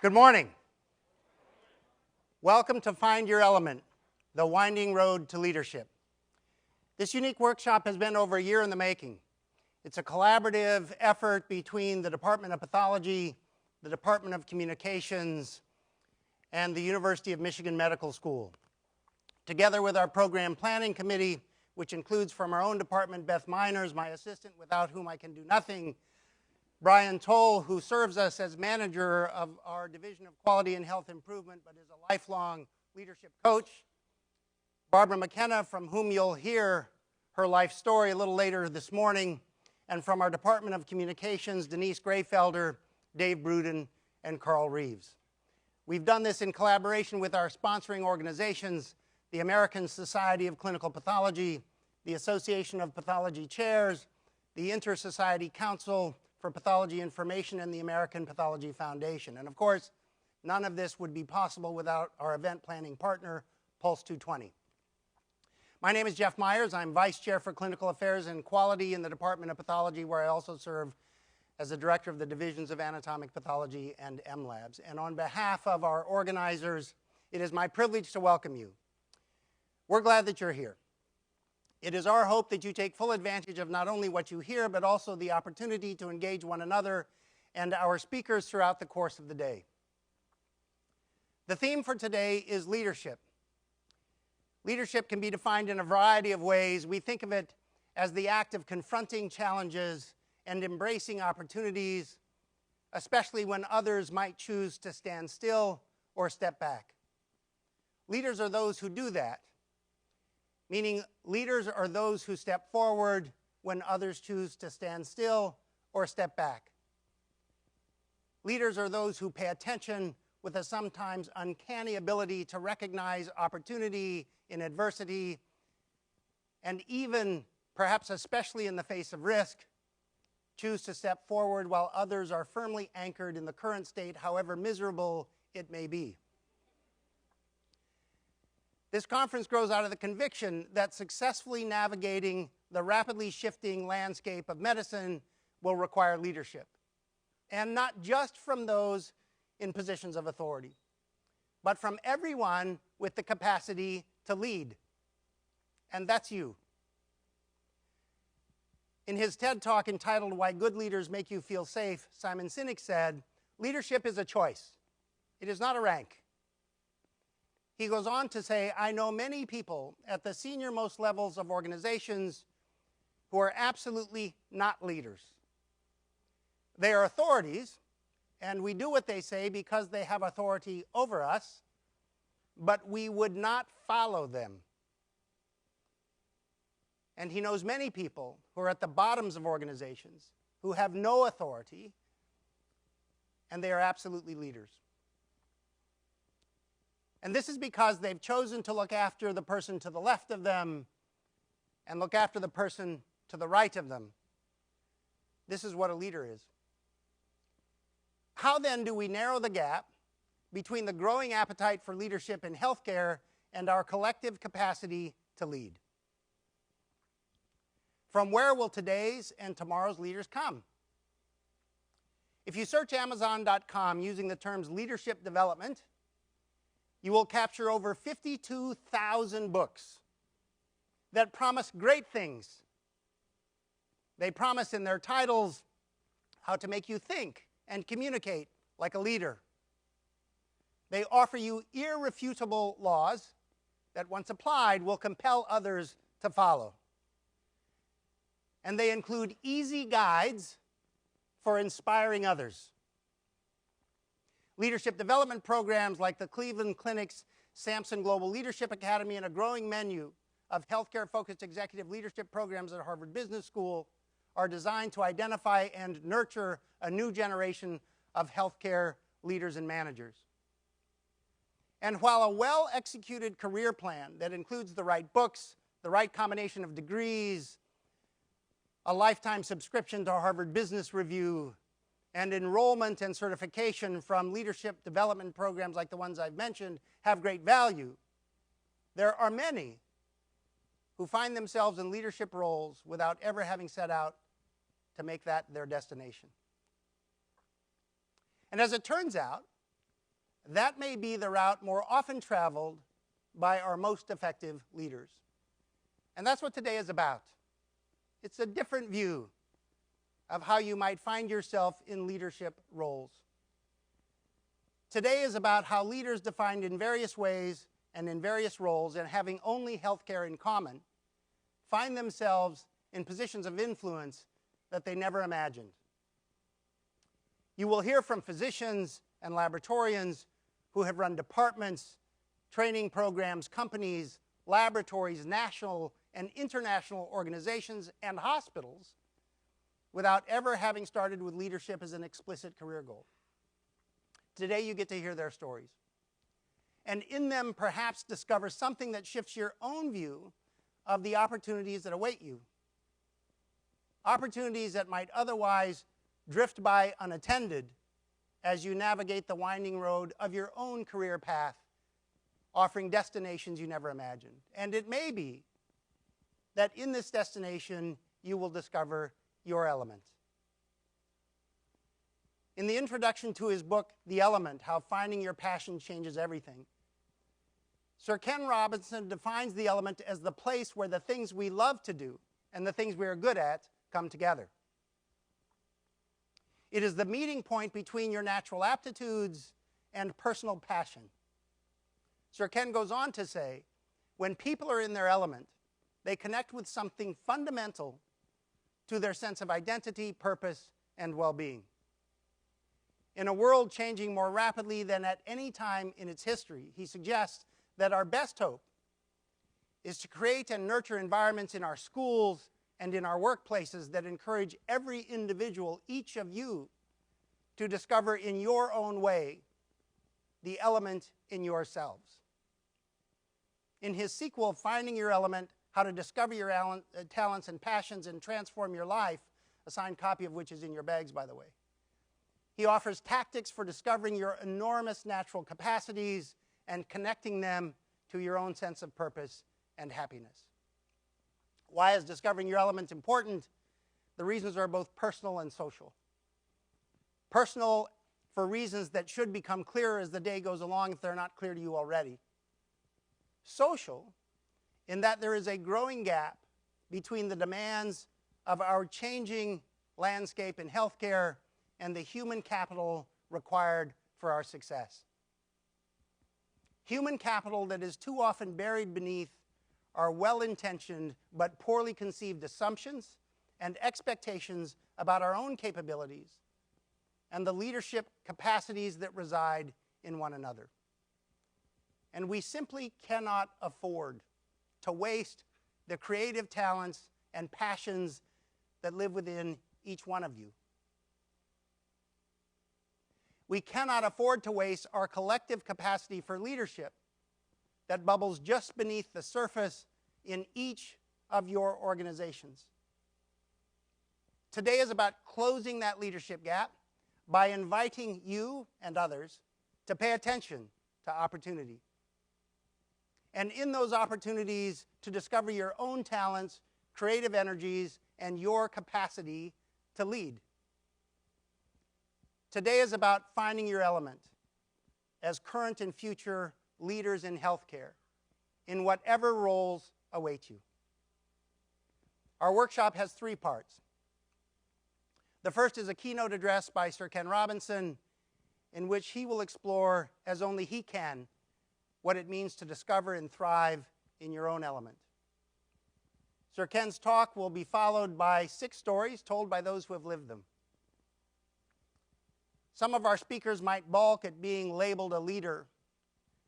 Good morning. Welcome to Find Your Element, the winding road to leadership. This unique workshop has been over a year in the making. It's a collaborative effort between the Department of Pathology, the Department of Communications, and the University of Michigan Medical School. Together with our program planning committee, which includes from our own department Beth Miners, my assistant without whom I can do nothing, Brian Toll, who serves us as manager of our Division of Quality and Health Improvement, but is a lifelong leadership coach, Barbara McKenna, from whom you'll hear her life story a little later this morning, and from our Department of Communications, Denise Grayfelder, Dave Bruden, and Carl Reeves. We've done this in collaboration with our sponsoring organizations, the American Society of Clinical Pathology, the Association of Pathology Chairs, the Inter-Society Council for Pathology Information, and the American Pathology Foundation. And of course, none of this would be possible without our event planning partner, Pulse 220. My name is Jeff Myers. I'm Vice Chair for Clinical Affairs and Quality in the Department of Pathology, where I also serve as the Director of the Divisions of Anatomic Pathology and M-Labs. And on behalf of our organizers, it is my privilege to welcome you. We're glad that you're here. It is our hope that you take full advantage of not only what you hear, but also the opportunity to engage one another and our speakers throughout the course of the day. The theme for today is leadership. Leadership can be defined in a variety of ways. We think of it as the act of confronting challenges and embracing opportunities, especially when others might choose to stand still or step back. Leaders are those who do that. Meaning leaders are those who step forward when others choose to stand still or step back. Leaders are those who pay attention with a sometimes uncanny ability to recognize opportunity in adversity, and even, perhaps especially in the face of risk, choose to step forward while others are firmly anchored in the current state, however miserable it may be. This conference grows out of the conviction that successfully navigating the rapidly shifting landscape of medicine will require leadership. And not just from those in positions of authority, but from everyone with the capacity to lead. And that's you. In his TED Talk entitled "Why Good Leaders Make You Feel Safe," Simon Sinek said, "Leadership is a choice. It is not a rank." He goes on to say, "I know many people at the senior-most levels of organizations who are absolutely not leaders. They are authorities, and we do what they say because they have authority over us, but we would not follow them." And he knows many people who are at the bottoms of organizations who have no authority, and they are absolutely leaders. And this is because they've chosen to look after the person to the left of them and look after the person to the right of them. This is what a leader is. How then do we narrow the gap between the growing appetite for leadership in healthcare and our collective capacity to lead? From where will today's and tomorrow's leaders come? If you search Amazon.com using the terms leadership development, you will capture over 52,000 books that promise great things. They promise in their titles how to make you think and communicate like a leader. They offer you irrefutable laws that, once applied, will compel others to follow. And they include easy guides for inspiring others. Leadership development programs like the Cleveland Clinic's Sampson Global Leadership Academy and a growing menu of healthcare-focused executive leadership programs at Harvard Business School are designed to identify and nurture a new generation of healthcare leaders and managers. And while a well-executed career plan that includes the right books, the right combination of degrees, a lifetime subscription to Harvard Business Review, and enrollment and certification from leadership development programs like the ones I've mentioned have great value, there are many who find themselves in leadership roles without ever having set out to make that their destination. And as it turns out, that may be the route more often traveled by our most effective leaders. And that's what today is about. It's a different view of how you might find yourself in leadership roles. Today is about how leaders defined in various ways and in various roles and having only healthcare in common find themselves in positions of influence that they never imagined. You will hear from physicians and laboratorians who have run departments, training programs, companies, laboratories, national and international organizations, and hospitals without ever having started with leadership as an explicit career goal. Today you get to hear their stories. And in them perhaps discover something that shifts your own view of the opportunities that await you. Opportunities that might otherwise drift by unattended as you navigate the winding road of your own career path, offering destinations you never imagined. And it may be that in this destination you will discover your element. In the introduction to his book, The Element, How Finding Your Passion Changes Everything, Sir Ken Robinson defines the element as the place where the things we love to do and the things we are good at come together. It is the meeting point between your natural aptitudes and personal passion. Sir Ken goes on to say, when people are in their element, they connect with something fundamental to their sense of identity, purpose, and well-being. In a world changing more rapidly than at any time in its history, he suggests that our best hope is to create and nurture environments in our schools and in our workplaces that encourage every individual, each of you, to discover in your own way the element in yourselves. In his sequel, Finding Your Element, How to Discover Your Talents and Passions and Transform Your Life, a signed copy of which is in your bags, by the way, he offers tactics for discovering your enormous natural capacities and connecting them to your own sense of purpose and happiness. Why is discovering your element important? The reasons are both personal and social. Personal for reasons that should become clearer as the day goes along if they're not clear to you already. Social, in that there is a growing gap between the demands of our changing landscape in healthcare and the human capital required for our success. Human capital that is too often buried beneath our well-intentioned but poorly conceived assumptions and expectations about our own capabilities and the leadership capacities that reside in one another. And we simply cannot afford to waste the creative talents and passions that live within each one of you. We cannot afford to waste our collective capacity for leadership that bubbles just beneath the surface in each of your organizations. Today is about closing that leadership gap by inviting you and others to pay attention to opportunity. And in those opportunities to discover your own talents, creative energies, and your capacity to lead. Today is about finding your element as current and future leaders in healthcare in whatever roles await you. Our workshop has 3 parts. The first is a keynote address by Sir Ken Robinson in which he will explore, as only he can, what it means to discover and thrive in your own element. Sir Ken's talk will be followed by 6 stories told by those who have lived them. Some of our speakers might balk at being labeled a leader,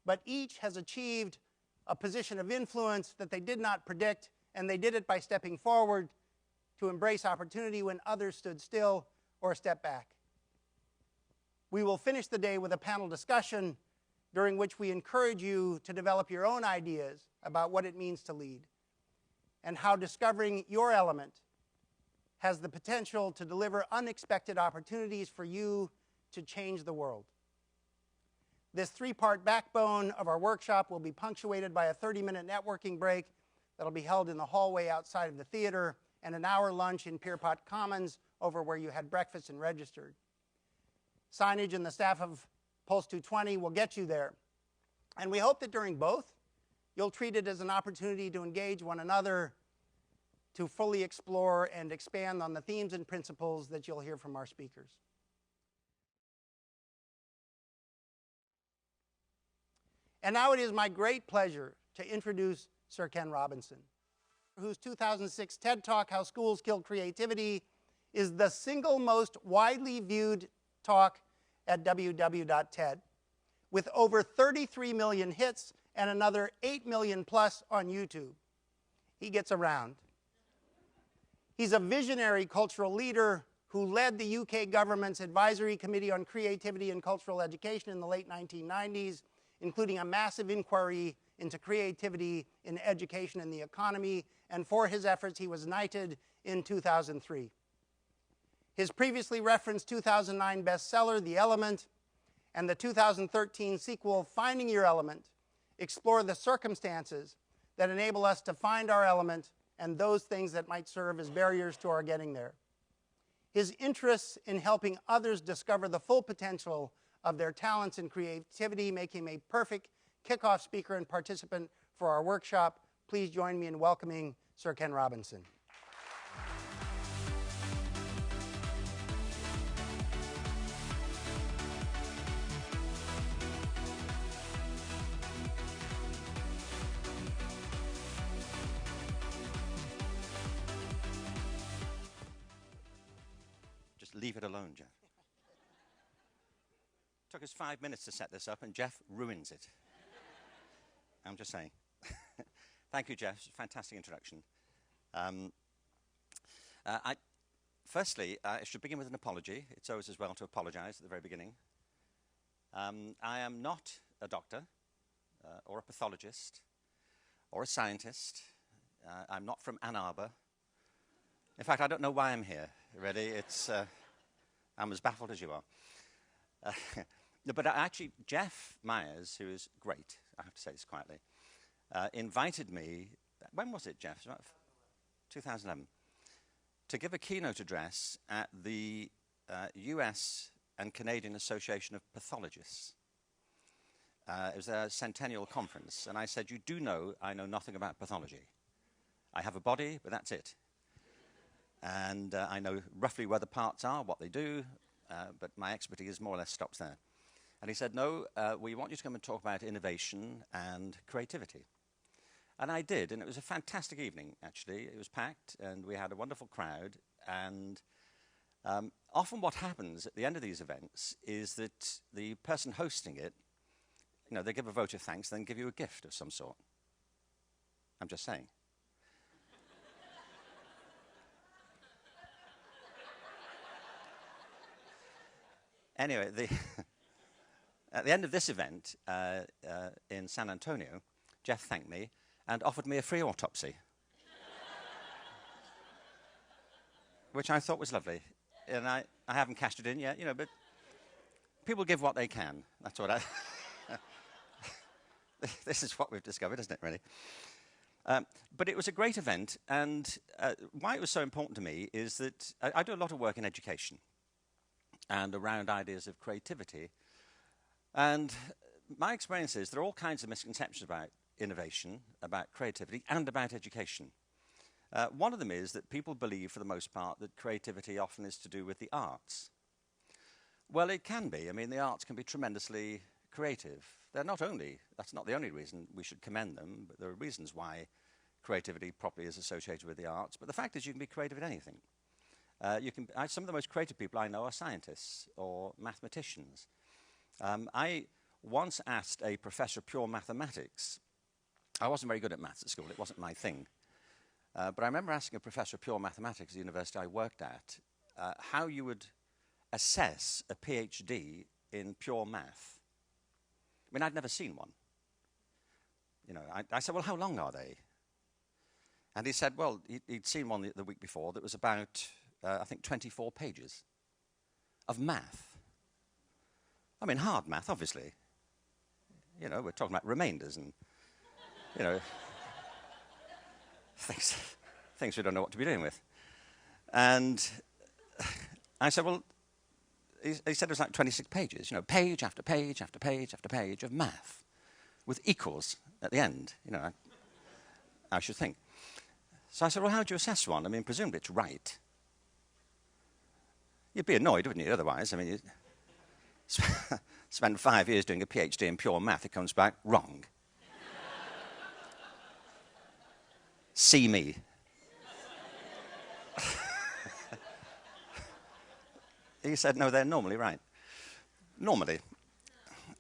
but each has achieved a position of influence that they did not predict, and they did it by stepping forward to embrace opportunity when others stood still or stepped back. We will finish the day with a panel discussion during which we encourage you to develop your own ideas about what it means to lead and how discovering your element has the potential to deliver unexpected opportunities for you to change the world. This 3-part backbone of our workshop will be punctuated by a 30-minute networking break that'll be held in the hallway outside of the theater and an hour lunch in Pierpont Commons over where you had breakfast and registered. Signage and the staff of Pulse 220 will get you there. And we hope that during both, you'll treat it as an opportunity to engage one another, to fully explore and expand on the themes and principles that you'll hear from our speakers. And now it is my great pleasure to introduce Sir Ken Robinson, whose 2006 TED Talk, How Schools Kill Creativity, is the single most widely viewed talk at www.ted, with over 33 million hits and another 8 million plus on YouTube. He gets around. He's a visionary cultural leader who led the UK government's Advisory Committee on Creativity and Cultural Education in the late 1990s, including a massive inquiry into creativity in education and the economy, and for his efforts he was knighted in 2003. His previously referenced 2009 bestseller, The Element, and the 2013 sequel, Finding Your Element, explore the circumstances that enable us to find our element and those things that might serve as barriers to our getting there. His interests in helping others discover the full potential of their talents and creativity make him a perfect kickoff speaker and participant for our workshop. Please join me in welcoming Sir Ken Robinson. Leave it alone, Jeff. Took us 5 minutes to set this up, and Jeff ruins it. I'm just saying. Thank you, Jeff. Fantastic introduction. Firstly, I should begin with an apology. It's always as well to apologize at the very beginning. I am not a doctor, or a pathologist, or a scientist. I'm not from Ann Arbor. In fact, I don't know why I'm here, really. I'm as baffled as you are. But actually, Jeff Myers, who is great, I have to say this quietly, invited me, when was it, Jeff? 2011, to give a keynote address at the US and Canadian Association of Pathologists. It was a centennial conference, and I said, you do know I know nothing about pathology. I have a body, but that's it. And I know roughly where the parts are, what they do, but my expertise more or less stops there. And he said, no, we want you to come and talk about innovation and creativity. And I did, and it was a fantastic evening, actually. It was packed, and we had a wonderful crowd. And often what happens at the end of these events is that the person hosting it, you know, they give a vote of thanks, then give you a gift of some sort. I'm just saying. Anyway, at the end of this event in San Antonio, Jeff thanked me and offered me a free autopsy, which I thought was lovely. And I haven't cashed it in yet, you know, but people give what they can. That's what I... This is what we've discovered, isn't it, really? But it was a great event, and why it was so important to me is that I do a lot of work in education and around ideas of creativity. And my experience is there are all kinds of misconceptions about innovation, about creativity, and about education. One of them is that people believe, for the most part, that creativity often is to do with the arts. Well, it can be. I mean, the arts can be tremendously creative. They're not only, that's not the only reason we should commend them, but there are reasons why creativity properly is associated with the arts. But the fact is you can be creative at anything. Some of the most creative people I know are scientists or mathematicians. I once asked a professor of pure mathematics, I wasn't very good at maths at school, it wasn't my thing, but I remember asking a professor of pure mathematics at the university I worked at how you would assess a PhD in pure math. I mean, I'd never seen one. You know, I said, well, how long are they? And he said, well, he'd seen one the week before that was about I think 24 pages of math. I mean, hard math, obviously. You know, we're talking about remainders and, you know, things we don't know what to be doing with. And I said, well, he said it was like 26 pages, you know, page after page after page after page of math with equals at the end, you know, I should think. So I said, well, how do you assess one? I mean, presumably it's right. You'd be annoyed, wouldn't you, otherwise? I mean, you spend 5 years doing a PhD in pure math, it comes back wrong. See me. He said, no, they're normally right. Normally.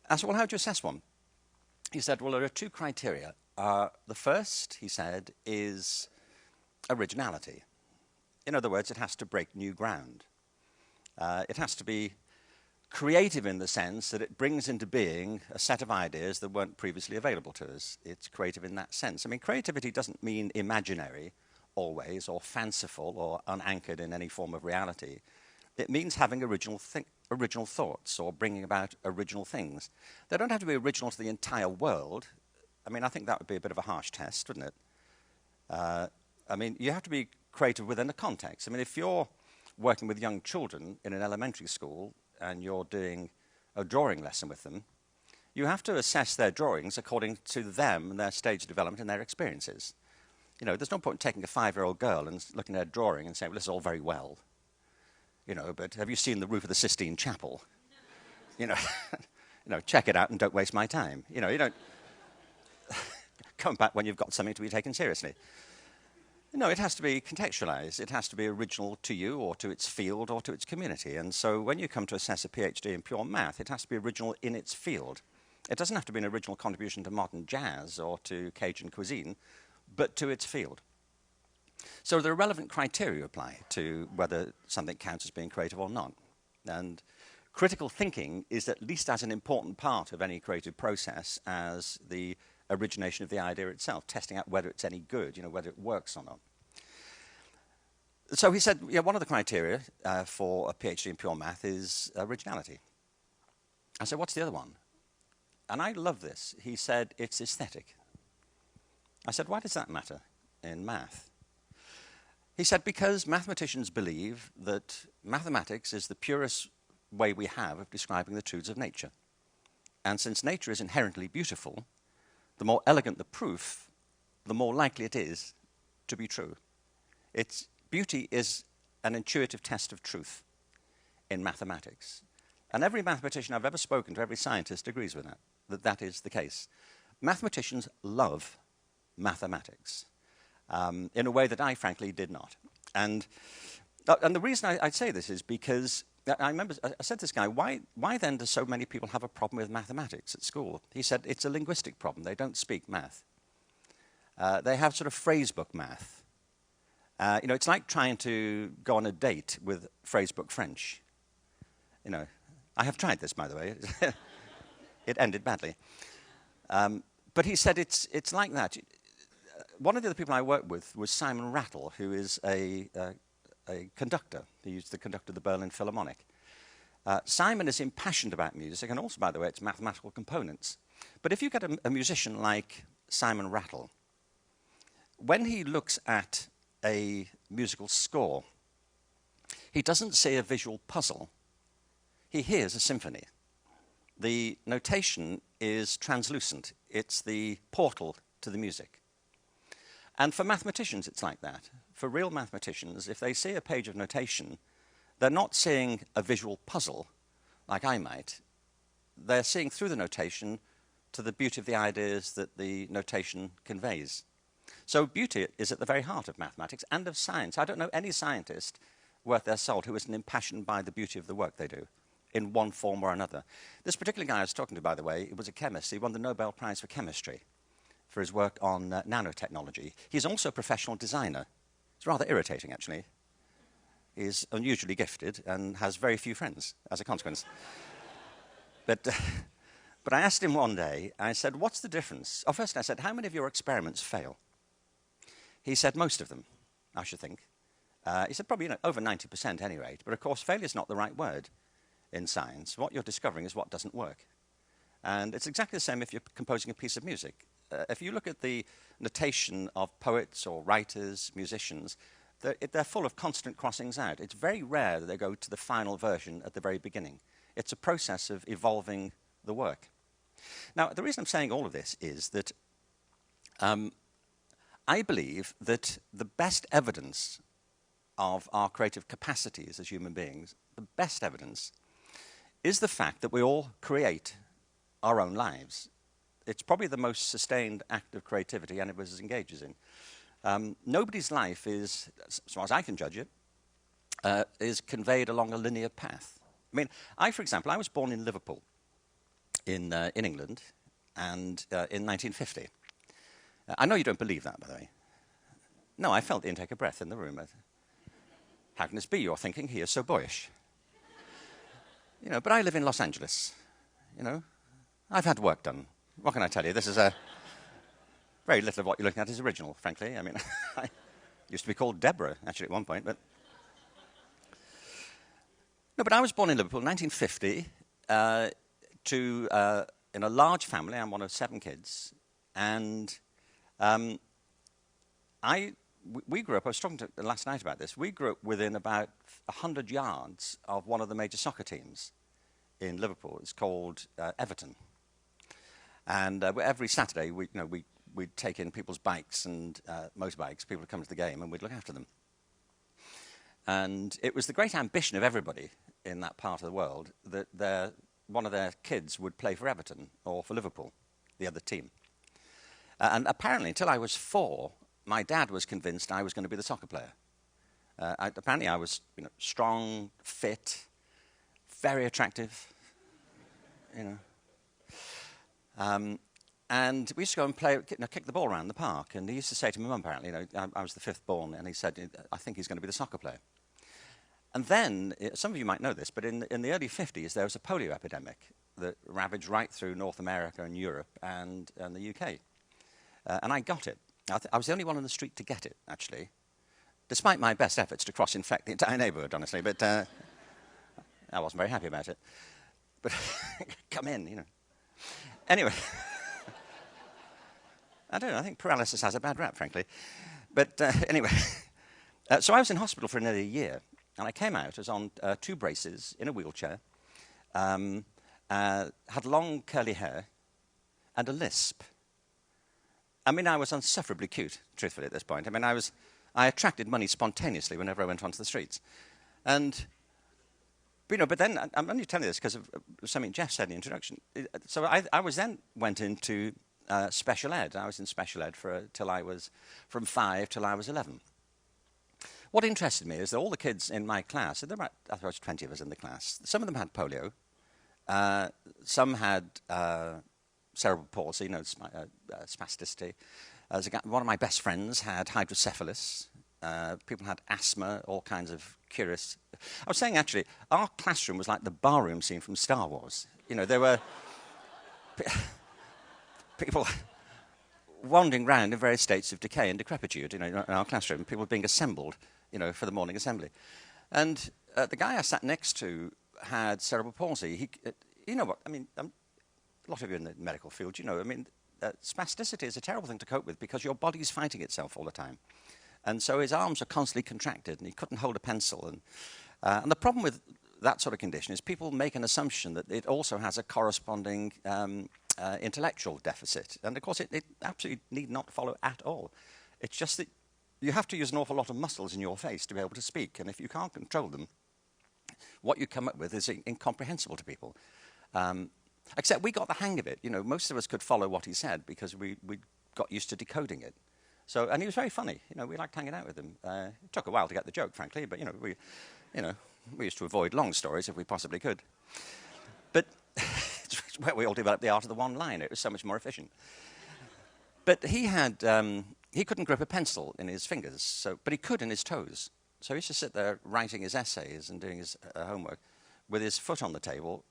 I said, well, how do you assess one? He said, well, there are 2 criteria. The first, he said, is originality. In other words, it has to break new ground. It has to be creative in the sense that it brings into being a set of ideas that weren't previously available to us. It's creative in that sense. I mean, creativity doesn't mean imaginary always, or fanciful, or unanchored in any form of reality. It means having original thoughts, or bringing about original things. They don't have to be original to the entire world. I mean, I think that would be a bit of a harsh test, wouldn't it? I mean, you have to be creative within a context. I mean, if you're working with young children in an elementary school and you're doing a drawing lesson with them, you have to assess their drawings according to them and their stage of development and their experiences. You know, there's no point taking a 5-year-old girl and looking at a drawing and saying, well, this is all very well. You know, but have you seen the roof of the Sistine Chapel? You know, check it out and don't waste my time. You know, you don't come back when you've got something to be taken seriously. No, it has to be contextualized. It has to be original to you or to its field or to its community. And so when you come to assess a PhD in pure math, it has to be original in its field. It doesn't have to be an original contribution to modern jazz or to Cajun cuisine, but to its field. So there are relevant criteria apply to whether something counts as being creative or not. And critical thinking is at least as an important part of any creative process as the origination of the idea itself, testing out whether it's any good, you know, whether it works or not. So he said, yeah, one of the criteria for a PhD in pure math is originality. I said, what's the other one? And I love this. He said, it's aesthetic. I said, why does that matter in math? He said, because mathematicians believe that mathematics is the purest way we have of describing the truths of nature. And since nature is inherently beautiful, the more elegant the proof, the more likely it is to be true. Beauty is an intuitive test of truth in mathematics. And every mathematician I've ever spoken to, every scientist agrees with that that is the case. Mathematicians love mathematics in a way that I frankly did not. And the reason I say this is because I remember I said to this guy, why then do so many people have a problem with mathematics at school? He said, it's a linguistic problem. They don't speak math. They have sort of phrasebook math. You know, it's like trying to go on a date with phrasebook French. You know, I have tried this, by the way. It ended badly. But he said it's like that. One of the other people I worked with was Simon Rattle, who is a conductor. He's the conductor of the Berlin Philharmonic. Simon is impassioned about music, and also, by the way, its mathematical components. But if you get a musician like Simon Rattle, when he looks at a musical score, he doesn't see a visual puzzle. He hears a symphony. The notation is translucent. It's the portal to the music. And for mathematicians, it's like that. For real mathematicians, if they see a page of notation, they're not seeing a visual puzzle, like I might. They're seeing through the notation to the beauty of the ideas that the notation conveys. So beauty is at the very heart of mathematics and of science. I don't know any scientist worth their salt who isn't impassioned by the beauty of the work they do, in one form or another. This particular guy I was talking to, by the way, he was a chemist. He won the Nobel Prize for Chemistry for his work on nanotechnology. He's also a professional designer. It's rather irritating, actually. He's unusually gifted and has very few friends as a consequence. But I asked him one day, I said, what's the difference? Oh, first I said, how many of your experiments fail? He said, most of them, I should think. He said, probably over 90% at any rate. But of course, failure is not the right word in science. What you're discovering is what doesn't work. And it's exactly the same if you're composing a piece of music. If you look at the notation of poets or writers, musicians, they're full of constant crossings out. It's very rare that they go to the final version at the very beginning. It's a process of evolving the work. Now, the reason I'm saying all of this is that I believe that the best evidence of our creative capacities as human beings, the best evidence, is the fact that we all create our own lives. It's probably the most sustained act of creativity any of us engages in. Nobody's life is, as far as I can judge it, is conveyed along a linear path. I mean, for example, I was born in Liverpool, in England, and in 1950. I know you don't believe that, by the way. No, I felt the intake of breath in the room. How can this be? You're thinking he is so boyish. But I live in Los Angeles. I've had work done. What can I tell you? This is very little of what you're looking at is original, frankly. I mean, I used to be called Deborah, actually, at one point. But I was born in Liverpool in 1950 in a large family. I'm one of 7 kids. And we grew up, I was talking to last night about this, we grew up within about 100 yards of one of the major soccer teams in Liverpool. It's called Everton. And every Saturday, we'd take in people's bikes and motorbikes, people would come to the game, and we'd look after them. And it was the great ambition of everybody in that part of the world that one of their kids would play for Everton or for Liverpool, the other team. And apparently, until I was 4, my dad was convinced I was going to be the soccer player. Apparently, I was strong, fit, very attractive, and we used to go and play, kick the ball around the park. And he used to say to my mum, apparently, I was the 5th born, and he said, I think he's going to be the soccer player. And then, some of you might know this, but in the early 50s, there was a polio epidemic that ravaged right through North America and Europe and the UK. And I got it. I was the only one on the street to get it, actually, despite my best efforts to cross-infect the entire neighborhood, honestly. But I wasn't very happy about it. But come in. Anyway, I don't know. I think paralysis has a bad rap, frankly. But anyway, so I was in hospital for nearly a year, and I came out. I was on 2 braces in a wheelchair, had long curly hair, and a lisp. I mean, I was insufferably cute, truthfully, at this point. I mean, I attracted money spontaneously whenever I went onto the streets. And, but then, I'm only telling you this because of something Jeff said in the introduction. So I went into special ed. I was in special ed till I was, from 5 till I was 11. What interested me is that all the kids in my class, there were about, I suppose, 20 of us in the class, some of them had polio, some had cerebral palsy, spasticity. One of my best friends had hydrocephalus. People had asthma, all kinds of curious... I was saying, actually, our classroom was like the barroom scene from Star Wars. There were people wandering around in various states of decay and decrepitude, in our classroom. People being assembled, for the morning assembly. And the guy I sat next to had cerebral palsy. A lot of you in the medical field, spasticity is a terrible thing to cope with because your body's fighting itself all the time. And so his arms are constantly contracted, and he couldn't hold a pencil. And the problem with that sort of condition is people make an assumption that it also has a corresponding intellectual deficit. And of course, it absolutely need not follow at all. It's just that you have to use an awful lot of muscles in your face to be able to speak. And if you can't control them, what you come up with is incomprehensible to people. Except we got the hang of it. Most of us could follow what he said because we got used to decoding it. And he was very funny. We liked hanging out with him. It took a while to get the joke, frankly, but we used to avoid long stories if we possibly could. But it's where we all developed the art of the one-liner. It was so much more efficient. But he couldn't grip a pencil in his fingers, but he could in his toes. So he used to sit there writing his essays and doing his homework with his foot on the table.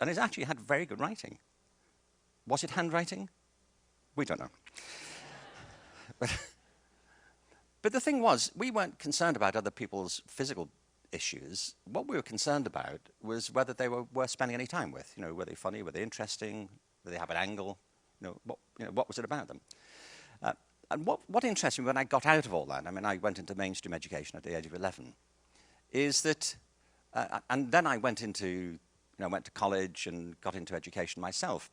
And he actually had very good writing. Was it handwriting? We don't know. But the thing was, we weren't concerned about other people's physical issues. What we were concerned about was whether they were worth spending any time with. Were they funny? Were they interesting? Did they have an angle? What was it about them? And what interested me when I got out of all that, I mean, I went into mainstream education at the age of 11, is that, and then I went to college and got into education myself.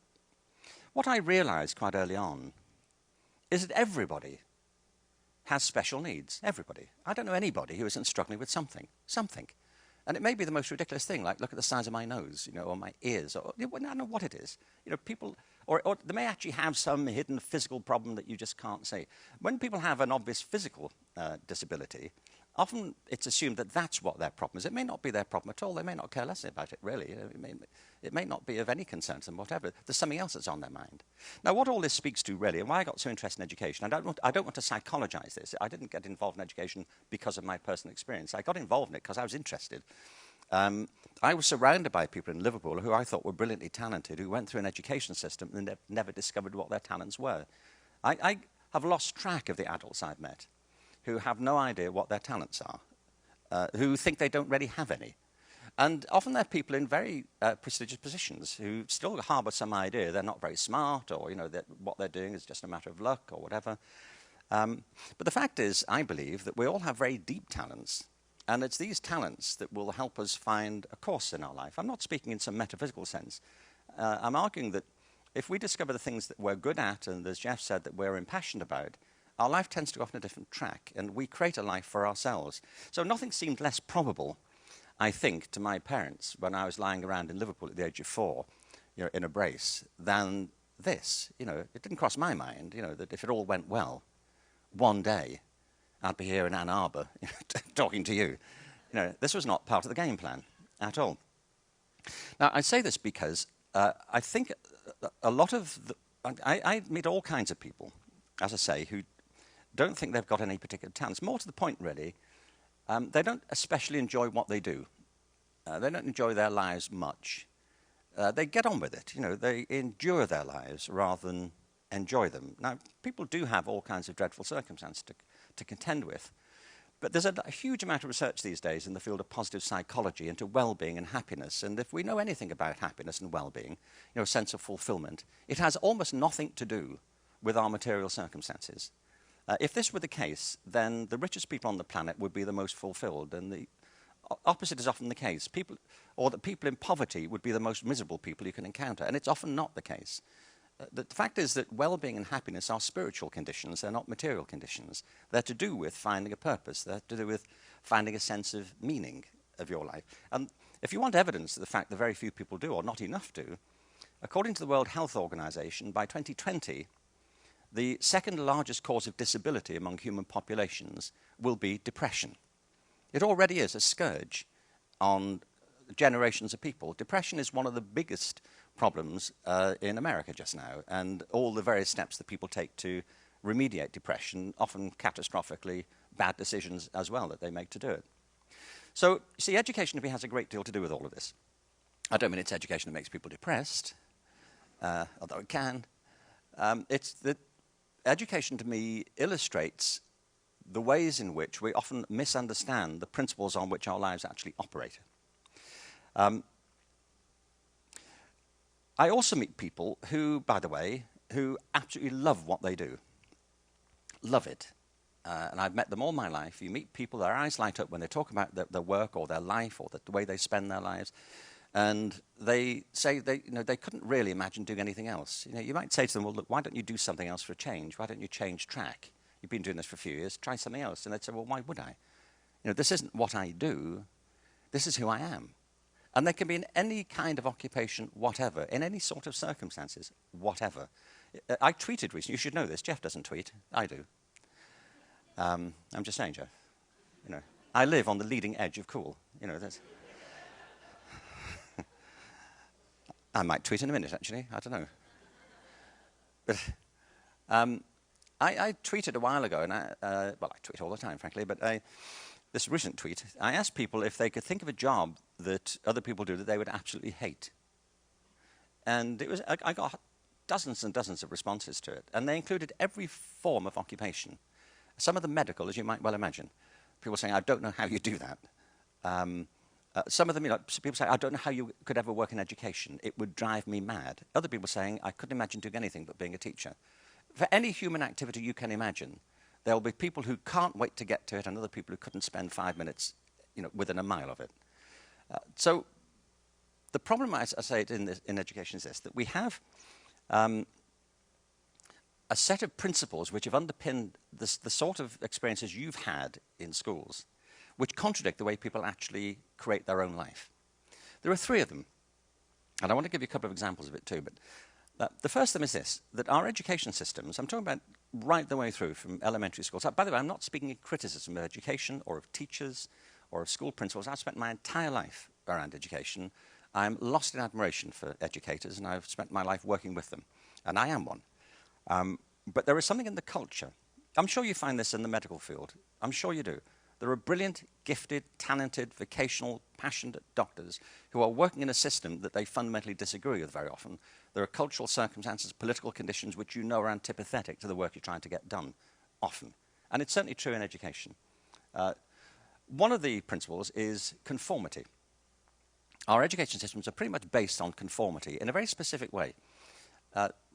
What I realized quite early on is that everybody has special needs. Everybody. I don't know anybody who isn't struggling with something. And it may be the most ridiculous thing, like look at the size of my nose, or my ears, or I don't know what it is. People, or they may actually have some hidden physical problem that you just can't see. When people have an obvious physical disability, often it's assumed that that's what their problem is. It may not be their problem at all. They may not care less about it, really. It may not be of any concern to them, whatever. There's something else that's on their mind. Now, what all this speaks to, really, and why I got so interested in education, I don't want to psychologize this. I didn't get involved in education because of my personal experience. I got involved in it because I was interested. I was surrounded by people in Liverpool who I thought were brilliantly talented, who went through an education system and never discovered what their talents were. I have lost track of the adults I've met who have no idea what their talents are, who think they don't really have any. And often they're people in very prestigious positions who still harbour some idea they're not very smart, or that what they're doing is just a matter of luck or whatever. But the fact is, I believe, that we all have very deep talents, and it's these talents that will help us find a course in our life. I'm not speaking in some metaphysical sense. I'm arguing that if we discover the things that we're good at, and as Jeff said, that we're impassioned about, our life tends to go off on a different track, and we create a life for ourselves. So nothing seemed less probable, I think, to my parents when I was lying around in Liverpool at the age of 4, in a brace, than this. It didn't cross my mind, that if it all went well, one day I'd be here in Ann Arbor talking to you. This was not part of the game plan at all. Now, I say this because I think a lot of I meet all kinds of people, as I say, who don't think they've got any particular talents. More to the point, really, they don't especially enjoy what they do. They don't enjoy their lives much. They get on with it. They endure their lives rather than enjoy them. Now, people do have all kinds of dreadful circumstances to contend with, but there's a huge amount of research these days in the field of positive psychology into well-being and happiness. And if we know anything about happiness and well-being, a sense of fulfillment, it has almost nothing to do with our material circumstances. If this were the case, then the richest people on the planet would be the most fulfilled, and the opposite is often the case. People in poverty would be the most miserable people you can encounter, and it's often not the case. The fact is that well-being and happiness are spiritual conditions. They're not material conditions. They're to do with finding a purpose. They're to do with finding a sense of meaning of your life. And if you want evidence of the fact that very few people do, or not enough do, according to the World Health Organization, by 2020, the second largest cause of disability among human populations will be depression. It already is a scourge on generations of people. Depression is one of the biggest problems in America just now, and all the various steps that people take to remediate depression, often catastrophically bad decisions as well that they make to do it. So, you see, education to me has a great deal to do with all of this. I don't mean it's education that makes people depressed, although it can. It's that education to me illustrates the ways in which we often misunderstand the principles on which our lives actually operate. I also meet people who, by the way, who absolutely love what they do. Love it. And I've met them all my life. You meet people, their eyes light up when they talk about their work or their life or the way they spend their lives. And they say they couldn't really imagine doing anything else. You might say to them, well, look, why don't you do something else for a change? Why don't you change track? You've been doing this for a few years. Try something else. And they'd say, well, why would I? This isn't what I do. This is who I am. And they can be in any kind of occupation, whatever, in any sort of circumstances, whatever. I tweeted recently. You should know this. Jeff doesn't tweet. I do. I'm just saying, Jeff. I live on the leading edge of cool. That's... I might tweet in a minute, actually. I don't know. But I tweeted a while ago, and I tweet all the time, frankly, but this recent tweet, I asked people if they could think of a job that other people do that they would absolutely hate. And I got dozens and dozens of responses to it, and they included every form of occupation. Some of them medical, as you might well imagine. People saying, I don't know how you do that. Some of them, people say, I don't know how you could ever work in education. It would drive me mad. Other people saying, I couldn't imagine doing anything but being a teacher. for any human activity you can imagine, there will be people who can't wait to get to it and other people who couldn't spend 5 minutes, within a mile of it. So the problem, as I say, in education is this, that we have a set of principles which have underpinned the sort of experiences you've had in schools, which contradict the way people actually create their own life. There are 3 of them, and I want to give you a couple of examples of it too. But the first of them is this, that our education systems, I'm talking about right the way through from elementary schools. By the way, I'm not speaking in criticism of education or of teachers or of school principals. I've spent my entire life around education. I'm lost in admiration for educators, and I've spent my life working with them, and I am one. But there is something in the culture. I'm sure you find this in the medical field. I'm sure you do. There are brilliant, gifted, talented, vocational, passionate doctors who are working in a system that they fundamentally disagree with very often. There are cultural circumstances, political conditions which are antipathetic to the work you're trying to get done, often. And it's certainly true in education. One of the principles is conformity. Our education systems are pretty much based on conformity in a very specific way.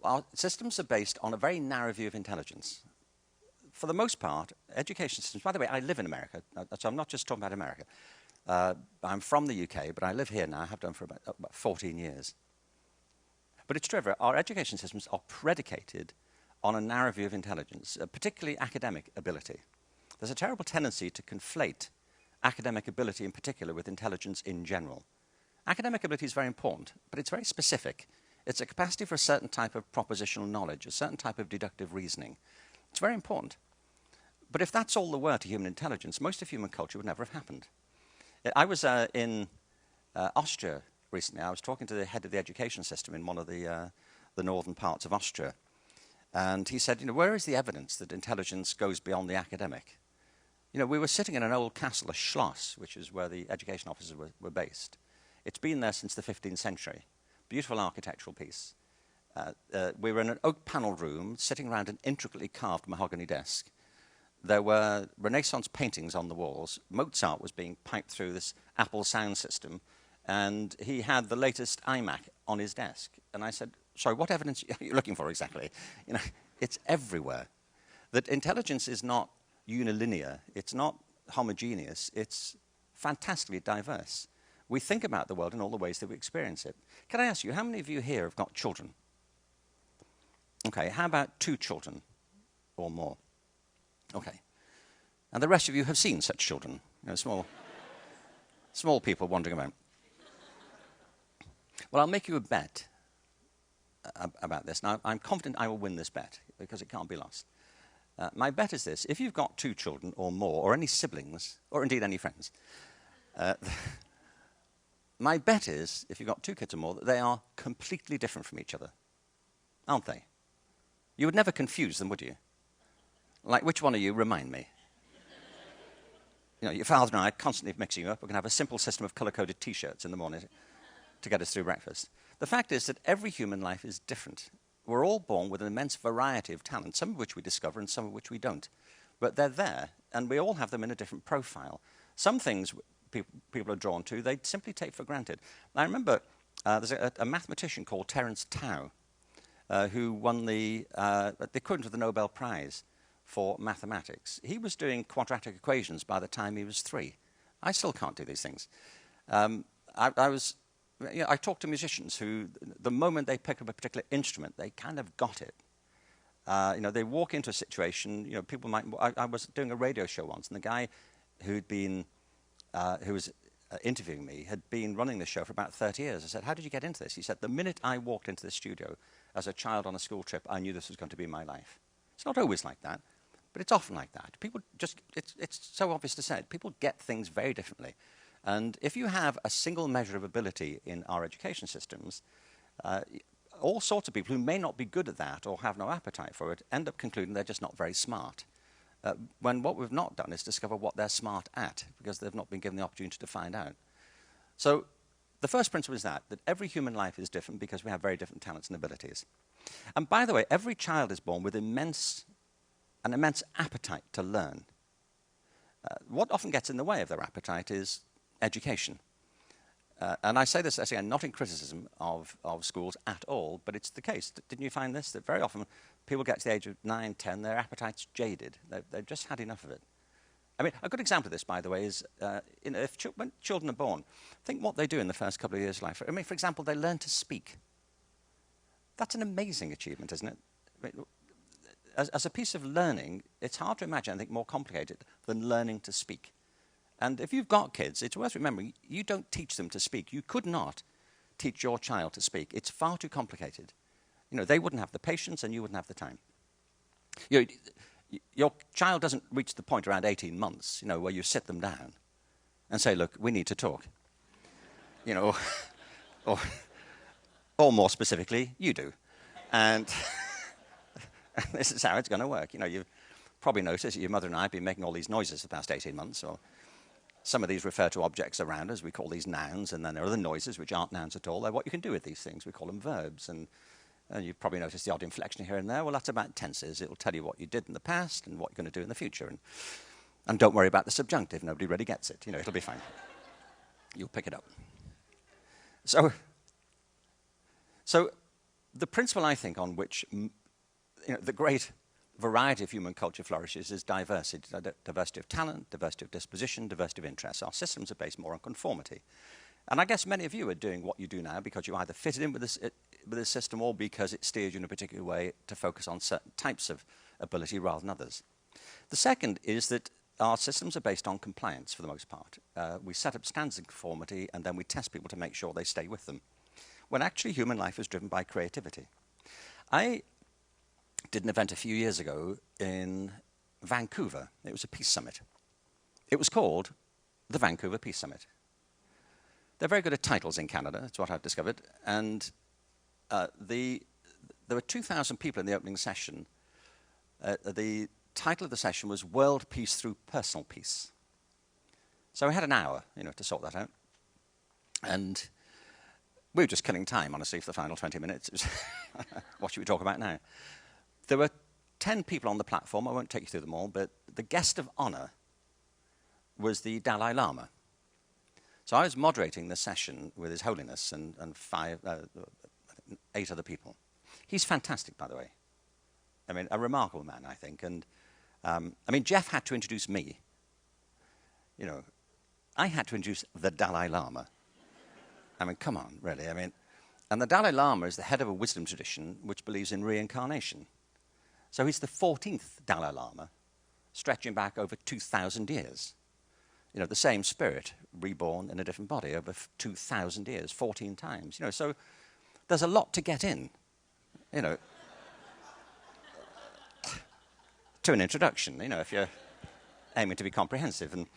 Our systems are based on a very narrow view of intelligence. For the most part, education systems, by the way, I live in America, so I'm not just talking about America. I'm from the UK, but I live here now. I have done for about 14 years. But it's true, our education systems are predicated on a narrow view of intelligence, particularly academic ability. There's a terrible tendency to conflate academic ability in particular with intelligence in general. Academic ability is very important, but it's very specific. It's a capacity for a certain type of propositional knowledge, a certain type of deductive reasoning. It's very important. But if that's all there were to human intelligence, most of human culture would never have happened. I was in Austria recently. I was talking to the head of the education system in one of the northern parts of Austria. And he said, where is the evidence that intelligence goes beyond the academic? We were sitting in an old castle, a Schloss, which is where the education officers were based. It's been there since the 15th century. Beautiful architectural piece. We were in an oak-panelled room, sitting around an intricately carved mahogany desk. There were Renaissance paintings on the walls. Mozart was being piped through this Apple sound system, and he had the latest iMac on his desk. And I said, sorry, what evidence are you looking for exactly? It's everywhere. That intelligence is not unilinear, it's not homogeneous, it's fantastically diverse. We think about the world in all the ways that we experience it. Can I ask you, how many of you here have got children? Okay, how about 2 children or more? Okay. And the rest of you have seen such children, small people wandering around. Well, I'll make you a bet about this. Now, I'm confident I will win this bet because it can't be lost. My bet is this: if you've got 2 children or more, or any siblings, or indeed any friends, my bet is, if you've got 2 kids or more, that they are completely different from each other, aren't they? You would never confuse them, would you? Like, which one of you? Remind me. Your father and I are constantly mixing you up. We're going to have a simple system of colour-coded T-shirts in the morning to get us through breakfast. The fact is that every human life is different. We're all born with an immense variety of talents, some of which we discover and some of which we don't. But they're there, and we all have them in a different profile. Some things people are drawn to, they simply take for granted. I remember there's a mathematician called Terence Tao, who won the equivalent of the Nobel Prize for mathematics. He was doing quadratic equations by the time he was 3. I still can't do these things. I talk to musicians who, the moment they pick up a particular instrument, they kind of got it. They walk into a situation, people might... I was doing a radio show once, and the guy who was interviewing me had been running the show for about 30 years. I said, how did you get into this? He said, the minute I walked into the studio as a child on a school trip, I knew this was going to be my life. It's not always like that, but it's often like that. People just, it's so obvious to say, people get things very differently. And if you have a single measure of ability in our education systems, all sorts of people who may not be good at that or have no appetite for it end up concluding they're just not very smart. When what we've not done is discover what they're smart at, because they've not been given the opportunity to find out. So the first principle is that every human life is different because we have very different talents and abilities. And by the way, every child is born with an immense appetite to learn. What often gets in the way of their appetite is education. And I say this, again, not in criticism of schools at all, but it's the case. Didn't you find this? That very often people get to the age of 9, 10, their appetite's jaded. They've just had enough of it. I mean, a good example of this, by the way, is when children are born, think what they do in the first couple of years of life. I mean, for example, they learn to speak. That's an amazing achievement, isn't it? I mean, as a piece of learning, it's hard to imagine anything more complicated than learning to speak. And if you've got kids, it's worth remembering, you don't teach them to speak. You could not teach your child to speak. It's far too complicated. You know, they wouldn't have the patience and you wouldn't have the time. You know, your child doesn't reach the point around 18 months, you know, where you sit them down and say, look, we need to talk. You know, or more specifically, you do. And this is how it's going to work. You know, you've probably noticed that your mother and I have been making all these noises for the past 18 months. Or some of these refer to objects around us. We call these nouns. And then there are other noises which aren't nouns at all. They're what you can do with these things. We call them verbs. And you've probably noticed the odd inflection here and there. Well, that's about tenses. It will tell you what you did in the past and what you're going to do in the future. And don't worry about the subjunctive. Nobody really gets it. You know, it'll be fine. You'll pick it up. So the principle, I think, on which the great variety of human culture flourishes is diversity. Diversity of talent, diversity of disposition, diversity of interests. Our systems are based more on conformity. And I guess many of you are doing what you do now because you either fitted in with this system or because it steered you in a particular way to focus on certain types of ability rather than others. The second is that our systems are based on compliance for the most part. We set up standards of conformity and then we test people to make sure they stay with them. When actually human life is driven by creativity. I did an event a few years ago in Vancouver. It was a peace summit. It was called the Vancouver Peace Summit. They're very good at titles in Canada, that's what I've discovered. And there were 2,000 people in the opening session. The title of the session was World Peace Through Personal Peace. So we had an hour, to sort that out. And we were just killing time, honestly, for the final 20 minutes. It was what should we talk about now? There were 10 people on the platform. I won't take you through them all, but the guest of honor was the Dalai Lama. So I was moderating the session with His Holiness and 8 other people. He's fantastic, by the way. I mean, a remarkable man, I think. And Jeff had to introduce me. I had to introduce the Dalai Lama. I mean, come on, really. And the Dalai Lama is the head of a wisdom tradition which believes in reincarnation. So he's the 14th Dalai Lama, stretching back over 2,000 years. The same spirit, reborn in a different body over 2,000 years, 14 times. So there's a lot to get in, to an introduction, if you're aiming to be comprehensive. And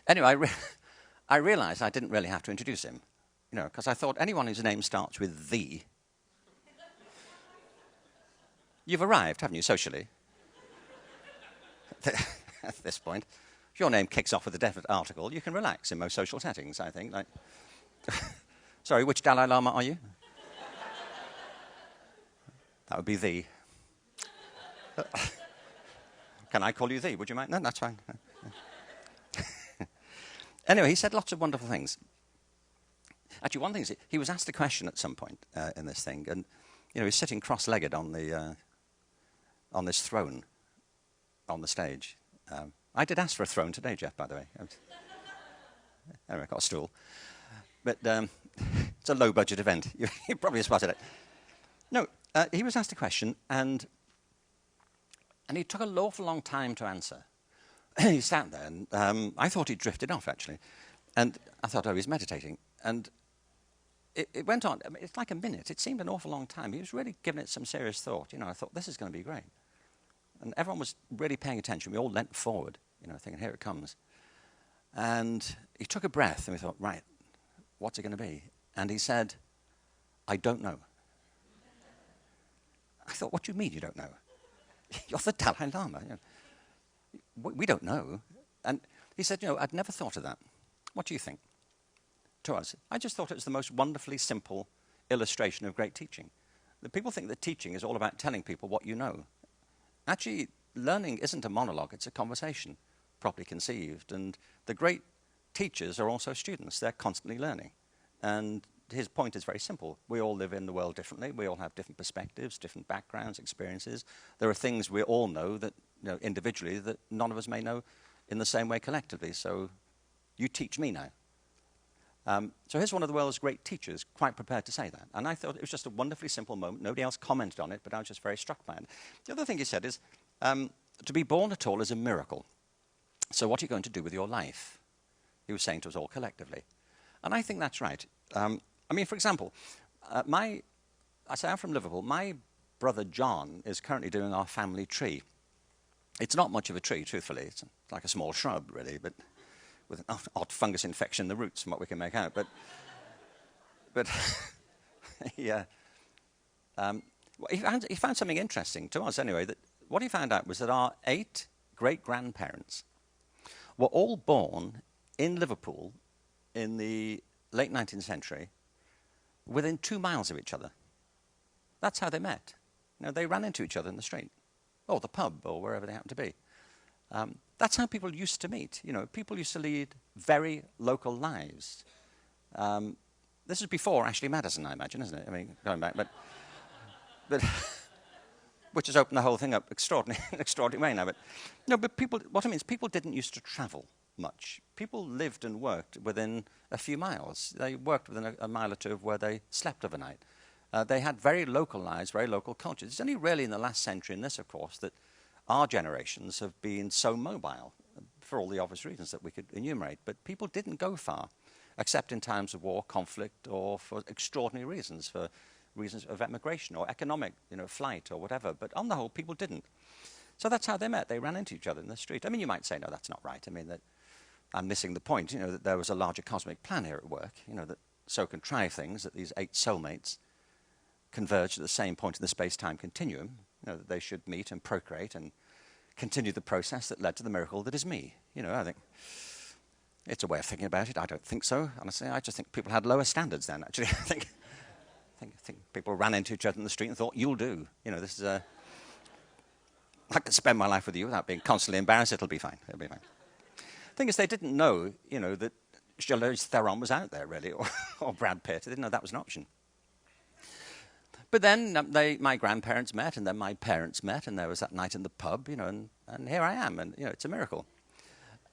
anyway, I realized I didn't really have to introduce him, because I thought anyone whose name starts with "the," you've arrived, haven't you, socially? At this point, if your name kicks off with a definite article, you can relax in most social settings, I think. Like, sorry, which Dalai Lama are you? That would be "the." Can I call you "the"? Would you mind? No, that's fine. Anyway, he said lots of wonderful things. Actually, one thing is he was asked a question at some point in this thing, and he's sitting cross-legged on this throne on the stage. I did ask for a throne today, Jeff, by the way. Anyway, I got a stool. But it's a low-budget event. You probably spotted it. No, he was asked a question, and he took an awful long time to answer. He sat there, and I thought he'd drifted off, actually. And I thought, oh, he's meditating. And it went on. It's like a minute. It seemed an awful long time. He was really giving it some serious thought. I thought, this is going to be great. And everyone was really paying attention. We all leant forward, thinking, here it comes. And he took a breath, and we thought, right, what's it going to be? And he said, I don't know. I thought, what do you mean you don't know? You're the Dalai Lama. We don't know. And he said, I'd never thought of that. What do you think? To us, I just thought it was the most wonderfully simple illustration of great teaching. The people think that teaching is all about telling people what you know. Actually, learning isn't a monologue, it's a conversation, properly conceived. And the great teachers are also students. They're constantly learning. And his point is very simple. We all live in the world differently. We all have different perspectives, different backgrounds, experiences. There are things we all know that, individually, that none of us may know in the same way collectively. So you teach me now. So here's one of the world's great teachers, quite prepared to say that. And I thought it was just a wonderfully simple moment. Nobody else commented on it, but I was just very struck by it. The other thing he said is, to be born at all is a miracle. So what are you going to do with your life? He was saying to us all collectively. And I think that's right. For example, I say I'm from Liverpool. My brother John is currently doing our family tree. It's not much of a tree, truthfully. It's like a small shrub, really, but with an odd fungus infection in the roots from what we can make out. But yeah. He found something interesting to us anyway. That what he found out was that our 8 great-grandparents were all born in Liverpool in the late 19th century within 2 miles of each other. That's how they met. They ran into each other in the street, or the pub, or wherever they happened to be. That's how people used to meet. People used to lead very local lives. This is before Ashley Madison, I imagine, isn't it? Going back, but which has opened the whole thing up extraordinary way now. But people, what I mean is people didn't used to travel much. People lived and worked within a few miles. They worked within a mile or two of where they slept overnight. They had very local lives, very local cultures. It's only really in the last century, in this, of course, that our generations have been so mobile, for all the obvious reasons that we could enumerate. But people didn't go far, except in times of war, conflict, or for extraordinary reasons, for reasons of emigration or economic, flight or whatever. But on the whole, people didn't. So that's how they met. They ran into each other in the street. You might say, no, that's not right. That I'm missing the point, that there was a larger cosmic plan here at work, that so contrived things that these 8 soulmates converged at the same point in the space-time continuum, that they should meet and procreate and continue the process that led to the miracle that is me. I think it's a way of thinking about it. I don't think so, honestly. I just think people had lower standards then, actually. I think people ran into each other in the street and thought, you'll do. This is I can spend my life with you without being constantly embarrassed. It'll be fine. It'll be fine. The thing is, they didn't know, that Charlize Theron was out there, really, or Brad Pitt. They didn't know that was an option. But then my grandparents met, and then my parents met, and there was that night in the pub, and here I am, and, it's a miracle.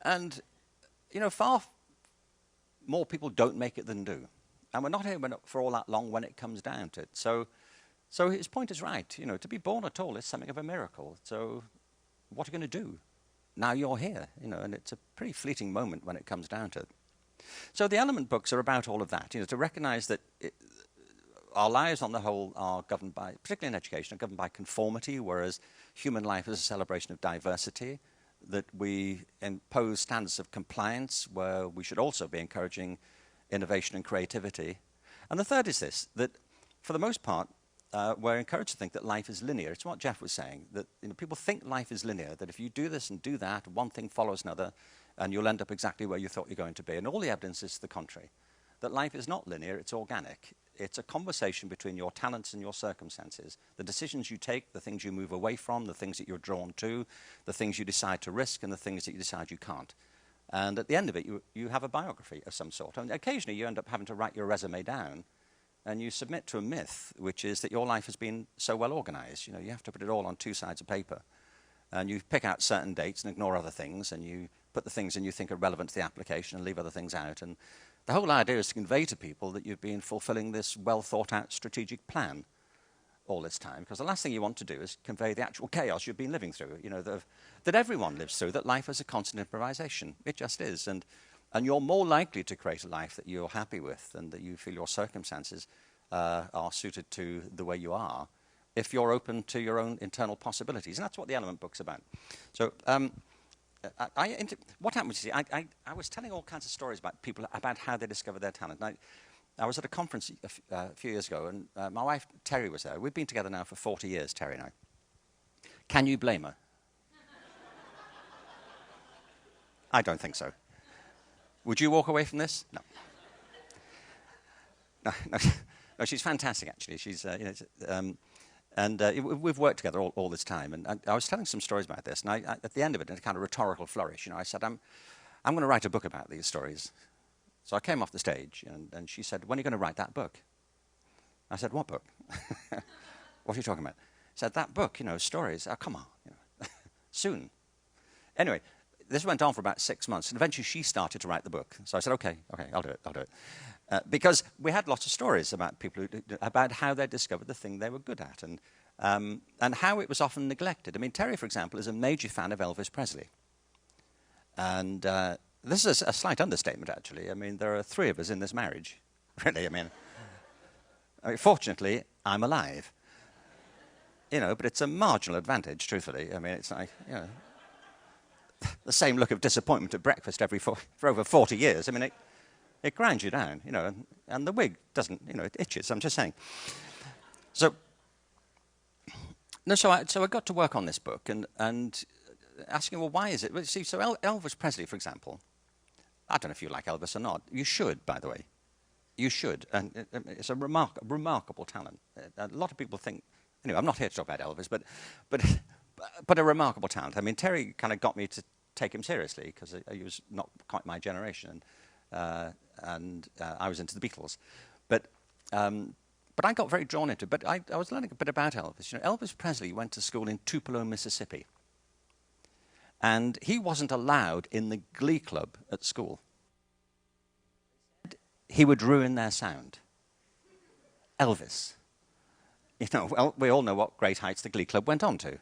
And, far more people don't make it than do. And we're not here for all that long when it comes down to it. So his point is right. To be born at all is something of a miracle. So what are you going to do? Now you're here, and it's a pretty fleeting moment when it comes down to it. So the Element books are about all of that, to recognize that our lives on the whole are governed by, particularly in education, are governed by conformity, whereas human life is a celebration of diversity, that we impose standards of compliance where we should also be encouraging innovation and creativity. And the third is this, that for the most part, we're encouraged to think that life is linear. It's what Jeff was saying, that people think life is linear, that if you do this and do that, one thing follows another, and you'll end up exactly where you thought you're going to be. And all the evidence is to the contrary, that life is not linear, it's organic. It's a conversation between your talents and your circumstances. The decisions you take, the things you move away from, the things that you're drawn to, the things you decide to risk, and the things that you decide you can't. And at the end of it, you have a biography of some sort. And occasionally you end up having to write your resume down, and you submit to a myth, which is that your life has been so well organized. You have to put it all on 2 sides of paper. And you pick out certain dates and ignore other things, and you put the things in you think are relevant to the application and leave other things out. And the whole idea is to convey to people that you've been fulfilling this well-thought-out strategic plan all this time, because the last thing you want to do is convey the actual chaos you've been living through, that everyone lives through, that life is a constant improvisation. It just is. And you're more likely to create a life that you're happy with and that you feel your circumstances are suited to the way you are if you're open to your own internal possibilities. And that's what the Element book's about. So what happened was, I was telling all kinds of stories about people, about how they discovered their talent. I was at a conference a few years ago, and my wife, Terry, was there. We've been together now for 40 years, Terry and I. Can you blame her? I don't think so. Would you walk away from this? No. No, she's fantastic, actually. She's, we've worked together all this time. And I was telling some stories about this, and at the end of it, in a kind of rhetorical flourish, I said, I'm I'm going to write a book about these stories. So I came off the stage, and she said, when are you going to write that book? I said, what book? What are you talking about? She said, that book, stories. Oh, come on. Soon. Anyway, this went on for about 6 months, and eventually she started to write the book. So I said, okay, I'll do it. Because we had lots of stories about people, about how they discovered the thing they were good at, and how it was often neglected. I mean, Terry, for example, is a major fan of Elvis Presley. And this is a slight understatement, actually. I mean, there are 3 of us in this marriage, really. I mean, fortunately, I'm alive. But it's a marginal advantage, truthfully. I mean, it's like, the same look of disappointment at breakfast for over 40 years. I mean, it grinds you down, and the wig doesn't, it itches. I'm just saying. So I got to work on this book and asking, well, why is it? Well, see, so Elvis Presley, for example, I don't know if you like Elvis or not. You should, by the way. You should. And it's a remarkable talent. A lot of people think, anyway, I'm not here to talk about Elvis, but a remarkable talent. I mean, Terry kind of got me to take him seriously because he was not quite my generation, and I was into the Beatles. But I got very drawn into it. But I was learning a bit about Elvis. Elvis Presley went to school in Tupelo, Mississippi. And he wasn't allowed in the glee club at school. He would ruin their sound. Elvis. Well, we all know what great heights the glee club went on to.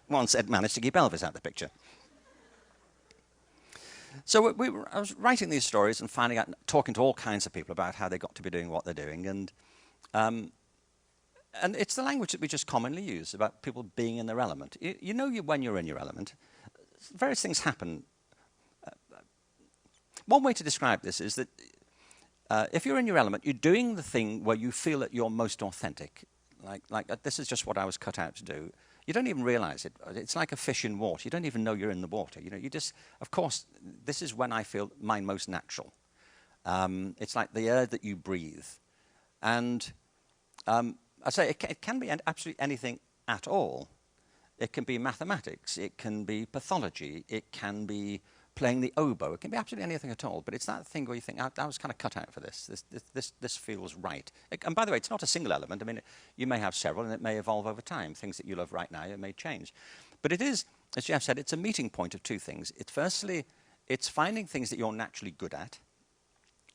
Once Ed managed to keep Elvis out of the picture. So I was writing these stories and finding out, talking to all kinds of people about how they got to be doing what they're doing. And it's the language that we just commonly use about people being in their element. When you're in your element, various things happen. One way to describe this is that if you're in your element, you're doing the thing where you feel that you're most authentic. Like this is just what I was cut out to do. You don't even realize it. It's like a fish in water. You don't even know you're in the water. You just, of course, this is when I feel mine most natural. It's like the air that you breathe. And I say it can be absolutely anything at all. It can be mathematics. It can be pathology. It can be playing the oboe. It can be absolutely anything at all. But it's that thing where you think, I was kind of cut out for this. This feels right. And by the way, it's not a single element. I mean, you may have several, and it may evolve over time. Things that you love right now, it may change. But it is, as Jeff said, it's a meeting point of 2 things. Firstly, it's finding things that you're naturally good at,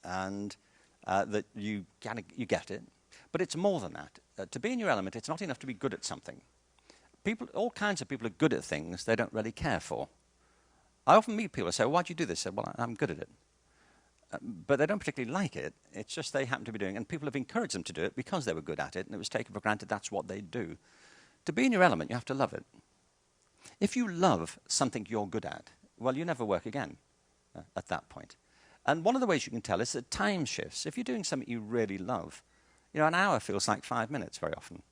and that you get it. But it's more than that. To be in your element, it's not enough to be good at something. All kinds of people are good at things they don't really care for. I often meet people who say, why do you do this? I say, well, I'm good at it. But they don't particularly like it. It's just they happen to be doing it. And people have encouraged them to do it because they were good at it, and it was taken for granted that's what they do. To be in your element, you have to love it. If you love something you're good at, well, you never work again at that point. And one of the ways you can tell is that time shifts. If you're doing something you really love, an hour feels like 5 minutes very often.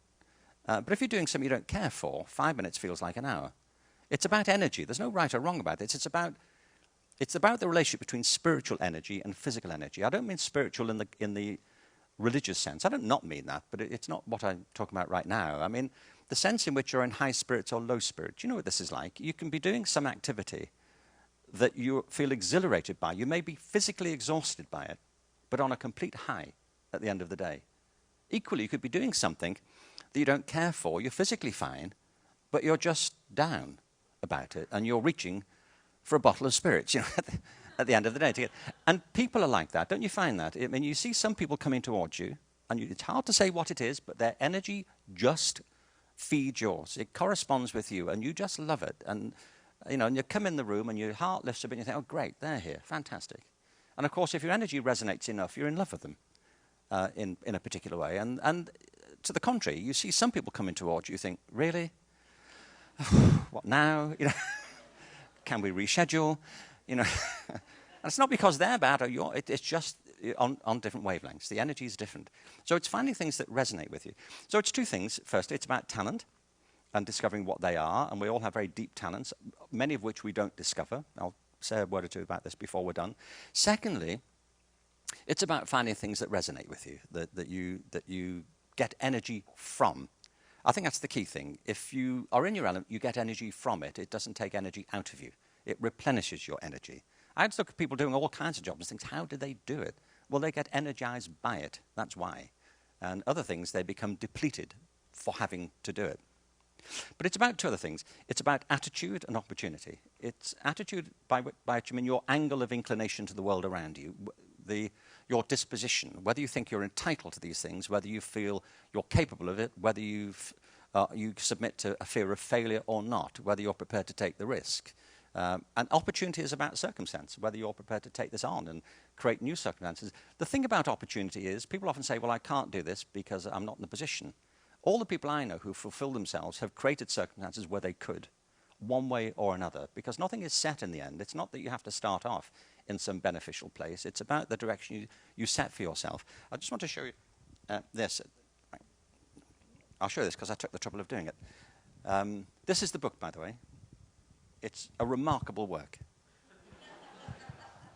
But if you're doing something you don't care for, 5 minutes feels like an hour. It's about energy. There's no right or wrong about this. It's about the relationship between spiritual energy and physical energy. I don't mean spiritual in the religious sense. I don't not mean that, but it's not what I'm talking about right now. I mean the sense in which you're in high spirits or low spirits. You know what this is like? You can be doing some activity that you feel exhilarated by. You may be physically exhausted by it, but on a complete high at the end of the day. Equally, you could be doing something that you don't care for. You're physically fine, but you're just down about it, and you're reaching for a bottle of spirits, at the end of the day. And people are like that. Don't you find that? I mean, you see some people coming towards you, and it's hard to say what it is, but their energy just feeds yours. It corresponds with you, and you just love it. And, and you come in the room, and your heart lifts a bit, and you think, oh, great, they're here, fantastic. And, of course, if your energy resonates enough, you're in love with them in a particular way. And to the contrary, you see some people coming towards you, you think, really? What now? Can we reschedule? And it's not because they're bad or you're. It's just on different wavelengths. The energy is different. So it's finding things that resonate with you. So it's 2 things. Firstly, it's about talent and discovering what they are. And we all have very deep talents, many of which we don't discover. I'll say a word or 2 about this before we're done. Secondly, it's about finding things that resonate with you, that you get energy from. I think that's the key thing. If you are in your element, you get energy from it. It doesn't take energy out of you. It replenishes your energy. I had to look at people doing all kinds of jobs and think, how do they do it? Well, they get energized by it. That's why. And other things, they become depleted for having to do it. But it's about two other things. It's about attitude and opportunity. It's attitude by which I mean your angle of inclination to the world around you, your disposition, whether you think you're entitled to these things, whether you feel you're capable of it, whether you submit to a fear of failure or not, whether you're prepared to take the risk. And opportunity is about circumstance, whether you're prepared to take this on and create new circumstances. The thing about opportunity is people often say, well, I can't do this because I'm not in the position. All the people I know who fulfill themselves have created circumstances where they could, one way or another, because nothing is set in the end. It's not that you have to start off in some beneficial place. It's about the direction you set for yourself. I just want to show you this. I'll show you this because I took the trouble of doing it. This is the book, by the way. It's a remarkable work.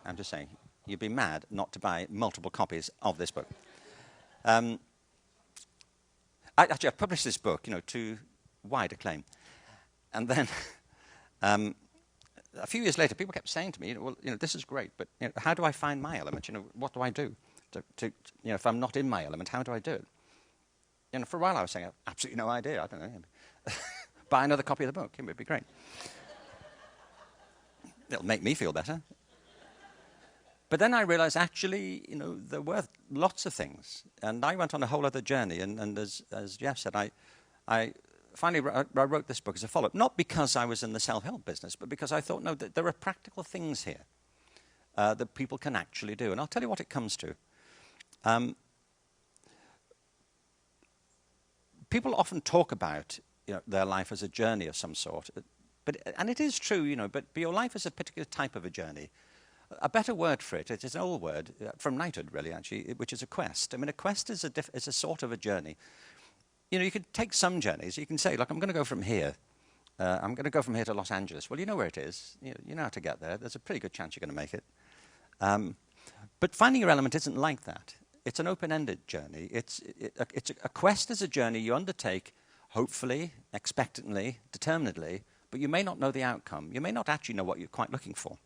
I'm just saying, you'd be mad not to buy multiple copies of this book. Actually, I published this book, to wide acclaim. And then a few years later, people kept saying to me, well, this is great, but how do I find my element? What do I do? If I'm not in my element, how do I do it? For a while I was saying, I have absolutely no idea. I don't know. Buy another copy of the book. It would be great. It'll make me feel better. But then I realized, actually, there were lots of things. And I went on a whole other journey. And as Jeff said, I finally wrote this book as a follow-up. Not because I was in the self-help business, but because I thought, no, there are practical things here that people can actually do. And I'll tell you what it comes to. People often talk about their life as a journey of some sort. And it is true, but your life is a particular type of a journey. A better word for it is an old word from knighthood, really, actually, which is a quest. I mean, a quest is a sort of a journey. You can take some journeys. You can say, look, I'm going to go from here. I'm going to go from here to Los Angeles. Well, you know where it is. You know how to get there. There's a pretty good chance you're going to make it. But finding your element isn't like that. It's an open-ended journey. A quest is a journey you undertake, hopefully, expectantly, determinedly, but you may not know the outcome. You may not actually know what you're quite looking for.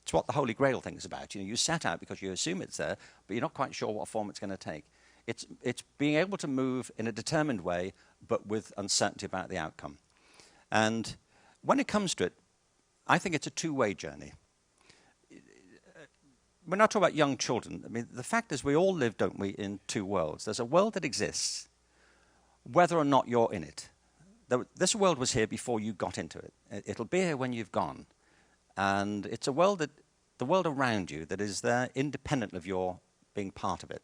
It's what the Holy Grail thing is about. You set out because you assume it's there, but you're not quite sure what form it's going to take. It's being able to move in a determined way, but with uncertainty about the outcome. And when it comes to it, I think it's a two-way journey. When I talk about young children, I mean, the fact is we all live, don't we, in two worlds. There's a world that exists, whether or not you're in it. This world was here before you got into it. It'll be here when you've gone. And it's a world the world around you that is there independent of your being part of it.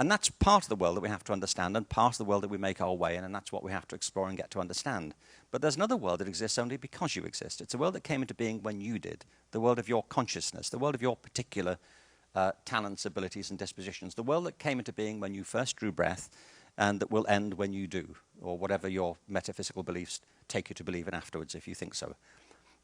And that's part of the world that we have to understand and part of the world that we make our way in, and that's what we have to explore and get to understand. But there's another world that exists only because you exist. It's a world that came into being when you did, the world of your consciousness, the world of your particular talents, abilities, and dispositions, the world that came into being when you first drew breath and that will end when you do, or whatever your metaphysical beliefs take you to believe in afterwards, if you think so.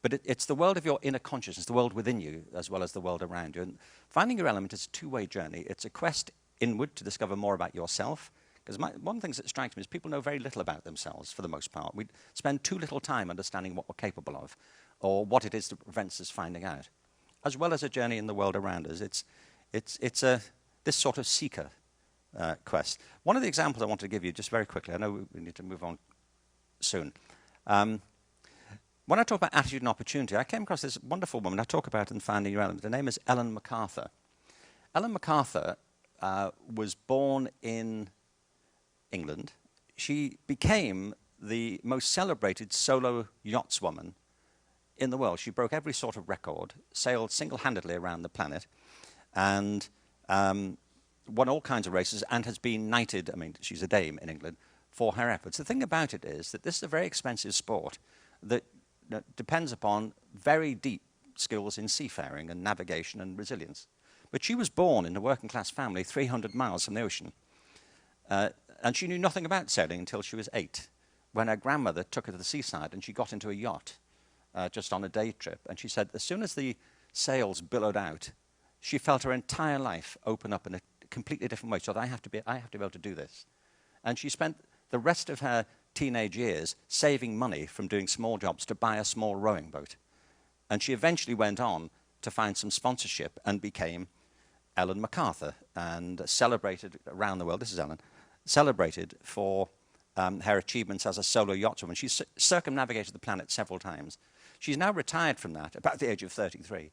But it's the world of your inner consciousness, the world within you, as well as the world around you. And finding your element is a two-way journey. It's a quest inward to discover more about yourself. Because one of the things that strikes me is people know very little about themselves, for the most part. We spend too little time understanding what we're capable of, or what it is that prevents us finding out. As well as a journey in the world around us. It's this sort of seeker quest. One of the examples I want to give you, just very quickly, I know we need to move on soon. When I talk about attitude and opportunity, I came across this wonderful woman I talk about in Finding Your Element. Her name is Ellen MacArthur. Ellen MacArthur was born in England. She became the most celebrated solo yachtswoman in the world. She broke every sort of record, sailed single-handedly around the planet, and won all kinds of races, and has been knighted, I mean, she's a dame in England, for her efforts. The thing about it is that this is a very expensive sport that depends upon very deep skills in seafaring and navigation and resilience. But she was born in a working-class family 300 miles from the ocean. And she knew nothing about sailing until she was 8, when her grandmother took her to the seaside and she got into a yacht just on a day trip. And she said as soon as the sails billowed out, she felt her entire life open up in a completely different way. She thought, I have to be able to do this. And she spent the rest of her teenage years saving money from doing small jobs to buy a small rowing boat. And she eventually went on to find some sponsorship and became Ellen MacArthur, and celebrated around the world. This is Ellen, celebrated for her achievements as a solo yachtswoman. She's circumnavigated the planet several times. She's now retired from that, about the age of 33,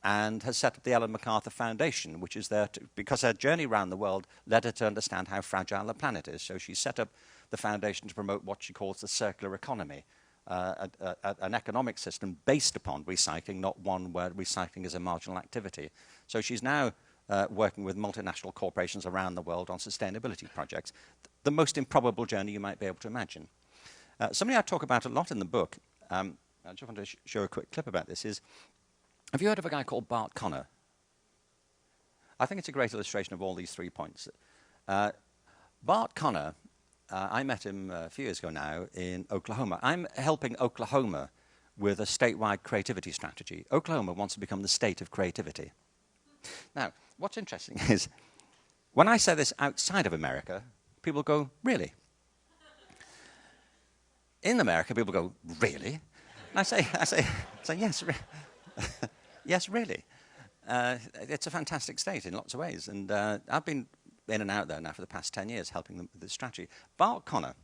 and has set up the Ellen MacArthur Foundation, which is there because her journey around the world led her to understand how fragile the planet is. So she set up the foundation to promote what she calls the circular economy, an economic system based upon recycling, not one where recycling is a marginal activity. So she's now working with multinational corporations around the world on sustainability projects. The most improbable journey you might be able to imagine. Something I talk about a lot in the book, I just want to show a quick clip about this, is, have you heard of a guy called Bart Conner? I think it's a great illustration of all these 3 points. Bart Conner, I met him a few years ago now in Oklahoma. I'm helping Oklahoma with a statewide creativity strategy. Oklahoma wants to become the state of creativity. Now, what's interesting is, when I say this outside of America, people go, really? In America, people go, really? And I say, yes, yes, really. It's a fantastic state in lots of ways, and I've been in and out there now for the past 10 years helping them with this strategy. Bart Conner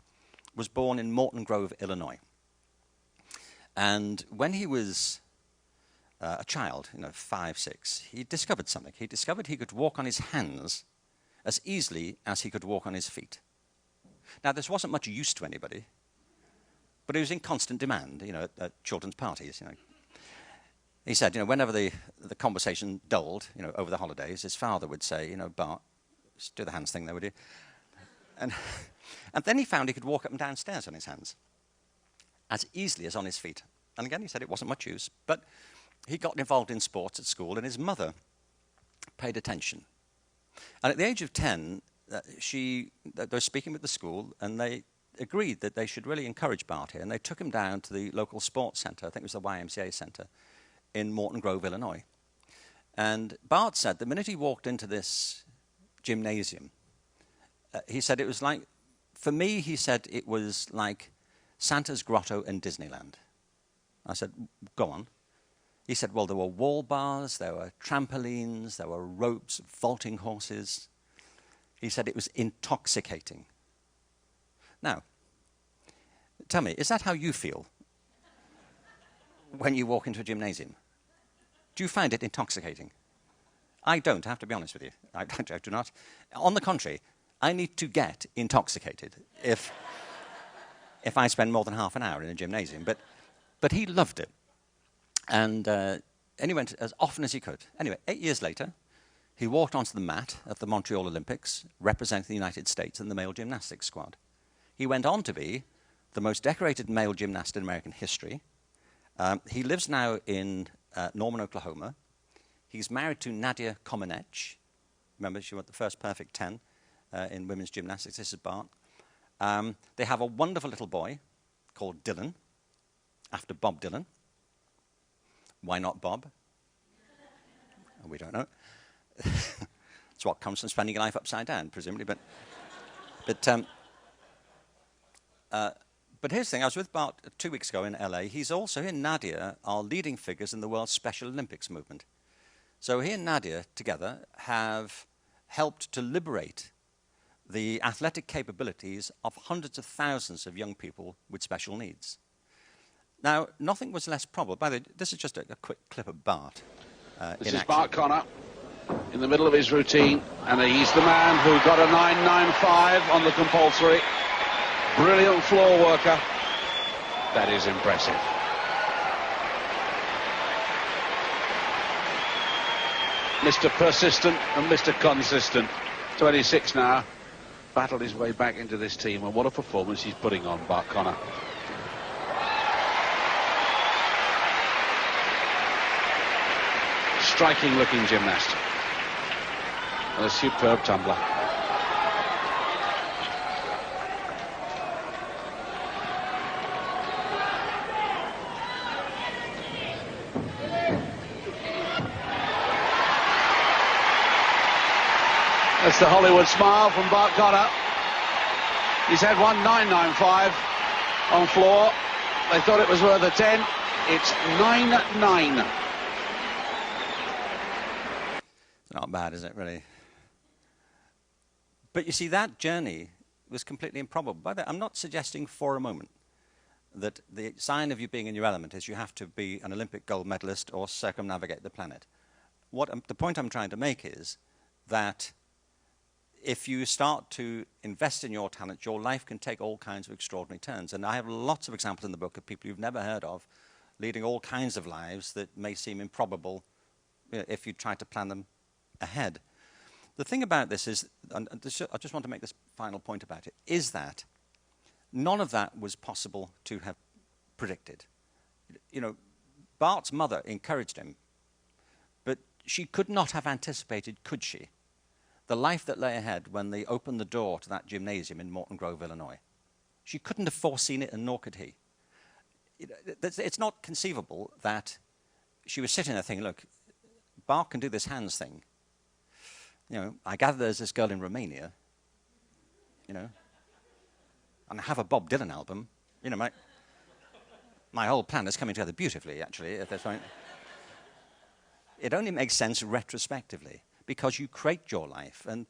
was born in Morton Grove, Illinois. And when he was a child, 5, 6, he discovered something. He discovered he could walk on his hands as easily as he could walk on his feet. Now, this wasn't much use to anybody, but it was in constant demand, at children's parties, He said, whenever the conversation dulled, over the holidays, his father would say, Bart, just do the hands thing there, would you? And then he found he could walk up and down stairs on his hands as easily as on his feet. And again, he said it wasn't much use, but he got involved in sports at school, and his mother paid attention. And at the age of 10, they were speaking with the school, and they agreed that they should really encourage Bart here, and they took him down to the local sports centre, I think it was the YMCA centre, in Morton Grove, Illinois. And Bart said the minute he walked into this gymnasium, he said it was like, for me, he said it was like Santa's Grotto in Disneyland. I said, go on. He said, well, there were wall bars, there were trampolines, there were ropes, vaulting horses. He said it was intoxicating. Now, tell me, is that how you feel when you walk into a gymnasium? Do you find it intoxicating? I don't, I have to be honest with you. I do not. On the contrary, I need to get intoxicated if I spend more than half an hour in a gymnasium. But he loved it. And he went as often as he could. Anyway, 8 years later, he walked onto the mat at the Montreal Olympics, representing the United States in the male gymnastics squad. He went on to be the most decorated male gymnast in American history. He lives now in Norman, Oklahoma. He's married to Nadia Comaneci. Remember, she won the first perfect 10 in women's gymnastics. This is Bart. They have a wonderful little boy called Dylan, after Bob Dylan. Why not Bob? We don't know. It's what comes from spending your life upside down, presumably. But here's the thing. I was with Bart 2 weeks ago in LA. He and Nadia are leading figures in the world's Special Olympics movement. So he and Nadia together have helped to liberate the athletic capabilities of hundreds of thousands of young people with special needs. Now, nothing was less probable. By the way, this is just a quick clip of Bart. This is Bart Conner in the middle of his routine, and he's the man who got a 9.95 on the compulsory. Brilliant floor worker. That is impressive. Mr. Persistent and Mr. Consistent. 26 now. Battled his way back into this team, and what a performance he's putting on, Bart Conner. Striking looking gymnast. And a superb tumbler. That's the Hollywood smile from Bart Conner. He's had one 9.95 on floor. They thought it was worth a 10. It's 9.9. It's not bad, is it, really? But you see, that journey was completely improbable. By the way, I'm not suggesting for a moment that the sign of you being in your element is you have to be an Olympic gold medalist or circumnavigate the planet. The point I'm trying to make is that if you start to invest in your talent, your life can take all kinds of extraordinary turns. And I have lots of examples in the book of people you've never heard of leading all kinds of lives that may seem improbable if you try to plan them ahead. The thing about this is, and I just want to make this final point about it, is that none of that was possible to have predicted. You know, Bart's mother encouraged him, but she could not have anticipated, could she, the life that lay ahead when they opened the door to that gymnasium in Morton Grove, Illinois. She couldn't have foreseen it, and nor could he. It's not conceivable that she was sitting there thinking, look, Bart can do this hands thing. You know, I gather there's this girl in Romania, you know, and I have a Bob Dylan album. You know, my whole plan is coming together beautifully, actually, at this point. It only makes sense retrospectively, because you create your life, and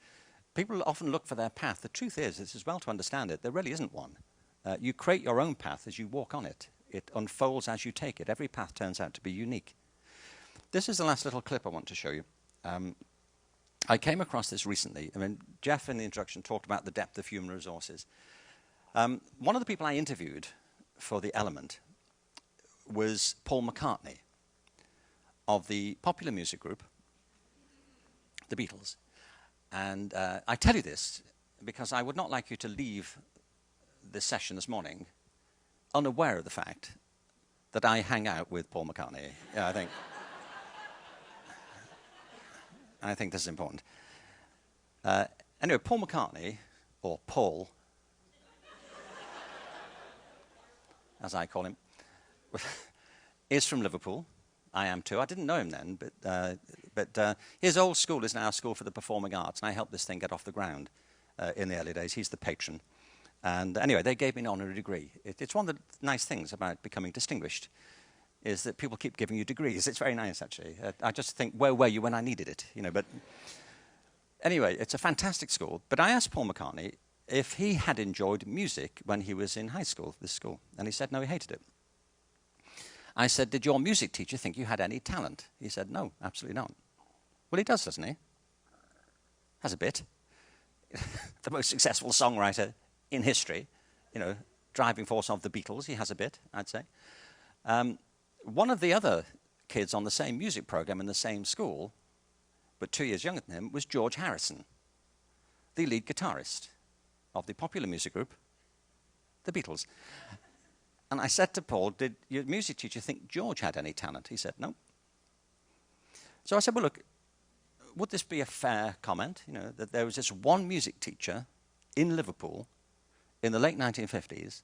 people often look for their path. The truth is, it's as well to understand it, there really isn't one. You create your own path as you walk on it. It unfolds as you take it. Every path turns out to be unique. This is the last little clip I want to show you. I came across this recently. I mean, Jeff in the introduction talked about the depth of human resources. One of the people I interviewed for The Element was Paul McCartney of the popular music group, the Beatles. And I tell you this because I would not like you to leave this session this morning unaware of the fact that I hang out with Paul McCartney. Yeah, I think this is important. Anyway, Paul McCartney, or Paul, as I call him, is from Liverpool. I am too. I didn't know him then, but his old school is now a school for the performing arts, and I helped this thing get off the ground in the early days. He's the patron. And anyway, they gave me an honorary degree. It's one of the nice things about becoming distinguished, is that people keep giving you degrees. It's very nice, actually. I just think, where were you when I needed it? You know, but anyway, it's a fantastic school. But I asked Paul McCartney if he had enjoyed music when he was in high school, this school. And he said, no, he hated it. I said, did your music teacher think you had any talent? He said, no, absolutely not. Well, he does, doesn't he? Has a bit. The most successful songwriter in history, you know, driving force of the Beatles, he has a bit, I'd say. One of the other kids on the same music program in the same school, but 2 years younger than him, was George Harrison, the lead guitarist of the popular music group, the Beatles. And I said to Paul, did your music teacher think George had any talent? He said, no. So I said, well, look, would this be a fair comment, you know, that there was this one music teacher in Liverpool in the late 1950s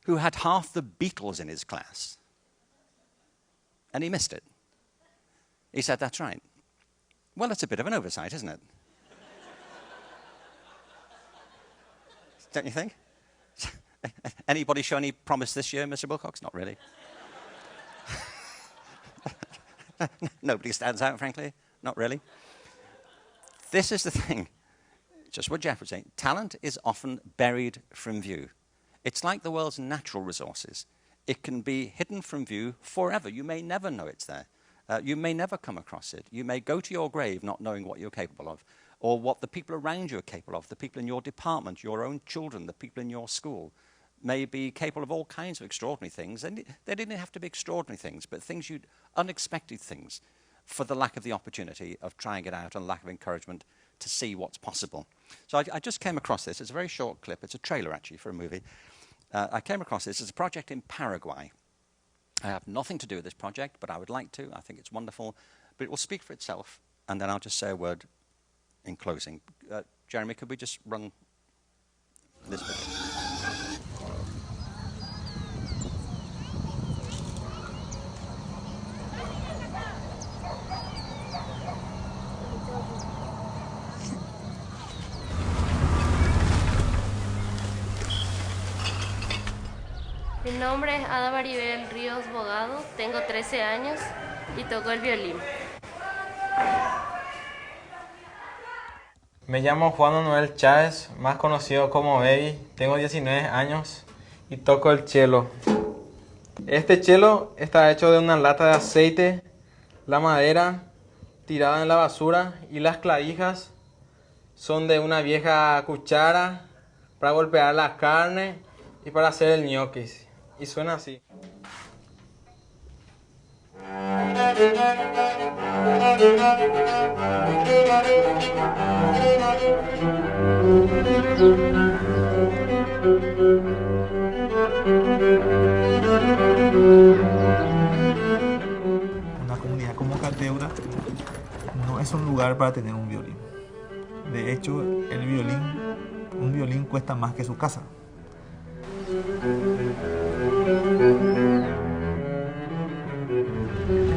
who had half the Beatles in his class, and he missed it? He said, that's right. Well, it's a bit of an oversight, isn't it? Don't you think? Anybody show any promise this year, Mr. Wilcox? Not really. Nobody stands out, frankly. Not really. This is the thing. Just what Jeff was saying. Talent is often buried from view. It's like the world's natural resources. It can be hidden from view forever. You may never know it's there. You may never come across it. You may go to your grave not knowing what you're capable of, or what the people around you are capable of, the people in your department, your own children, the people in your school, may be capable of all kinds of extraordinary things. And they didn't have to be extraordinary things, but unexpected things, for the lack of the opportunity of trying it out and lack of encouragement to see what's possible. So I just came across this. It's a very short clip. It's a trailer, actually, for a movie. I came across this. It's a project in Paraguay. I have nothing to do with this project, but I would like to. I think it's wonderful. But it will speak for itself, and then I'll just say a word in closing. Jeremy, could we just run this bit? nombre es Ada Maribel Ríos Bogado, tengo 13 años y toco el violín. Me llamo Juan Manuel Chávez, más conocido como Baby, tengo 19 años y toco el cello. Este cello está hecho de una lata de aceite, la madera tirada en la basura y las clavijas son de una vieja cuchara para golpear la carne y para hacer el ñoquis. Y suena así. Una comunidad como Caldeura no es un lugar para tener un violín. De hecho, un violín cuesta más que su casa.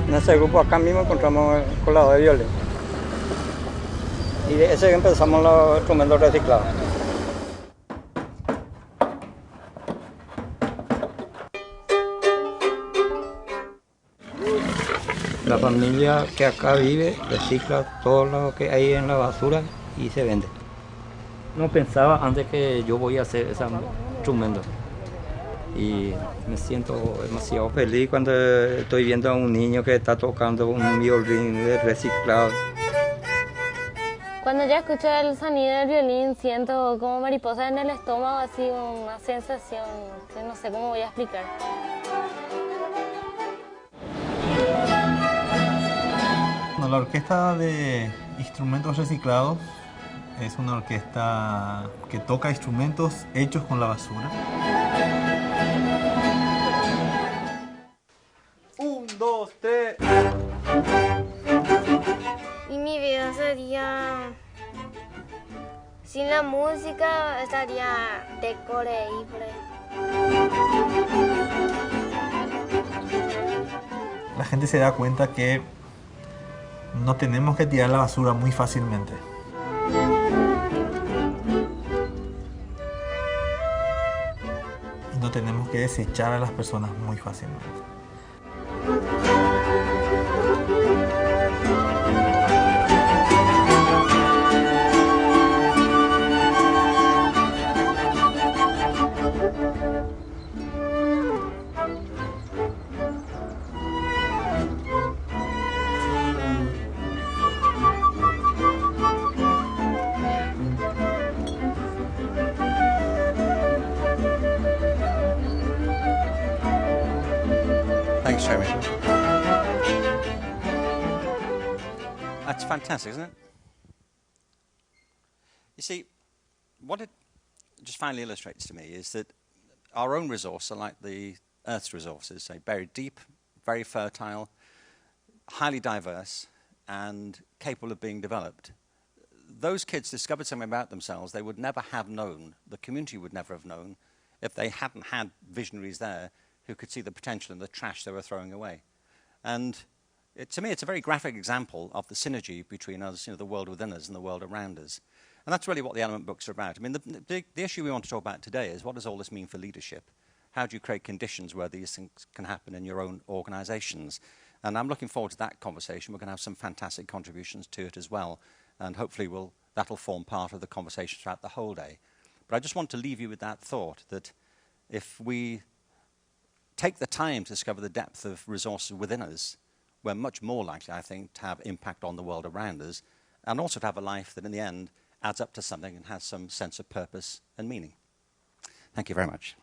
En ese grupo acá mismo encontramos el colado de violín. Y de ese empezamos los instrumentos reciclados. La familia que acá vive recicla todo lo que hay en la basura y se vende. No pensaba antes que yo voy a hacer ese instrumento. Y me siento demasiado feliz cuando estoy viendo a un niño que está tocando un violín reciclado. Cuando ya escucho el sonido del violín siento como mariposas en el estómago, así una sensación que no sé cómo voy a explicar. La orquesta de instrumentos reciclados es una orquesta que toca instrumentos hechos con la basura. 1, 2, 3. Y mi vida sería... Sin la música estaría decoreíble. La gente se da cuenta que no tenemos que tirar la basura muy fácilmente. Y no tenemos que desechar a las personas muy fácilmente. Thanks, Jeremy. That's fantastic, isn't it? You see, what it just finally illustrates to me is that our own resources are like the Earth's resources, say buried deep, very fertile, highly diverse, and capable of being developed. Those kids discovered something about themselves they would never have known, the community would never have known, if they hadn't had visionaries there who could see the potential in the trash they were throwing away. And to me, it's a very graphic example of the synergy between us, the world within us and the world around us. And that's really what the Element books are about. I mean, the issue we want to talk about today is what does all this mean for leadership? How do you create conditions where these things can happen in your own organizations? And I'm looking forward to that conversation. We're going to have some fantastic contributions to it as well. And hopefully that'll form part of the conversation throughout the whole day. But I just want to leave you with that thought that if we take the time to discover the depth of resources within us, we're much more likely, I think, to have impact on the world around us, and also to have a life that in the end adds up to something and has some sense of purpose and meaning. Thank you very much.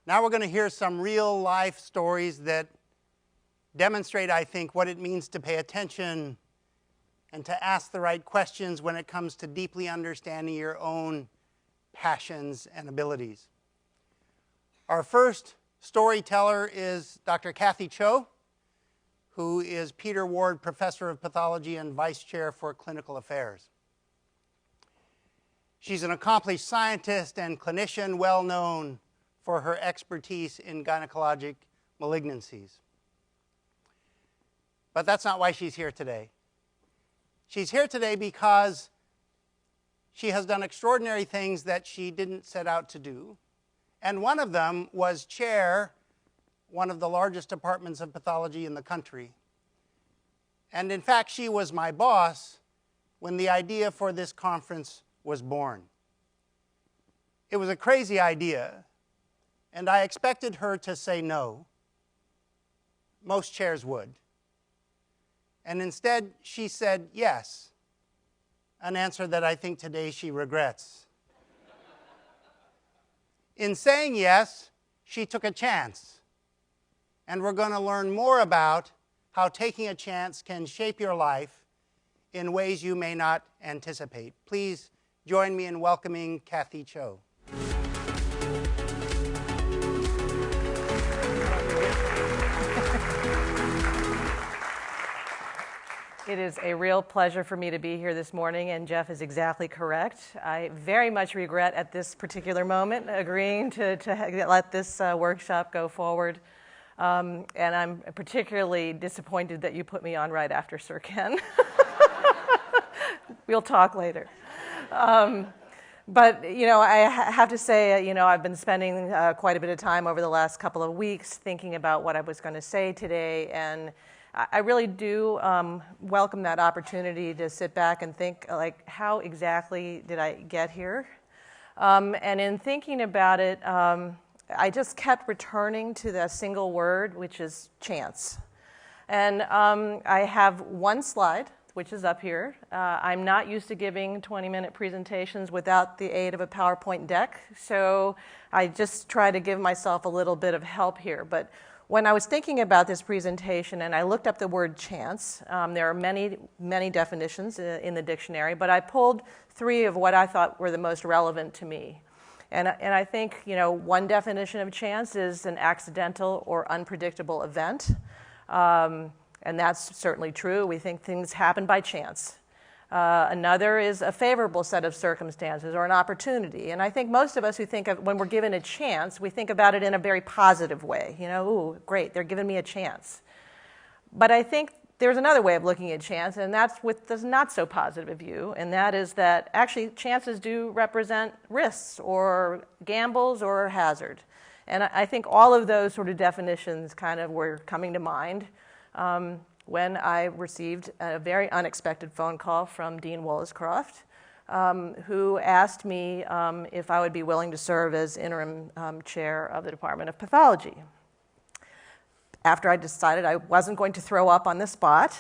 Now we're going to hear some real life stories that demonstrate, I think, what it means to pay attention and to ask the right questions when it comes to deeply understanding your own passions and abilities. Our first storyteller is Dr. Kathy Cho, who is Peter Ward Professor of Pathology and Vice Chair for Clinical Affairs. She's an accomplished scientist and clinician, well known for her expertise in gynecologic malignancies. But that's not why she's here today. She's here today because she has done extraordinary things that she didn't set out to do. And one of them was chair one of the largest departments of pathology in the country. And in fact, she was my boss when the idea for this conference was born. It was a crazy idea, and I expected her to say no. Most chairs would. And instead, she said yes, an answer that I think today she regrets. In saying yes, she took a chance. And we're going to learn more about how taking a chance can shape your life in ways you may not anticipate. Please join me in welcoming Kathy Cho. It is a real pleasure for me to be here this morning, and Jeff is exactly correct. I very much regret at this particular moment agreeing to let this workshop go forward. And I'm particularly disappointed that you put me on right after Sir Ken. We'll talk later. But, you know, I have to say, you know, I've been spending quite a bit of time over the last couple of weeks thinking about what I was going to say today, and I really do welcome that opportunity to sit back and think, like, how exactly did I get here? And in thinking about it, I just kept returning to the single word, which is chance. And I have one slide, which is up here. I'm not used to giving 20-minute presentations without the aid of a PowerPoint deck, so I just try to give myself a little bit of help here. But when I was thinking about this presentation and I looked up the word chance, there are many, many definitions in the dictionary, but I pulled 3 of what I thought were the most relevant to me. And I think, you know, one definition of chance is an accidental or unpredictable event. And that's certainly true. We think things happen by chance. Another is a favorable set of circumstances or an opportunity. And I think most of us who think of when we're given a chance, we think about it in a very positive way. You know, ooh, great, they're giving me a chance. But I think there's another way of looking at chance, and that's with the not so positive view, and that is that actually chances do represent risks or gambles or hazard. And I think all of those sort of definitions kind of were coming to mind when I received a very unexpected phone call from Dean Woolliscroft, who asked me if I would be willing to serve as interim chair of the Department of Pathology. After I decided I wasn't going to throw up on the spot,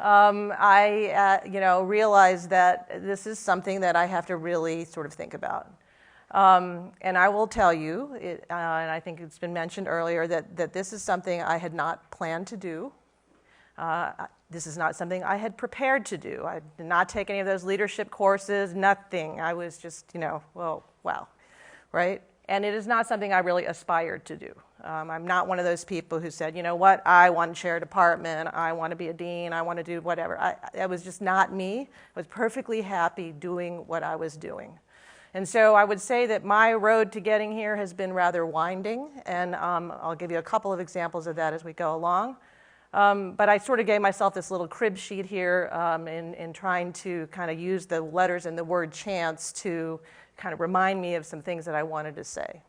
I realized that this is something that I have to really sort of think about. And I will tell you, and I think it's been mentioned earlier, that this is something I had not planned to do. This is not something I had prepared to do. I did not take any of those leadership courses, nothing. I was just, you know, well, wow, right? And it is not something I really aspired to do. I'm not one of those people who said, you know what, I want to chair a department, I want to be a dean, I want to do whatever. That was just not me. I was perfectly happy doing what I was doing. And so I would say that my road to getting here has been rather winding, and I'll give you a couple of examples of that as we go along. But I sort of gave myself this little crib sheet here in trying to kind of use the letters in the word chance to kind of remind me of some things that I wanted to say.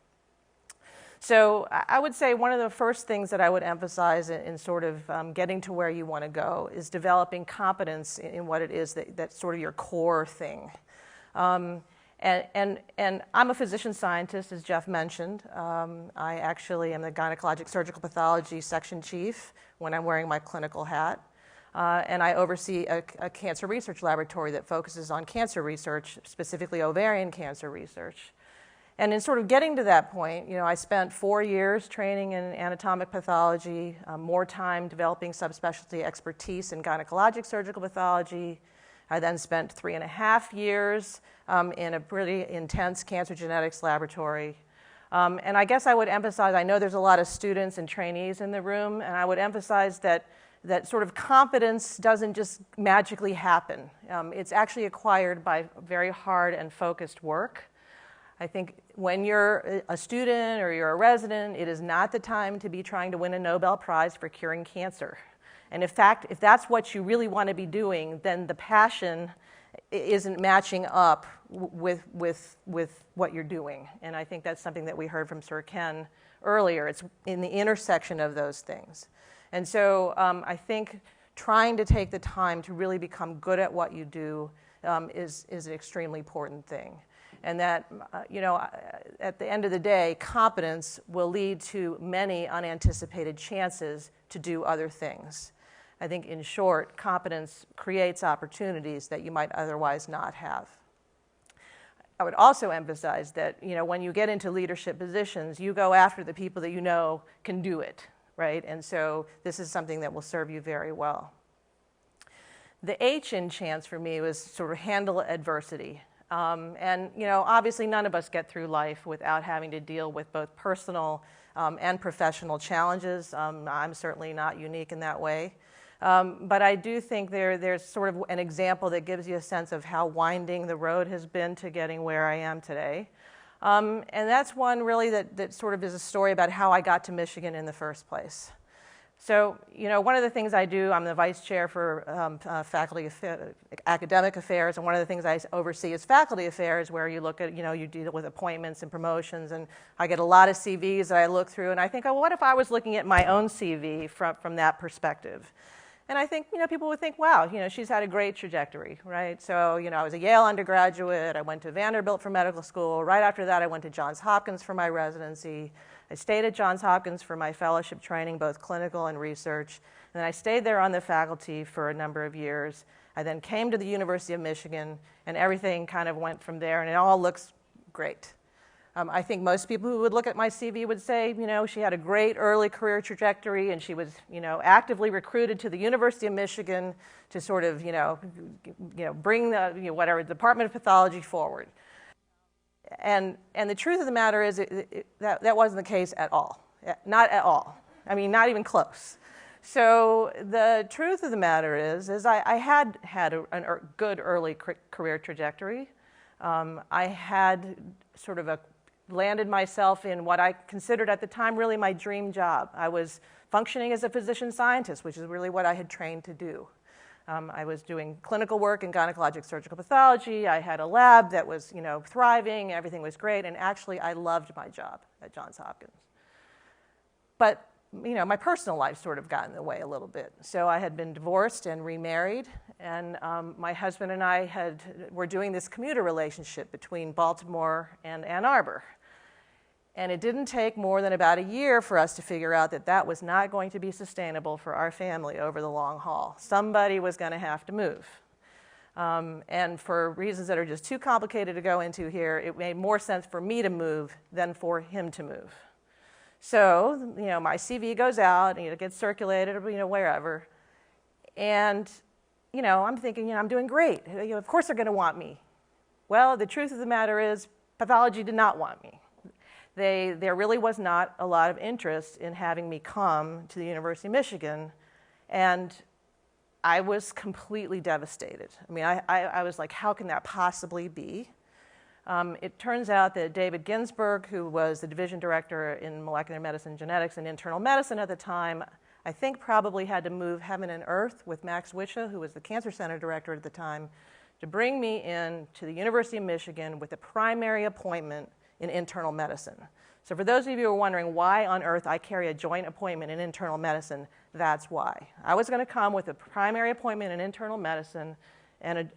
So I would say one of the first things that I would emphasize in sort of getting to where you want to go is developing competence in what it is that's sort of your core thing. And I'm a physician scientist, as Jeff mentioned. I actually am the gynecologic surgical pathology section chief when I'm wearing my clinical hat. And I oversee a cancer research laboratory that focuses on cancer research, specifically ovarian cancer research. And in sort of getting to that point, you know, I spent 4 years training in anatomic pathology, more time developing subspecialty expertise in gynecologic surgical pathology. I then spent 3.5 years in a pretty intense cancer genetics laboratory. And I guess I would emphasize, I know there's a lot of students and trainees in the room, and I would emphasize that sort of competence doesn't just magically happen. It's actually acquired by very hard and focused work. I think when you're a student or you're a resident, it is not the time to be trying to win a Nobel Prize for curing cancer. And in fact, if that's what you really want to be doing, then the passion isn't matching up with what you're doing. And I think that's something that we heard from Sir Ken earlier. It's in the intersection of those things. And so I think trying to take the time to really become good at what you do is an extremely important thing. And that, at the end of the day, competence will lead to many unanticipated chances to do other things. I think, in short, competence creates opportunities that you might otherwise not have. I would also emphasize that, when you get into leadership positions, you go after the people that you know can do it, right? And so this is something that will serve you very well. The H in chance for me was sort of handle adversity. And obviously none of us get through life without having to deal with both personal and professional challenges. I'm certainly not unique in that way. But I do think there's sort of an example that gives you a sense of how winding the road has been to getting where I am today. And that's one really that sort of is a story about how I got to Michigan in the first place. So, one of the things I do, I'm the vice chair for academic affairs, and one of the things I oversee is faculty affairs, where you look at, you deal with appointments and promotions, and I get a lot of CVs that I look through, and I think, what if I was looking at my own CV from that perspective? And I think, people would think, wow, she's had a great trajectory, right? So, I was a Yale undergraduate, I went to Vanderbilt for medical school, right after that I went to Johns Hopkins for my residency. I stayed at Johns Hopkins for my fellowship training, both clinical and research, and then I stayed there on the faculty for a number of years. I then came to the University of Michigan, and everything kind of went from there, and it all looks great. I think most people who would look at my CV would say, she had a great early career trajectory, and she was, actively recruited to the University of Michigan to sort of, bring the, whatever, Department of Pathology forward. And the truth of the matter is that wasn't the case at all. Not at all. I mean, not even close. So the truth of the matter is I had a good early career trajectory. I had sort of landed myself in what I considered at the time really my dream job. I was functioning as a physician scientist, which is really what I had trained to do. I was doing clinical work in gynecologic surgical pathology. I had a lab that was, thriving. Everything was great. And actually, I loved my job at Johns Hopkins. But, my personal life sort of got in the way a little bit. So I had been divorced and remarried. And my husband and I were doing this commuter relationship between Baltimore and Ann Arbor. And it didn't take more than about a year for us to figure out that was not going to be sustainable for our family over the long haul. Somebody was going to have to move. And for reasons that are just too complicated to go into here, it made more sense for me to move than for him to move. So, my CV goes out, and it gets circulated, wherever. And, I'm thinking, I'm doing great. Of course they're going to want me. Well, the truth of the matter is, pathology did not want me. There really was not a lot of interest in having me come to the University of Michigan, and I was completely devastated. I mean, I was like, how can that possibly be? It turns out that David Ginsburg, who was the division director in molecular medicine, genetics, and internal medicine at the time, I think probably had to move heaven and earth with Max Wicha, who was the cancer center director at the time, to bring me in to the University of Michigan with a primary appointment in internal medicine. So for those of you who are wondering why on earth I carry a joint appointment in internal medicine, that's why. I was going to come with a primary appointment in internal medicine, and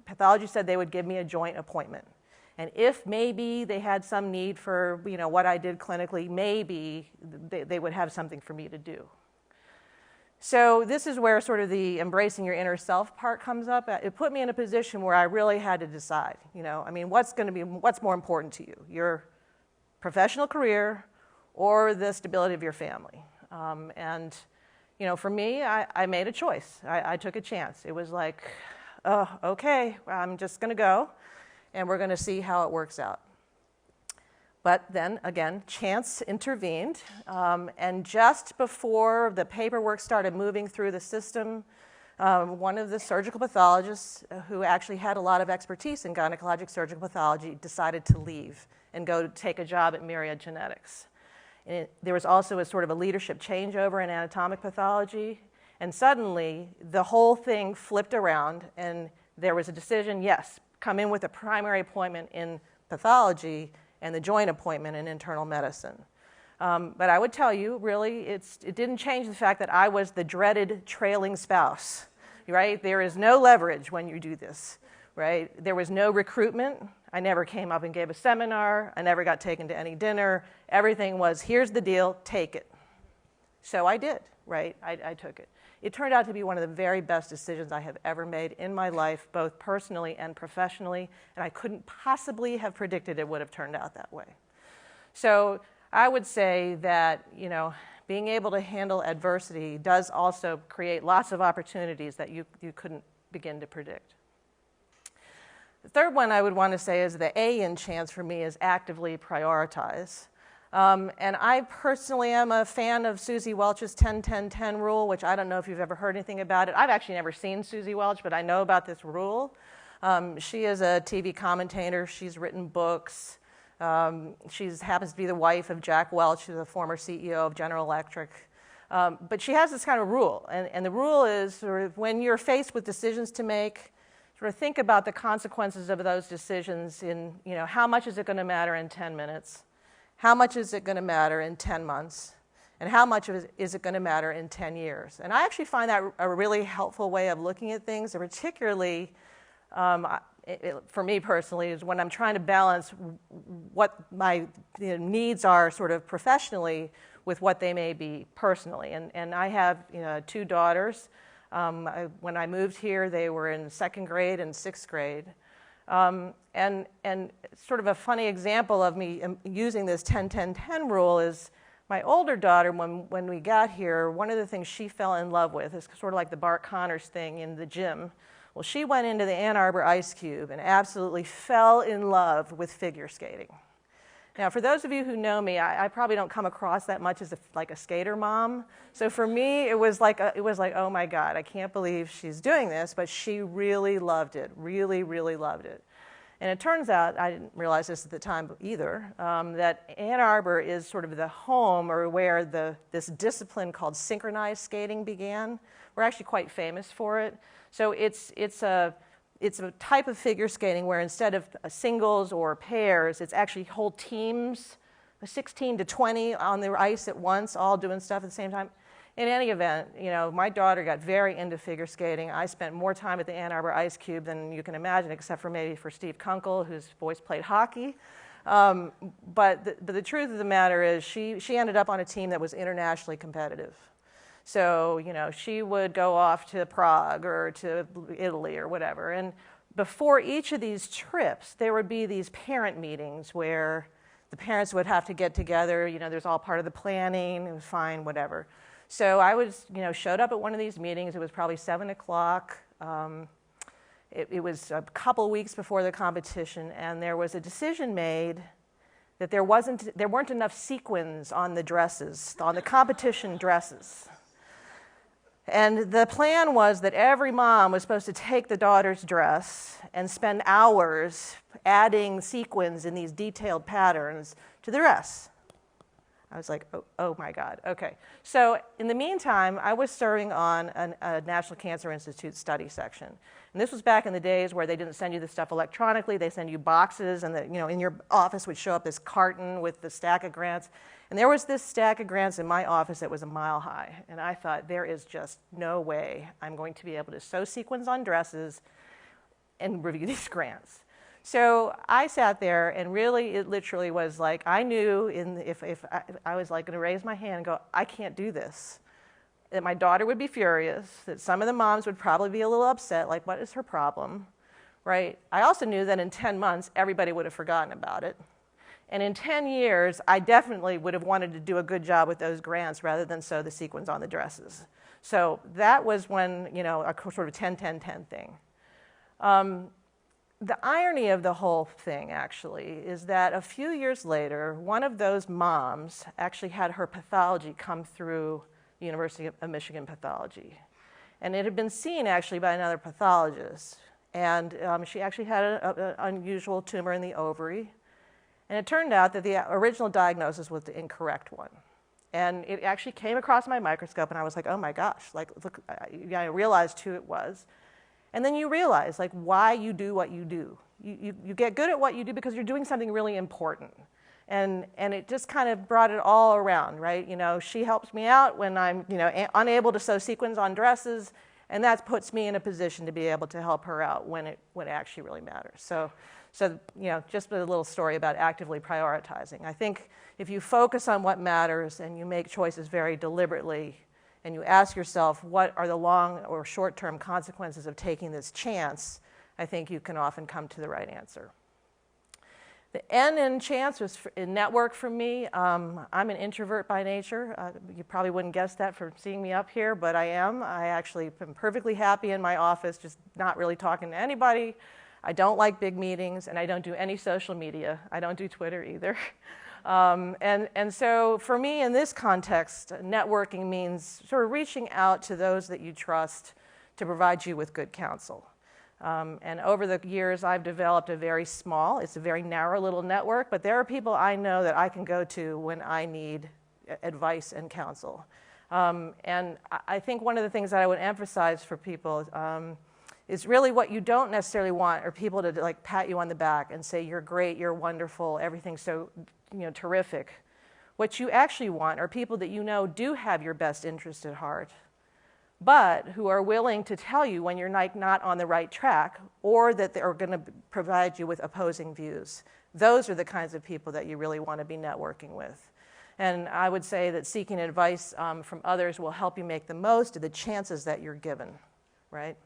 pathology said they would give me a joint appointment. And if maybe they had some need for what I did clinically, maybe they would have something for me to do. So this is where sort of the embracing your inner self part comes up. It put me in a position where I really had to decide, what's more important to you, your professional career or the stability of your family? For me, I made a choice. I took a chance. It was like, oh, okay, I'm just going to go, and we're going to see how it works out. But then, again, chance intervened, and just before the paperwork started moving through the system, one of the surgical pathologists who actually had a lot of expertise in gynecologic surgical pathology decided to leave and go to take a job at Myriad Genetics. And there was also a sort of a leadership changeover in anatomic pathology, and suddenly the whole thing flipped around, and there was a decision, yes, come in with a primary appointment in pathology and the joint appointment in internal medicine. But I would tell you, really, it didn't change the fact that I was the dreaded trailing spouse, right? There is no leverage when you do this, right? There was no recruitment. I never came up and gave a seminar. I never got taken to any dinner. Everything was, here's the deal, take it. So I did, right? I took it. It turned out to be one of the very best decisions I have ever made in my life, both personally and professionally, and I couldn't possibly have predicted it would have turned out that way. So I would say that, being able to handle adversity does also create lots of opportunities that you couldn't begin to predict. The third one I would want to say is the A in chance for me is actively prioritize. And I personally am a fan of Susie Welch's 10-10-10 rule, which I don't know if you've ever heard anything about it. I've actually never seen Susie Welch, but I know about this rule. She is a TV commentator. She's written books. She happens to be the wife of Jack Welch, who's the former CEO of General Electric. But she has this kind of rule. And the rule is sort of when you're faced with decisions to make, sort of think about the consequences of those decisions in, how much is it going to matter in 10 minutes? How much is it going to matter in 10 months? And how much is it going to matter in 10 years? And I actually find that a really helpful way of looking at things, and particularly for me personally, is when I'm trying to balance what my needs are sort of professionally with what they may be personally. And I have 2 daughters. When I moved here, they were in 2nd grade and 6th grade. And sort of a funny example of me using this 10-10-10 rule is my older daughter, when we got here, one of the things she fell in love with is sort of like the Bart Connors thing in the gym. Well, she went into the Ann Arbor Ice Cube and absolutely fell in love with figure skating. Now, for those of you who know me, I probably don't come across that much as like a skater mom. So for me, it was like, oh my God, I can't believe she's doing this, but she really loved it, really, really loved it. And it turns out, I didn't realize this at the time either, that Ann Arbor is sort of the home or where this discipline called synchronized skating began. We're actually quite famous for it. So it's a type of figure skating where instead of singles or pairs, it's actually whole teams, 16 to 20 on the ice at once, all doing stuff at the same time. In any event, my daughter got very into figure skating. I spent more time at the Ann Arbor Ice Cube than you can imagine, except for maybe for Steve Kunkel, whose voice played hockey. But the truth of the matter is she ended up on a team that was internationally competitive. So, she would go off to Prague or to Italy or whatever. And before each of these trips, there would be these parent meetings where the parents would have to get together. There's all part of the planning. It was fine, whatever. So I was, showed up at one of these meetings. It was probably 7 o'clock. It was a couple weeks before the competition, and there was a decision made that there weren't enough sequins on the dresses, on the competition dresses. And the plan was that every mom was supposed to take the daughter's dress and spend hours adding sequins in these detailed patterns to the dress. I was like, oh my God, okay. So in the meantime, I was serving on a National Cancer Institute study section. And this was back in the days where they didn't send you the stuff electronically, they send you boxes, and in your office would show up this carton with the stack of grants. And there was this stack of grants in my office that was a mile high. And I thought, there is just no way I'm going to be able to sew sequins on dresses and review these grants. So I sat there, and really, it literally was like, I knew if I was like going to raise my hand and go, I can't do this, that my daughter would be furious, that some of the moms would probably be a little upset, like, what is her problem, right? I also knew that in 10 months, everybody would have forgotten about it. And in 10 years, I definitely would have wanted to do a good job with those grants rather than sew the sequins on the dresses. So that was when, a sort of 10-10-10 thing. The irony of the whole thing, actually, is that a few years later, one of those moms actually had her pathology come through the University of Michigan pathology. And it had been seen, actually, by another pathologist. And she actually had an unusual tumor in the ovary. And it turned out that the original diagnosis was the incorrect one. And it actually came across my microscope, and I was like, oh my gosh, like, look, I realized who it was. And then you realize, like, why you do what you do. You get good at what you do because you're doing something really important. And it just kind of brought it all around, right? You know, she helps me out when I'm, you know, unable to sew sequins on dresses, and that puts me in a position to be able to help her out when it actually really matters. So, you know, just a little story about actively prioritizing. I think if you focus on what matters and you make choices very deliberately, and you ask yourself, what are the long or short-term consequences of taking this chance, I think you can often come to the right answer. The N in chance was in network for me. I'm an introvert by nature. You probably wouldn't guess that from seeing me up here, but I am. I actually am perfectly happy in my office, just not really talking to anybody. I don't like big meetings, and I don't do any social media. I don't do Twitter either. And so for me, in this context, networking means sort of reaching out to those that you trust to provide you with good counsel. And over the years, I've developed a very small, it's a very narrow little network, but there are people I know that I can go to when I need advice and counsel. And I think one of the things that I would emphasize for people is really what you don't necessarily want are people to like pat you on the back and say, you're great, you're wonderful, everything's so, you know, terrific. What you actually want are people that you know do have your best interest at heart, but who are willing to tell you when you're not on the right track, or that they're going to provide you with opposing views. Those are the kinds of people that you really want to be networking with. And I would say that seeking advice from others will help you make the most of the chances that you're given, right?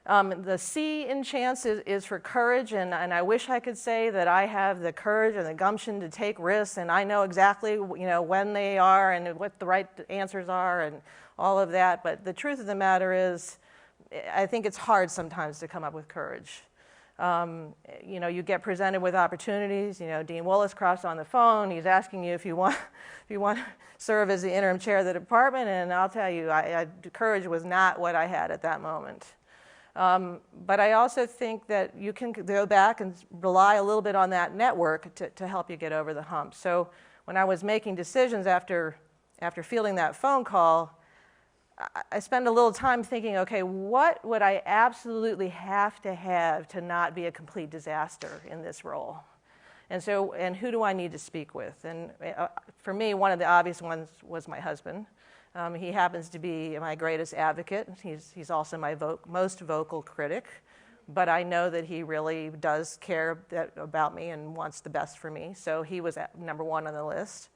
The C in chance is for courage, and I wish I could say that I have the courage and the gumption to take risks, and I know exactly, you know, when they are and what the right answers are and all of that. But the truth of the matter is, I think it's hard sometimes to come up with courage. You know, you get presented with opportunities. You know, Dean Williscroft's on the phone. He's asking you if you want to serve as the interim chair of the department, and I'll tell you, courage was not what I had at that moment. But I also think that you can go back and rely a little bit on that network to help you get over the hump. So when I was making decisions after fielding that phone call, I spent a little time thinking, okay, what would I absolutely have to not be a complete disaster in this role? And who do I need to speak with? And for me, one of the obvious ones was my husband. He happens to be my greatest advocate. He's also my most vocal critic, but I know that he really does care about me and wants the best for me, so he was number one on the list.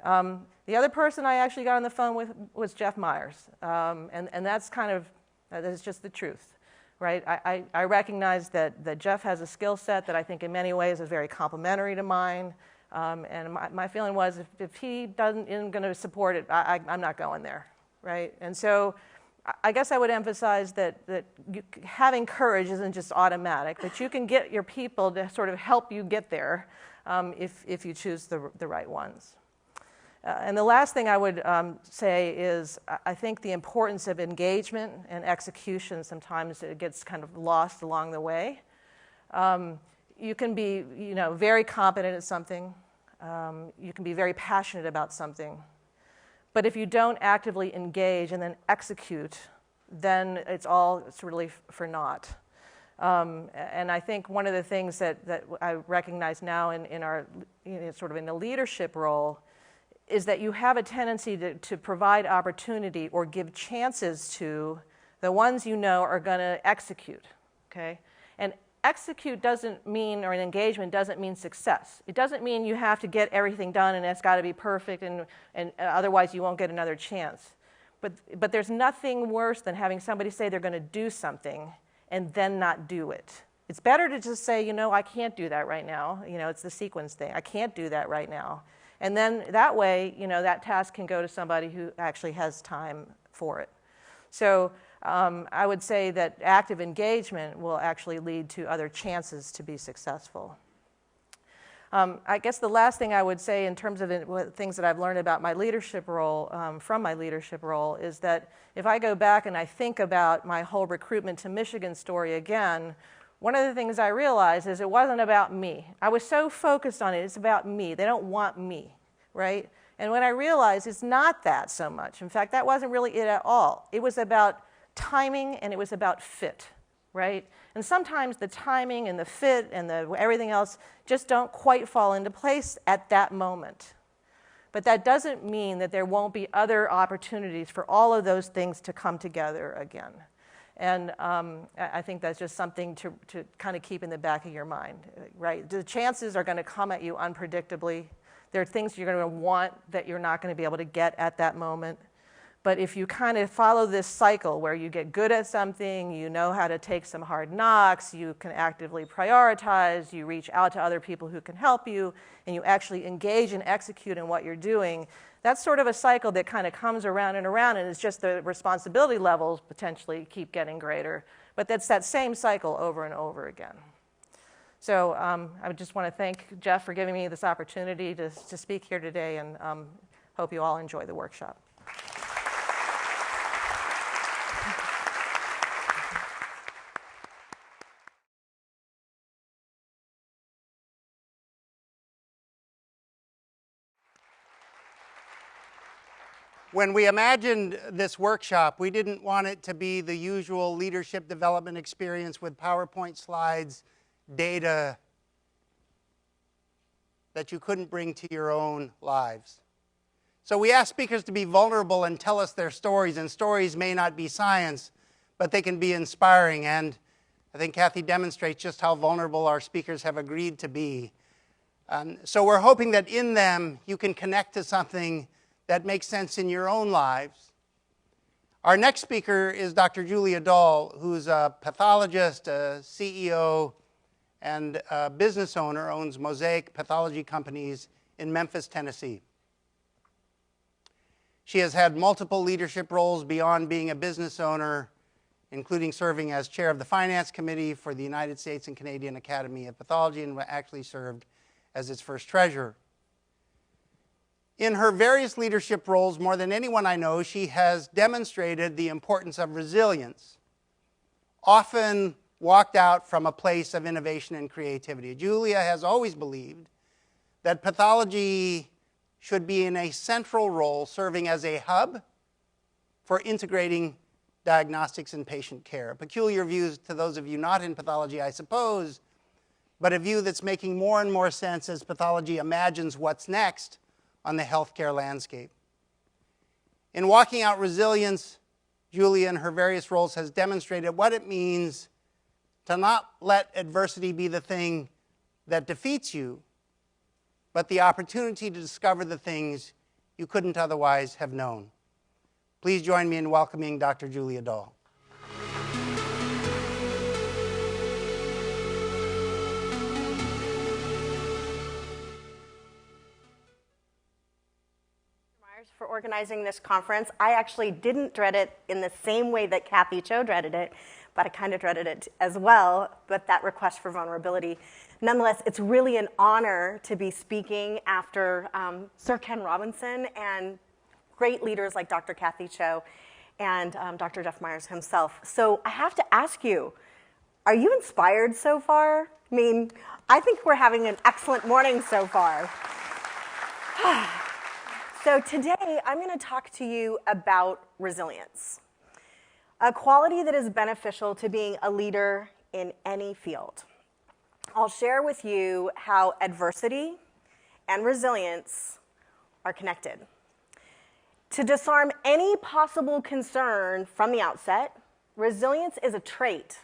The other person I actually got on the phone with was Jeff Myers, and that's that's just the truth, right? I recognize that Jeff has a skill set that I think in many ways is very complementary to mine. And my feeling was if he isn't going to support it, I'm not going there, right? And so I guess I would emphasize that having courage isn't just automatic, but you can get your people to sort of help you get there if you choose the right ones. And the last thing I would say is I think the importance of engagement and execution, sometimes it gets kind of lost along the way. You can be, you know, very competent at something. You can be very passionate about something. But if you don't actively engage and then execute, then it's really for naught. And I think one of the things that I recognize now in our, you know, sort of in the leadership role is that you have a tendency to provide opportunity or give chances to the ones you know are going to execute, okay? And execute doesn't mean, or an engagement doesn't mean success. It doesn't mean you have to get everything done and it's got to be perfect and otherwise you won't get another chance. But there's nothing worse than having somebody say they're going to do something and then not do it. It's better to just say, you know, I can't do that right now. You know, it's the sequence thing. I can't do that right now. And then that way, you know, that task can go to somebody who actually has time for it. So I would say that active engagement will actually lead to other chances to be successful. I guess the last thing I would say in terms of things that I've learned about my leadership role, from my leadership role, is that if I go back and I think about my whole recruitment to Michigan story again, one of the things I realized is it wasn't about me. I was so focused on it, it's about me. They don't want me, right? And when I realized it's not that so much, in fact, that wasn't really it at all. It was about timing and it was about fit, right? And sometimes the timing and the fit and everything else just don't quite fall into place at that moment. But that doesn't mean that there won't be other opportunities for all of those things to come together again. And I think that's just something to kind of keep in the back of your mind, right? The chances are going to come at you unpredictably. There are things you're going to want that you're not going to be able to get at that moment. But if you kind of follow this cycle where you get good at something, you know how to take some hard knocks, you can actively prioritize, you reach out to other people who can help you, and you actually engage and execute in what you're doing, that's sort of a cycle that kind of comes around, and it's just the responsibility levels potentially keep getting greater. But that's that same cycle over and over again. So I just want to thank Jeff for giving me this opportunity to speak here today, and hope you all enjoy the workshop. When we imagined this workshop, we didn't want it to be the usual leadership development experience with PowerPoint slides, data that you couldn't bring to your own lives. So we asked speakers to be vulnerable and tell us their stories, and stories may not be science, but they can be inspiring, and I think Kathy demonstrates just how vulnerable our speakers have agreed to be. So we're hoping that in them you can connect to something that makes sense in your own lives. Our next speaker is Dr. Julia Dahl, who's a pathologist, a CEO, and a business owner, owns Mosaic Pathology Companies in Memphis, Tennessee. She has had multiple leadership roles beyond being a business owner, including serving as chair of the finance committee for the United States and Canadian Academy of Pathology, and actually served as its first treasurer. In her various leadership roles, more than anyone I know, she has demonstrated the importance of resilience, often walked out from a place of innovation and creativity. Julia has always believed that pathology should be in a central role, serving as a hub for integrating diagnostics and patient care. A peculiar view to those of you not in pathology, I suppose, but a view that's making more and more sense as pathology imagines what's next on the healthcare landscape. In walking out resilience, Julia in her various roles has demonstrated what it means to not let adversity be the thing that defeats you, but the opportunity to discover the things you couldn't otherwise have known. Please join me in welcoming Dr. Julia Dahl. For organizing this conference. I actually didn't dread it in the same way that Kathy Cho dreaded it, but I kind of dreaded it as well, but that request for vulnerability. Nonetheless, it's really an honor to be speaking after Sir Ken Robinson and great leaders like Dr. Kathy Cho and Dr. Jeff Myers himself. So I have to ask you, are you inspired so far? I mean, I think we're having an excellent morning so far. So today, I'm going to talk to you about resilience, a quality that is beneficial to being a leader in any field. I'll share with you how adversity and resilience are connected. To disarm any possible concern from the outset, resilience is a trait.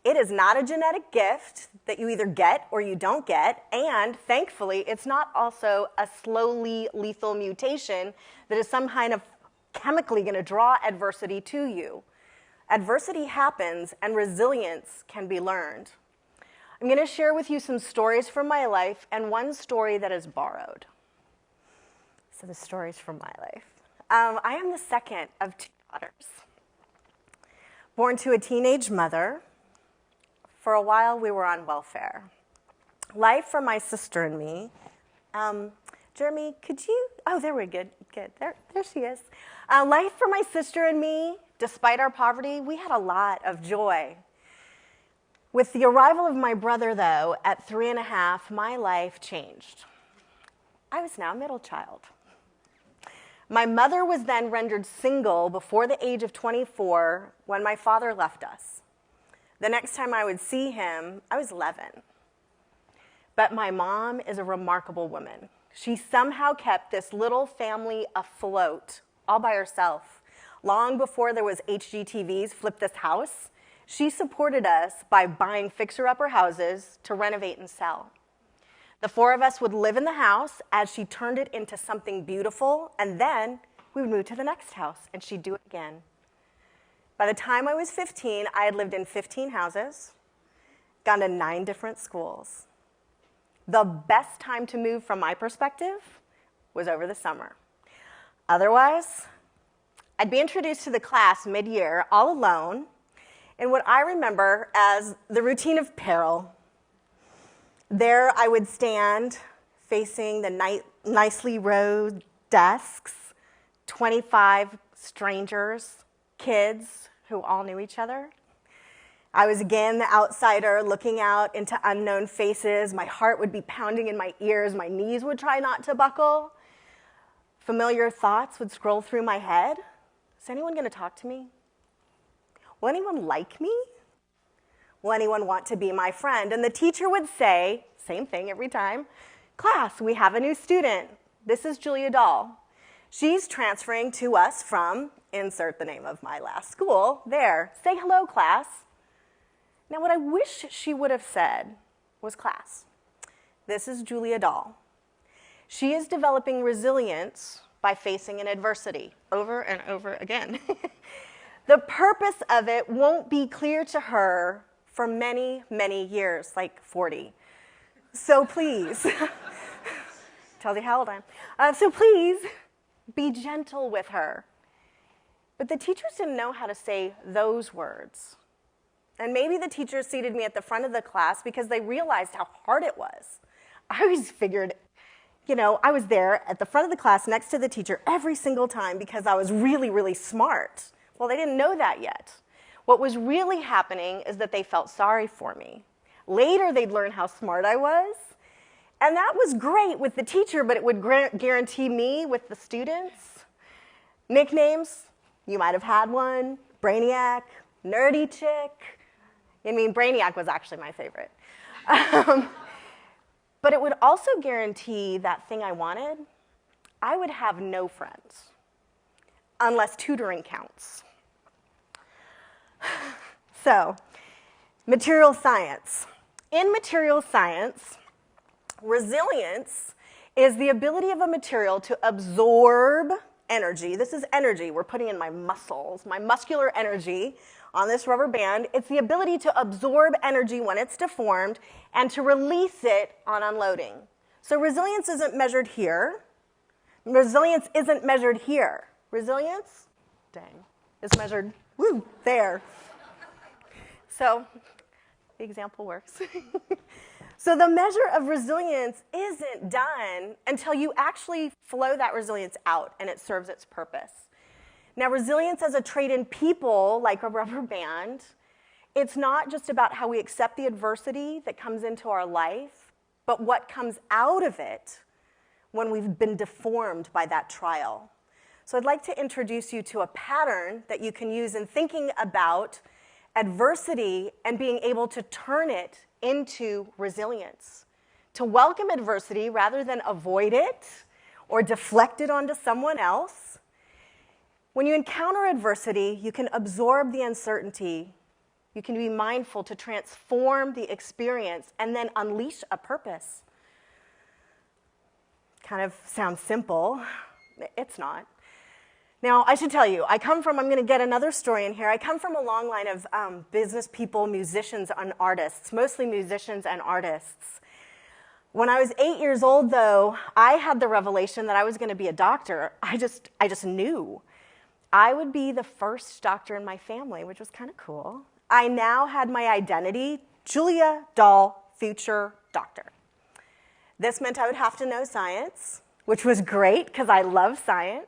It is not a genetic gift that you either get or you don't get, and thankfully, it's not also a slowly lethal mutation that is some kind of chemically going to draw adversity to you. Adversity happens, and resilience can be learned. I'm going to share with you some stories from my life and one story that is borrowed. So the stories from my life. I am the second of two daughters. Born to a teenage mother. For a while, we were on welfare. Life for my sister and me. Jeremy, could you? Oh, there we go. Good. There she is. Life for my sister and me, despite our poverty, we had a lot of joy. With the arrival of my brother, though, at 3.5, my life changed. I was now a middle child. My mother was then rendered single before the age of 24 when my father left us. The next time I would see him, I was 11. But my mom is a remarkable woman. She somehow kept this little family afloat all by herself. Long before there was HGTV's Flip This House, she supported us by buying fixer-upper houses to renovate and sell. The four of us would live in the house as she turned it into something beautiful, and then we would move to the next house, and she'd do it again. By the time I was 15, I had lived in 15 houses, gone to 9 different schools. The best time to move from my perspective was over the summer. Otherwise, I'd be introduced to the class mid-year all alone in what I remember as the routine of peril. There I would stand facing the nicely rowed desks, 25 strangers, kids who all knew each other. I was again the outsider looking out into unknown faces. My heart would be pounding in my ears. My knees would try not to buckle. Familiar thoughts would scroll through my head. Is anyone going to talk to me? Will anyone like me? Will anyone want to be my friend? And the teacher would say, same thing every time, class, we have a new student. This is Julia Dahl. She's transferring to us from, insert the name of my last school, there. Say hello, class. Now, what I wish she would have said was, class, this is Julia Dahl. She is developing resilience by facing an adversity over and over again. The purpose of it won't be clear to her for many, many years, like 40. So please, tells you how old I am. So please, be gentle with her. But the teachers didn't know how to say those words. And maybe the teachers seated me at the front of the class because they realized how hard it was. I always figured, I was there at the front of the class next to the teacher every single time because I was really, really smart. Well, they didn't know that yet. What was really happening is that they felt sorry for me. Later, they'd learn how smart I was. And that was great with the teacher, but it would guarantee me with the students. Nicknames, you might have had one, Brainiac, Nerdy Chick. Brainiac was actually my favorite. But it would also guarantee that thing I wanted. I would have no friends, unless tutoring counts. So, material science. In material science, resilience is the ability of a material to absorb energy. This is energy. We're putting in my muscles, my muscular energy on this rubber band. It's the ability to absorb energy when it's deformed and to release it on unloading. So resilience isn't measured here. Resilience isn't measured here. Resilience, is measured, there. So the example works. So the measure of resilience isn't done until you actually flow that resilience out and it serves its purpose. Now, resilience as a trait in people, like a rubber band, it's not just about how we accept the adversity that comes into our life, but what comes out of it when we've been deformed by that trial. So I'd like to introduce you to a pattern that you can use in thinking about adversity and being able to turn it into resilience. To welcome adversity rather than avoid it or deflect it onto someone else. When you encounter adversity, you can absorb the uncertainty. You can be mindful to transform the experience and then unleash a purpose. Kind of sounds simple. It's not. Now, I should tell you, I'm going to get another story in here. I come from a long line of business people, musicians, and artists, mostly musicians and artists. When I was 8 years old, though, I had the revelation that I was going to be a doctor. I just knew. I would be the first doctor in my family, which was kind of cool. I now had my identity, Julia Dahl, future doctor. This meant I would have to know science, which was great because I love science.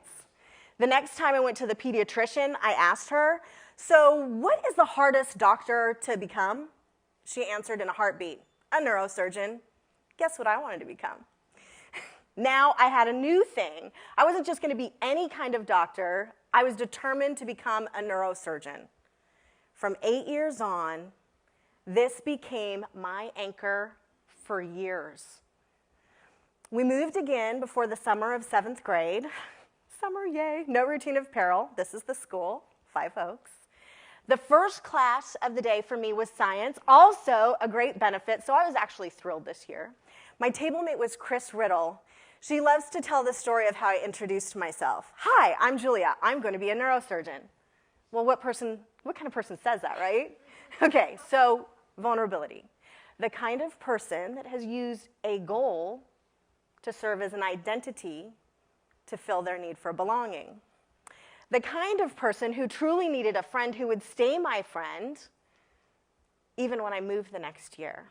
The next time I went to the pediatrician, I asked her, so what is the hardest doctor to become? She answered in a heartbeat, a neurosurgeon. Guess what I wanted to become? Now I had a new thing. I wasn't just going to be any kind of doctor. I was determined to become a neurosurgeon. From 8 years on, this became my anchor for years. We moved again before the summer of 7th grade. Summer, yay. No routine of peril. This is the school, 5 Oaks. The first class of the day for me was science, also a great benefit, so I was actually thrilled this year. My tablemate was Chris Riddle. She loves to tell the story of how I introduced myself. Hi, I'm Julia. I'm going to be a neurosurgeon. Well, what kind of person says that, right? Okay, so vulnerability. The kind of person that has used a goal to serve as an identity to fill their need for belonging. The kind of person who truly needed a friend who would stay my friend even when I moved the next year.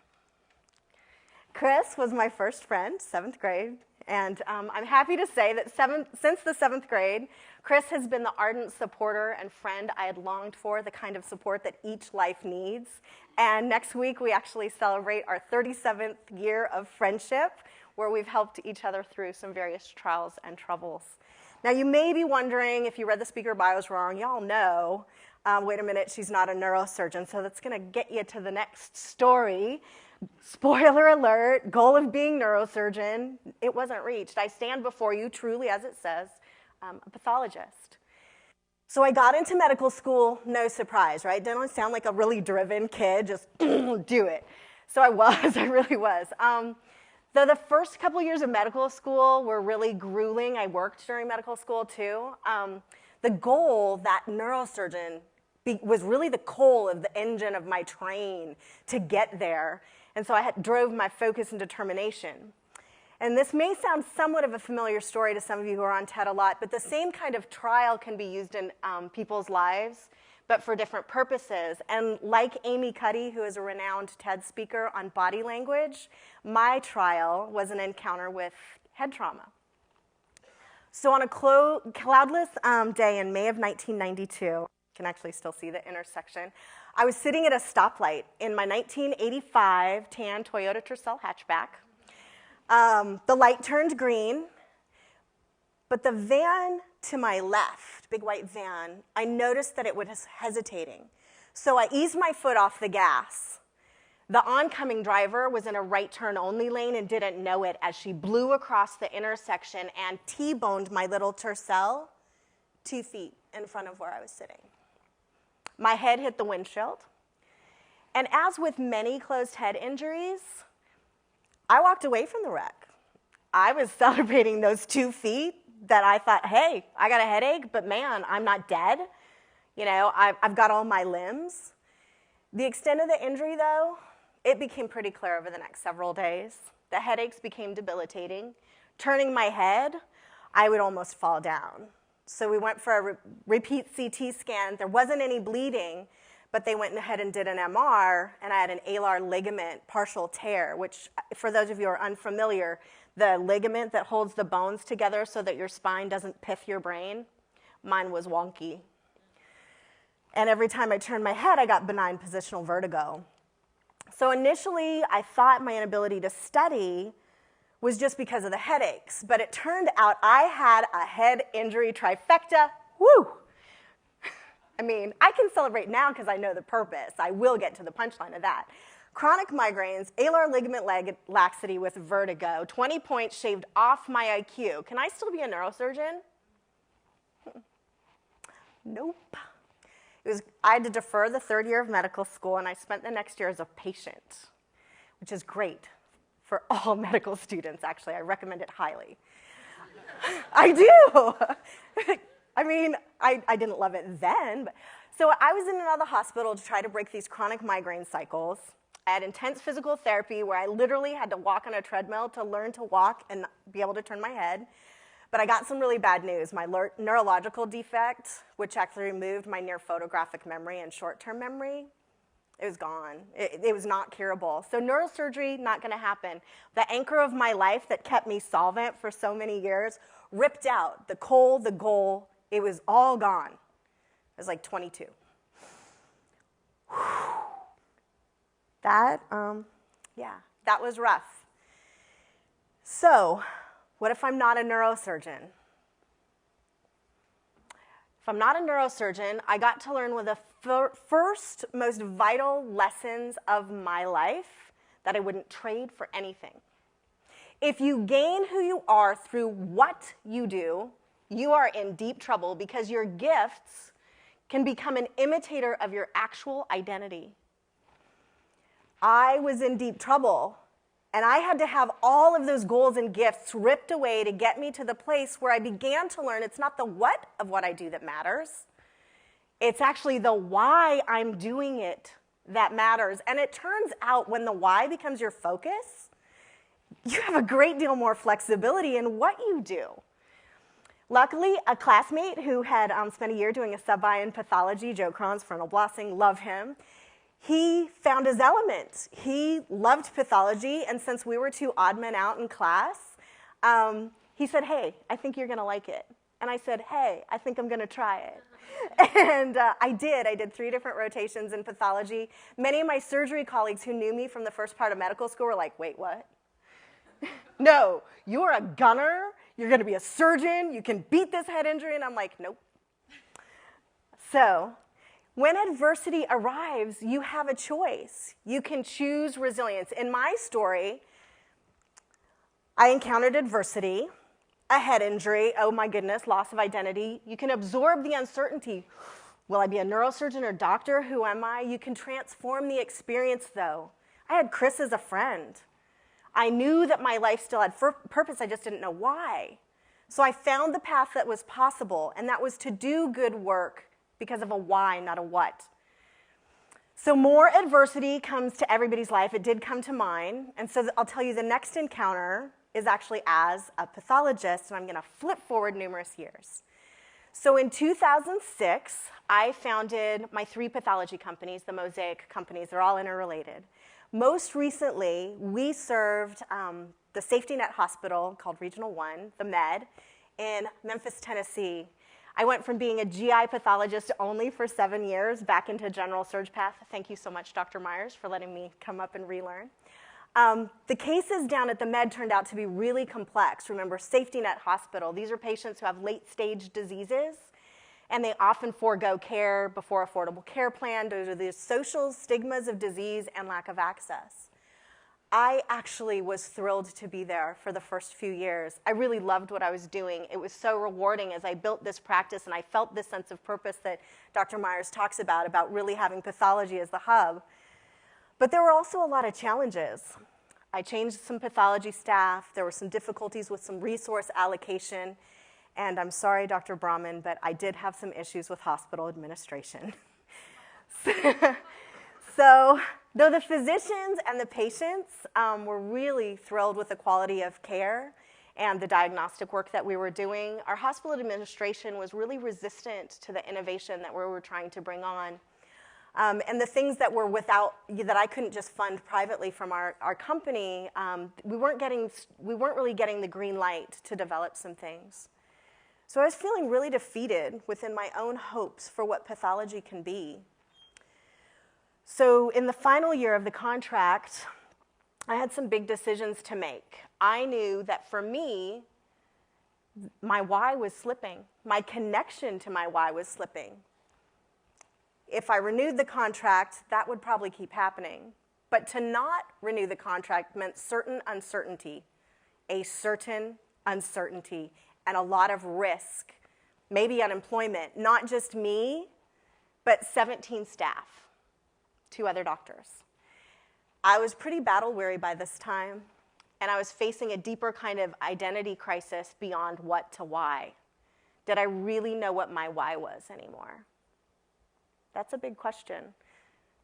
Chris was my first friend, 7th grade, and I'm happy to say that since the 7th grade, Chris has been the ardent supporter and friend I had longed for, the kind of support that each life needs. And next week, we actually celebrate our 37th year of friendship, where we've helped each other through some various trials and troubles. Now, you may be wondering if you read the speaker bios wrong. Y'all know, wait a minute, she's not a neurosurgeon, so that's going to get you to the next story. Spoiler alert, goal of being neurosurgeon, it wasn't reached. I stand before you, truly, as it says, a pathologist. So I got into medical school, no surprise, right? Didn't I sound like a really driven kid, just do it. So I was, I really was. Though the first couple years of medical school were really grueling, I worked during medical school too. The goal, that neurosurgeon, was really the coal of the engine of my train to get there. And so I drove my focus and determination. And this may sound somewhat of a familiar story to some of you who are on TED a lot, but the same kind of trial can be used in people's lives, but for different purposes. And like Amy Cuddy, who is a renowned TED speaker on body language, my trial was an encounter with head trauma. So on a cloudless day in May of 1992, you can actually still see the intersection, I was sitting at a stoplight in my 1985 tan Toyota Tercel hatchback. The light turned green, but the van to my left, big white van, I noticed that it was hesitating. So I eased my foot off the gas. The oncoming driver was in a right turn only lane and didn't know it as she blew across the intersection and T-boned my little Tercel 2 feet in front of where I was sitting. My head hit the windshield. And as with many closed head injuries, I walked away from the wreck. I was celebrating those 2 feet that I thought, hey, I got a headache, but man, I'm not dead. You know, I've got all my limbs. The extent of the injury, though, it became pretty clear over the next several days. The headaches became debilitating. Turning my head, I would almost fall down. So we went for a repeat CT scan. There wasn't any bleeding, but they went ahead and did an MR, and I had an alar ligament partial tear, which, for those of you who are unfamiliar, the ligament that holds the bones together so that your spine doesn't pith your brain, mine was wonky. And every time I turned my head, I got benign positional vertigo. So initially, I thought my inability to study was just because of the headaches, but it turned out I had a head injury trifecta. Woo! I mean, I can celebrate now because I know the purpose. I will get to the punchline of that. Chronic migraines, alar ligament laxity with vertigo, 20 points shaved off my IQ. Can I still be a neurosurgeon? Nope. I had to defer the 3rd year of medical school, and I spent the next year as a patient, which is great for all medical students, actually. I recommend it highly. I do. I mean, I didn't love it then. But, so I was in and out of the hospital to try to break these chronic migraine cycles. I had intense physical therapy where I literally had to walk on a treadmill to learn to walk and be able to turn my head. But I got some really bad news. My neurological defect, which actually removed my near photographic memory and short-term memory, it was gone. It was not curable. So neurosurgery, not going to happen. The anchor of my life that kept me solvent for so many years ripped out. The coal, the goal, it was all gone. I was like 22. Yeah, that was rough. So, what if I'm not a neurosurgeon? If I'm not a neurosurgeon, I got to learn one of the first most vital lessons of my life that I wouldn't trade for anything. If you gain who you are through what you do, you are in deep trouble because your gifts can become an imitator of your actual identity. I was in deep trouble, and I had to have all of those goals and gifts ripped away to get me to the place where I began to learn it's not the what of what I do that matters. It's actually the why I'm doing it that matters. And it turns out when the why becomes your focus, you have a great deal more flexibility in what you do. Luckily, a classmate who had spent a year doing a sub-I in pathology, Joe Cron's, Frontal Blossing, love him. He found his element. He loved pathology, and since we were two odd men out in class, he said, hey, I think you're gonna like it. And I said, hey, I think I'm gonna try it. And I did. I did 3 different rotations in pathology. Many of my surgery colleagues who knew me from the first part of medical school were like, wait, what? No, you're a gunner, you're gonna be a surgeon, you can beat this head injury, and I'm like, nope. So, when adversity arrives, you have a choice. You can choose resilience. In my story, I encountered adversity, a head injury, oh my goodness, loss of identity. You can absorb the uncertainty. Will I be a neurosurgeon or doctor? Who am I? You can transform the experience, though. I had Chris as a friend. I knew that my life still had purpose, I just didn't know why. So I found the path that was possible, and that was to do good work because of a why, not a what. So more adversity comes to everybody's life. It did come to mine, and so I'll tell you the next encounter is actually as a pathologist, and I'm gonna flip forward numerous years. So in 2006, I founded my 3 pathology companies, the Mosaic companies. They're all interrelated. Most recently, we served the safety net hospital called Regional One, the Med, in Memphis, Tennessee. I went from being a GI pathologist only for 7 years back into general surg path. Thank you so much, Dr. Myers, for letting me come up and relearn. The cases down at the Med turned out to be really complex. Remember, safety net hospital. These are patients who have late-stage diseases, and they often forego care before affordable care plan due to the social stigmas of disease and lack of access. I actually was thrilled to be there for the first few years. I really loved what I was doing. It was so rewarding as I built this practice, and I felt this sense of purpose that Dr. Myers talks about really having pathology as the hub. But there were also a lot of challenges. I changed some pathology staff. There were some difficulties with some resource allocation. And I'm sorry, Dr. Brahman, but I did have some issues with hospital administration. So, though the physicians and the patients were really thrilled with the quality of care and the diagnostic work that we were doing, our hospital administration was really resistant to the innovation that we were trying to bring on. And the things that were that I couldn't just fund privately from our company, we weren't really getting the green light to develop some things. So I was feeling really defeated within my own hopes for what pathology can be. So in the final year of the contract, I had some big decisions to make. I knew that for me, my why was slipping. My connection to my why was slipping. If I renewed the contract, that would probably keep happening. But to not renew the contract meant certain uncertainty, a certain uncertainty, and a lot of risk, maybe unemployment, not just me, but 17 staff, 2 other doctors. I was pretty battle-weary by this time, and I was facing a deeper kind of identity crisis beyond what to why. Did I really know what my why was anymore? That's a big question.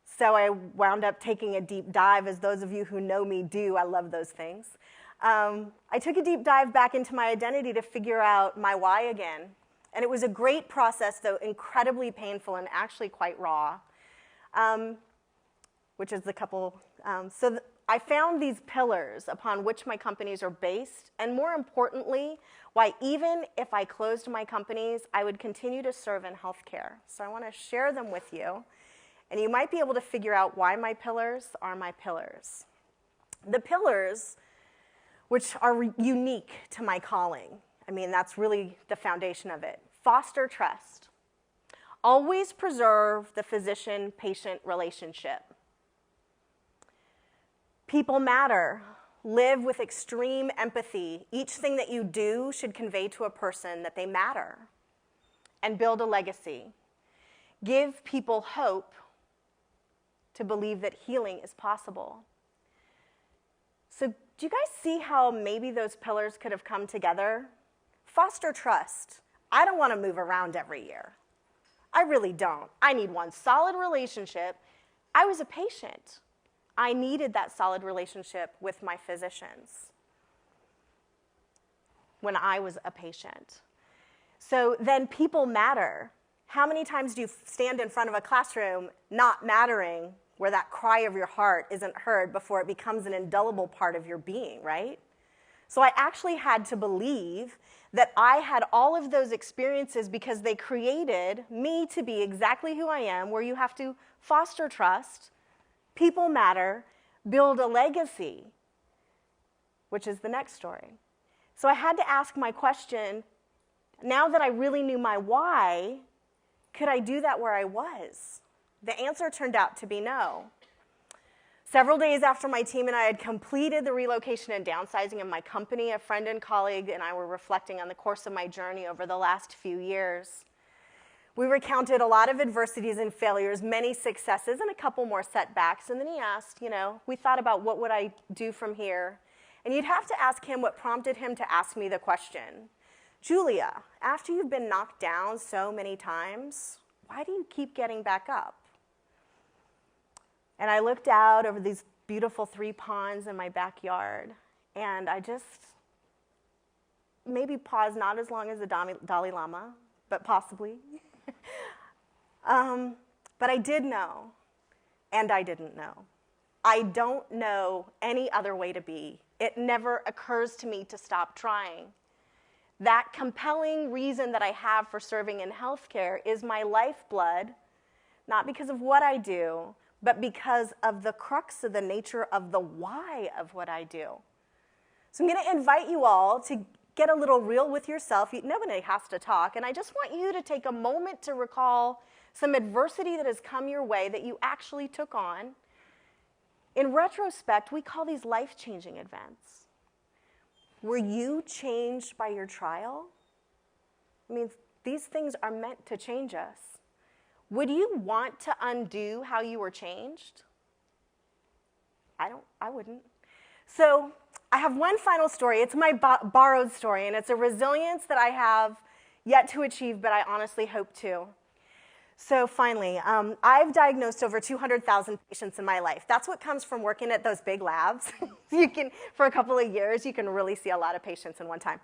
So I wound up taking a deep dive, as those of you who know me do. I love those things. I took a deep dive back into my identity to figure out my why again. And it was a great process, though incredibly painful and actually quite raw, which is the couple. I found these pillars upon which my companies are based, and more importantly, why even if I closed my companies, I would continue to serve in healthcare. So I want to share them with you. And you might be able to figure out why my pillars are my pillars. The pillars, which are unique to my calling, I mean, that's really the foundation of it. Foster trust. Always preserve the physician-patient relationship. People matter. Live with extreme empathy. Each thing that you do should convey to a person that they matter. And build a legacy. Give people hope to believe that healing is possible. So do you guys see how maybe those pillars could have come together? Foster trust. I don't want to move around every year. I really don't. I need one solid relationship. I was a patient. I needed that solid relationship with my physicians when I was a patient. So then people matter. How many times do you stand in front of a classroom not mattering, where that cry of your heart isn't heard before it becomes an indelible part of your being, right? So I actually had to believe that I had all of those experiences because they created me to be exactly who I am, where you have to foster trust, people matter, build a legacy, which is the next story. So I had to ask my question, now that I really knew my why, could I do that where I was? The answer turned out to be no. Several days after my team and I had completed the relocation and downsizing of my company, a friend and colleague and I were reflecting on the course of my journey over the last few years. We recounted a lot of adversities and failures, many successes, and a couple more setbacks. And then he asked, we thought about what would I do from here. And you'd have to ask him what prompted him to ask me the question, Julia, after you've been knocked down so many times, why do you keep getting back up? And I looked out over these beautiful 3 ponds in my backyard, and I just maybe paused, not as long as the Dalai Lama, but possibly. But I did know, and I didn't know. I don't know any other way to be. It never occurs to me to stop trying. That compelling reason that I have for serving in healthcare is my lifeblood, not because of what I do, but because of the crux of the nature of the why of what I do. So I'm going to invite you all to get a little real with yourself. Nobody has to talk, and I just want you to take a moment to recall some adversity that has come your way that you actually took on. In retrospect, we call these life-changing events. Were you changed by your trial? I mean, these things are meant to change us. Would you want to undo how you were changed? I wouldn't. So I have one final story. It's my borrowed story, and it's a resilience that I have yet to achieve, but I honestly hope to. So finally, I've diagnosed over 200,000 patients in my life. That's what comes from working at those big labs. For a couple of years, you can really see a lot of patients in one time.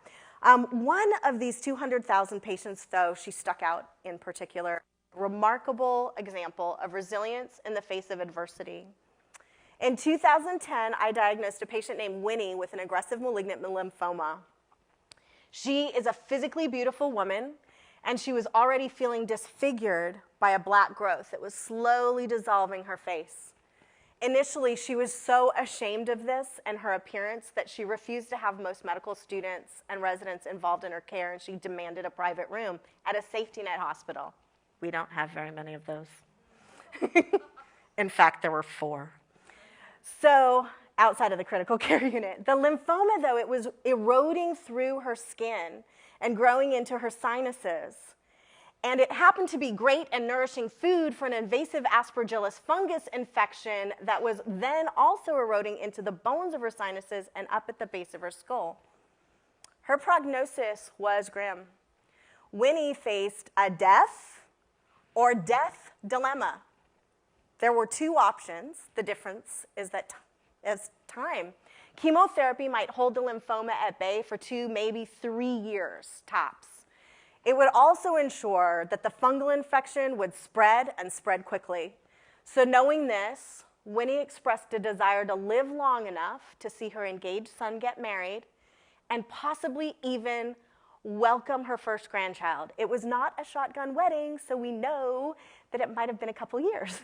One of these 200,000 patients, though, she stuck out in particular. Remarkable example of resilience in the face of adversity. In 2010, I diagnosed a patient named Winnie with an aggressive malignant lymphoma. She is a physically beautiful woman, and she was already feeling disfigured by a black growth that was slowly dissolving her face. Initially, she was so ashamed of this and her appearance that she refused to have most medical students and residents involved in her care, and she demanded a private room at a safety net hospital. We don't have very many of those. In fact, there were 4. So outside of the critical care unit. The lymphoma, though, it was eroding through her skin and growing into her sinuses. And it happened to be great and nourishing food for an invasive aspergillus fungus infection that was then also eroding into the bones of her sinuses and up at the base of her skull. Her prognosis was grim. Winnie faced a death or death dilemma. There were 2 options. The difference is that as time. Chemotherapy might hold the lymphoma at bay for 2, maybe 3 years, tops. It would also ensure that the fungal infection would spread and spread quickly. So knowing this, Winnie expressed a desire to live long enough to see her engaged son get married and possibly even welcome her first grandchild. It was not a shotgun wedding, so we know that it might have been a couple years.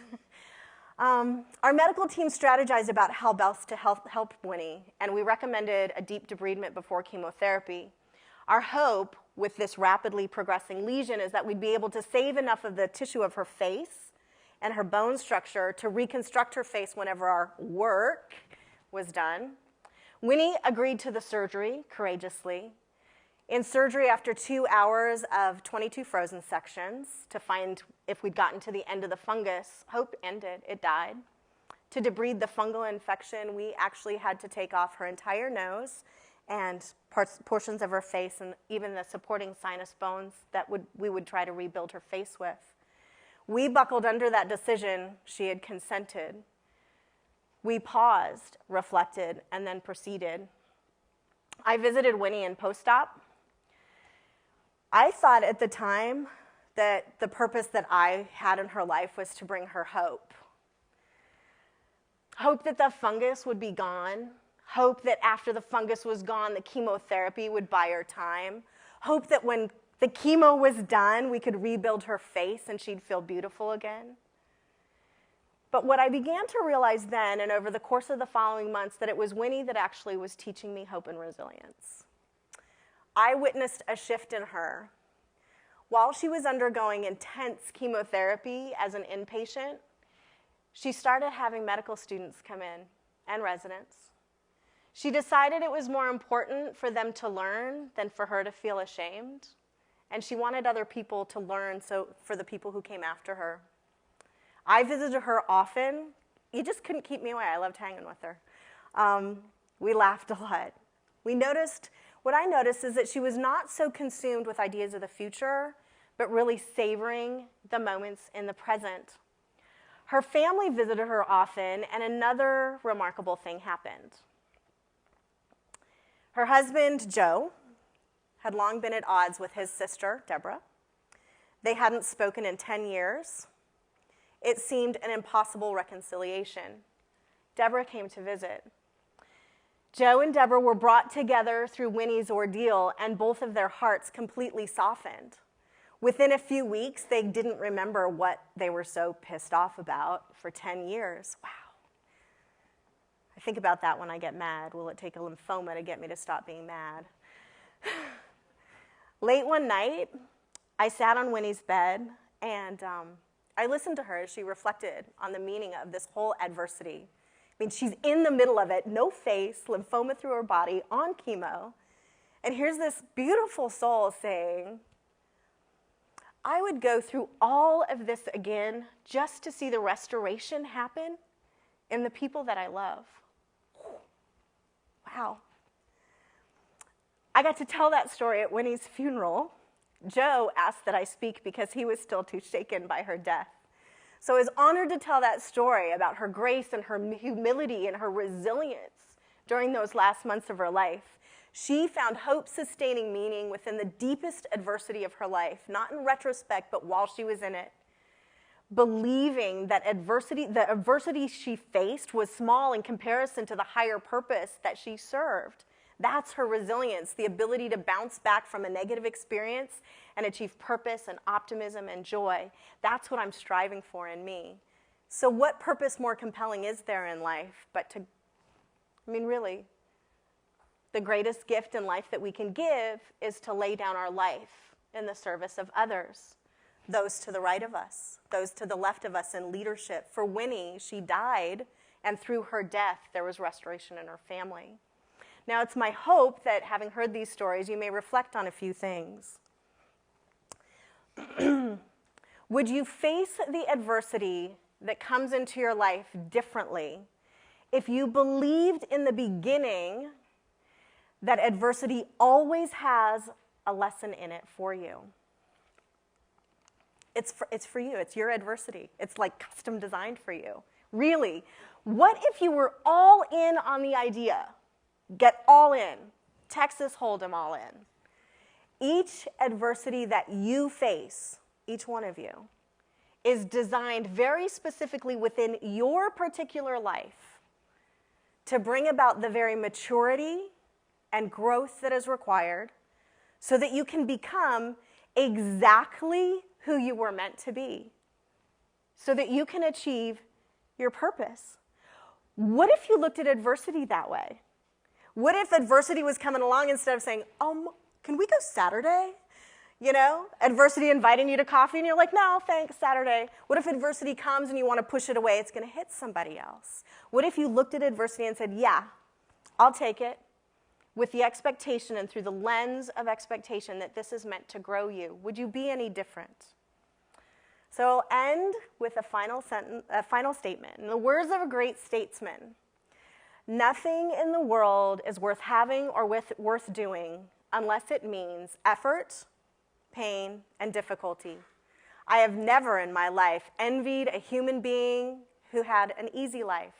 Our medical team strategized about how best to help Winnie, and we recommended a deep debridement before chemotherapy. Our hope with this rapidly progressing lesion is that we'd be able to save enough of the tissue of her face and her bone structure to reconstruct her face whenever our work was done. Winnie agreed to the surgery courageously. In surgery, after 2 hours of 22 frozen sections to find if we'd gotten to the end of the fungus, hope ended, it died. To debride the fungal infection, we actually had to take off her entire nose and portions of her face and even the supporting sinus bones that we would try to rebuild her face with. We buckled under that decision. She had consented. We paused, reflected, and then proceeded. I visited Winnie in post-op. I thought at the time that the purpose that I had in her life was to bring her hope. Hope that the fungus would be gone. Hope that after the fungus was gone, the chemotherapy would buy her time. Hope that when the chemo was done, we could rebuild her face and she'd feel beautiful again. But what I began to realize then and over the course of the following months, that it was Winnie that actually was teaching me hope and resilience. I witnessed a shift in her. While she was undergoing intense chemotherapy as an inpatient, she started having medical students come in and residents. She decided it was more important for them to learn than for her to feel ashamed. And she wanted other people to learn for the people who came after her. I visited her often. You just couldn't keep me away. I loved hanging with her. We laughed a lot. What I noticed is that she was not so consumed with ideas of the future, but really savoring the moments in the present. Her family visited her often, and another remarkable thing happened. Her husband, Joe, had long been at odds with his sister, Deborah. They hadn't spoken in 10 years. It seemed an impossible reconciliation. Deborah came to visit. Joe and Deborah were brought together through Winnie's ordeal, and both of their hearts completely softened. Within a few weeks, they didn't remember what they were so pissed off about for 10 years. Wow. I think about that when I get mad. Will it take a lymphoma to get me to stop being mad? Late one night, I sat on Winnie's bed, and I listened to her as she reflected on the meaning of this whole adversity. I mean, she's in the middle of it, no face, lymphoma through her body, on chemo. And here's this beautiful soul saying, I would go through all of this again just to see the restoration happen in the people that I love. Wow. I got to tell that story at Winnie's funeral. Joe asked that I speak because he was still too shaken by her death. So I was honored to tell that story about her grace and her humility and her resilience during those last months of her life. She found hope-sustaining meaning within the deepest adversity of her life, not in retrospect, but while she was in it. Believing that the adversity she faced was small in comparison to the higher purpose that she served. That's her resilience, the ability to bounce back from a negative experience and achieve purpose and optimism and joy. That's what I'm striving for in me. So what purpose more compelling is there in life but to, really, the greatest gift in life that we can give is to lay down our life in the service of others, those to the right of us, those to the left of us in leadership. For Winnie, she died, and through her death, there was restoration in her family. Now, it's my hope that having heard these stories, you may reflect on a few things. Would you face the adversity that comes into your life differently if you believed in the beginning that adversity always has a lesson in it for you? It's for you. It's your adversity. It's like custom designed for you. Really, what if you were all in on the idea? Get all in. Texas Hold'em all in. Each adversity that you face, each one of you, is designed very specifically within your particular life to bring about the very maturity and growth that is required so that you can become exactly who you were meant to be, so that you can achieve your purpose. What if you looked at adversity that way? What if adversity was coming along instead of saying, can we go Saturday? You know, adversity inviting you to coffee and you're like, no, thanks, Saturday. What if adversity comes and you want to push it away? It's going to hit somebody else. What if you looked at adversity and said, yeah, I'll take it with the expectation and through the lens of expectation that this is meant to grow you? Would you be any different? So I'll end with a final statement. In the words of a great statesman, nothing in the world is worth having or worth doing unless it means effort, pain, and difficulty. I have never in my life envied a human being who had an easy life.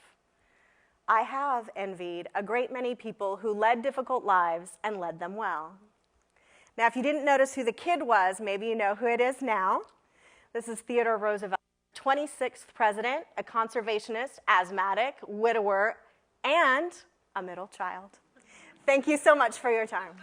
I have envied a great many people who led difficult lives and led them well. Now, if you didn't notice who the kid was, maybe you know who it is now. This is Theodore Roosevelt, 26th president, a conservationist, asthmatic, widower, and a middle child. Thank you so much for your time.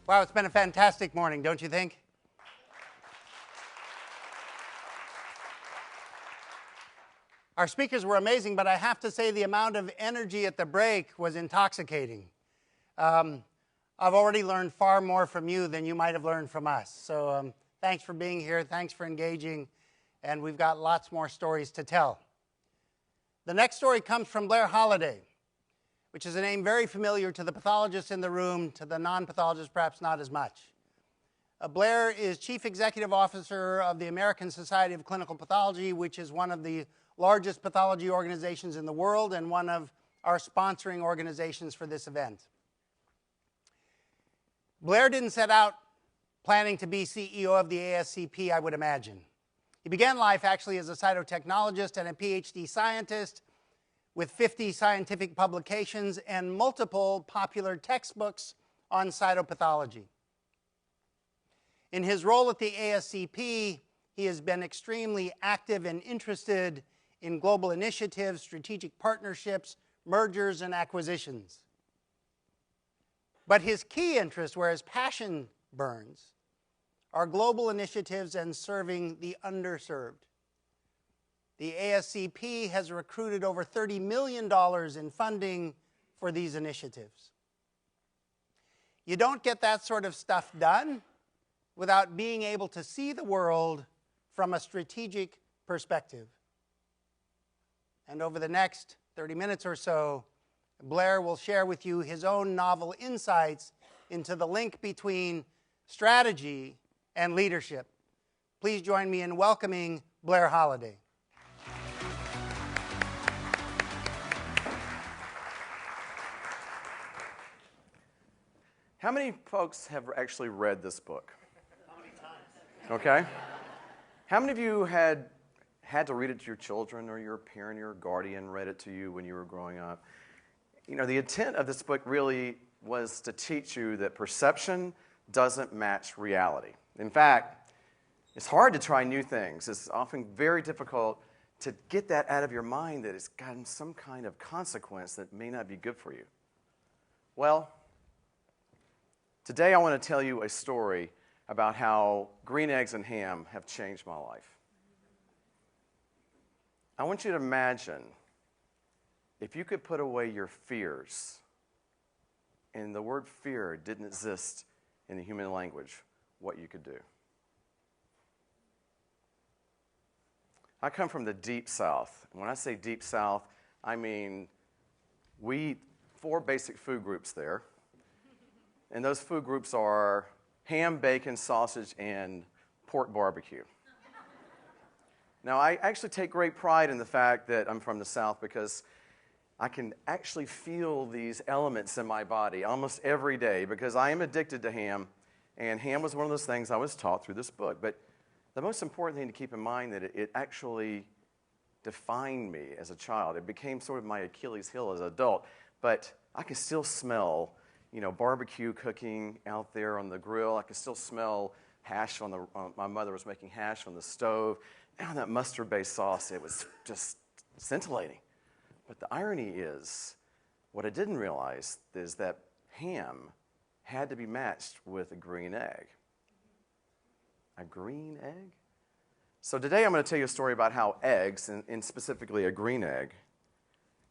Wow, it's been a fantastic morning, don't you think? Our speakers were amazing, but I have to say the amount of energy at the break was intoxicating. I've already learned far more from you than you might have learned from us. So thanks for being here, thanks for engaging, and we've got lots more stories to tell. The next story comes from Blair Holliday, which is a name very familiar to the pathologists in the room, to the non-pathologists perhaps not as much. Blair is Chief Executive Officer of the American Society of Clinical Pathology, which is one of the largest pathology organizations in the world and one of our sponsoring organizations for this event. Blair didn't set out planning to be CEO of the ASCP, I would imagine. He began life actually as a cytotechnologist and a PhD scientist with 50 scientific publications and multiple popular textbooks on cytopathology. In his role at the ASCP, he has been extremely active and interested in global initiatives, strategic partnerships, mergers, and acquisitions. But his key interest, where his passion burns, are global initiatives and serving the underserved. The ASCP has recruited over $30 million in funding for these initiatives. You don't get that sort of stuff done without being able to see the world from a strategic perspective. And over the next 30 minutes or so, Blair will share with you his own novel insights into the link between strategy and leadership. Please join me in welcoming Blair Holliday. How many folks have actually read this book? How many times? Okay. How many of you had to read it to your children, or your parent or your guardian read it to you when you were growing up? You know, the intent of this book really was to teach you that perception doesn't match reality. In fact, it's hard to try new things. It's often very difficult to get that out of your mind that it's gotten some kind of consequence that may not be good for you. Well, today I want to tell you a story about how green eggs and ham have changed my life. I want you to imagine if you could put away your fears, and the word fear didn't exist in the human language, what you could do. I come from the Deep South. And when I say Deep South, I mean we eat 4 basic food groups there. And those food groups are ham, bacon, sausage, and pork barbecue. Now, I actually take great pride in the fact that I'm from the South because I can actually feel these elements in my body almost every day because I am addicted to ham, and ham was one of those things I was taught through this book. But the most important thing to keep in mind that it actually defined me as a child. It became sort of my Achilles heel as an adult, but I can still smell, you know, barbecue cooking out there on the grill. I can still smell hash my mother was making hash on the stove. And that mustard-based sauce, it was just scintillating. But the irony is What I didn't realize is that ham had to be matched with a green egg. A green egg? So today I'm going to tell you a story about how eggs, and specifically a green egg,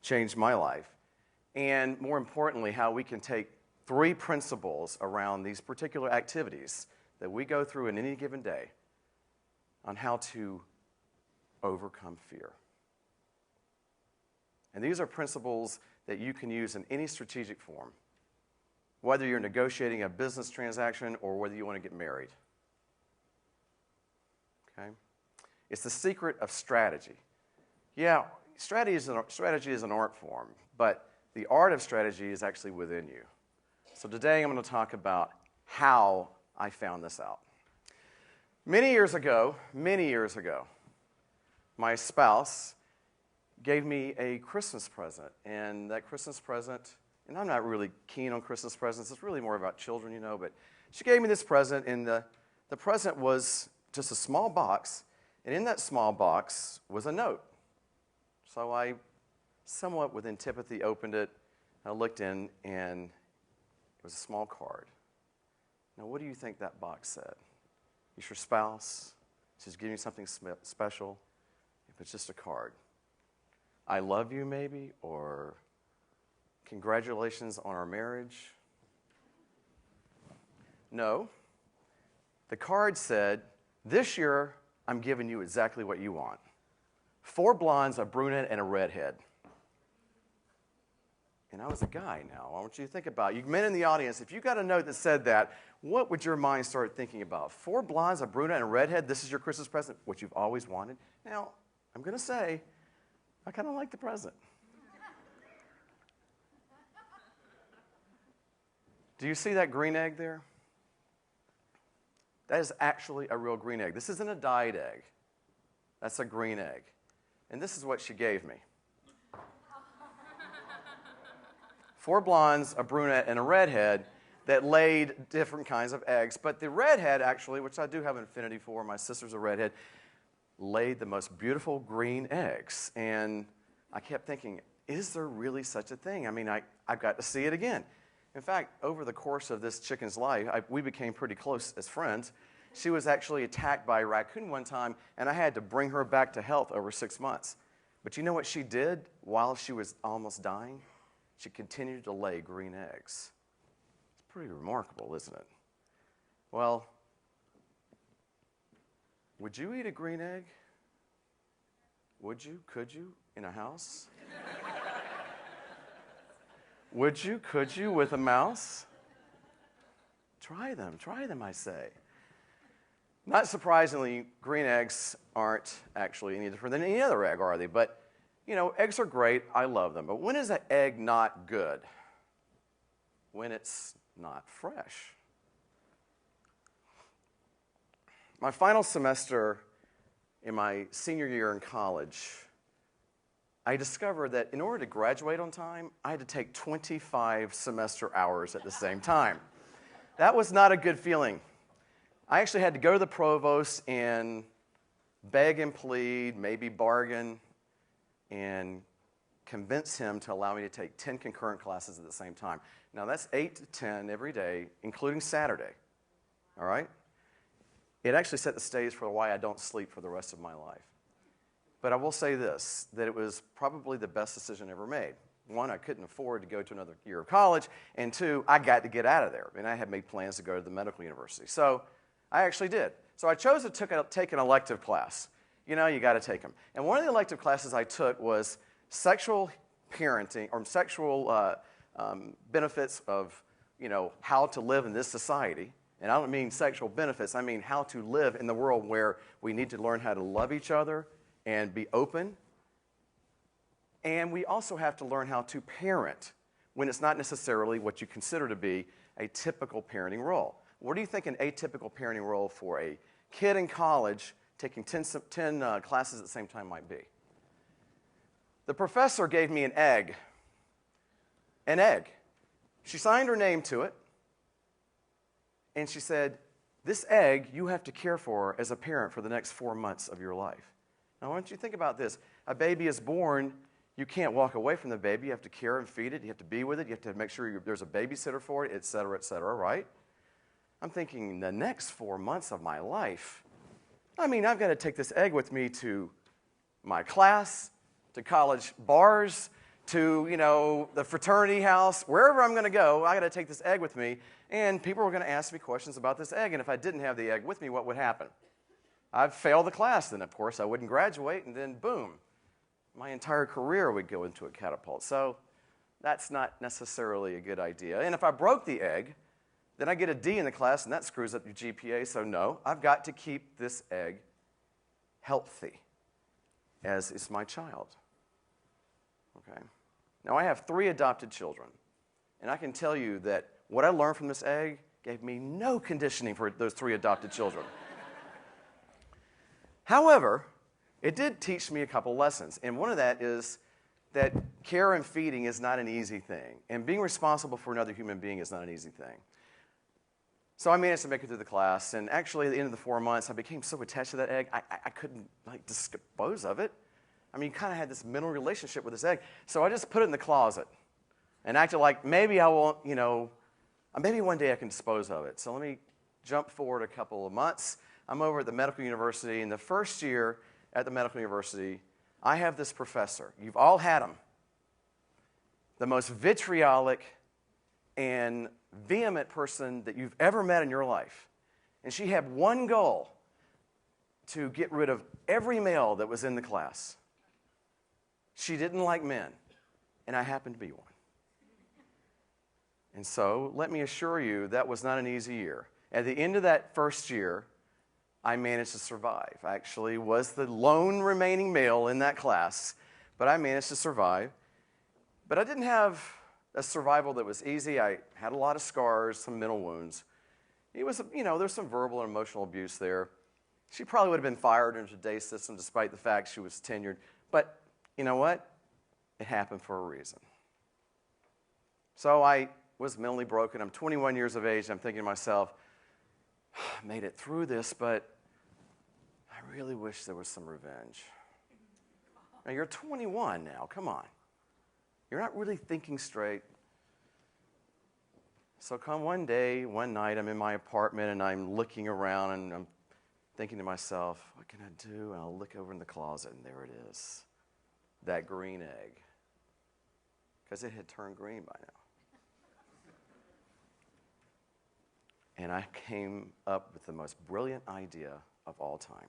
changed my life. And more importantly, how we can take 3 principles around these particular activities that we go through in any given day on how to overcome fear. And these are principles that you can use in any strategic form, whether you're negotiating a business transaction or whether you want to get married. Okay? It's the secret of strategy. Yeah, strategy is an art form, but the art of strategy is actually within you. So today I'm going to talk about how I found this out. Many years ago, my spouse gave me a Christmas present. And that Christmas present, and I'm not really keen on Christmas presents. It's really more about children, you know. But she gave me this present, and the present was just a small box. And in that small box was a note. So I, somewhat with antipathy, opened it. I looked in, and it was a small card. Now, what do you think that box said? It's your spouse. She's giving you something special. If it's just a card. I love you, maybe, or congratulations on our marriage. No. The card said, this year, I'm giving you exactly what you want. 4 blondes, a brunette, and a redhead. And I was a guy now. I want you to think about it. You men in the audience, if you got a note that said that, what would your mind start thinking about? 4 blondes, a brunette, and a redhead, this is your Christmas present, what you've always wanted? Now, I'm going to say, I kind of like the present. Do you see that green egg there? That is actually a real green egg. This isn't a dyed egg. That's a green egg. And this is what she gave me. 4 blondes, a brunette, and a redhead that laid different kinds of eggs. But the redhead, actually, which I do have an affinity for, my sister's a redhead, laid the most beautiful green eggs. And I kept thinking, is there really such a thing? I mean, I've got to see it again. In fact, over the course of this chicken's life, we became pretty close as friends. She was actually attacked by a raccoon one time, and I had to bring her back to health over 6 months. But you know what she did while she was almost dying? She continued to lay green eggs. It's pretty remarkable, isn't it? Well, would you eat a green egg? Would you? Could you? In a house? Would you? Could you? With a mouse? Try them, I say. Not surprisingly, green eggs aren't actually any different than any other egg, are they? But, you know, eggs are great. I love them. But when is an egg not good? When it's not fresh. My final semester in my senior year in college, I discovered that in order to graduate on time, I had to take 25 semester hours at the same time. That was not a good feeling. I actually had to go to the provost and beg and plead, maybe bargain, and convince him to allow me to take 10 concurrent classes at the same time. Now, that's 8 to 10 every day, including Saturday, all right? It actually set the stage for why I don't sleep for the rest of my life. But I will say this, that it was probably the best decision ever made. 1, I couldn't afford to go to another year of college, and 2, I got to get out of there, and I had made plans to go to the medical university. So I actually did. So I chose to take an elective class. You know, you got to take them. And one of the elective classes I took was sexual parenting, or sexual benefits of, you know, how to live in this society. And I don't mean sexual benefits, I mean how to live in the world where we need to learn how to love each other and be open. And we also have to learn how to parent when it's not necessarily what you consider to be a typical parenting role. What do you think an atypical parenting role for a kid in college taking 10 classes at the same time might be? The professor gave me an egg. An egg. She signed her name to it, and she said, this egg you have to care for as a parent for the next 4 months of your life. Now, I want you to think about this. A baby is born, You can't walk away from the baby. You have to care and feed it. You have to be with it. You have to make sure there's a babysitter for it, et cetera, right? I'm thinking the next 4 months of my life, I mean, I've got to take this egg with me to my class, to college bars, to, the fraternity house, wherever I'm going to go, I got to take this egg with me, and people were going to ask me questions about this egg, and if I didn't have the egg with me, what would happen? I'd fail the class, then of course I wouldn't graduate, and then boom, my entire career would go into a catapult. So that's not necessarily a good idea. And if I broke the egg, then I get a D in the class, and that screws up your GPA. So no, I've got to keep this egg healthy, as is my child. Okay. Now I have 3 adopted children, and I can tell you that what I learned from this egg gave me no conditioning for those 3 adopted children. However, it did teach me a couple lessons, and one of that is that care and feeding is not an easy thing, and being responsible for another human being is not an easy thing. So I managed to make it through the class, and actually at the end of the 4 months, I became so attached to that egg, I couldn't dispose of it. I mean, you kind of had this mental relationship with this egg. So I just put it in the closet and acted like maybe I won't, maybe one day I can dispose of it. So let me jump forward a couple of months. I'm over at the medical university. In the first year at the medical university, I have this professor. You've all had him. The most vitriolic and vehement person that you've ever met in your life. And she had one goal: to get rid of every male that was in the class. She didn't like men, and I happened to be one. And so, let me assure you, that was not an easy year. At the end of that first year, I managed to survive. I actually was the lone remaining male in that class, but I managed to survive. But I didn't have a survival that was easy. I had a lot of scars, some mental wounds. It was, there's some verbal and emotional abuse there. She probably would have been fired in today's system despite the fact she was tenured. But you know what? It happened for a reason. So I was mentally broken. I'm 21 years of age. I'm thinking to myself, I made it through this, but I really wish there was some revenge. Now, you're 21 now. Come on. You're not really thinking straight. So come one day, one night, I'm in my apartment, and I'm looking around, and I'm thinking to myself, what can I do? And I'll look over in the closet, and there it is, that green egg, because it had turned green by now. And I came up with the most brilliant idea of all time.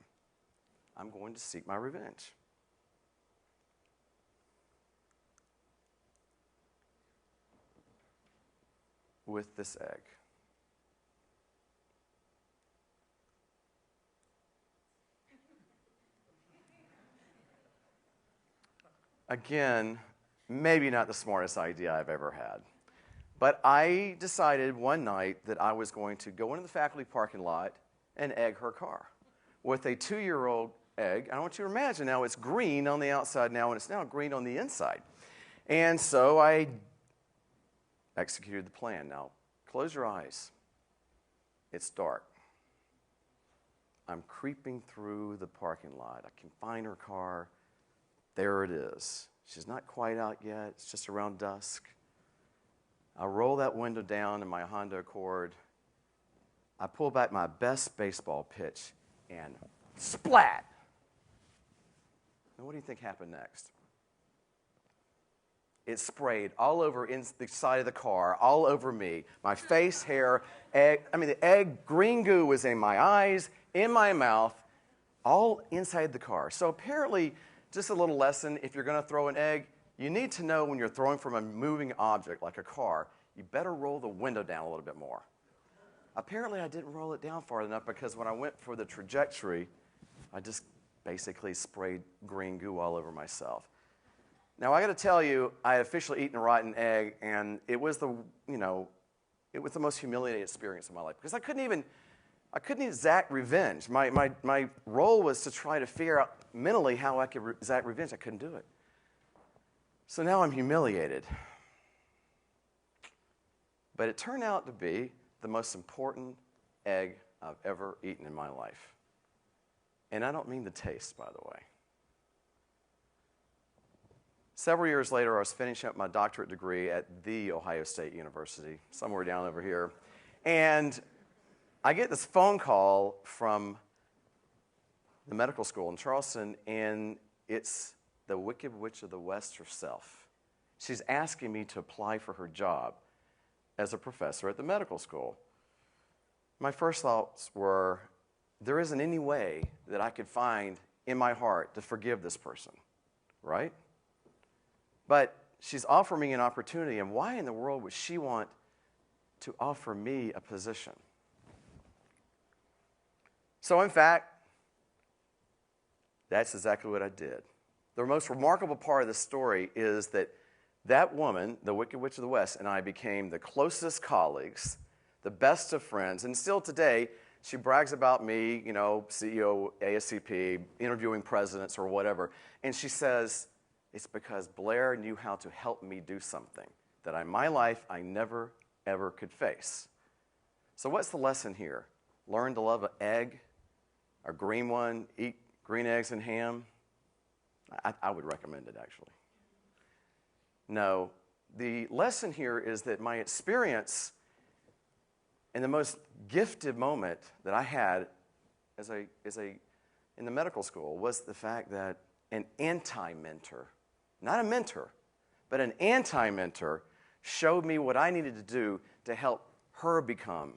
I'm going to seek my revenge. With this egg. Again, maybe not the smartest idea I've ever had. But I decided one night that I was going to go into the faculty parking lot and egg her car with a 2-year-old egg. I want you to imagine now it's green on the outside now, and it's now green on the inside. And so I executed the plan. Now, close your eyes. It's dark. I'm creeping through the parking lot. I can find her car. There it is. She's not quite out yet. It's just around dusk. I roll that window down in my Honda Accord. I pull back my best baseball pitch, and splat! Now, what do you think happened next? It sprayed all over in the side of the car, all over me. My face, hair, egg. The egg, green goo was in my eyes, in my mouth, all inside the car. So apparently, just a little lesson, if you're going to throw an egg, you need to know when you're throwing from a moving object like a car, you better roll the window down a little bit more. Apparently, I didn't roll it down far enough because when I went for the trajectory, I just basically sprayed green goo all over myself. Now, I got to tell you, I had officially eaten a rotten egg, and it was the most humiliating experience of my life because I couldn't exact revenge. My role was to try to figure out mentally how I could exact revenge. I couldn't do it. So now I'm humiliated. But it turned out to be the most important egg I've ever eaten in my life. And I don't mean the taste, by the way. Several years later, I was finishing up my doctorate degree at The Ohio State University, somewhere down over here. And I get this phone call from the medical school in Charleston, and it's the Wicked Witch of the West herself. She's asking me to apply for her job as a professor at the medical school. My first thoughts were, there isn't any way that I could find in my heart to forgive this person, right? But she's offering me an opportunity, and why in the world would she want to offer me a position? So in fact, that's exactly what I did. The most remarkable part of the story is that that woman, the Wicked Witch of the West, and I became the closest colleagues, the best of friends, and still today, she brags about me, you know, CEO, ASCP, interviewing presidents or whatever, and she says, it's because Blair knew how to help me do something that in my life I never, ever could face. So what's the lesson here? Learn to love an egg, a green one, eat green eggs and ham. I would recommend it, actually. No, the lesson here is that my experience and the most gifted moment that I had in the medical school was the fact that an anti-mentor, not a mentor, but an anti-mentor showed me what I needed to do to help her become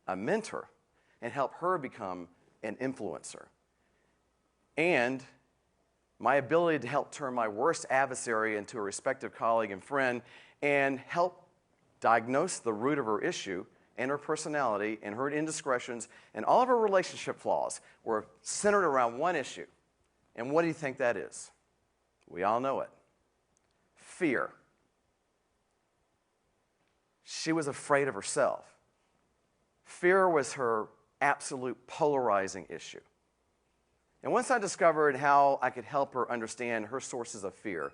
a mentor and help her become an influencer. And my ability to help turn my worst adversary into a respected colleague and friend and help diagnose the root of her issue and her personality and her indiscretions and all of her relationship flaws were centered around one issue. And what do you think that is? We all know it. Fear. She was afraid of herself. Fear was her absolute polarizing issue. And once I discovered how I could help her understand her sources of fear,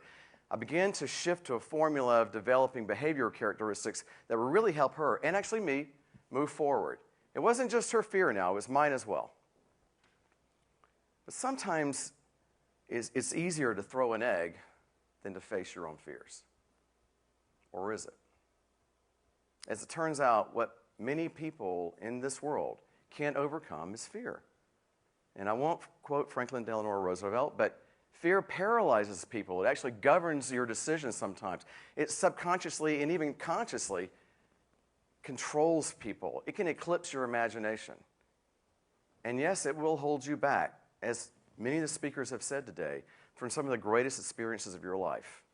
I began to shift to a formula of developing behavioral characteristics that would really help her, and actually me, move forward. It wasn't just her fear now, it was mine as well. But sometimes it's easier to throw an egg than to face your own fears. Or is it? As it turns out, what many people in this world can't overcome is fear. And I won't quote Franklin Delano Roosevelt, but fear paralyzes people. It actually governs your decisions sometimes. It subconsciously and even consciously controls people. It can eclipse your imagination. And yes, it will hold you back, as many of the speakers have said today, from some of the greatest experiences of your life,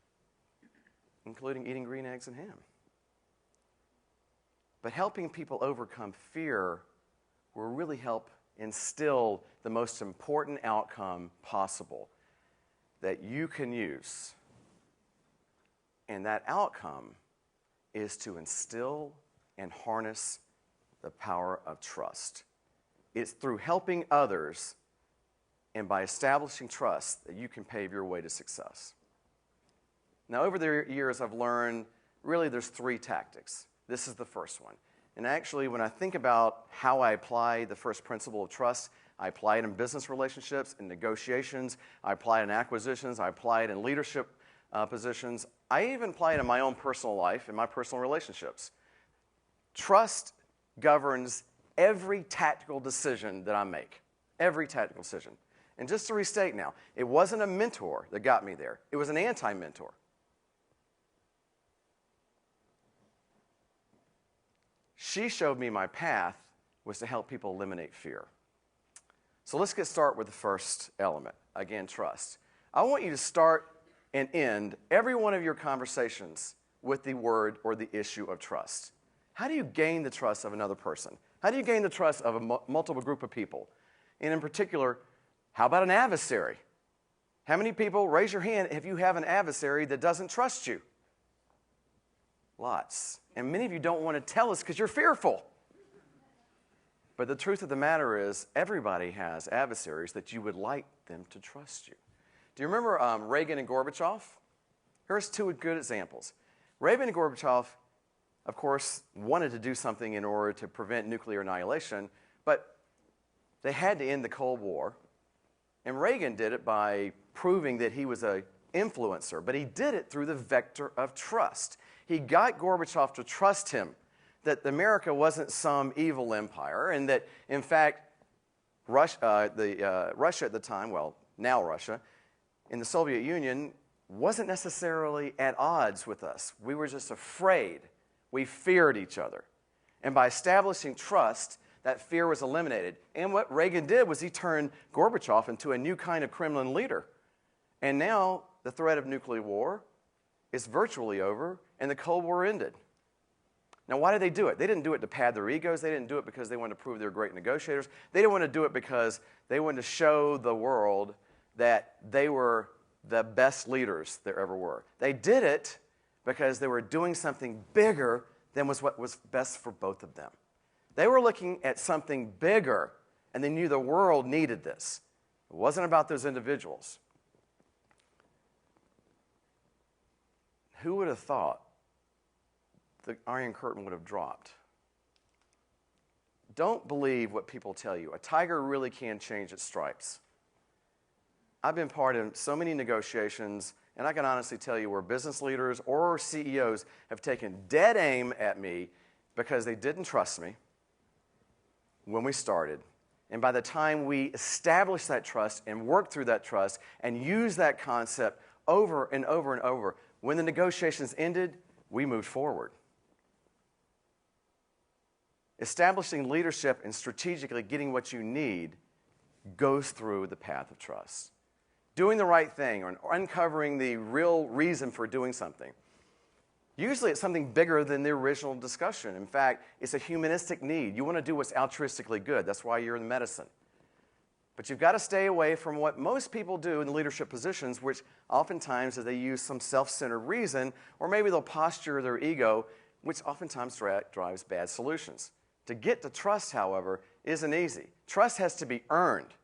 including eating green eggs and ham. But helping people overcome fear will really help instill the most important outcome possible that you can use. And that outcome is to instill and harness the power of trust. It's through helping others and by establishing trust that you can pave your way to success. Now, over the years, I've learned really there's 3 tactics. This is the first one. And actually, when I think about how I apply the first principle of trust, I apply it in business relationships, in negotiations, I apply it in acquisitions, I apply it in leadership positions. I even apply it in my own personal life, in my personal relationships. Trust governs every tactical decision that I make, every tactical decision. And just to restate now, it wasn't a mentor that got me there. It was an anti-mentor. She showed me my path was to help people eliminate fear. So let's get started with the first element, again, trust. I want you to start and end every one of your conversations with the word or the issue of trust. How do you gain the trust of another person? How do you gain the trust of a multiple group of people? And in particular, how about an adversary? How many people, raise your hand if you have an adversary that doesn't trust you? Lots. And many of you don't want to tell us because you're fearful. But the truth of the matter is, everybody has adversaries that you would like them to trust you. Do you remember Reagan and Gorbachev? Here's 2 good examples. Reagan and Gorbachev, of course, wanted to do something in order to prevent nuclear annihilation, but they had to end the Cold War. And Reagan did it by proving that he was a influencer, but he did it through the vector of trust. He got Gorbachev to trust him that America wasn't some evil empire, and that, in fact, Russia at the time, well, now Russia, in the Soviet Union, wasn't necessarily at odds with us. We were just afraid. We feared each other. And by establishing trust, that fear was eliminated. And what Reagan did was he turned Gorbachev into a new kind of Kremlin leader. And now the threat of nuclear war is virtually over, and the Cold War ended. Now, why did they do it? They didn't do it to pad their egos. They didn't do it because they wanted to prove they were great negotiators. They didn't want to do it because they wanted to show the world that they were the best leaders there ever were. They did it because they were doing something bigger than was what was best for both of them. They were looking at something bigger, and they knew the world needed this. It wasn't about those individuals. Who would have thought the Iron Curtain would have dropped? Don't believe what people tell you. A tiger really can change its stripes. I've been part of so many negotiations, and I can honestly tell you where business leaders or CEOs have taken dead aim at me because they didn't trust me when we started. And by the time we established that trust and worked through that trust and used that concept over and over and over, when the negotiations ended, we moved forward. Establishing leadership and strategically getting what you need goes through the path of trust. Doing the right thing or uncovering the real reason for doing something. Usually it's something bigger than the original discussion. In fact, it's a humanistic need. You want to do what's altruistically good. That's why you're in medicine. But you've got to stay away from what most people do in leadership positions, which oftentimes is they use some self-centered reason, or maybe they'll posture their ego, which oftentimes drives bad solutions. To get to trust, however, isn't easy. Trust has to be earned.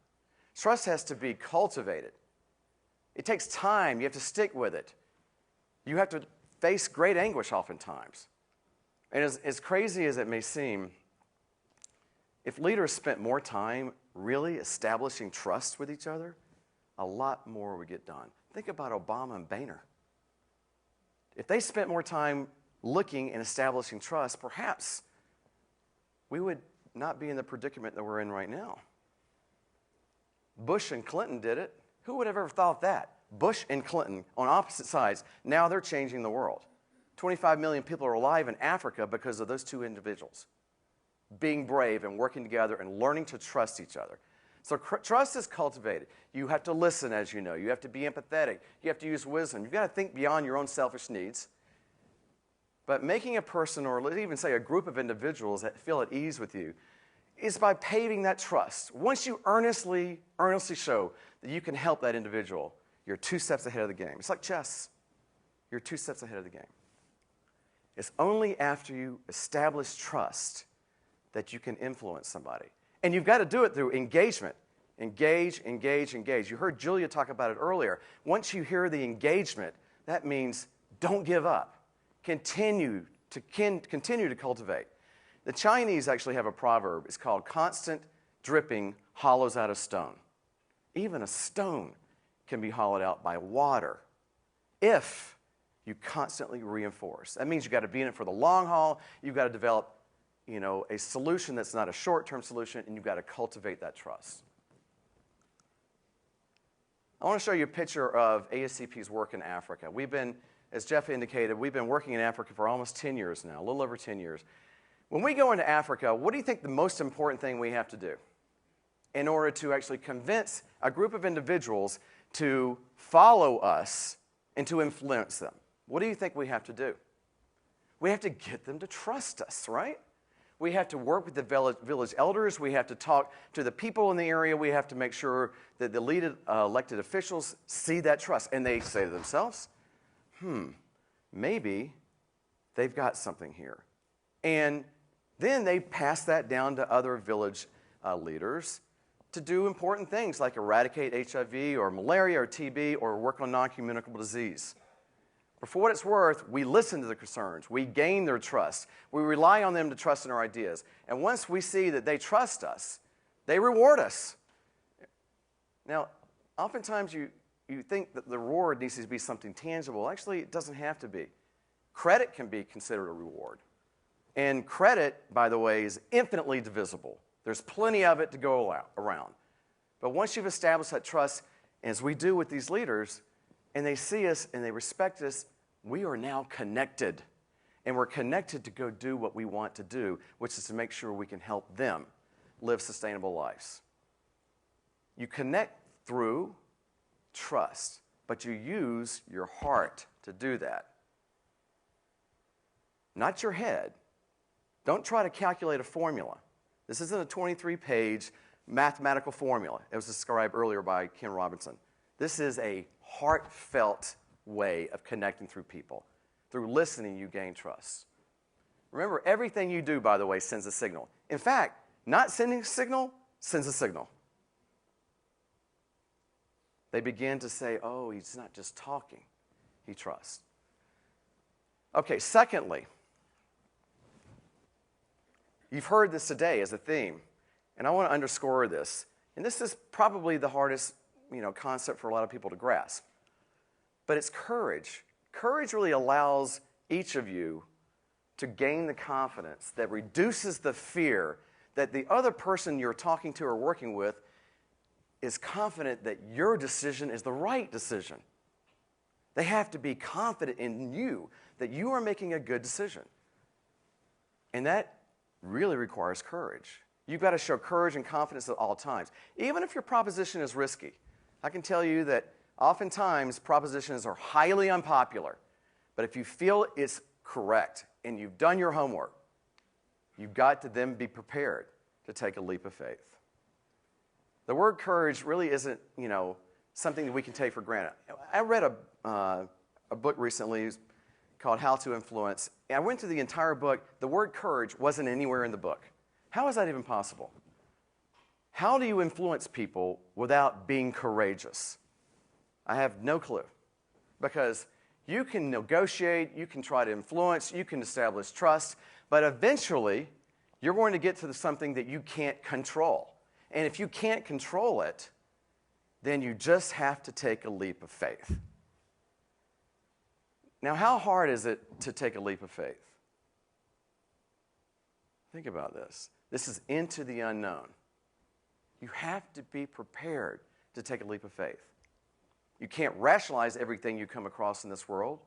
Trust has to be cultivated. It takes time. You have to stick with it. You have to face great anguish oftentimes. And as crazy as it may seem, if leaders spent more time really establishing trust with each other, a lot more would get done. Think about Obama and Boehner. If they spent more time looking and establishing trust, perhaps we would not be in the predicament that we're in right now. Bush and Clinton did it. Who would have ever thought that? Bush and Clinton on opposite sides. Now they're changing the world. 25 million people are alive in Africa because of those two individuals being brave and working together and learning to trust each other. So trust is cultivated. You have to listen, as you know. You have to be empathetic. You have to use wisdom. You've got to think beyond your own selfish needs. But making a person, or let's even say a group of individuals that feel at ease with you, is by paving that trust. Once you earnestly show that you can help that individual, you're 2 steps ahead of the game. It's like chess. You're 2 steps ahead of the game. It's only after you establish trust that you can influence somebody. And you've got to do it through engagement. Engage, engage, engage. You heard Julia talk about it earlier. Once you hear the engagement, that means don't give up. Continue to cultivate. The Chinese actually have a proverb. It's called constant dripping hollows out a stone. Even a stone can be hollowed out by water if you constantly reinforce. That means you've got to be in it for the long haul. You've got to develop, a solution that's not a short-term solution, and you've got to cultivate that trust. I want to show you a picture of ASCP's work in Africa. We've been, as Jeff indicated, we've been working in Africa for almost 10 years now, a little over 10 years. When we go into Africa, what do you think the most important thing we have to do in order to actually convince a group of individuals to follow us and to influence them? What do you think we have to do? We have to get them to trust us, right? We have to work with the village elders. We have to talk to the people in the area. We have to make sure that the elected officials see that trust. And they say to themselves, maybe they've got something here. And then they pass that down to other village leaders to do important things like eradicate HIV or malaria or TB or work on non-communicable disease. But for what it's worth, we listen to the concerns. We gain their trust. We rely on them to trust in our ideas. And once we see that they trust us, they reward us. Now, oftentimes you think that the reward needs to be something tangible. Actually, it doesn't have to be. Credit can be considered a reward. And credit, by the way, is infinitely divisible. There's plenty of it to go around. But once you've established that trust, as we do with these leaders, and they see us and they respect us, we are now connected. And we're connected to go do what we want to do, which is to make sure we can help them live sustainable lives. You connect through trust, but you use your heart to do that. Not your head. Don't try to calculate a formula. This isn't a 23-page mathematical formula. It was described earlier by Ken Robinson. This is a heartfelt way of connecting through people. Through listening, you gain trust. Remember, everything you do, by the way, sends a signal. In fact, not sending a signal sends a signal. They begin to say, oh, he's not just talking, he trusts. Okay, secondly, you've heard this today as a theme, and I want to underscore this. And this is probably the hardest, concept for a lot of people to grasp. But it's courage. Courage really allows each of you to gain the confidence that reduces the fear that the other person you're talking to or working with is confident that your decision is the right decision. They have to be confident in you that you are making a good decision. And that really requires courage. You've got to show courage and confidence at all times, even if your proposition is risky. I can tell you that oftentimes propositions are highly unpopular, but if you feel it's correct and you've done your homework, you've got to then be prepared to take a leap of faith. The word courage really isn't, something that we can take for granted. I read a book recently called How to Influence. And I went through the entire book. The word courage wasn't anywhere in the book. How is that even possible? How do you influence people without being courageous? I have no clue. Because you can negotiate, you can try to influence, you can establish trust, but eventually you're going to get to something that you can't control. And if you can't control it, then you just have to take a leap of faith. Now, how hard is it to take a leap of faith? Think about this. This is into the unknown. You have to be prepared to take a leap of faith. You can't rationalize everything you come across in this world.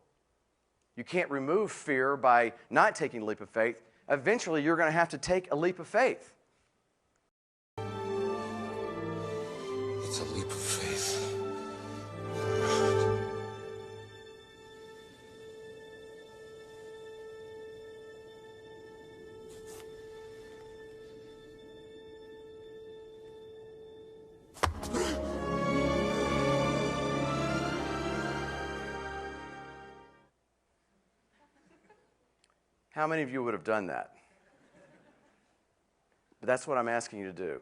You can't remove fear by not taking a leap of faith. Eventually, you're going to have to take a leap of faith. It's a leap of faith. How many of you would have done that? But that's what I'm asking you to do.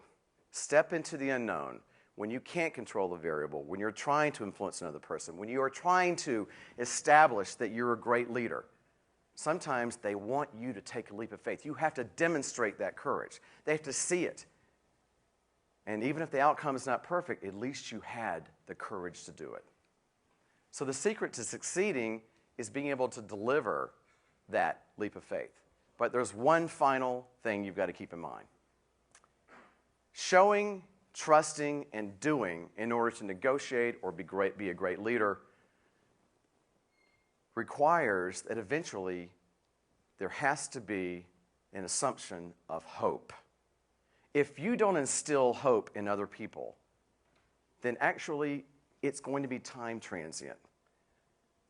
Step into the unknown when you can't control the variable, when you're trying to influence another person, when you are trying to establish that you're a great leader. Sometimes they want you to take a leap of faith. You have to demonstrate that courage. They have to see it. And even if the outcome is not perfect, at least you had the courage to do it. So the secret to succeeding is being able to deliver that leap of faith. But there's one final thing you've got to keep in mind. Showing, trusting, and doing in order to negotiate or be a great leader requires that eventually there has to be an assumption of hope. If you don't instill hope in other people, then actually it's going to be time transient.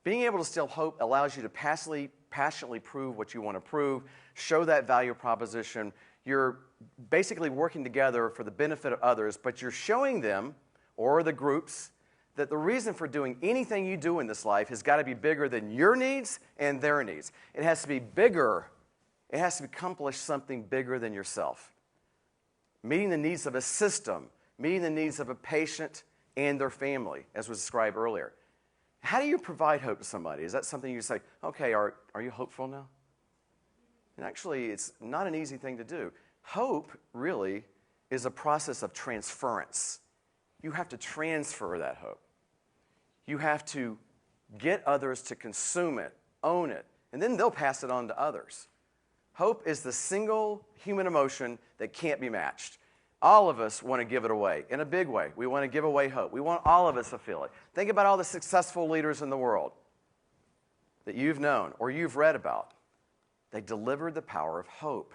Being able to instill hope allows you to passionately prove what you want to prove, show that value proposition. You're basically working together for the benefit of others, but you're showing them, or the groups, that the reason for doing anything you do in this life has got to be bigger than your needs and their needs. It has to be bigger. It has to accomplish something bigger than yourself. Meeting the needs of a system, meeting the needs of a patient and their family, as was described earlier. How do you provide hope to somebody? Is that something you say, okay, are you hopeful now? And actually, it's not an easy thing to do. Hope, really, is a process of transference. You have to transfer that hope. You have to get others to consume it, own it, and then they'll pass it on to others. Hope is the single human emotion that can't be matched. All of us want to give it away in a big way. We want to give away hope. We want all of us to feel it. Think about all the successful leaders in the world that you've known or you've read about. They delivered the power of hope.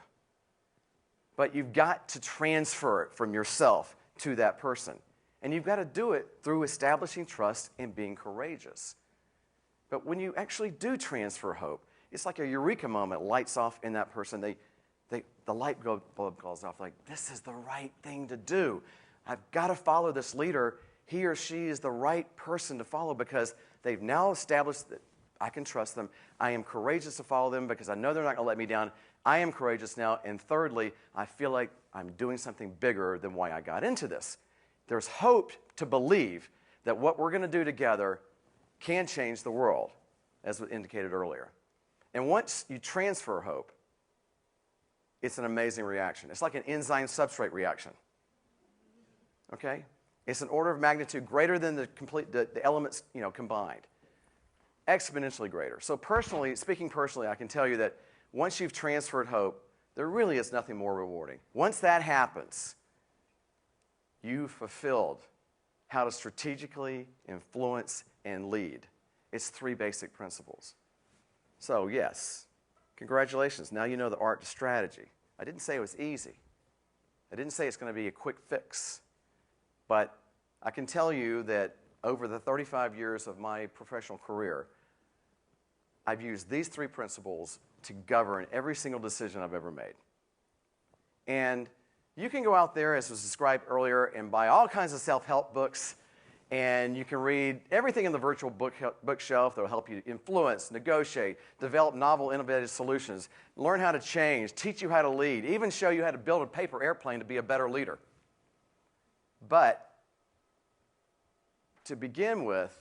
But you've got to transfer it from yourself to that person. And you've got to do it through establishing trust and being courageous. But when you actually do transfer hope, it's like a eureka moment lights off in that person. The light bulb goes off like, this is the right thing to do. I've got to follow this leader. He or she is the right person to follow because they've now established that I can trust them. I am courageous to follow them because I know they're not going to let me down. I am courageous now. And thirdly, I feel like I'm doing something bigger than why I got into this. There's hope to believe that what we're going to do together can change the world, as was indicated earlier. And once you transfer hope, it's an amazing reaction. It's like an enzyme substrate reaction. Okay? It's an order of magnitude greater than the elements, combined. Exponentially greater. So speaking personally, I can tell you that once you've transferred hope, there really is nothing more rewarding. Once that happens, you've fulfilled how to strategically influence and lead. It's 3 basic principles. So yes, congratulations. Now you know the art to strategy. I didn't say it was easy. I didn't say it's going to be a quick fix. But I can tell you that over the 35 years of my professional career, I've used these 3 principles to govern every single decision I've ever made. And you can go out there, as was described earlier, and buy all kinds of self-help books, and you can read everything in the virtual bookshelf that will help you influence, negotiate, develop novel, innovative solutions, learn how to change, teach you how to lead, even show you how to build a paper airplane to be a better leader. But to begin with,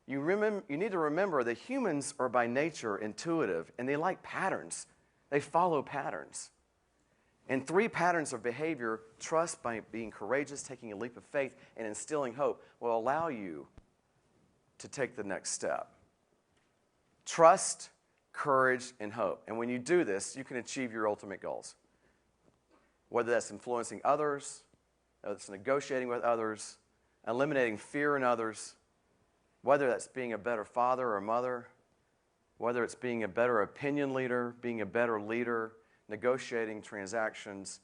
you need to remember that humans are by nature intuitive, and they like patterns. They follow patterns. And 3 patterns of behavior, trust by being courageous, taking a leap of faith, and instilling hope, will allow you to take the next step. Trust, courage, and hope. And when you do this, you can achieve your ultimate goals. Whether that's influencing others, whether it's negotiating with others, eliminating fear in others, whether that's being a better father or mother, whether it's being a better opinion leader, being a better leader, negotiating transactions,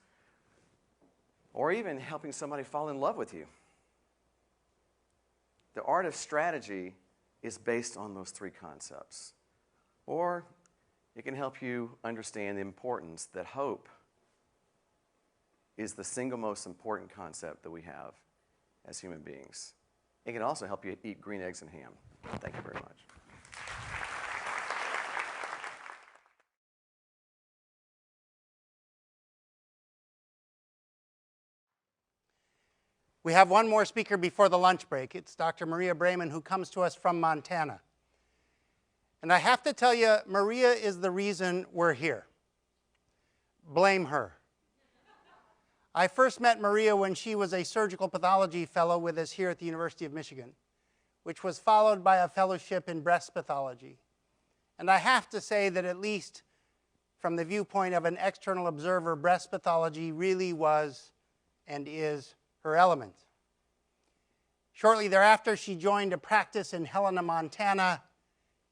or even helping somebody fall in love with you. The art of strategy is based on those 3 concepts. Or it can help you understand the importance that hope is the single most important concept that we have as human beings. It can also help you eat green eggs and ham. Thank you very much. We have one more speaker before the lunch break. It's Dr. Maria Brayman, who comes to us from Montana. And I have to tell you, Maria is the reason we're here. Blame her. I first met Maria when she was a surgical pathology fellow with us here at the University of Michigan, which was followed by a fellowship in breast pathology. And I have to say that at least from the viewpoint of an external observer, breast pathology really was and is her element. Shortly thereafter, she joined a practice in Helena, Montana.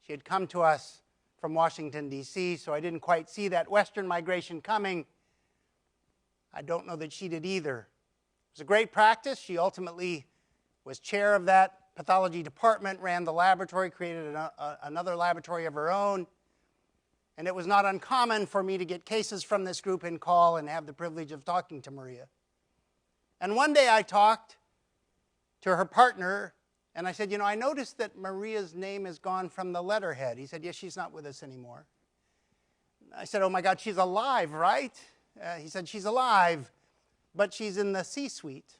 She had come to us from Washington, D.C., so I didn't quite see that western migration coming. I don't know that she did either. It was a great practice. She ultimately was chair of that pathology department, ran the laboratory, created another laboratory of her own. And it was not uncommon for me to get cases from this group and call and have the privilege of talking to Maria. And one day I talked to her partner, and I said, I noticed that Maria's name is gone from the letterhead. He said, yes, she's not with us anymore. I said, oh my God, she's alive, right? He said, she's alive, but she's in the C-suite.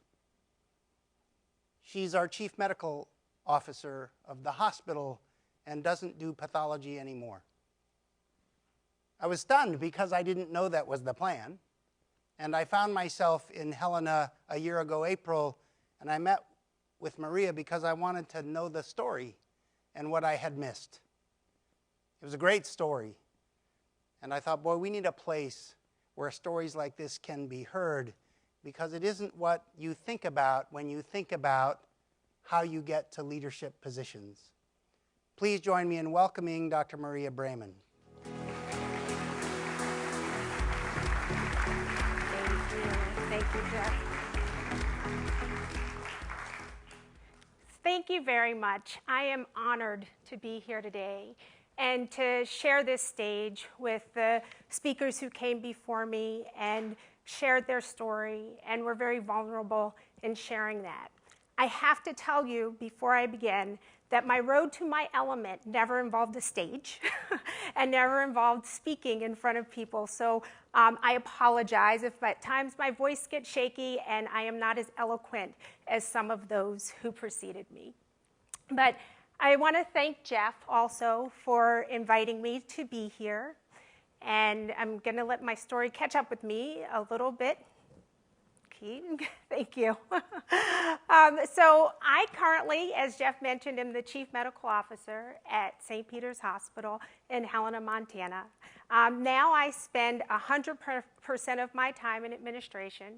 She's our chief medical officer of the hospital and doesn't do pathology anymore. I was stunned because I didn't know that was the plan. And I found myself in Helena a year ago, April, and I met with Maria because I wanted to know the story and what I had missed. It was a great story. And I thought, boy, we need a place where stories like this can be heard, because it isn't what you think about when you think about how you get to leadership positions. Please join me in welcoming Dr. Maria Brayman. Thank you, Jeff. Thank you very much. I am honored to be here today and to share this stage with the speakers who came before me and shared their story and were very vulnerable in sharing that. I have to tell you before I begin that my road to my element never involved a stage and never involved speaking in front of people. So I apologize if at times my voice gets shaky and I am not as eloquent as some of those who preceded me. But I want to thank Jeff also for inviting me to be here. And I'm going to let my story catch up with me a little bit. Thank you. So I currently, as Jeff mentioned, am the Chief Medical Officer at St. Peter's Hospital in Helena, Montana. Now I spend 100% of my time in administration.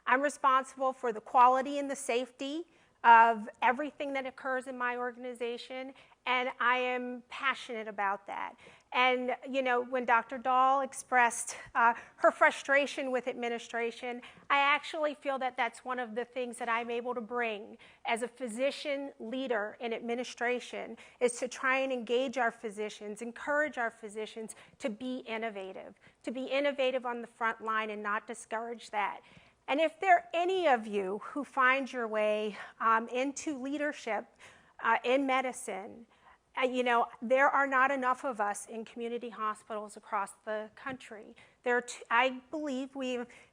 I'm responsible for the quality and the safety of everything that occurs in my organization, and I am passionate about that. And, you know, when Dr. Dahl expressed her frustration with administration, I actually feel that that's one of the things that I'm able to bring as a physician leader in administration, is to try and engage our physicians, encourage our physicians to be innovative on the front line and not discourage that. And if there are any of you who find your way into leadership in medicine, you know, there are not enough of us in community hospitals across the country. I believe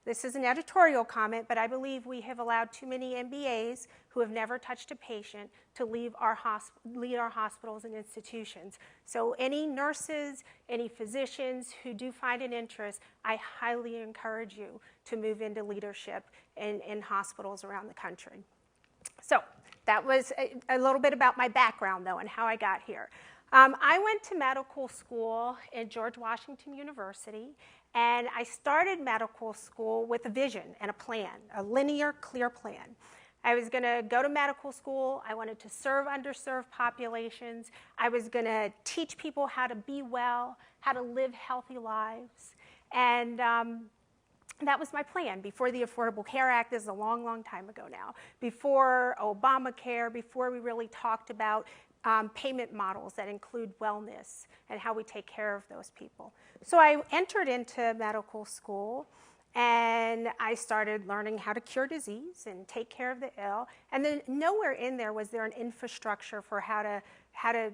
this is an editorial comment, but I believe we have allowed too many MBAs who have never touched a patient to lead our hospitals and institutions. So any nurses, any physicians who do find an interest, I highly encourage you to move into leadership in hospitals around the country. So that was a little bit about my background, though, and how I got here. I went to medical school at George Washington University, and I started medical school with a vision and a plan, a linear, clear plan. I was going to go to medical school. I wanted to serve underserved populations. I was going to teach people how to be well, how to live healthy lives. And that was my plan before the Affordable Care Act. This is a long, long time ago now. Before Obamacare, before we really talked about payment models that include wellness and how we take care of those people. So I entered into medical school, and I started learning how to cure disease and take care of the ill. And then nowhere in there was there an infrastructure for how to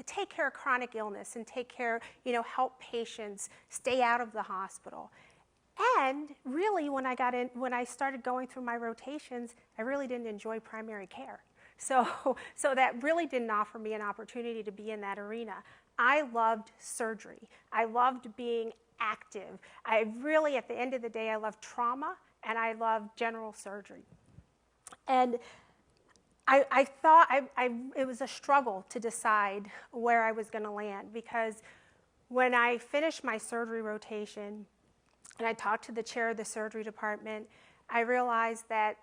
take care of chronic illness and take care, you know, help patients stay out of the hospital. And really, when I started going through my rotations, I really didn't enjoy primary care. So that really didn't offer me an opportunity to be in that arena. I loved surgery. I loved being active. I really, at the end of the day, I loved trauma, and I loved general surgery. And I thought it was a struggle to decide where I was going to land, because when I finished my surgery rotation, and I talked to the chair of the surgery department, I realized that,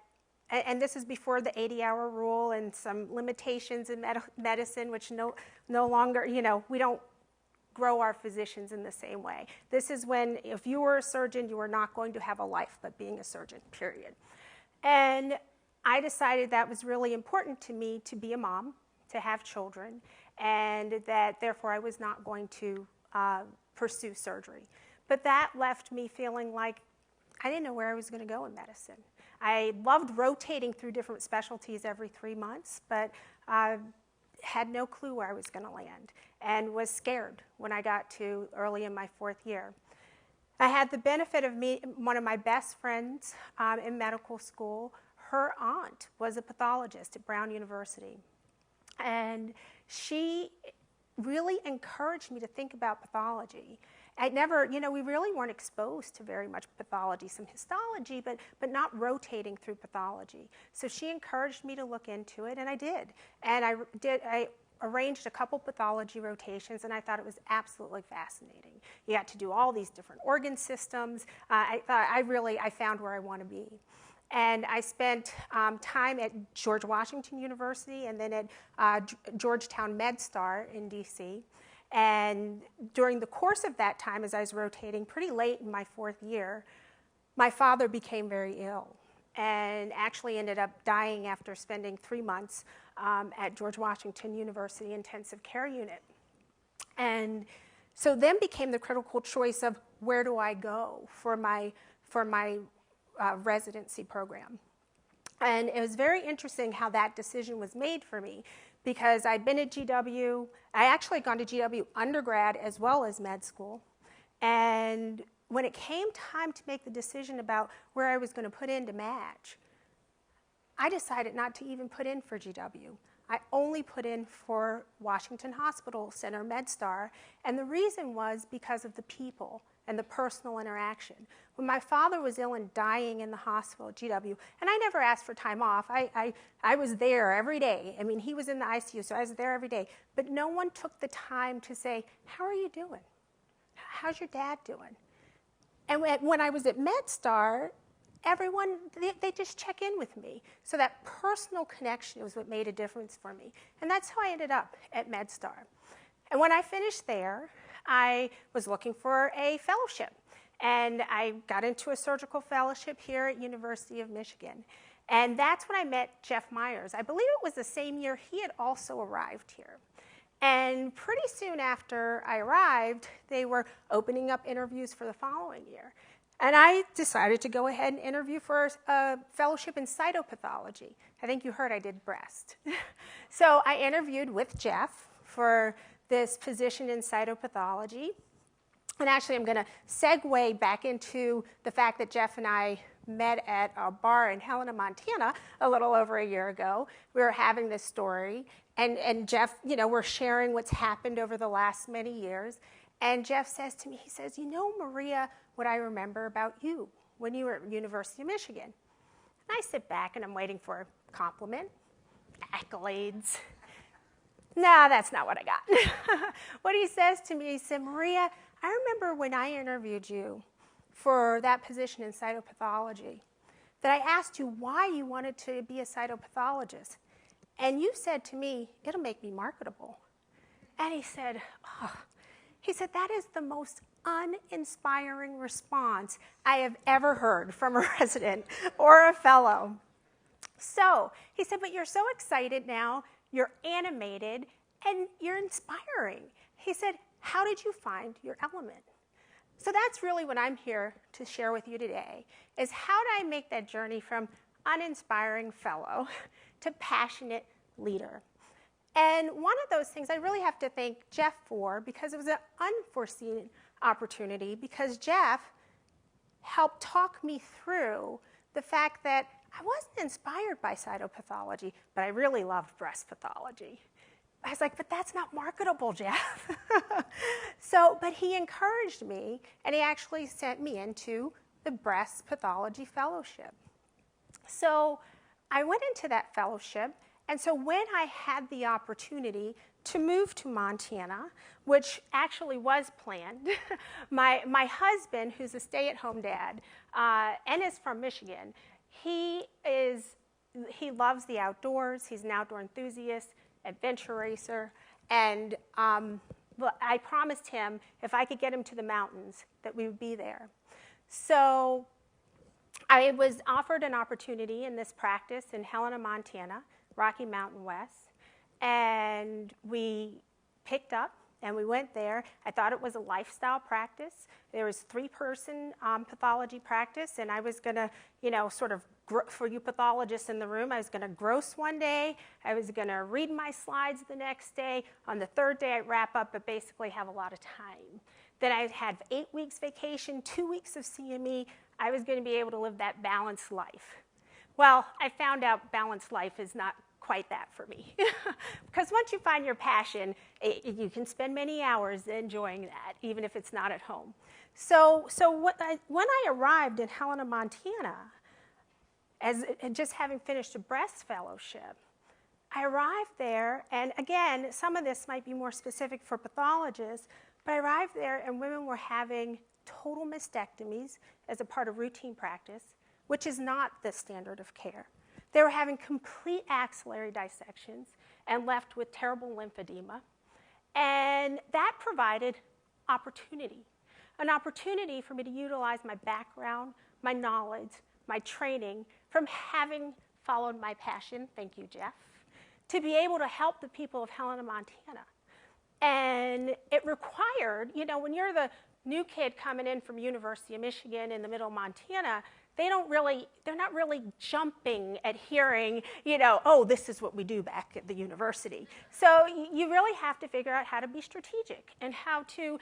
and this is before the 80-hour rule and some limitations in medicine, which no longer, you know, we don't grow our physicians in the same way. This is when, if you were a surgeon, you were not going to have a life but being a surgeon, period. And I decided that was really important to me to be a mom, to have children, and that therefore I was not going to pursue surgery. But that left me feeling like I didn't know where I was going to go in medicine. I loved rotating through different specialties every 3 months, but had no clue where I was going to land, and was scared when I got to early in my 4th year. I had the benefit of one of my best friends in medical school. Her aunt was a pathologist at Brown University, and she really encouraged me to think about pathology. I never, you know, we really weren't exposed to very much pathology, some histology, but not rotating through pathology. So she encouraged me to look into it, and I did. And I arranged a couple pathology rotations, and I thought it was absolutely fascinating. You got to do all these different organ systems. I found where I want to be. And I spent time at George Washington University and then at Georgetown MedStar in DC. And during the course of that time, as I was rotating pretty late in my 4th year, my father became very ill and actually ended up dying after spending 3 months at George Washington University Intensive Care Unit. And so then became the critical choice of where do I go for my residency program. And it was very interesting how that decision was made for me, because I'd been at GW. I actually had gone to GW undergrad as well as med school. And when it came time to make the decision about where I was going to put in to match, I decided not to even put in for GW. I only put in for Washington Hospital Center MedStar, and the reason was because of the people and the personal interaction. When my father was ill and dying in the hospital at GW, and I never asked for time off, I was there every day. I mean, he was in the ICU, so I was there every day. But no one took the time to say, how are you doing? How's your dad doing? And when I was at MedStar, everyone, they just check in with me. So that personal connection was what made a difference for me. And that's how I ended up at MedStar. And when I finished there, I was looking for a fellowship. And I got into a surgical fellowship here at University of Michigan. And that's when I met Jeff Myers. I believe it was the same year he had also arrived here. And pretty soon after I arrived, they were opening up interviews for the following year. And I decided to go ahead and interview for a fellowship in cytopathology. I think you heard I did breast. So I interviewed with Jeff for this position in cytopathology. And actually, I'm going to segue back into the fact that Jeff and I met at a bar in Helena, Montana, a little over a year ago. We were having this story, and Jeff, you know, we're sharing what's happened over the last many years. And Jeff says to me, he says, you know, Maria, what I remember about you when you were at University of Michigan. And I sit back and I'm waiting for a compliment, accolades. No, that's not what I got. What he says to me, he said, Maria, I remember when I interviewed you for that position in cytopathology, that I asked you why you wanted to be a cytopathologist. And you said to me, it'll make me marketable. And he said, that is the most uninspiring response I have ever heard from a resident or a fellow. So he said, but you're so excited now, you're animated, and you're inspiring. He said, how did you find your element? So that's really what I'm here to share with you today, is how do I make that journey from uninspiring fellow to passionate leader? And one of those things I really have to thank Jeff for, because it was an unforeseen opportunity, because Jeff helped talk me through the fact that I wasn't inspired by cytopathology, but I really loved breast pathology. I was like, but that's not marketable, Jeff. But he encouraged me, and he actually sent me into the breast pathology fellowship. So I went into that fellowship, and so when I had the opportunity to move to Montana, which actually was planned, my husband, who's a stay-at-home dad and is from Michigan, he loves the outdoors. He's an outdoor enthusiast, adventure racer, and I promised him if I could get him to the mountains that we would be there. So I was offered an opportunity in this practice in Helena, Montana, Rocky Mountain West, and we picked up and we went there. I thought it was a lifestyle practice. There was 3-person pathology practice, and I was going to, sort of, for you pathologists in the room, I was going to gross one day. I was going to read my slides the next day. On the 3rd day, I'd wrap up, but basically have a lot of time. Then I had 8 weeks vacation, 2 weeks of CME. I was going to be able to live that balanced life. Well, I found out balanced life is not quite that for me. Because once you find your passion, you can spend many hours enjoying that, even if it's not at home. So when I arrived in Helena, Montana, just having finished a breast fellowship, I arrived there, and again, some of this might be more specific for pathologists, but I arrived there and women were having total mastectomies as a part of routine practice, which is not the standard of care. They were having complete axillary dissections and left with terrible lymphedema. And that provided opportunity, an opportunity for me to utilize my background, my knowledge, my training from having followed my passion, thank you, Jeff, to be able to help the people of Helena, Montana. And it required, you know, when you're the new kid coming in from University of Michigan in the middle of Montana, they're not really jumping at hearing, you know, oh, this is what we do back at the university. So you really have to figure out how to be strategic and how to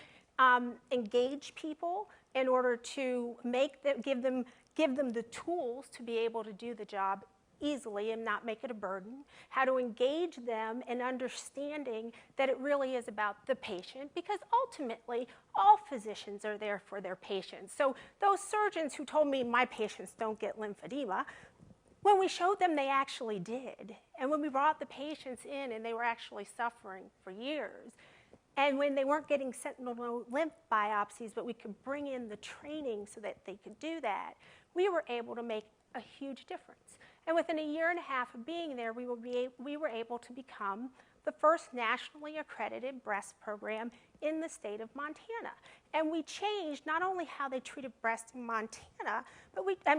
engage people in order to give them the tools to be able to do the job easily and not make it a burden, how to engage them in understanding that it really is about the patient, because ultimately all physicians are there for their patients. So those surgeons who told me my patients don't get lymphedema, when we showed them they actually did, and when we brought the patients in and they were actually suffering for years, and when they weren't getting sentinel node lymph biopsies, but we could bring in the training so that they could do that, we were able to make a huge difference. And within a year and a half of being there, we were able to become the first nationally accredited breast program in the state of Montana. And we changed not only how they treated breast in Montana,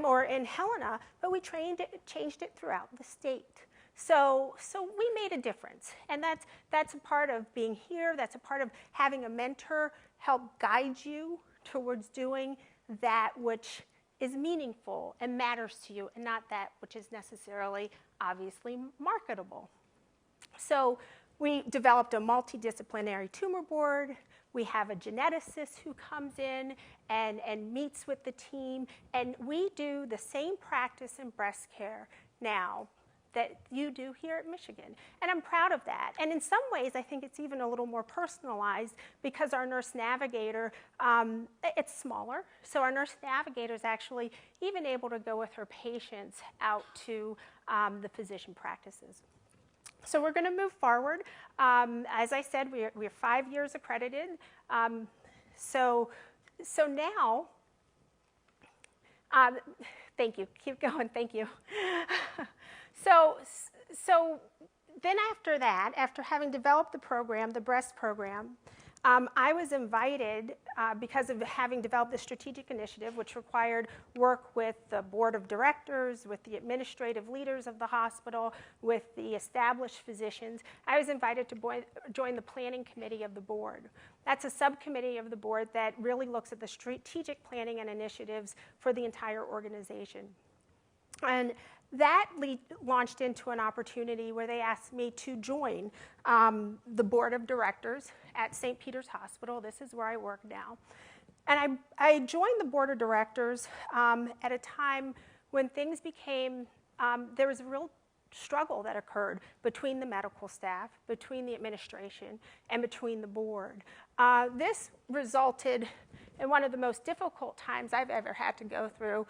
or in Helena, but we changed it throughout the state. So we made a difference, and that's a part of being here. That's a part of having a mentor help guide you towards doing that which is meaningful and matters to you, and not that which is necessarily obviously marketable. So we developed a multidisciplinary tumor board. We have a geneticist who comes in and meets with the team, and we do the same practice in breast care now that you do here at Michigan. And I'm proud of that. And in some ways, I think it's even a little more personalized because our nurse navigator, it's smaller. So our nurse navigator is actually even able to go with her patients out to the physician practices. So we're gonna move forward. As I said, we're 5 years accredited. So now, thank you, keep going, thank you. So then after that, after having developed the program, the breast program, I was invited, because of having developed the strategic initiative, which required work with the board of directors, with the administrative leaders of the hospital, with the established physicians, I was invited to join the planning committee of the board. That's a subcommittee of the board that really looks at the strategic planning and initiatives for the entire organization. And that launched into an opportunity where they asked me to join the board of directors at St. Peter's Hospital. This is where I work now. And I joined the board of directors at a time when things became, there was a real struggle that occurred between the medical staff, between the administration, and between the board. This resulted in one of the most difficult times I've ever had to go through.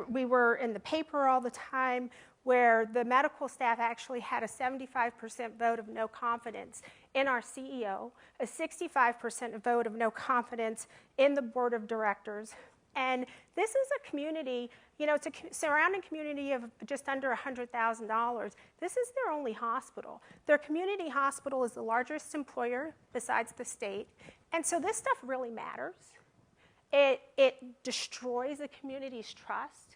We were in the paper all the time, where the medical staff actually had a 75% vote of no confidence in our CEO, a 65% vote of no confidence in the board of directors. And this is a community, you know, it's a surrounding community of just under $100,000. This is their only hospital. Their community hospital is the largest employer besides the state. And so this stuff really matters. It destroys the community's trust.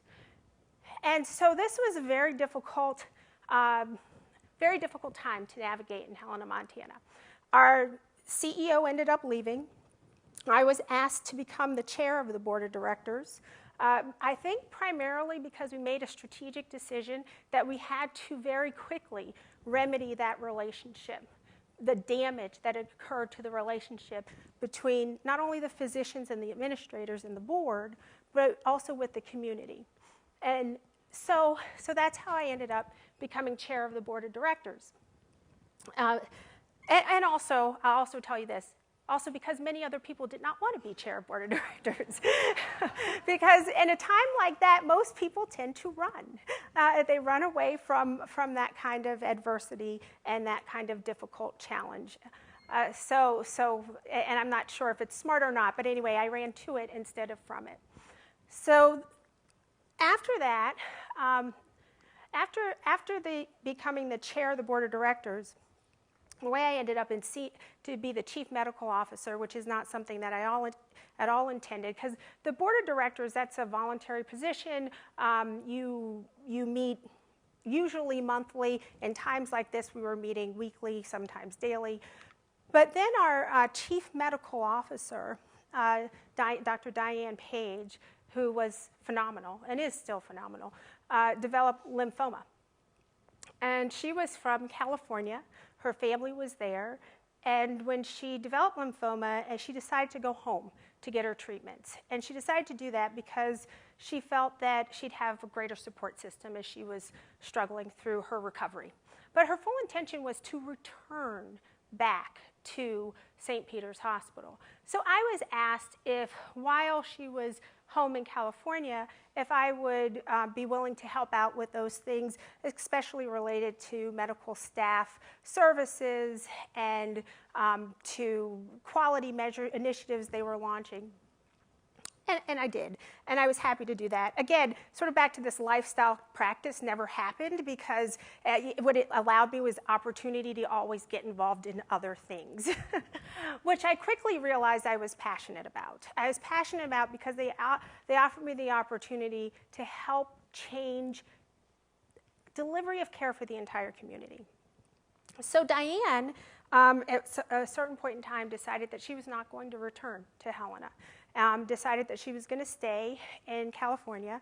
And so this was a very difficult time to navigate in Helena, Montana. Our CEO ended up leaving. I was asked to become the chair of the board of directors. I think primarily because we made a strategic decision that we had to very quickly remedy that relationship, the damage that had occurred to the relationship between not only the physicians and the administrators and the board, but also with the community. And So that's how I ended up becoming chair of the board of directors. And also, I'll also tell you this, also because many other people did not want to be chair of board of directors. Because in a time like that, most people tend to run. They run away from that kind of adversity and that kind of difficult challenge. And I'm not sure if it's smart or not, but anyway, I ran to it instead of from it. So after that, after becoming the chair of the board of directors, the way I ended up to be the chief medical officer, which is not something that I at all intended, because the board of directors, that's a voluntary position. You meet usually monthly. In times like this, we were meeting weekly, sometimes daily. But then our chief medical officer, Dr. Diane Page, who was phenomenal and is still phenomenal, developed lymphoma. And she was from California. Her family was there. And when she developed lymphoma, she decided to go home to get her treatments. And she decided to do that because she felt that she'd have a greater support system as she was struggling through her recovery. But her full intention was to return back to St. Peter's Hospital. So I was asked if, while she was home in California, if I would be willing to help out with those things, especially related to medical staff services and to quality measure initiatives they were launching. And I did, and I was happy to do that. Again, sort of back to this lifestyle practice never happened because what it allowed me was opportunity to always get involved in other things, which I quickly realized I was passionate about. I was passionate about because they offered me the opportunity to help change delivery of care for the entire community. So Diane, at a certain point in time, decided that she was not going to return to Helena. Decided that she was going to stay in California,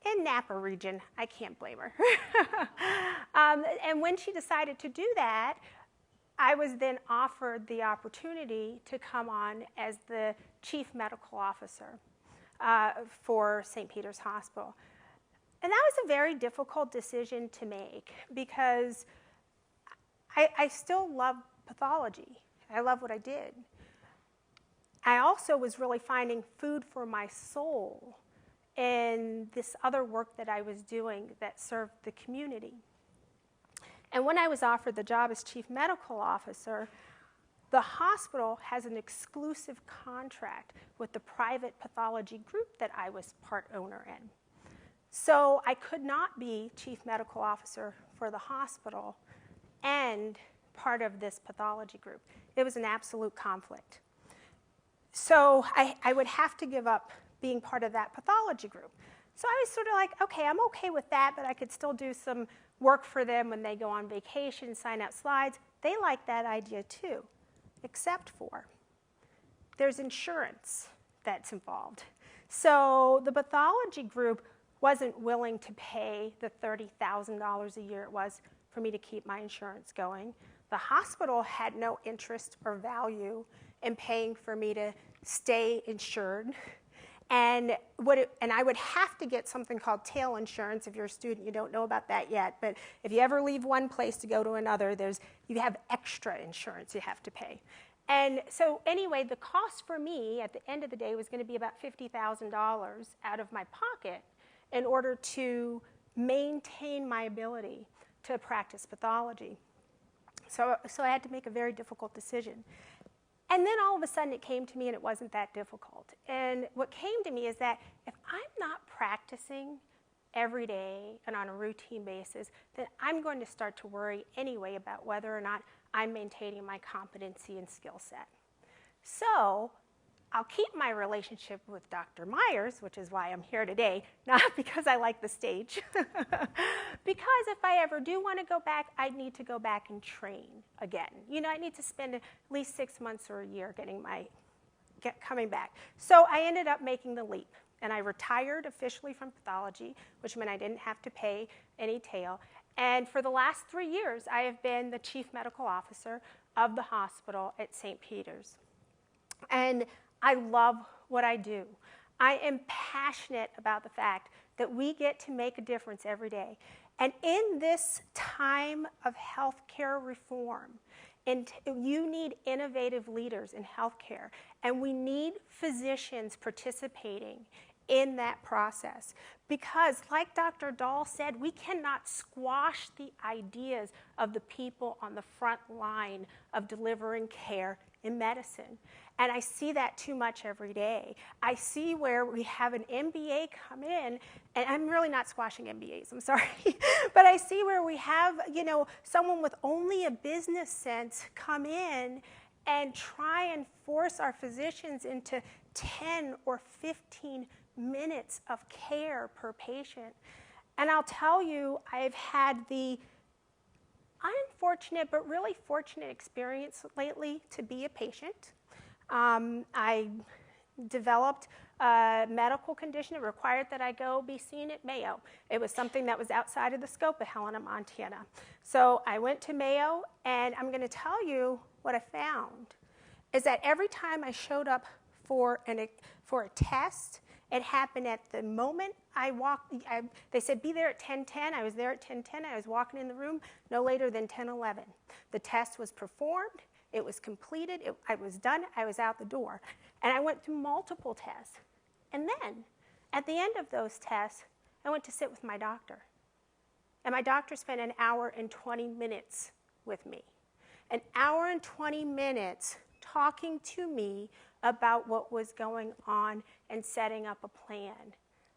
in Napa region. I can't blame her. And when she decided to do that, I was then offered the opportunity to come on as the chief medical officer for St. Peter's Hospital. And that was a very difficult decision to make because I still love pathology. I love what I did. I also was really finding food for my soul in this other work that I was doing that served the community. And when I was offered the job as chief medical officer, the hospital has an exclusive contract with the private pathology group that I was part owner in. So I could not be chief medical officer for the hospital and part of this pathology group. It was an absolute conflict. So I would have to give up being part of that pathology group. So I was sort of like, okay, I'm okay with that, but I could still do some work for them when they go on vacation, sign out slides. They like that idea too, except for there's insurance that's involved. So the pathology group wasn't willing to pay the $30,000 a year it was for me to keep my insurance going. The hospital had no interest or value in paying for me to stay insured. And I would have to get something called tail insurance. If you're a student, you don't know about that yet. But if you ever leave one place to go to another, you have extra insurance you have to pay. And so anyway, the cost for me at the end of the day was going to be about $50,000 out of my pocket in order to maintain my ability to practice pathology. So I had to make a very difficult decision. And then all of a sudden it came to me and it wasn't that difficult. And what came to me is that if I'm not practicing every day and on a routine basis, then I'm going to start to worry anyway about whether or not I'm maintaining my competency and skill set. So I'll keep my relationship with Dr. Myers, which is why I'm here today, not because I like the stage, because if I ever do want to go back, I need to go back and train again. You know, I need to spend at least 6 months or a year coming back. So I ended up making the leap, and I retired officially from pathology, which meant I didn't have to pay any tail. And for the last 3 years, I have been the chief medical officer of the hospital at St. Peter's. And I love what I do. I am passionate about the fact that we get to make a difference every day. And in this time of healthcare reform, and you need innovative leaders in healthcare, and we need physicians participating in that process. Because, like Dr. Dahl said, we cannot squash the ideas of the people on the front line of delivering care in medicine. And I see that too much every day. I see where we have an MBA come in, and I'm really not squashing MBAs, I'm sorry, but I see where we have, someone with only a business sense come in and try and force our physicians into 10 or 15 minutes of care per patient. And I'll tell you, I've had the unfortunate but really fortunate experience lately to be a patient. I developed a medical condition that required that I go be seen at Mayo. It was something that was outside of the scope of Helena, Montana. So I went to Mayo, and I'm going to tell you what I found is that every time I showed up for a test, it happened at the moment I walked. They said, be there at 10:10. I was there at 10:10. I was walking in the room no later than 10:11. The test was performed. It was completed. I was done. I was out the door. And I went through multiple tests. And then, at the end of those tests, I went to sit with my doctor. And my doctor spent an hour and 20 minutes with me. An hour and 20 minutes talking to me about what was going on and setting up a plan.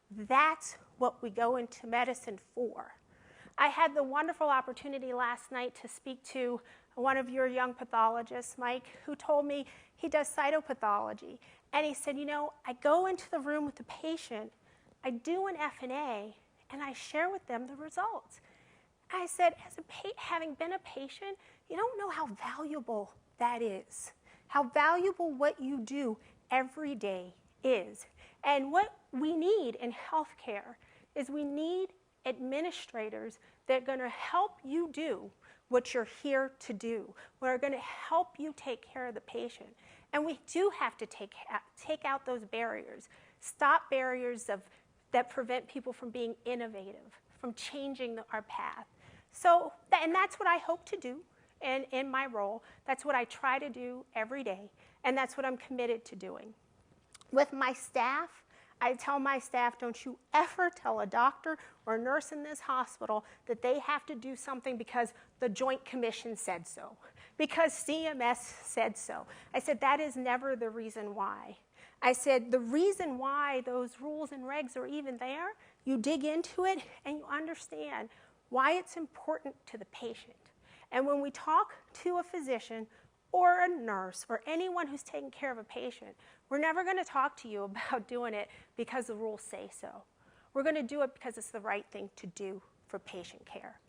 That's what we go into medicine for. I had the wonderful opportunity last night to speak to one of your young pathologists, Mike, who told me he does cytopathology. And he said, I go into the room with the patient, I do an FNA, and I share with them the results. I said, having been a patient, you don't know how valuable that is, how valuable what you do every day is. And what we need in healthcare is we need administrators that are going to help you do what you're here to do. We're going to help you take care of the patient. And we do have to take out those barriers, stop barriers that prevent people from being innovative, from changing our path. So, and that's what I hope to do in my role. That's what I try to do every day, and that's what I'm committed to doing. With my staff, I tell my staff, don't you ever tell a doctor or a nurse in this hospital that they have to do something because the Joint Commission said so, because CMS said so. I said, that is never the reason why. I said, the reason why those rules and regs are even there, you dig into it and you understand why it's important to the patient. And when we talk to a physician or a nurse or anyone who's taking care of a patient, we're never going to talk to you about doing it because the rules say so. We're going to do it because it's the right thing to do for patient care.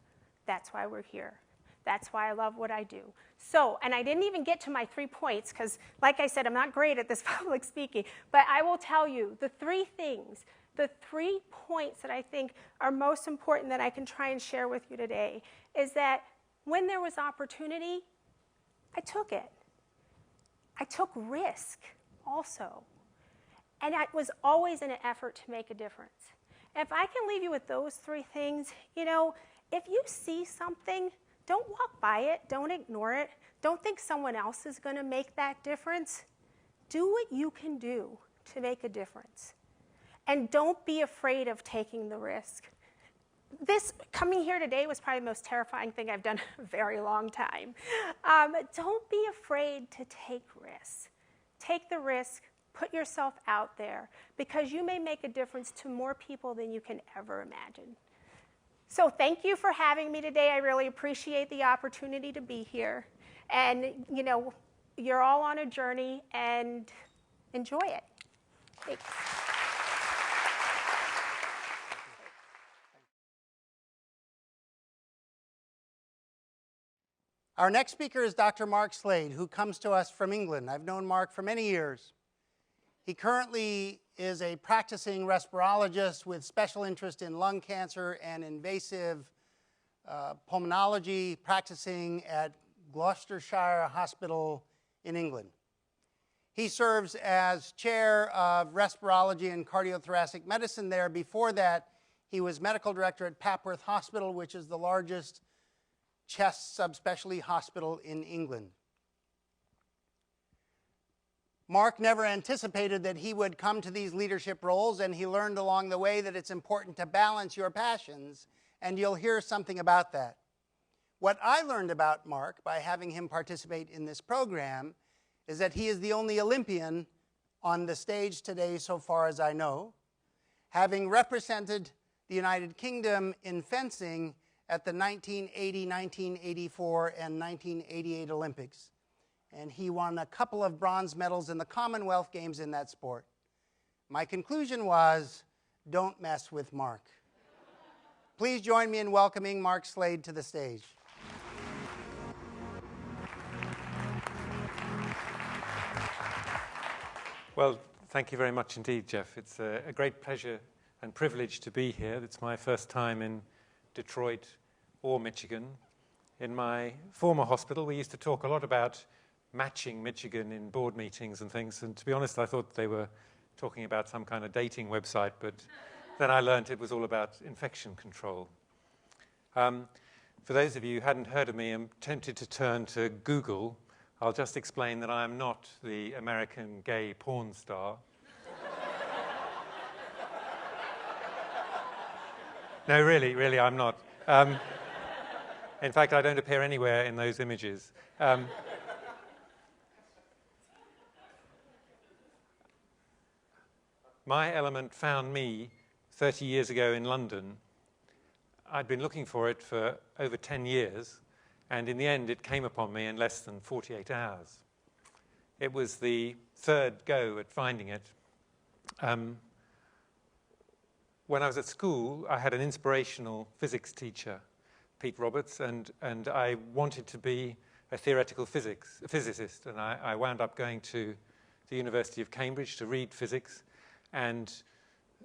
That's why we're here. That's why I love what I do. So, and I didn't even get to my 3 points because, like I said, I'm not great at this public speaking, but I will tell you the 3 things, the 3 points that I think are most important that I can try and share with you today is that when there was opportunity, I took it. I took risk also. And it was always in an effort to make a difference. If I can leave you with those 3 things, if you see something, don't walk by it, don't ignore it, don't think someone else is going to make that difference. Do what you can do to make a difference. And don't be afraid of taking the risk. This coming here today was probably the most terrifying thing I've done in a very long time. Don't be afraid to take risks. Take the risk, put yourself out there, because you may make a difference to more people than you can ever imagine. So thank you for having me today. I really appreciate the opportunity to be here. And, you're all on a journey, and enjoy it. Thanks. Our next speaker is Dr. Mark Slade, who comes to us from England. I've known Mark for many years. He currently is a practicing respirologist with special interest in lung cancer and invasive pulmonology, practicing at Gloucestershire Hospital in England. He serves as chair of respirology and cardiothoracic medicine there. Before that, He was medical director at Papworth Hospital, which is the largest chest subspecialty hospital in England. Mark never anticipated that he would come to these leadership roles, and he learned along the way that it's important to balance your passions, and you'll hear something about that. What I learned about Mark by having him participate in this program is that he is the only Olympian on the stage today, so far as I know, having represented the United Kingdom in fencing at the 1980, 1984, and 1988 Olympics. And he won a couple of bronze medals in the Commonwealth Games in that sport. My conclusion was, don't mess with Mark. Please join me in welcoming Mark Slade to the stage. Well, thank you very much indeed, Jeff. It's a great pleasure and privilege to be here. It's my first time in Detroit or Michigan. In my former hospital, we used to talk a lot about matching Michigan in board meetings and things, and to be honest, I thought they were talking about some kind of dating website, but then I learned it was all about infection control. For those of you who hadn't heard of me, I'm tempted to turn to Google. I'll just explain that I am not the American gay porn star. No, really, I'm not. In fact, I don't appear anywhere in those images. My Element found me 30 years ago in London. I'd been looking for it for over 10 years, and in the end, it came upon me in less than 48 hours. It was the third go at finding it. When I was at school, I had an inspirational physics teacher, Pete Roberts, and I wanted to be a theoretical physicist, and I wound up going to the University of Cambridge to read physics, and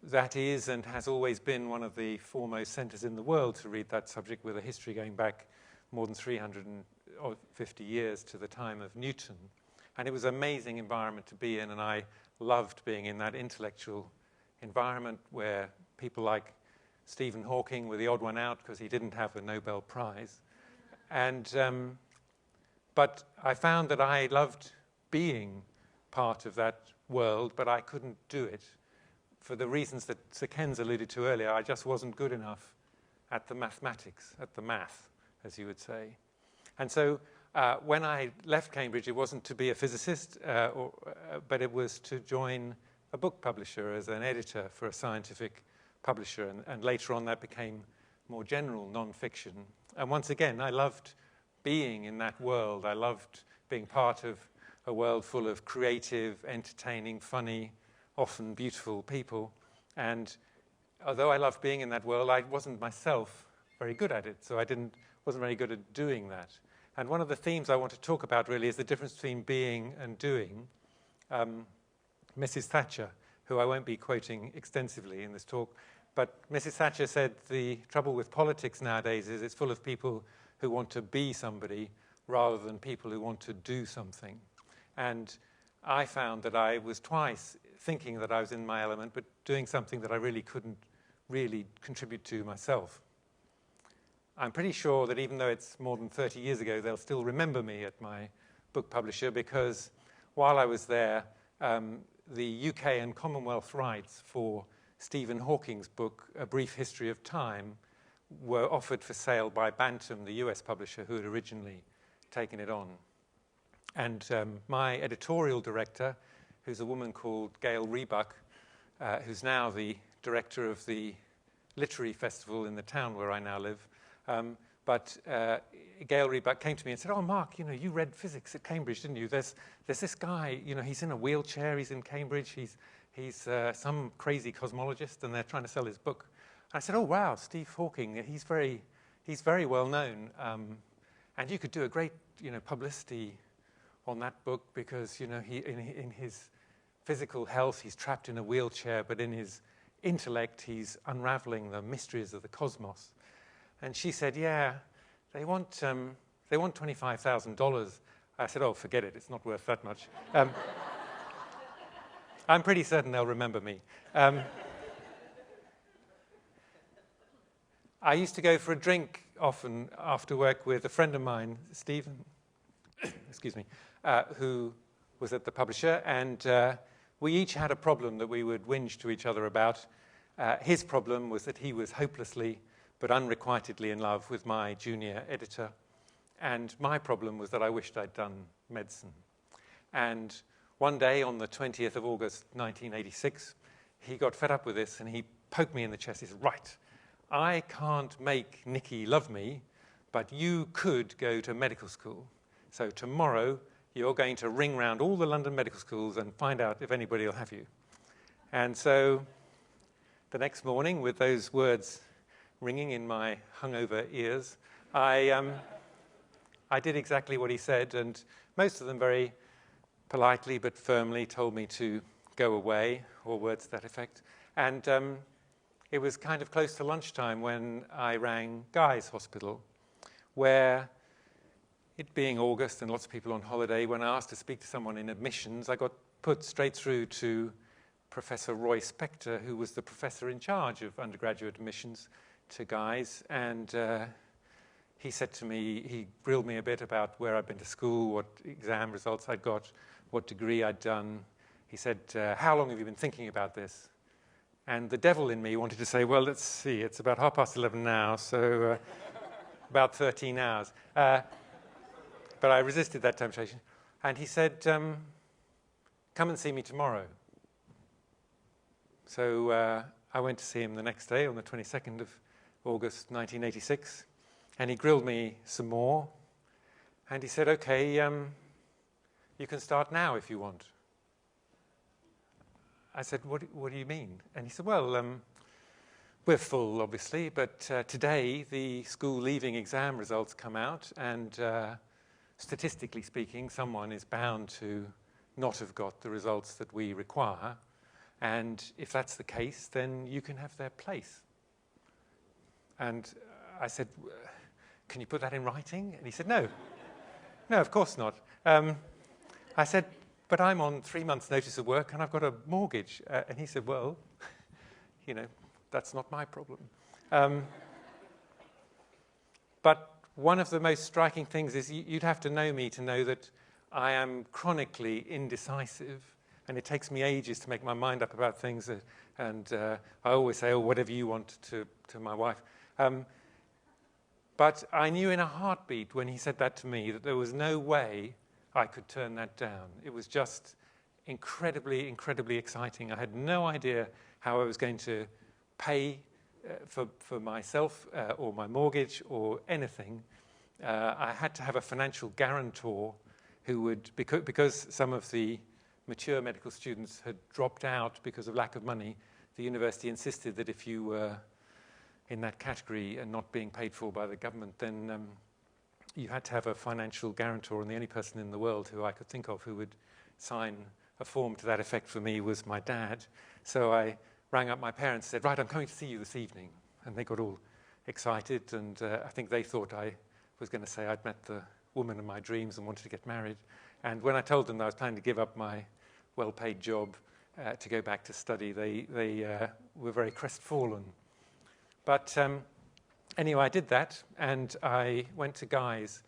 that is and has always been one of the foremost centers in the world to read that subject, with a history going back more than 350 years to the time of Newton. And it was an amazing environment to be in, and I loved being in that intellectual environment where people like Stephen Hawking were the odd one out because he didn't have a Nobel Prize. And but I found that I loved being part of that world, but I couldn't do it for the reasons that Sir Ken's alluded to earlier. I just wasn't good enough at the mathematics, at the math, as you would say. And so when I left Cambridge, it wasn't to be a physicist, but it was to join a book publisher as an editor for a scientific publisher. And later on, that became more general nonfiction. And once again, I loved being in that world. I loved being part of a world full of creative, entertaining, funny, often beautiful people. And although I loved being in that world, I wasn't myself very good at it. So I wasn't very good at doing that. And one of the themes I want to talk about really is the difference between being and doing. Mrs. Thatcher, who I won't be quoting extensively in this talk, but Mrs. Thatcher said the trouble with politics nowadays is it's full of people who want to be somebody rather than people who want to do something. And I found that I was twice thinking that I was in my element, but doing something that I really couldn't really contribute to myself. I'm pretty sure that even though it's more than 30 years ago, they'll still remember me at my book publisher, because while I was there, the UK and Commonwealth rights for Stephen Hawking's book, A Brief History of Time, were offered for sale by Bantam, the US publisher who had originally taken it on. And my editorial director, who's a woman called Gail Rebuck, who's now the director of the literary festival in the town where I now live, but Gail Rebuck came to me and said, "Oh, Mark, you read physics at Cambridge, didn't you? There's this guy, he's in a wheelchair, he's in Cambridge, he's some crazy cosmologist, and they're trying to sell his book." And I said, "Oh, wow, Steve Hawking, he's very well known, and you could do a great, publicity on that book, because, in his physical health, he's trapped in a wheelchair, but in his intellect, he's unraveling the mysteries of the cosmos." And she said, "Yeah, they want $25,000. I said, "Oh, forget it. It's not worth that much." I'm pretty certain they'll remember me. I used to go for a drink often after work with a friend of mine, Stephen, excuse me, who was at the publisher, and we each had a problem that we would whinge to each other about. His problem was that he was hopelessly but unrequitedly in love with my junior editor, and my problem was that I wished I'd done medicine. And one day on the 20th of August 1986, he got fed up with this and he poked me in the chest. He said, right, I can't make Nikki love me, but you could go to medical school. So tomorrow you're going to ring round all the London medical schools and find out if anybody will have you. And so the next morning, with those words ringing in my hungover ears, I did exactly what he said, and most of them very politely but firmly told me to go away, or words to that effect. And it was kind of close to lunchtime when I rang Guy's Hospital, where, it being August and lots of people on holiday, when I asked to speak to someone in admissions, I got put straight through to Professor Roy Spector, who was the professor in charge of undergraduate admissions to Guy's. And he said to me, he grilled me a bit about where I'd been to school, what exam results I'd got, what degree I'd done. He said, how long have you been thinking about this? And the devil in me wanted to say, well, let's see, it's about 11:30 now, so about 13 hours. But I resisted that temptation. And he said, come and see me tomorrow. So I went to see him the next day on the 22nd of August 1986. And he grilled me some more. And he said, okay, you can start now if you want. I said, what do you mean? And he said, well, we're full, obviously, but today the school leaving exam results come out, and statistically speaking, someone is bound to not have got the results that we require. And if that's the case, then you can have their place. And I said, can you put that in writing? And he said, no. No, of course not. I said, but I'm on 3 months' notice of work and I've got a mortgage. And he said, well, you know, that's not my problem. But one of the most striking things is you'd have to know me to know that I am chronically indecisive, and it takes me ages to make my mind up about things. And I always say, oh, whatever you want to my wife. But I knew in a heartbeat when he said that to me that there was no way I could turn that down. It was just incredibly, incredibly exciting. I had no idea how I was going to pay for myself or my mortgage or anything. I had to have a financial guarantor who would, because some of the mature medical students had dropped out because of lack of money, the university insisted that if you were in that category and not being paid for by the government, then you had to have a financial guarantor, and the only person in the world who I could think of who would sign a form to that effect for me was my dad. So I rang up my parents and said, right, I'm coming to see you this evening. And they got all excited, and I think they thought I was going to say I'd met the woman of my dreams and wanted to get married. And when I told them that I was planning to give up my well-paid job to go back to study, they were very crestfallen. But anyway, I did that, and I went to Guy's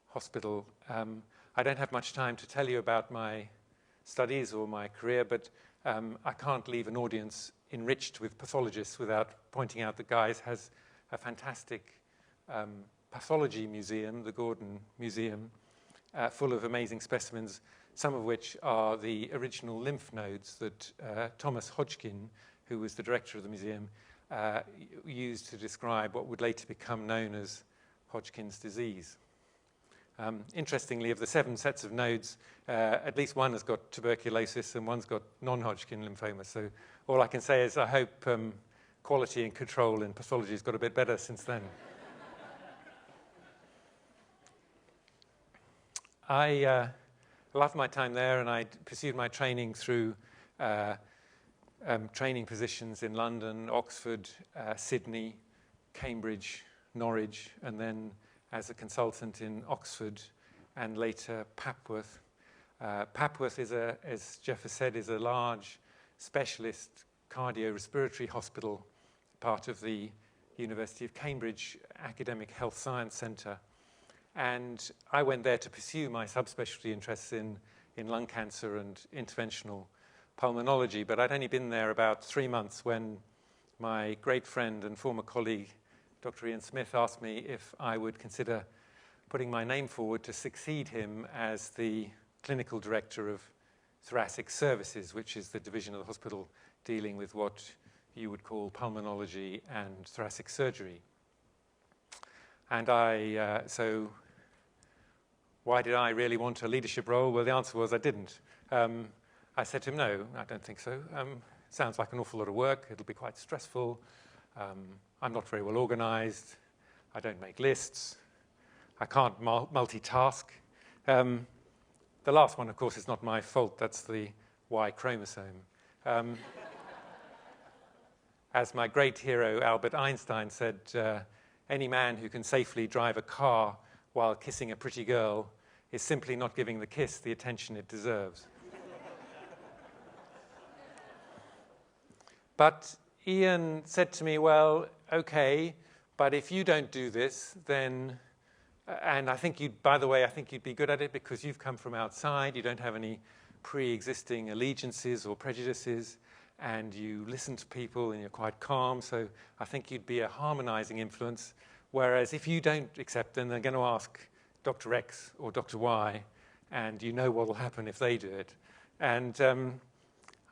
Hospital. I don't have much time to tell you about my studies or my career, but I can't leave an audience enriched with pathologists without pointing out that Guy's has a fantastic pathology museum, the Gordon Museum, full of amazing specimens, some of which are the original lymph nodes that Thomas Hodgkin, who was the director of the museum, used to describe what would later become known as Hodgkin's disease. Interestingly, of the 7 sets of nodes, at least one has got tuberculosis and one's got non-Hodgkin lymphoma. So all I can say is I hope quality and control in pathology has got a bit better since then. I loved my time there, and I pursued my training through training positions in London, Oxford, Sydney, Cambridge, Norwich, and then as a consultant in Oxford and later Papworth. Papworth is as Jeff has said, is a large specialist cardiorespiratory hospital, part of the University of Cambridge Academic Health Science Centre. And I went there to pursue my subspecialty interests in lung cancer and interventional pulmonology, but I'd only been there about 3 months when my great friend and former colleague, Dr. Ian Smith, asked me if I would consider putting my name forward to succeed him as the clinical director of thoracic services, which is the division of the hospital dealing with what you would call pulmonology and thoracic surgery. And so why did I really want a leadership role? Well, the answer was I didn't. I said to him, no, I don't think so. Sounds like an awful lot of work. It'll be quite stressful. I'm not very well organized. I don't make lists. I can't multitask. The last one, of course, is not my fault. That's the Y chromosome. As my great hero Albert Einstein said, any man who can safely drive a car while kissing a pretty girl is simply not giving the kiss the attention it deserves. But Ian said to me, well, okay, but if you don't do this, then, and I think you'd, by the way, I think you'd be good at it because you've come from outside, you don't have any pre-existing allegiances or prejudices, and you listen to people and you're quite calm, so I think you'd be a harmonizing influence, whereas if you don't accept, then they're going to ask Dr. X or Dr. Y, and you know what will happen if they do it. And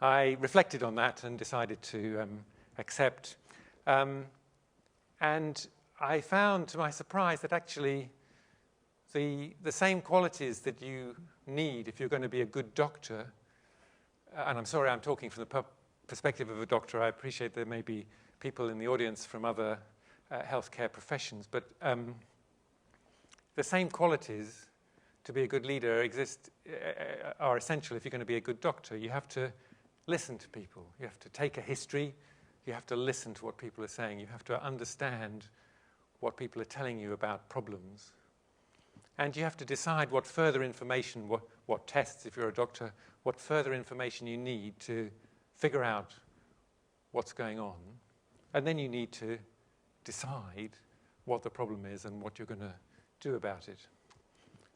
I reflected on that and decided to accept. And I found, to my surprise, that actually the same qualities that you need if you're going to be a good doctor, and I'm sorry I'm talking from the perspective of a doctor, I appreciate there may be people in the audience from other healthcare professions, but the same qualities to be a good leader are essential if you're going to be a good doctor. You have to listen to people. You have to take a history. You have to listen to what people are saying. You have to understand what people are telling you about problems. And you have to decide what further information, what tests, if you're a doctor, what further information you need to figure out what's going on. And then you need to decide what the problem is and what you're going to do about it.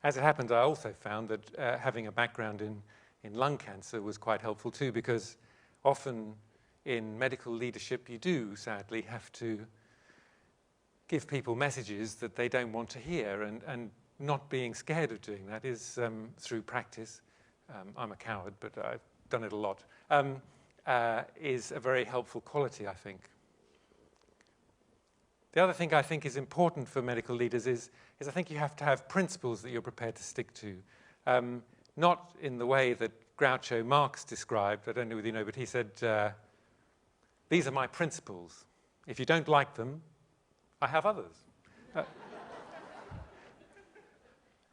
As it happens, I also found that having a background in lung cancer was quite helpful too, because often in medical leadership you do sadly have to give people messages that they don't want to hear, and not being scared of doing that is through practice. I'm a coward, but I've done it a lot, is a very helpful quality, I think. The other thing I think is important for medical leaders is I think you have to have principles that you're prepared to stick to. Not in the way that Groucho Marx described, I don't know whether you know, but he said, these are my principles. If you don't like them, I have others.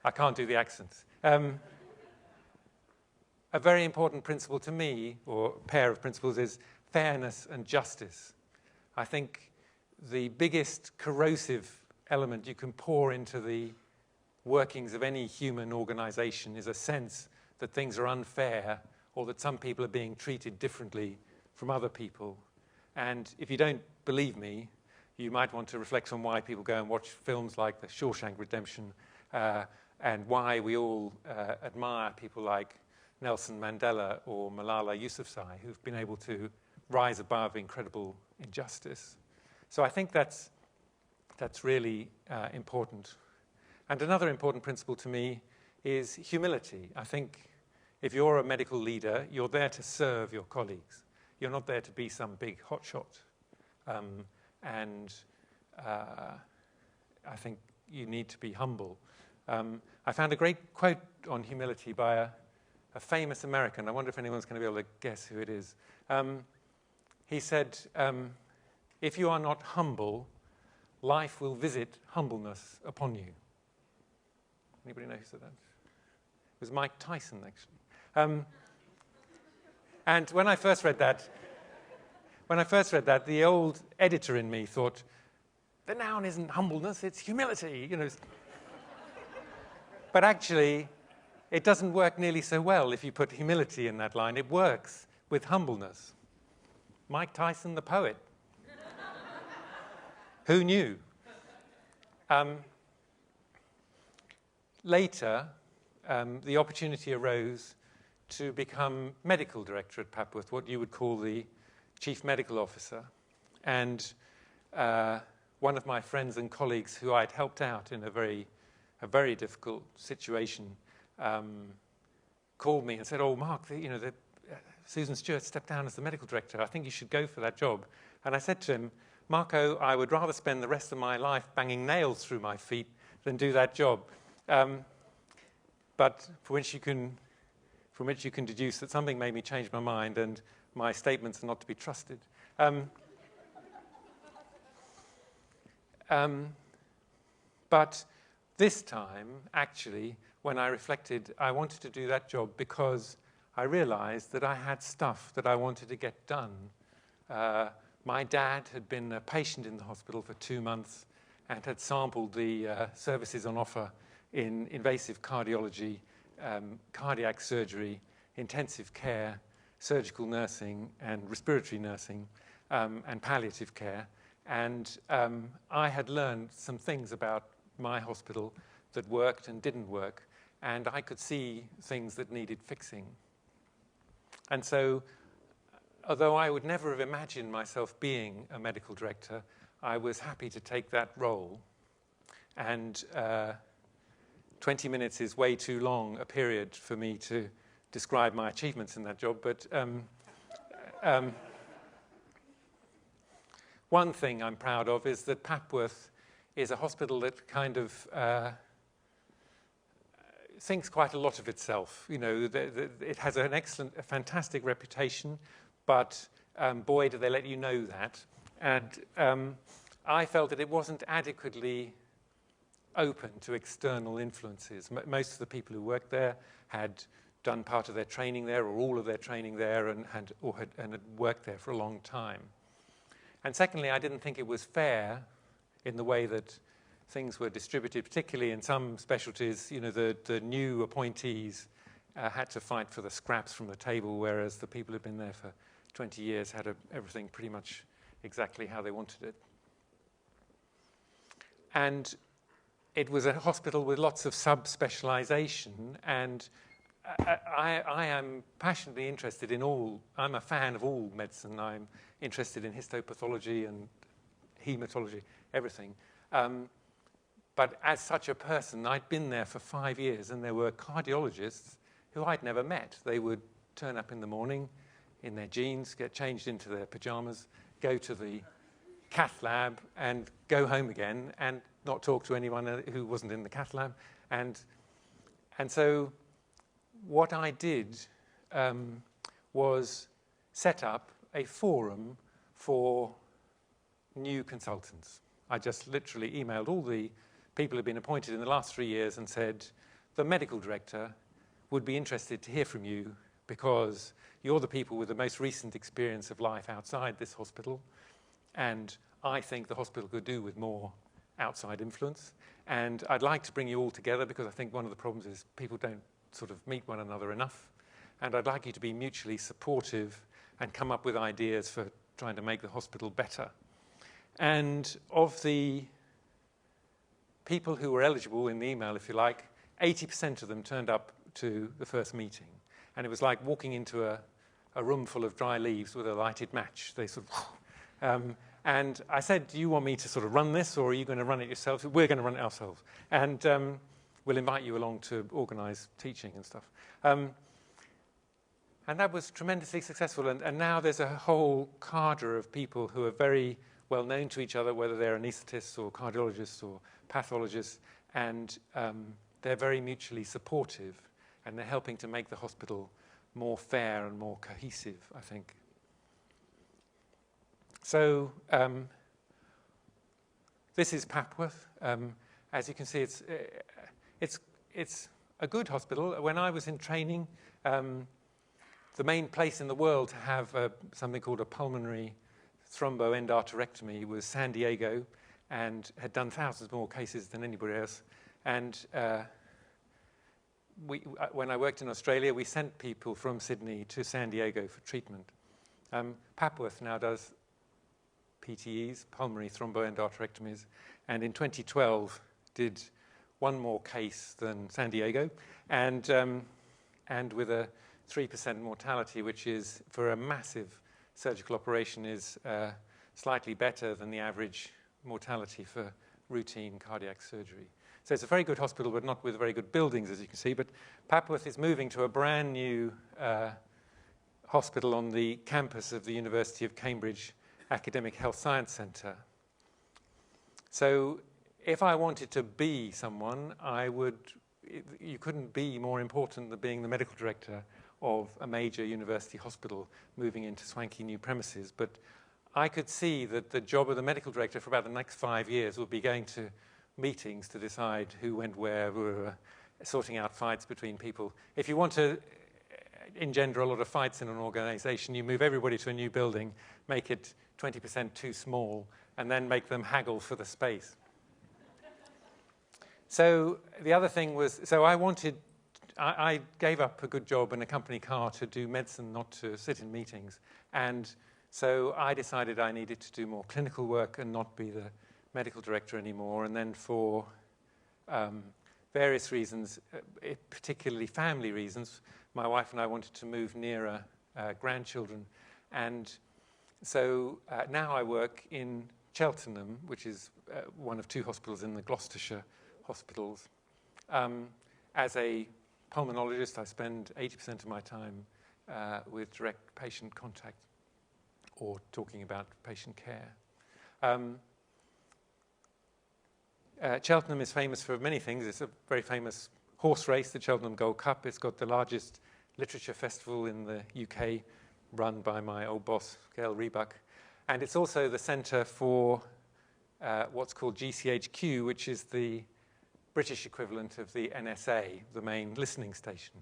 I can't do the accents. A very important principle to me, or pair of principles, is fairness and justice. I think the biggest corrosive element you can pour into the workings of any human organization is a sense that things are unfair, or that some people are being treated differently from other people. And if you don't believe me, you might want to reflect on why people go and watch films like The Shawshank Redemption, and why we all admire people like Nelson Mandela or Malala Yousafzai, who've been able to rise above incredible injustice. So I think that's really important. And another important principle to me is humility. I think if you're a medical leader, you're there to serve your colleagues. You're not there to be some big hotshot. And I think you need to be humble. I found a great quote on humility by a famous American. I wonder if anyone's going to be able to guess who it is. He said, if you are not humble, life will visit humbleness upon you. Anybody know who said that? It was Mike Tyson, actually. And when I first read that, the old editor in me thought, the noun isn't humbleness, it's humility. You know. But actually, it doesn't work nearly so well if you put humility in that line. It works with humbleness. Mike Tyson, the poet. Who knew? Later, the opportunity arose to become medical director at Papworth, what you would call the chief medical officer. And one of my friends and colleagues who I'd helped out in a very difficult situation called me and said, "Oh, Mark, Susan Stewart stepped down as the medical director. I think you should go for that job." And I said to him, "Marco, I would rather spend the rest of my life banging nails through my feet than do that job." But from which you can deduce that something made me change my mind, and my statements are not to be trusted. But this time, actually, when I reflected, I wanted to do that job because I realized that I had stuff that I wanted to get done. My dad had been a patient in the hospital for 2 months and had sampled the services on offer in invasive cardiology, cardiac surgery, intensive care, surgical nursing and respiratory nursing, and palliative care. And I had learned some things about my hospital that worked and didn't work, and I could see things that needed fixing. And so, although I would never have imagined myself being a medical director, I was happy to take that role. And 20 minutes is way too long a period for me to describe my achievements in that job, but one thing I'm proud of is that Papworth is a hospital that kind of thinks quite a lot of itself. You know, it has an excellent, a fantastic reputation, but boy, do they let you know that. And I felt that it wasn't adequately open to external influences. Most of the people who worked there had done part of their training there, or all of their training there, and had worked there for a long time. And secondly, I didn't think it was fair in the way that things were distributed, particularly in some specialties. You know, the new appointees had to fight for the scraps from the table, whereas the people who'd been there for 20 years had everything pretty much exactly how they wanted it. And it was a hospital with lots of sub-specialization, and I am passionately interested in all. I'm a fan of all medicine. I'm interested in histopathology and hematology, everything. But as such a person, I'd been there for 5 years, and there were cardiologists who I'd never met. They would turn up in the morning in their jeans, get changed into their pajamas, go to the cath lab, and go home again, and not talk to anyone who wasn't in the cath lab. And so what I did was set up a forum for new consultants. I just literally emailed all the people who'd been appointed in the last 3 years and said, the medical director would be interested to hear from you because you're the people with the most recent experience of life outside this hospital, and I think the hospital could do with more outside influence. And I'd like to bring you all together because I think one of the problems is people don't sort of meet one another enough. And I'd like you to be mutually supportive and come up with ideas for trying to make the hospital better. And of the people who were eligible in the email, if you like, 80% of them turned up to the first meeting. And it was like walking into a room full of dry leaves with a lighted match. They sort of, and I said, do you want me to sort of run this, or are you going to run it yourselves? We're going to run it ourselves. And we'll invite you along to organize teaching and stuff. And that was tremendously successful. And now there's a whole cadre of people who are very well known to each other, whether they're anaesthetists or cardiologists or pathologists, and they're very mutually supportive, and they're helping to make the hospital more fair and more cohesive, I think. So this is Papworth. As you can see, it's a good hospital. When I was in training, the main place in the world to have something called a pulmonary thromboendarterectomy was San Diego, and had done thousands more cases than anybody else. And when I worked in Australia, we sent people from Sydney to San Diego for treatment. Papworth now does PTEs, pulmonary thromboendarterectomies, and in 2012 did one more case than San Diego, and with a 3% mortality, which is, for a massive surgical operation, is slightly better than the average mortality for routine cardiac surgery. So it's a very good hospital, but not with very good buildings, as you can see. But Papworth is moving to a brand new hospital on the campus of the University of Cambridge Academic Health Science Centre. So if I wanted to be someone, you couldn't be more important than being the medical director of a major university hospital moving into swanky new premises. But I could see that the job of the medical director for about the next 5 years would be going to meetings to decide who went where, sorting out fights between people. If you want to engender a lot of fights in an organization, you move everybody to a new building, make it 20% too small, and then make them haggle for the space. So the other thing was, I gave up a good job in a company car to do medicine, not to sit in meetings. And so I decided I needed to do more clinical work and not be the medical director anymore. And then for various reasons, particularly family reasons, my wife and I wanted to move nearer grandchildren. And so now I work in Cheltenham, which is one of 2 hospitals in the Gloucestershire hospitals. As a pulmonologist, I spend 80% of my time with direct patient contact or talking about patient care. Cheltenham is famous for many things. It's a very famous horse race, the Cheltenham Gold Cup. It's got the largest literature festival in the UK, run by my old boss, Gail Rebuck. And it's also the centre for what's called GCHQ, which is the British equivalent of the NSA, the main listening station.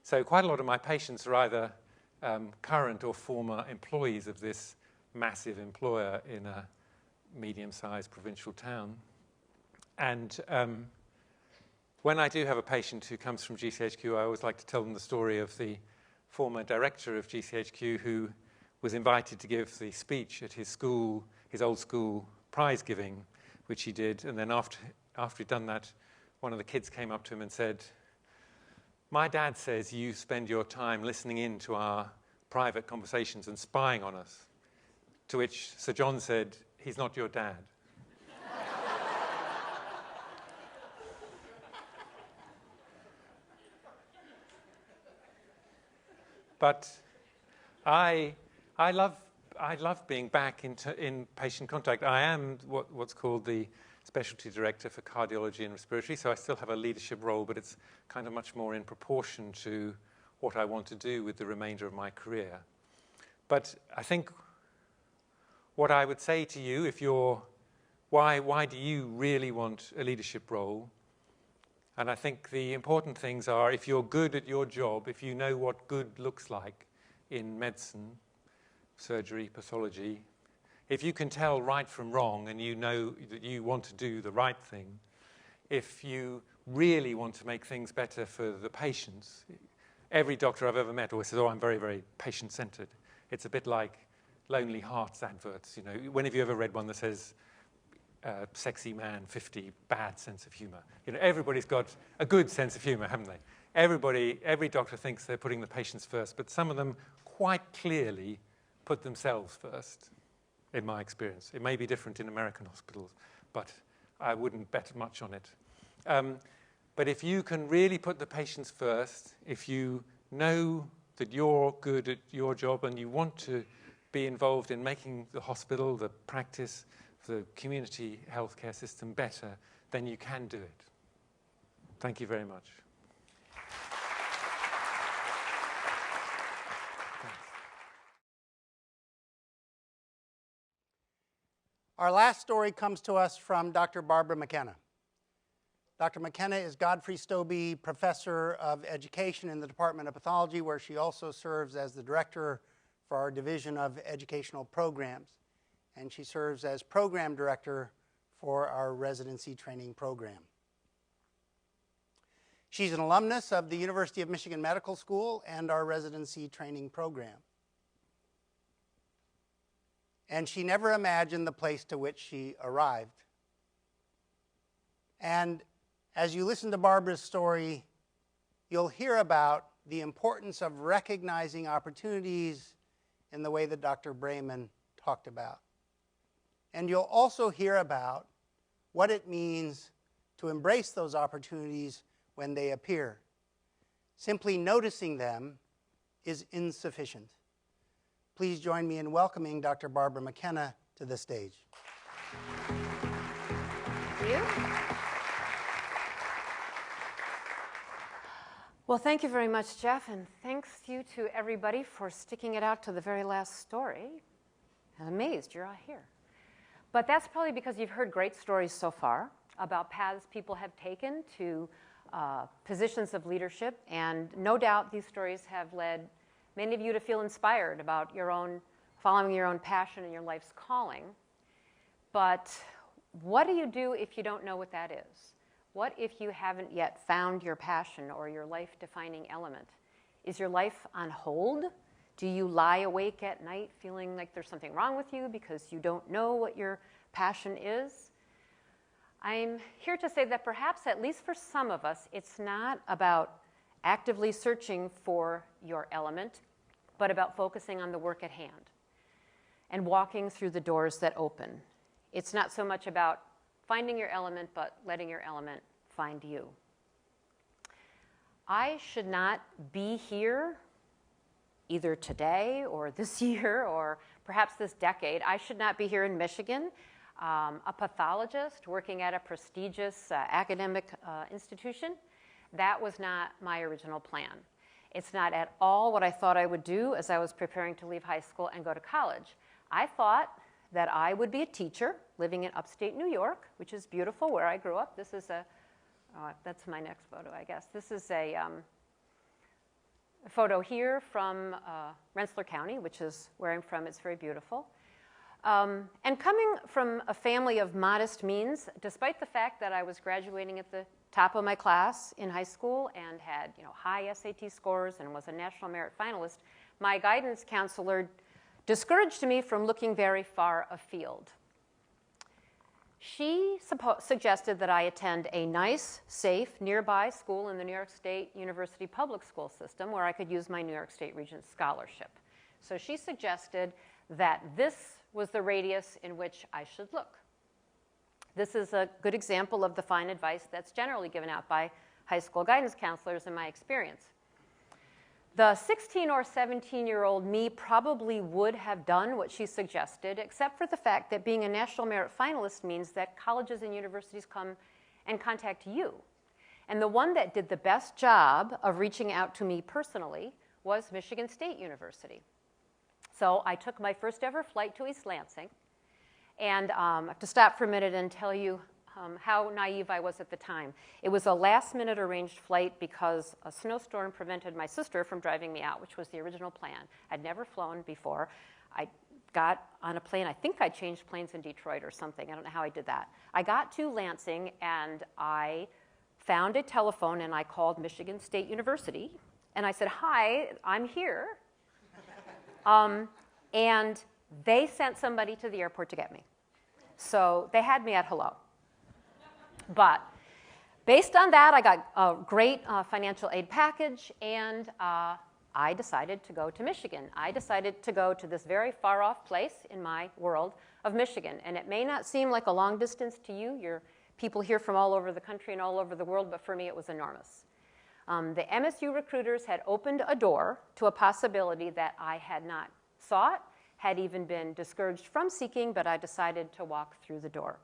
So quite a lot of my patients are either current or former employees of this massive employer in a medium-sized provincial town. And when I do have a patient who comes from GCHQ, I always like to tell them the story of the former director of GCHQ who was invited to give the speech at his school, his old school prize giving, which he did. And then after he'd done that, one of the kids came up to him and said, "My dad says you spend your time listening in to our private conversations and spying on us." To which Sir John said, "He's not your dad." But I love being back in patient contact. I am what's called the specialty director for cardiology and respiratory, so I still have a leadership role, but it's kind of much more in proportion to what I want to do with the remainder of my career. But I think what I would say to you, if you're, why do you really want a leadership role? And I think the important things are, if you're good at your job, if you know what good looks like in medicine, surgery, pathology, if you can tell right from wrong and you know that you want to do the right thing, if you really want to make things better for the patients, every doctor I've ever met always says, "Oh, I'm very, very patient-centered." It's a bit like Lonely Hearts adverts. You know, when have you ever read one that says, "Sexy man, 50, bad sense of humor"? You know, everybody's got a good sense of humor, haven't they? Every doctor thinks they're putting the patients first, but some of them quite clearly put themselves first, in my experience. It may be different in American hospitals, but I wouldn't bet much on it. But if you can really put the patients first, if you know that you're good at your job and you want to be involved in making the hospital, the practice, the community healthcare system better, then you can do it. Thank you very much. Our last story comes to us from Dr. Barbara McKenna. Dr. McKenna is Godfrey Stobbe Professor of Education in the Department of Pathology, where she also serves as the director for our Division of Educational Programs. And she serves as program director for our residency training program. She's an alumnus of the University of Michigan Medical School and our residency training program. and she never imagined the place to which she arrived. And as you listen to Barbara's story, you'll hear about the importance of recognizing opportunities in the way that Dr. Brayman talked about. And you'll also hear about what it means to embrace those opportunities when they appear. Simply noticing them is insufficient. Please join me in welcoming Dr. Barbara McKenna to the stage. Thank you. Well, thank you very much, Jeff, and thanks you to everybody for sticking it out to the very last story. I'm amazed you're all here. But that's probably because you've heard great stories so far about paths people have taken to positions of leadership, and no doubt these stories have led many of you to feel inspired about your own, following your own passion and your life's calling. But what do you do if you don't know what that is? What if you haven't yet found your passion or your life-defining element? Is your life on hold? Do you lie awake at night feeling like there's something wrong with you because you don't know what your passion is? I'm here to say that perhaps, at least for some of us, it's not about actively searching for your element, but about focusing on the work at hand and walking through the doors that open. It's not so much about finding your element, but letting your element find you. I should not be here either today or this year or perhaps this decade. I should not be here in Michigan, a pathologist working at a prestigious academic institution. That was not my original plan. It's not at all what I thought I would do as I was preparing to leave high school and go to college. I thought that I would be a teacher living in upstate New York, which is beautiful, where I grew up. This is that's my next photo, I guess. This is a photo here from Rensselaer County, which is where I'm from. It's very beautiful. And coming from a family of modest means, despite the fact that I was graduating at the top of my class in high school and had high SAT scores and was a National Merit Finalist, my guidance counselor discouraged me from looking very far afield. She suggested that I attend a nice, safe, nearby school in the New York State University public school system where I could use my New York State Regents scholarship. So she suggested that this was the radius in which I should look. This is a good example of the fine advice that's generally given out by high school guidance counselors in my experience. The 16 or 17-year-old me probably would have done what she suggested, except for the fact that being a National Merit Finalist means that colleges and universities come and contact you. And the one that did the best job of reaching out to me personally was Michigan State University. So I took my first ever flight to East Lansing. And I have to stop for a minute and tell you how naive I was at the time. It was a last-minute arranged flight because a snowstorm prevented my sister from driving me out, which was the original plan. I'd never flown before. I got on a plane. I think I changed planes in Detroit or something. I don't know how I did that. I got to Lansing, and I found a telephone, and I called Michigan State University. And I said, "Hi, I'm here." And they sent somebody to the airport to get me. So they had me at hello. But based on that, I got a great financial aid package, and I decided to go to Michigan. I decided to go to this very far-off place in my world of Michigan. And it may not seem like a long distance to you. You're people here from all over the country and all over the world, but for me it was enormous. The MSU recruiters had opened a door to a possibility that I had not sought, had even been discouraged from seeking, but I decided to walk through the door.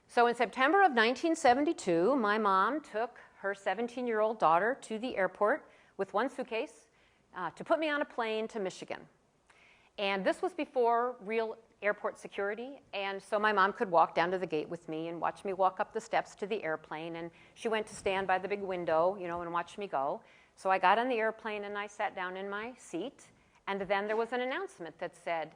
So in September of 1972, my mom took her 17-year-old daughter to the airport with one suitcase to put me on a plane to Michigan. And this was before real airport security, and so my mom could walk down to the gate with me and watch me walk up the steps to the airplane, and she went to stand by the big window, and watch me go. So I got on the airplane and I sat down in my seat, and then there was an announcement that said,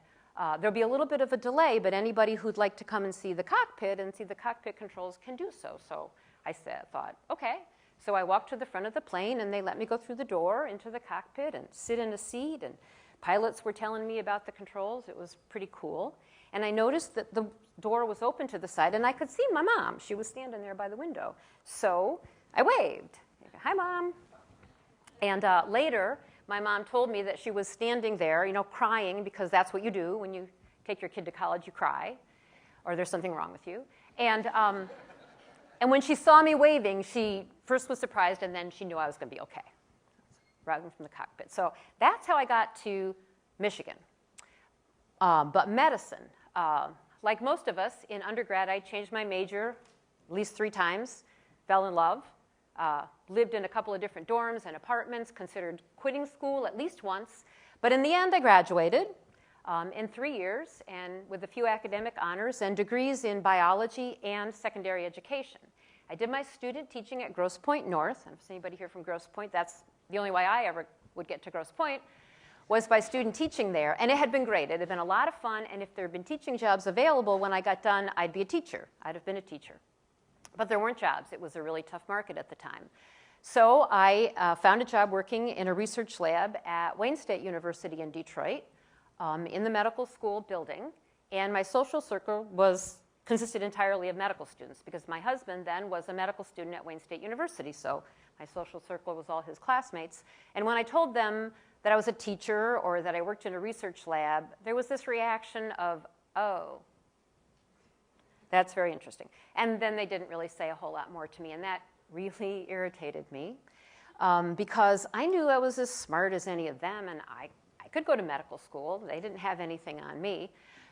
there'll be a little bit of a delay, but anybody who'd like to come and see the cockpit and see the cockpit controls can do so. So I thought, okay. So I walked to the front of the plane, and they let me go through the door into the cockpit and sit in a seat and pilots were telling me about the controls. It was pretty cool. And I noticed that the door was open to the side, and I could see my mom. She was standing there by the window. So I waved. Hi, Mom. And later, my mom told me that she was standing there, crying, because that's what you do when you take your kid to college, you cry, or there's something wrong with you. And when she saw me waving, she first was surprised, and then she knew I was going to be okay, riding from the cockpit. So that's how I got to Michigan. But medicine, like most of us, in undergrad, I changed my major at least 3 times, fell in love, lived in a couple of different dorms and apartments, considered quitting school at least once. But in the end, I graduated in 3 years, and with a few academic honors and degrees in biology and secondary education. I did my student teaching at Grosse Pointe North. And if there's anybody here from Grosse Pointe, that's the only way I ever would get to Grosse Pointe, was by student teaching there. And it had been great. It had been a lot of fun. And if there had been teaching jobs available when I got done, I'd be a teacher. I'd have been a teacher. But there weren't jobs. It was a really tough market at the time. So I found a job working in a research lab at Wayne State University in Detroit, in the medical school building. And my social circle consisted entirely of medical students, because my husband then was a medical student at Wayne State University. So my social circle was all his classmates. And when I told them that I was a teacher or that I worked in a research lab, there was this reaction of, oh, that's very interesting. And then they didn't really say a whole lot more to me, and that really irritated me, because I knew I was as smart as any of them, and I could go to medical school. They didn't have anything on me.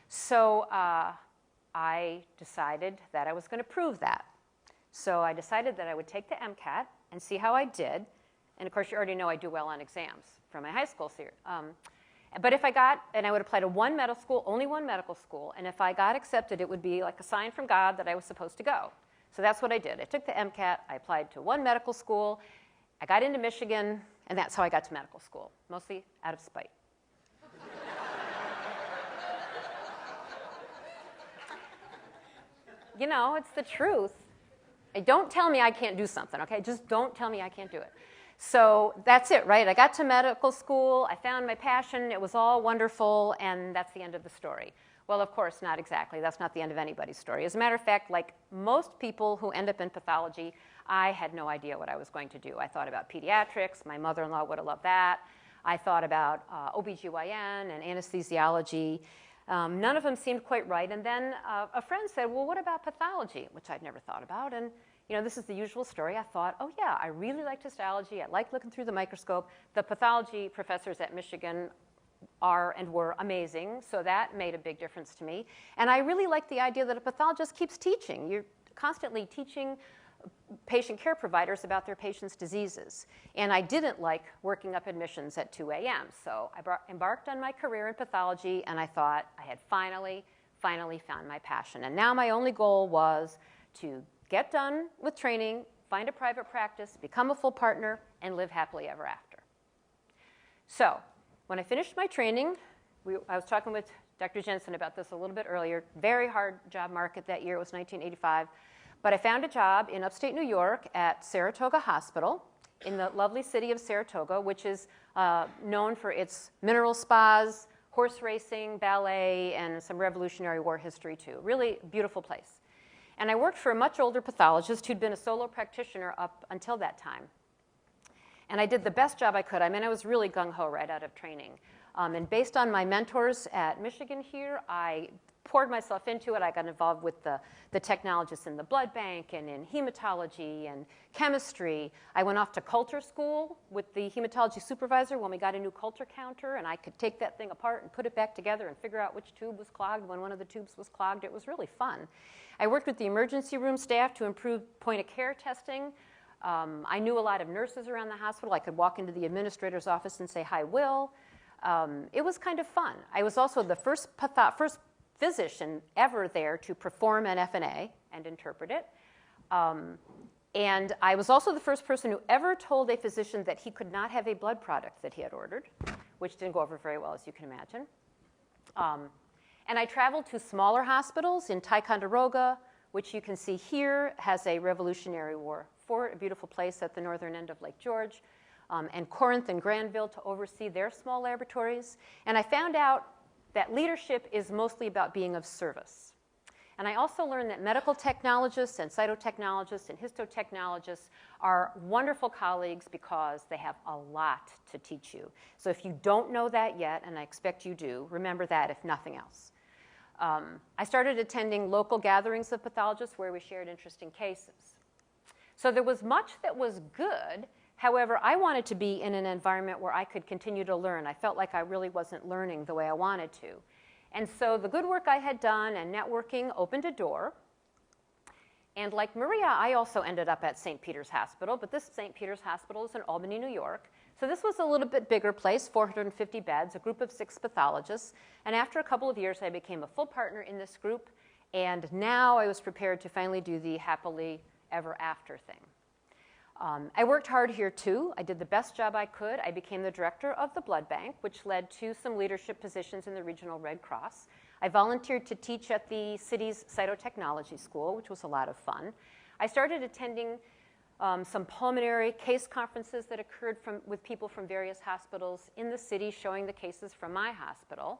So I decided that I was going to prove that. So I decided that I would take the MCAT and see how I did. And of course, you already know I do well on exams from my high school series. But if I got, and I would apply to one medical school, only one medical school, and if I got accepted, it would be like a sign from God that I was supposed to go. So that's what I did. I took the MCAT, I applied to one medical school, I got into Michigan, and that's how I got to medical school, mostly out of spite. It's the truth. Don't tell me I can't do something, okay? Just don't tell me I can't do it. So that's it, right? I got to medical school, I found my passion, it was all wonderful, and that's the end of the story. Well, of course, not exactly. That's not the end of anybody's story. As a matter of fact, like most people who end up in pathology, I had no idea what I was going to do. I thought about pediatrics. My mother-in-law would have loved that. I thought about OBGYN and anesthesiology. None of them seemed quite right. And then a friend said, well, what about pathology? Which I'd never thought about. And this is the usual story. I thought, oh, yeah, I really like histology. I like looking through the microscope. The pathology professors at Michigan are and were amazing, so that made a big difference to me. And I really like the idea that a pathologist keeps teaching. You're constantly teaching patient care providers about their patients' diseases. And I didn't like working up admissions at 2 a.m. So I embarked on my career in pathology, and I thought I had finally found my passion. And now my only goal was to get done with training, find a private practice, become a full partner, and live happily ever after. So when I finished my training, I was talking with Dr. Jensen about this a little bit earlier. Very hard job market that year. It was 1985. But I found a job in upstate New York at Saratoga Hospital in the lovely city of Saratoga, which is known for its mineral spas, horse racing, ballet, and some Revolutionary War history, too. Really beautiful place. And I worked for a much older pathologist who'd been a solo practitioner up until that time. And I did the best job I could. I mean, I was really gung-ho right out of training. And based on my mentors at Michigan here, I poured myself into it. I got involved with the technologists in the blood bank and in hematology and chemistry. I went off to culture school with the hematology supervisor when we got a new culture counter, and I could take that thing apart and put it back together and figure out which tube was clogged when one of the tubes was clogged. It was really fun. I worked with the emergency room staff to improve point-of-care testing. I knew a lot of nurses around the hospital. I could walk into the administrator's office and say, hi, Will. It was kind of fun. I was also the first physician ever there to perform an FNA and interpret it. And I was also the first person who ever told a physician that he could not have a blood product that he had ordered, which didn't go over very well, as you can imagine. And I traveled to smaller hospitals in Ticonderoga, which you can see here has a Revolutionary War fort, a beautiful place at the northern end of Lake George. and Corinth and Granville to oversee their small laboratories. And I found out that leadership is mostly about being of service. And I also learned that medical technologists and cytotechnologists and histotechnologists are wonderful colleagues because they have a lot to teach you. So if you don't know that yet, and I expect you do, remember that if nothing else. I started attending local gatherings of pathologists where we shared interesting cases. So there was much that was good. However, I wanted to be in an environment where I could continue to learn. I felt like I really wasn't learning the way I wanted to. And so the good work I had done and networking opened a door. And like Maria, I also ended up at St. Peter's Hospital, but this St. Peter's Hospital is in Albany, New York. So this was a little bit bigger place, 450 beds, a group of 6 pathologists. And after a couple of years, I became a full partner in this group. And now I was prepared to finally do the happily ever after thing. I worked hard here too. I did the best job I could. I became the director of the blood bank, which led to some leadership positions in the Regional Red Cross. I volunteered to teach at the city's cytotechnology school, which was a lot of fun. I started attending some pulmonary case conferences that occurred with people from various hospitals in the city, showing the cases from my hospital.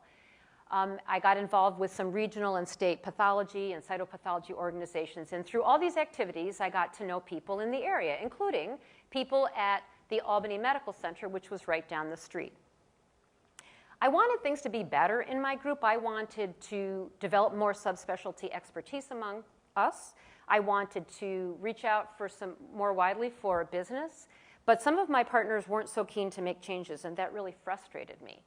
I got involved with some regional and state pathology and cytopathology organizations. And through all these activities, I got to know people in the area, including people at the Albany Medical Center, which was right down the street. I wanted things to be better in my group. I wanted to develop more subspecialty expertise among us. I wanted to reach out for some more widely for business. But some of my partners weren't so keen to make changes, and that really frustrated me.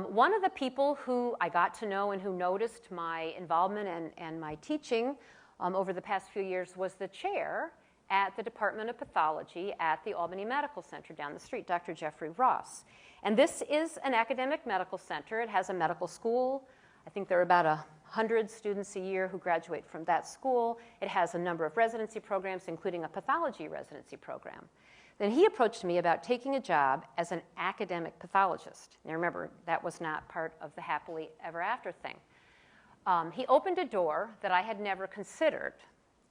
One of the people who I got to know and who noticed my involvement and my teaching over the past few years was the chair at the Department of Pathology at the Albany Medical Center down the street, Dr. Jeffrey Ross. And this is an academic medical center. It has a medical school. I think there are about 100 students a year who graduate from that school. It has a number of residency programs, including a pathology residency program. Then he approached me about taking a job as an academic pathologist. Now remember, that was not part of the happily ever after thing. He opened a door that I had never considered.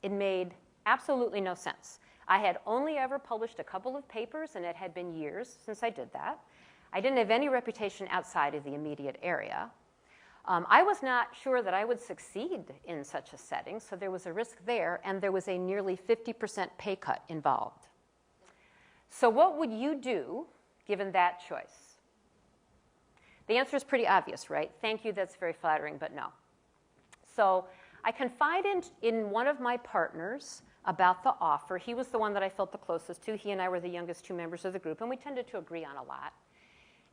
It made absolutely no sense. I had only ever published a couple of papers, and it had been years since I did that. I didn't have any reputation outside of the immediate area. I was not sure that I would succeed in such a setting, so there was a risk there, and there was a nearly 50% pay cut involved. So what would you do given that choice? The answer is pretty obvious, right? Thank you, that's very flattering, but no. So I confided in one of my partners about the offer. He was the one that I felt the closest to. He and I were the youngest 2 members of the group, and we tended to agree on a lot.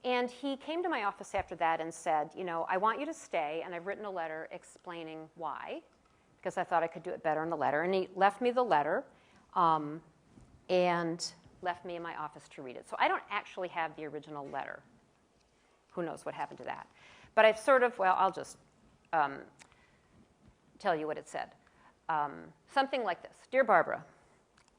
And he came to my office after that and said, you know, I want you to stay, and I've written a letter explaining why, because I thought I could do it better in the letter. And he left me the letter and left me in my office to read it. So I don't actually have the original letter. Who knows what happened to that? But I've sort of, well, I'll just tell you what it said. Something like this. Dear Barbara,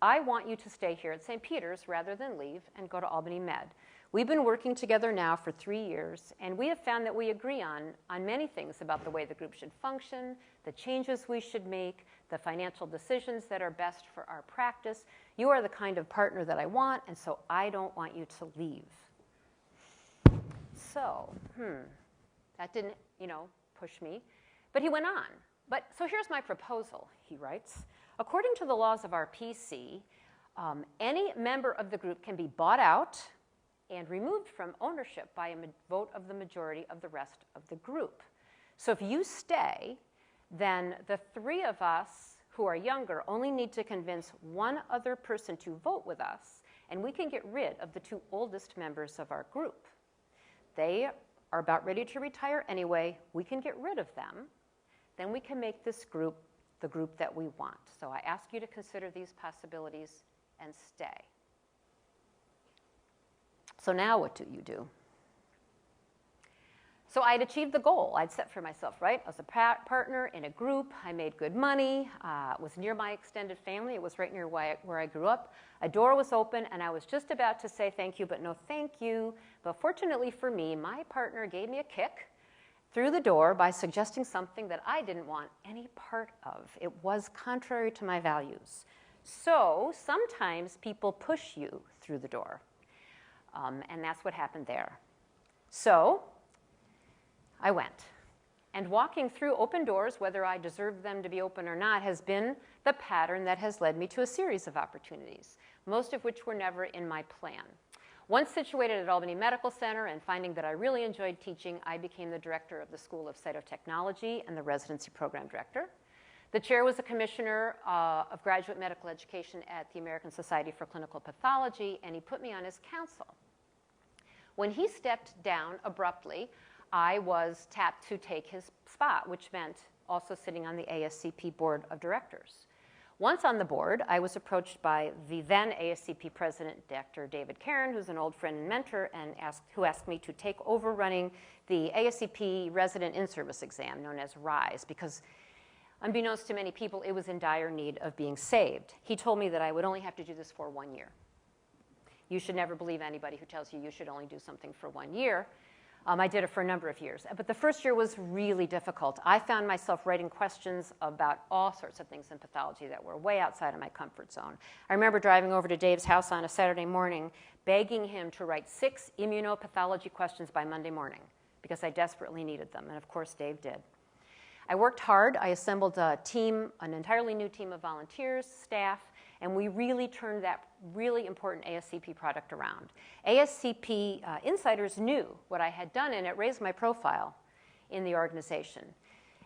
I want you to stay here at St. Peter's rather than leave and go to Albany Med. We've been working together now for 3 years, and we have found that we agree on many things about the way the group should function, the changes we should make, the financial decisions that are best for our practice. You are the kind of partner that I want, and so I don't want you to leave. So, that didn't, push me. But he went on. So here's my proposal, he writes. According to the laws of our PC, any member of the group can be bought out and removed from ownership by a vote of the majority of the rest of the group. So if you stay, then the 3 of us who are younger only need to convince one other person to vote with us, and we can get rid of the 2 oldest members of our group. They are about ready to retire anyway. We can get rid of them. Then we can make this group the group that we want. So I ask you to consider these possibilities and stay. So now what do you do? So I'd achieved the goal I'd set for myself, right? I was a partner in a group. I made good money. It was near my extended family. It was right near where I grew up. A door was open, and I was just about to say thank you, but no thank you. But fortunately for me, my partner gave me a kick through the door by suggesting something that I didn't want any part of. It was contrary to my values. So sometimes people push you through the door. And that's what happened there. So I went. And walking through open doors, whether I deserved them to be open or not, has been the pattern that has led me to a series of opportunities, most of which were never in my plan. Once situated at Albany Medical Center and finding that I really enjoyed teaching, I became the director of the School of Cytotechnology and the residency program director. The chair was a commissioner of graduate medical education at the American Society for Clinical Pathology, and he put me on his council. When he stepped down abruptly, I was tapped to take his spot, which meant also sitting on the ASCP board of directors. Once on the board, I was approached by the then ASCP president, Dr. David Caron, who's an old friend and mentor, and who asked me to take over running the ASCP resident in-service exam, known as RISE, because unbeknownst to many people, it was in dire need of being saved. He told me that I would only have to do this for 1 year. You should never believe anybody who tells you you should only do something for 1 year. I did it for a number of years. But the first year was really difficult. I found myself writing questions about all sorts of things in pathology that were way outside of my comfort zone. I remember driving over to Dave's house on a Saturday morning, begging him to write 6 immunopathology questions by Monday morning, because I desperately needed them. And of course, Dave did. I worked hard. I assembled a team, an entirely new team of volunteers, staff, and we really turned that really important ASCP product around. ASCP insiders knew what I had done, and it raised my profile in the organization.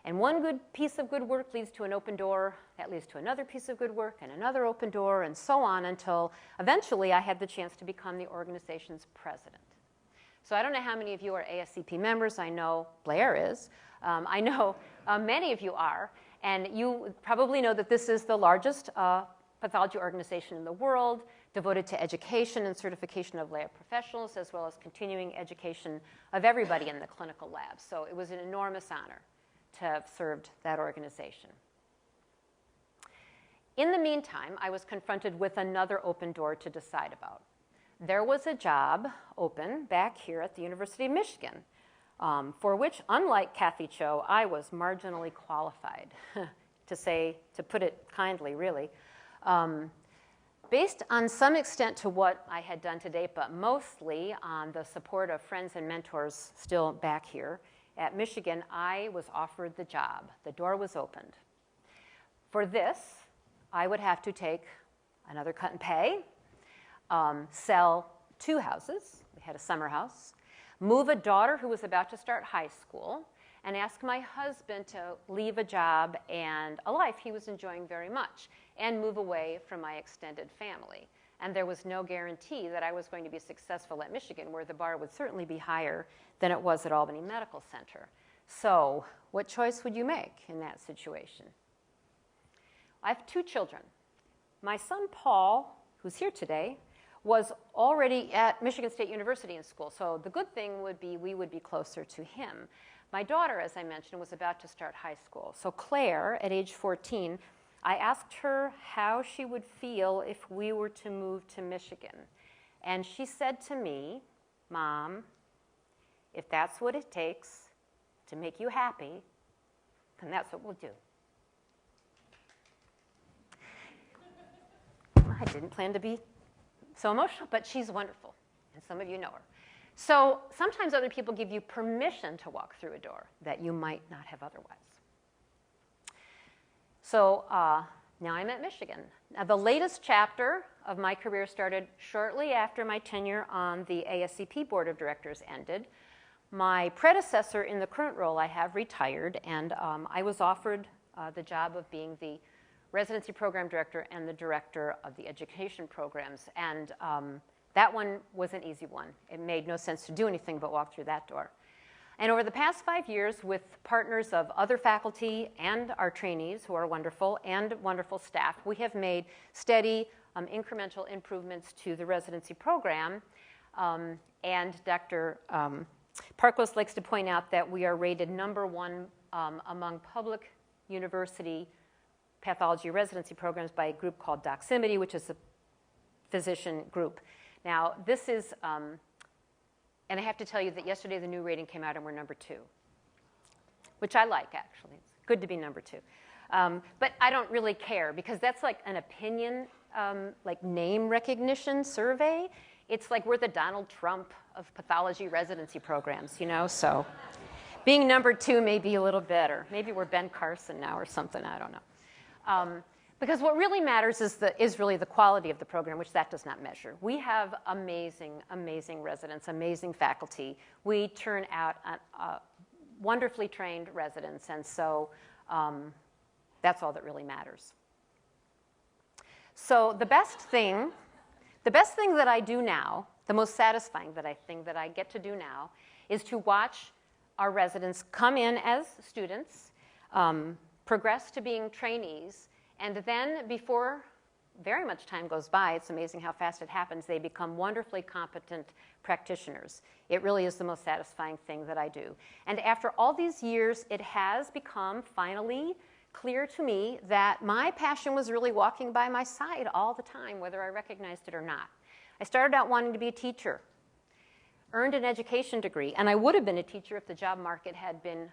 And one good piece of good work leads to an open door, that leads to another piece of good work, and another open door, and so on, until eventually I had the chance to become the organization's president. So I don't know how many of you are ASCP members. I know Blair is. I know many of you are. And you probably know that this is the largest pathology organization in the world, devoted to education and certification of lab professionals, as well as continuing education of everybody in the clinical lab. So it was an enormous honor to have served that organization. In the meantime, I was confronted with another open door to decide about. There was a job open back here at the University of Michigan, for which, unlike Kathy Cho, I was marginally qualified, to put it kindly, really. Based on some extent to what I had done to date, but mostly on the support of friends and mentors still back here at Michigan, I was offered the job. The door was opened. For this, I would have to take another cut in pay, sell 2 houses. We had a summer house, move a daughter who was about to start high school, and ask my husband to leave a job and a life he was enjoying very much and move away from my extended family. And there was no guarantee that I was going to be successful at Michigan, where the bar would certainly be higher than it was at Albany Medical Center. So what choice would you make in that situation? I have 2 children. My son, Paul, who's here today, was already at Michigan State University in school. So the good thing would be we would be closer to him. My daughter, as I mentioned, was about to start high school. So Claire, at age 14, I asked her how she would feel if we were to move to Michigan. And she said to me, "Mom, if that's what it takes to make you happy, then that's what we'll do." I didn't plan to be so emotional, but she's wonderful, and some of you know her. So sometimes other people give you permission to walk through a door that you might not have otherwise. So now I'm at Michigan. Now, the latest chapter of my career started shortly after my tenure on the ASCP Board of Directors ended. My predecessor in the current role I have retired, and I was offered the job of being the residency program director and the director of the education programs. And that one was an easy one. It made no sense to do anything but walk through that door. And over the past 5 years, with partners of other faculty and our trainees, who are wonderful, and wonderful staff, we have made steady, incremental improvements to the residency program. And Dr. Parkos likes to point out that we are rated #1 among public university pathology residency programs by a group called Doximity, which is a physician group. Now, this is, and I have to tell you that yesterday the new rating came out and we're #2, which I like, actually. It's good to be #2. But I don't really care, because that's like an opinion, like name recognition survey. It's like we're the Donald Trump of pathology residency programs, you know, so being number 2 may be a little better. Maybe we're Ben Carson now or something, I don't know. Because what really matters is really the quality of the program, which that does not measure. We have amazing, amazing residents, amazing faculty. We turn out wonderfully trained residents, and so that's all that really matters. So the best thing that I do now, the most satisfying thing that I get to do now, is to watch our residents come in as students, progress to being trainees, and then before very much time goes by, it's amazing how fast it happens, they become wonderfully competent practitioners. It really is the most satisfying thing that I do. And after all these years, it has become finally clear to me that my passion was really walking by my side all the time, whether I recognized it or not. I started out wanting to be a teacher, earned an education degree, and I would have been a teacher if the job market had been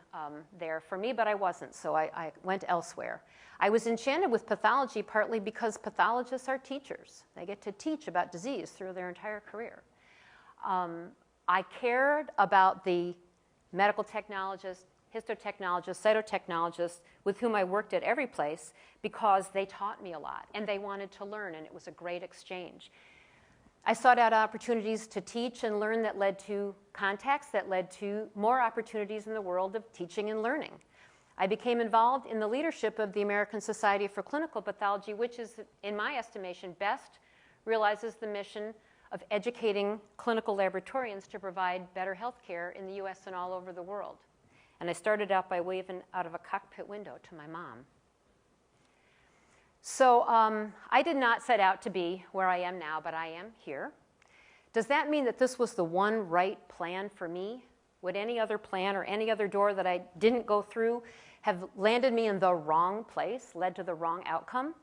there for me, but I wasn't, so I went elsewhere. I was enchanted with pathology partly because pathologists are teachers. They get to teach about disease through their entire career. I cared about the medical technologists, histotechnologists, cytotechnologists with whom I worked at every place because they taught me a lot and they wanted to learn, and it was a great exchange. I sought out opportunities to teach and learn that led to contacts that led to more opportunities in the world of teaching and learning. I became involved in the leadership of the American Society for Clinical Pathology, which is, in my estimation, best realizes the mission of educating clinical laboratorians to provide better health care in the US and all over the world. And I started out by waving out of a cockpit window to my mom. So I did not set out to be where I am now, but I am here. Does that mean that this was the one right plan for me? Would any other plan or any other door that I didn't go through have landed me in the wrong place, led to the wrong outcome?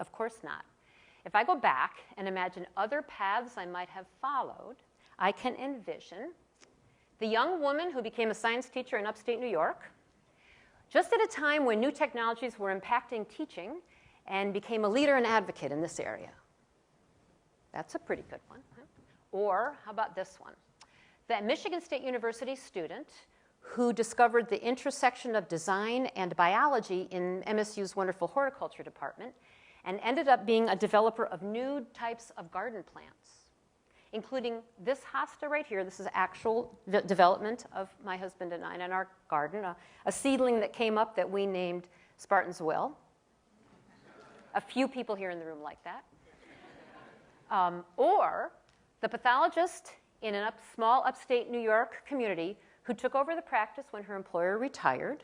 Of course not. If I go back and imagine other paths I might have followed, I can envision the young woman who became a science teacher in upstate New York, just at a time when new technologies were impacting teaching, and became a leader and advocate in this area. That's a pretty good one. Huh? Or how about this one? The Michigan State University student who discovered the intersection of design and biology in MSU's wonderful horticulture department and ended up being a developer of new types of garden plants, including this hosta right here. This is actual development of my husband and I in our garden, a seedling that came up that we named Spartan's Will. A few people here in the room like that. Or the pathologist in a small upstate New York community who took over the practice when her employer retired,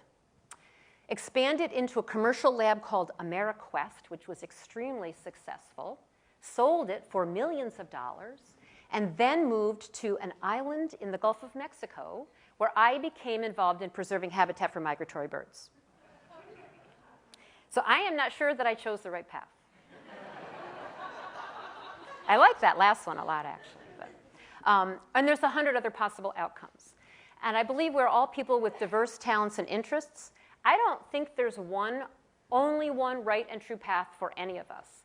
expanded into a commercial lab called AmeriQuest, which was extremely successful, sold it for millions of dollars, and then moved to an island in the Gulf of Mexico where I became involved in preserving habitat for migratory birds. So I am not sure that I chose the right path. I like that last one a lot, actually. But, and there's 100 other possible outcomes. And I believe we're all people with diverse talents and interests. I don't think there's only one right and true path for any of us.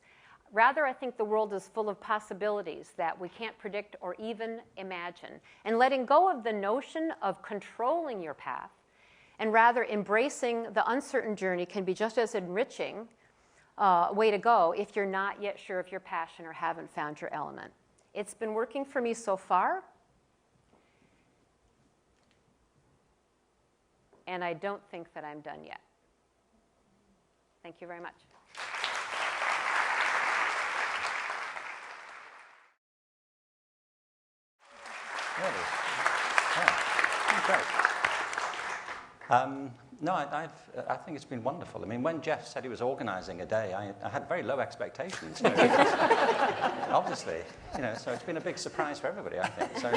Rather, I think the world is full of possibilities that we can't predict or even imagine. And letting go of the notion of controlling your path and rather embracing the uncertain journey can be just as enriching way to go if you're not yet sure of your passion or haven't found your element. It's been working for me so far, and I don't think that I'm done yet. Thank you very much. No, I think it's been wonderful. I mean, when Jeff said he was organizing a day, I had very low expectations. Obviously, so it's been a big surprise for everybody, I think. So,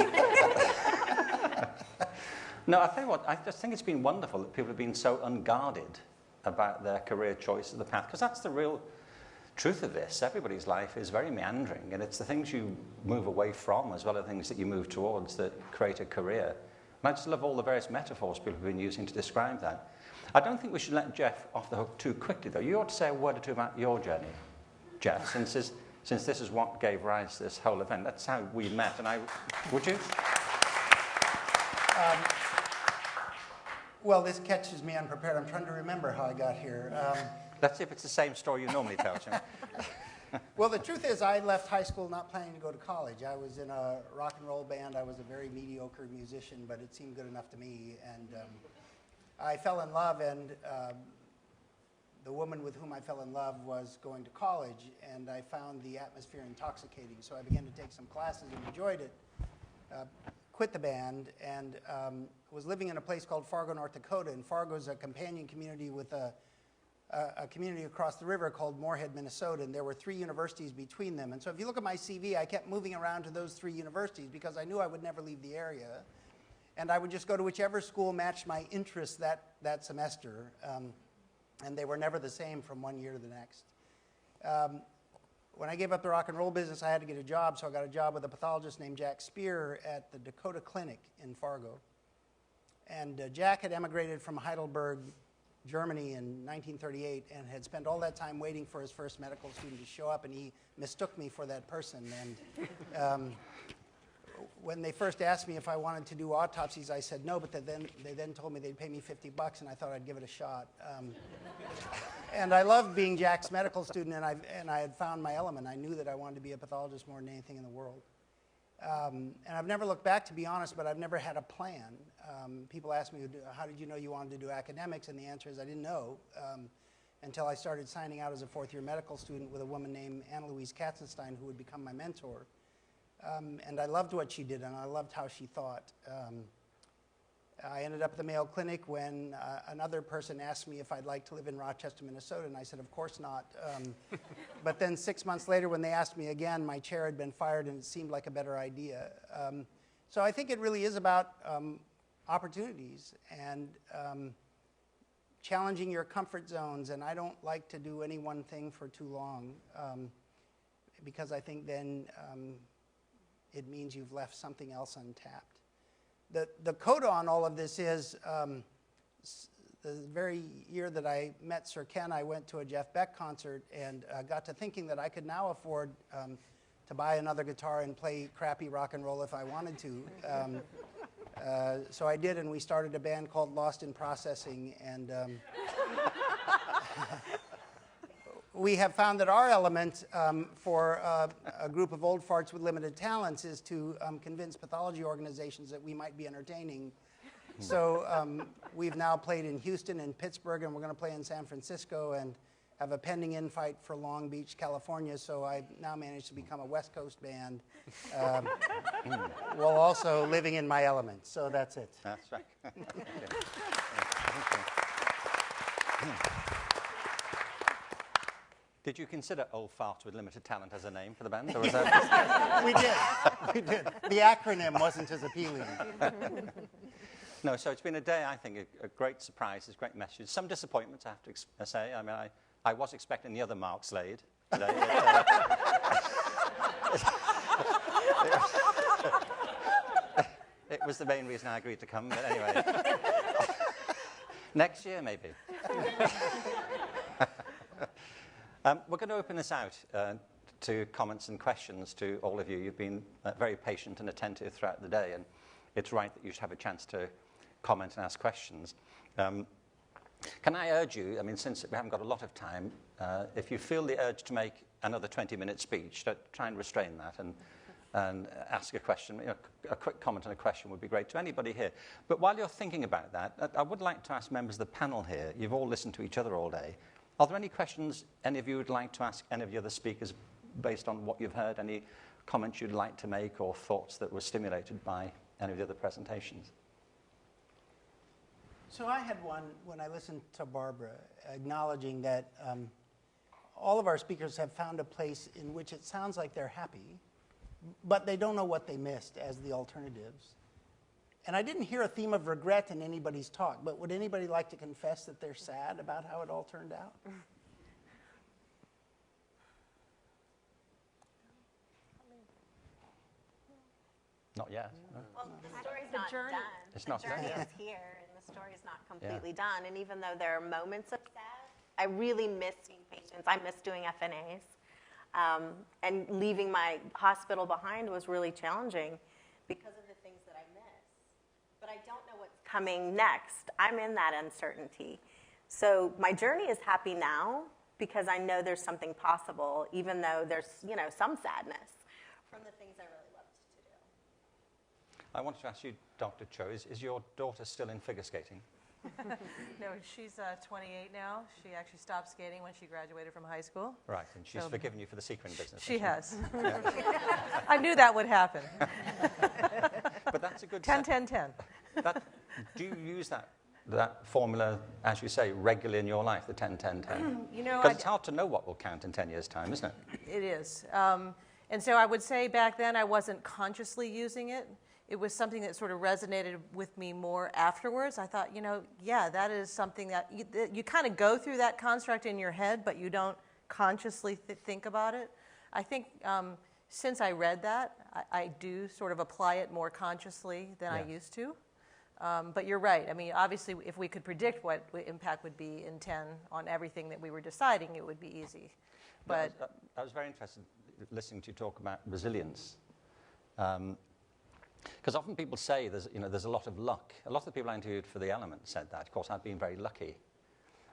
no, I tell you what, I just think it's been wonderful that people have been so unguarded about their career choice of the path, because that's the real truth of this. Everybody's life is very meandering, and it's the things you move away from as well as the things that you move towards that create a career. And I just love all the various metaphors people have been using to describe that. I don't think we should let Jeff off the hook too quickly, though. You ought to say a word or two about your journey, Jeff, since since this is what gave rise to this whole event. That's how we met, and would you? Well, this catches me unprepared. I'm trying to remember how I got here. Let's see if it's the same story you normally tell, Jim. Well, the truth is I left high school not planning to go to college. I was in a rock and roll band. I was a very mediocre musician, but it seemed good enough to me. And I fell in love, and the woman with whom I fell in love was going to college, and I found the atmosphere intoxicating. So I began to take some classes and enjoyed it, quit the band, and was living in a place called Fargo, North Dakota. And Fargo is a companion community with a community across the river called Moorhead, Minnesota, and there were 3 universities between them. And so if you look at my CV, I kept moving around to those 3 universities because I knew I would never leave the area. And I would just go to whichever school matched my interests that semester. And they were never the same from one year to the next. When I gave up the rock and roll business, I had to get a job, so I got a job with a pathologist named Jack Spear at the Dakota Clinic in Fargo. And Jack had emigrated from Heidelberg, Germany in 1938 and had spent all that time waiting for his first medical student to show up, and he mistook me for that person. And when they first asked me if I wanted to do autopsies, I said no, but they then told me they'd pay me $50, and I thought I'd give it a shot. And I loved being Jack's medical student, and I had found my element. I knew that I wanted to be a pathologist more than anything in the world. And I've never looked back, to be honest, but I've never had a plan. People ask me, how did you know you wanted to do academics? And the answer is I didn't know until I started signing out as a 4th-year medical student with a woman named Anna Louise Katzenstein, who would become my mentor. And I loved what she did, and I loved how she thought. I ended up at the Mayo Clinic when another person asked me if I'd like to live in Rochester, Minnesota, and I said, of course not. But then 6 months later, when they asked me again, my chair had been fired, and it seemed like a better idea. So I think it really is about opportunities and challenging your comfort zones, and I don't like to do any one thing for too long because I think then it means you've left something else untapped. The coda on all of this is the very year that I met Sir Ken, I went to a Jeff Beck concert and got to thinking that I could now afford to buy another guitar and play crappy rock and roll if I wanted to. So I did, and we started a band called Lost in Processing, and we have found that our element for a group of old farts with limited talents is to convince pathology organizations that we might be entertaining. So we've now played in Houston and Pittsburgh, and we're going to play in San Francisco and have a pending invite for Long Beach, California. So I've now managed to become a West Coast band while also living in my element. So that's it. That's right. Did you consider Old Fart with Limited Talent as a name for the band? Or was that We did. The acronym wasn't as appealing. No, so it's been a day, I think, a great surprise, a great message. Some disappointments, I have to say. I mean, I was expecting the other Mark Slade today. It was the main reason I agreed to come, but anyway. Next year, maybe. We're going to open this out to comments and questions to all of you. You've been very patient and attentive throughout the day, and it's right that you should have a chance to comment and ask questions. Can I urge you, I mean, since we haven't got a lot of time, if you feel the urge to make another 20-minute speech, try and restrain that and ask a question. You know, a quick comment and a question would be great to anybody here. But while you're thinking about that, I would like to ask members of the panel here, you've all listened to each other all day, are there any questions any of you would like to ask any of the other speakers based on what you've heard? Any comments you'd like to make or thoughts that were stimulated by any of the other presentations? So I had one when I listened to Barbara, acknowledging that all of our speakers have found a place in which it sounds like they're happy, but they don't know what they missed as the alternatives. And I didn't hear a theme of regret in anybody's talk, but would anybody like to confess that they're sad about how it all turned out? Not yet. Well, the story's not done. It's not the journey done. is here, and the story's not completely done. And even though there are moments of sad, I really miss seeing patients. I miss doing FNAs. And leaving my hospital behind was really challenging because of the things that I miss. But I don't know what's coming next. I'm in that uncertainty. So my journey is happy now because I know there's something possible, even though there's, some sadness from the things I really loved to do. I wanted to ask you, Dr. Cho, is your daughter still in figure skating? No, she's 28 now. She actually stopped skating when she graduated from high school. Right, and she's forgiven you for the sequin business. She has. Yeah. I knew that would happen. But that's a good 10-10-10. Do you use that formula, as you say, regularly in your life, the 10-10-10? Because it's hard to know what will count in 10 years' time, isn't it? It is. And so I would say back then I wasn't consciously using it. It was something that sort of resonated with me more afterwards. I thought, yeah, that is something that you kind of go through that construct in your head, but you don't consciously think about it. I think since I read that, I do sort of apply it more consciously than I used to. But you're right. I mean, obviously, if we could predict what the impact would be in 10 on everything that we were deciding, it would be easy. But I was very interested listening to you talk about resilience. Because often people say there's a lot of luck. A lot of the people I interviewed for The Element said that. Of course, I've been very lucky.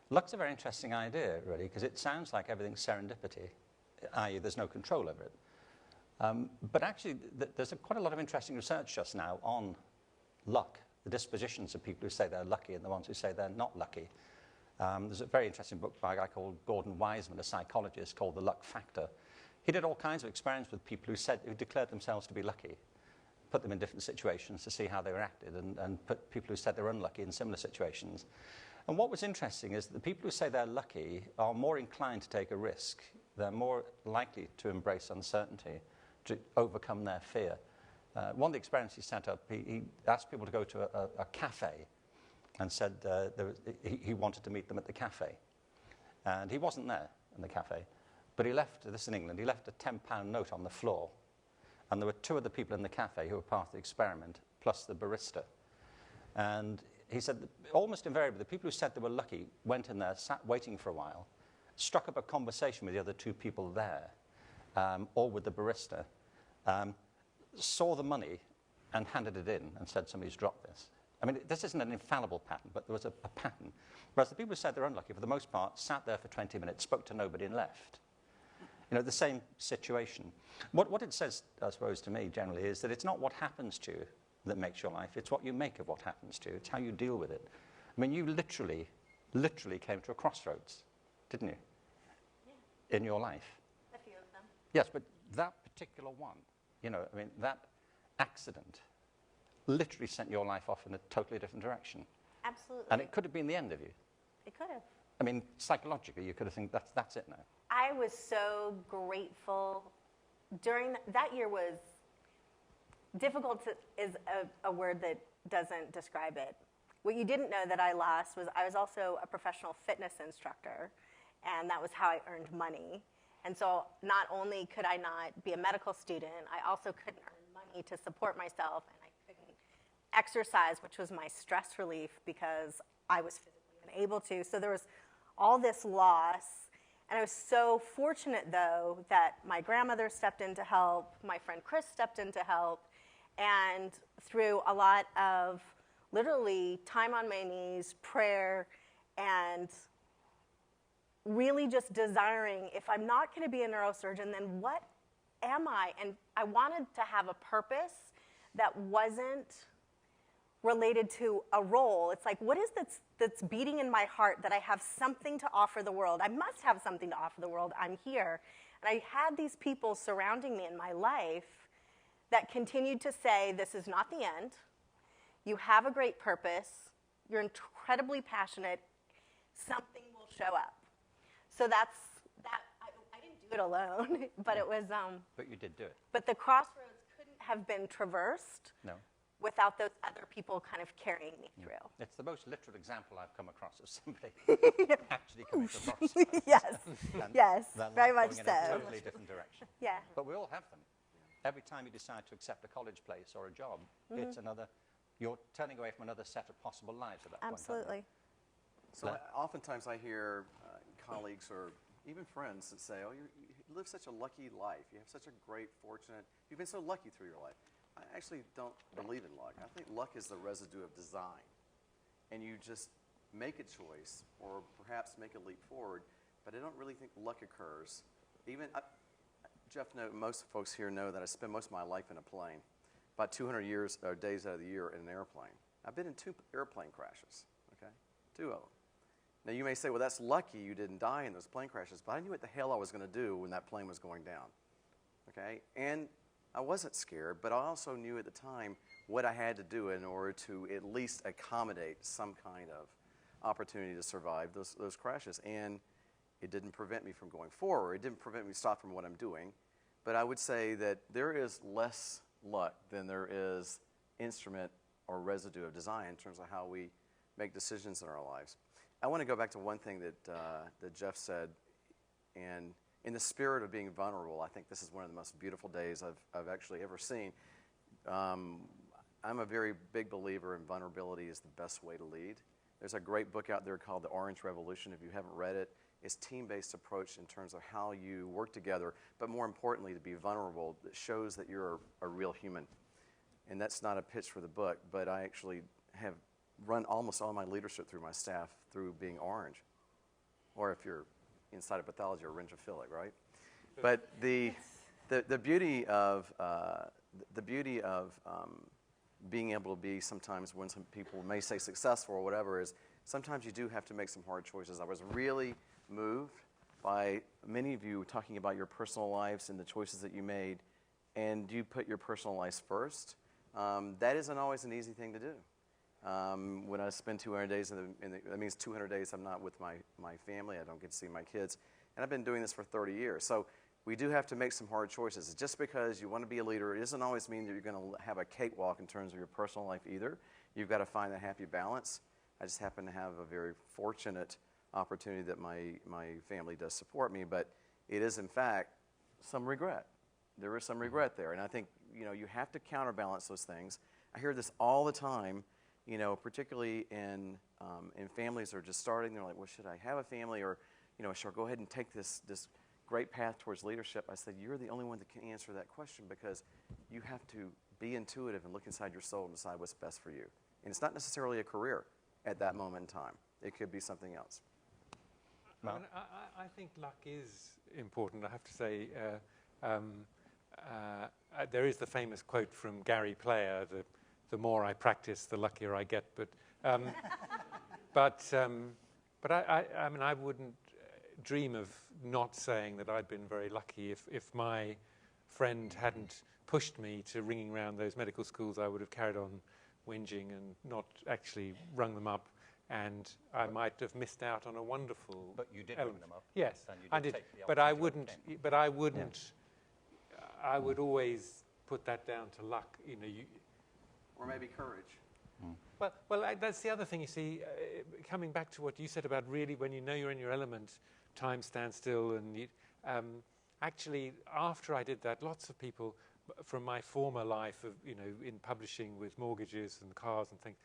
Luck's a very interesting idea, really, because it sounds like everything's serendipity, i.e. there's no control over it. But actually, there's quite a lot of interesting research just now on luck, the dispositions of people who say they're lucky and the ones who say they're not lucky. There's a very interesting book by a guy called Gordon Wiseman, a psychologist, called The Luck Factor. He did all kinds of experiments with people who declared themselves to be lucky, put them in different situations to see how they reacted, and put people who said they were unlucky in similar situations. And what was interesting is that the people who say they're lucky are more inclined to take a risk. They're more likely to embrace uncertainty, to overcome their fear. One of the experiments he set up, he asked people to go to a cafe and said he wanted to meet them at the cafe. And he wasn't there in the cafe, but he left, this in England, he left a £10 note on the floor. And there were two other people in the cafe who were part of the experiment, plus the barista. And he said that almost invariably, the people who said they were lucky went in there, sat waiting for a while, struck up a conversation with the other two people there, or with the barista, saw the money and handed it in and said, somebody's dropped this. I mean, this isn't an infallible pattern, but there was a pattern. Whereas the people who said they're unlucky, for the most part, sat there for 20 minutes, spoke to nobody and left. The same situation. What it says, I suppose, to me generally is that it's not what happens to you that makes your life, it's what you make of what happens to you. It's how you deal with it. I mean, you literally came to a crossroads, didn't you? Yeah. In your life. A few of them. Yes, but that particular one, that accident literally sent your life off in a totally different direction. Absolutely. And it could have been the end of you. It could have. I mean, psychologically, you could have think that's it now. I was so grateful. During that year was difficult is a word that doesn't describe it. What you didn't know that I lost was I was also a professional fitness instructor, and that was how I earned money. And so not only could I not be a medical student, I also couldn't earn money to support myself, and I couldn't exercise, which was my stress relief because I was physically unable to. So there was all this loss. And I was so fortunate, though, that my grandmother stepped in to help, my friend Chris stepped in to help, and through a lot of literally time on my knees, prayer, and really just desiring, if I'm not going to be a neurosurgeon, then what am I? And I wanted to have a purpose that wasn't related to a role. It's like, what is that's beating in my heart that I have something to offer the world? I must have something to offer the world. I'm here. And I had these people surrounding me in my life that continued to say, this is not the end. You have a great purpose. You're incredibly passionate. Something will show up. So that's that. I didn't do it alone, but it was. But you did do it. But the crossroads couldn't have been traversed. No. Without those other people kind of carrying me through. It's the most literal example I've come across of somebody actually coming to a crossroads. Yes, yes, very much in so. a totally different direction. Yeah. But we all have them. Every time you decide to accept a college place or a job, it's you're turning away from another set of possible lives at that point. Absolutely. So oftentimes I hear colleagues or even friends that say, oh, you live such a lucky life. You have such a great, fortunate, you've been so lucky through your life. I actually don't believe in luck. I think luck is the residue of design. And you just make a choice or perhaps make a leap forward, but I don't really think luck occurs. Even, Jeff, most folks here know that I spend most of my life in a plane, about 200 days out of the year in an airplane. I've been in 2 airplane crashes, okay? 2 of them. Now you may say, well, that's lucky you didn't die in those plane crashes, but I knew what the hell I was going to do when that plane was going down, okay? And I wasn't scared, but I also knew at the time what I had to do in order to at least accommodate some kind of opportunity to survive those crashes. And it didn't prevent me from going forward. It didn't prevent me to stop from what I'm doing. But I would say that there is less luck than there is instrument or residue of design in terms of how we make decisions in our lives. I want to go back to one thing that Jeff said, and in the spirit of being vulnerable, I think this is one of the most beautiful days I've actually ever seen. I'm a very big believer in vulnerability is the best way to lead. There's a great book out there called The Orange Revolution. If you haven't read it, it's a team-based approach in terms of how you work together, but more importantly, to be vulnerable that shows that you're a real human. And that's not a pitch for the book, but I actually have run almost all my leadership through my staff through being orange. Or if you're inside of pathology, or orangeophilic, right? But the beauty of being able to be sometimes, when some people may say successful or whatever, is sometimes you do have to make some hard choices. I was really moved by many of you talking about your personal lives and the choices that you made, and you put your personal lives first. That isn't always an easy thing to do. When I spend 200 days that means 200 days I'm not with my family. I don't get to see my kids. And I've been doing this for 30 years. So we do have to make some hard choices. Just because you want to be a leader, it doesn't always mean that you're going to have a cakewalk in terms of your personal life either. You've got to find that happy balance. I just happen to have a very fortunate opportunity that my family does support me, but it is in fact some regret. There is some regret there. And I think, you have to counterbalance those things. I hear this all the time. Particularly in families that are just starting, they're like, well, should I have a family, or, should I go ahead and take this great path towards leadership? I said, you're the only one that can answer that question, because you have to be intuitive and look inside your soul and decide what's best for you. And it's not necessarily a career at that moment in time. It could be something else. I think luck is important, I have to say. There is the famous quote from Gary Player, the more I practice, the luckier I get. But I mean, I wouldn't dream of not saying that I'd been very lucky. If my friend hadn't pushed me to ringing around those medical schools, I would have carried on whinging and not actually rung them up, and I might have missed out on a wonderful. But you did element. ring them up. Yes, and you did I did. Take the but I wouldn't. But I wouldn't. Yeah. I would always put that down to luck. Or maybe courage. Well, that's the other thing, you see, coming back to what you said about really when you know you're in your element, time stands still. And actually, after I did that, lots of people from my former life of, in publishing with mortgages and cars and things,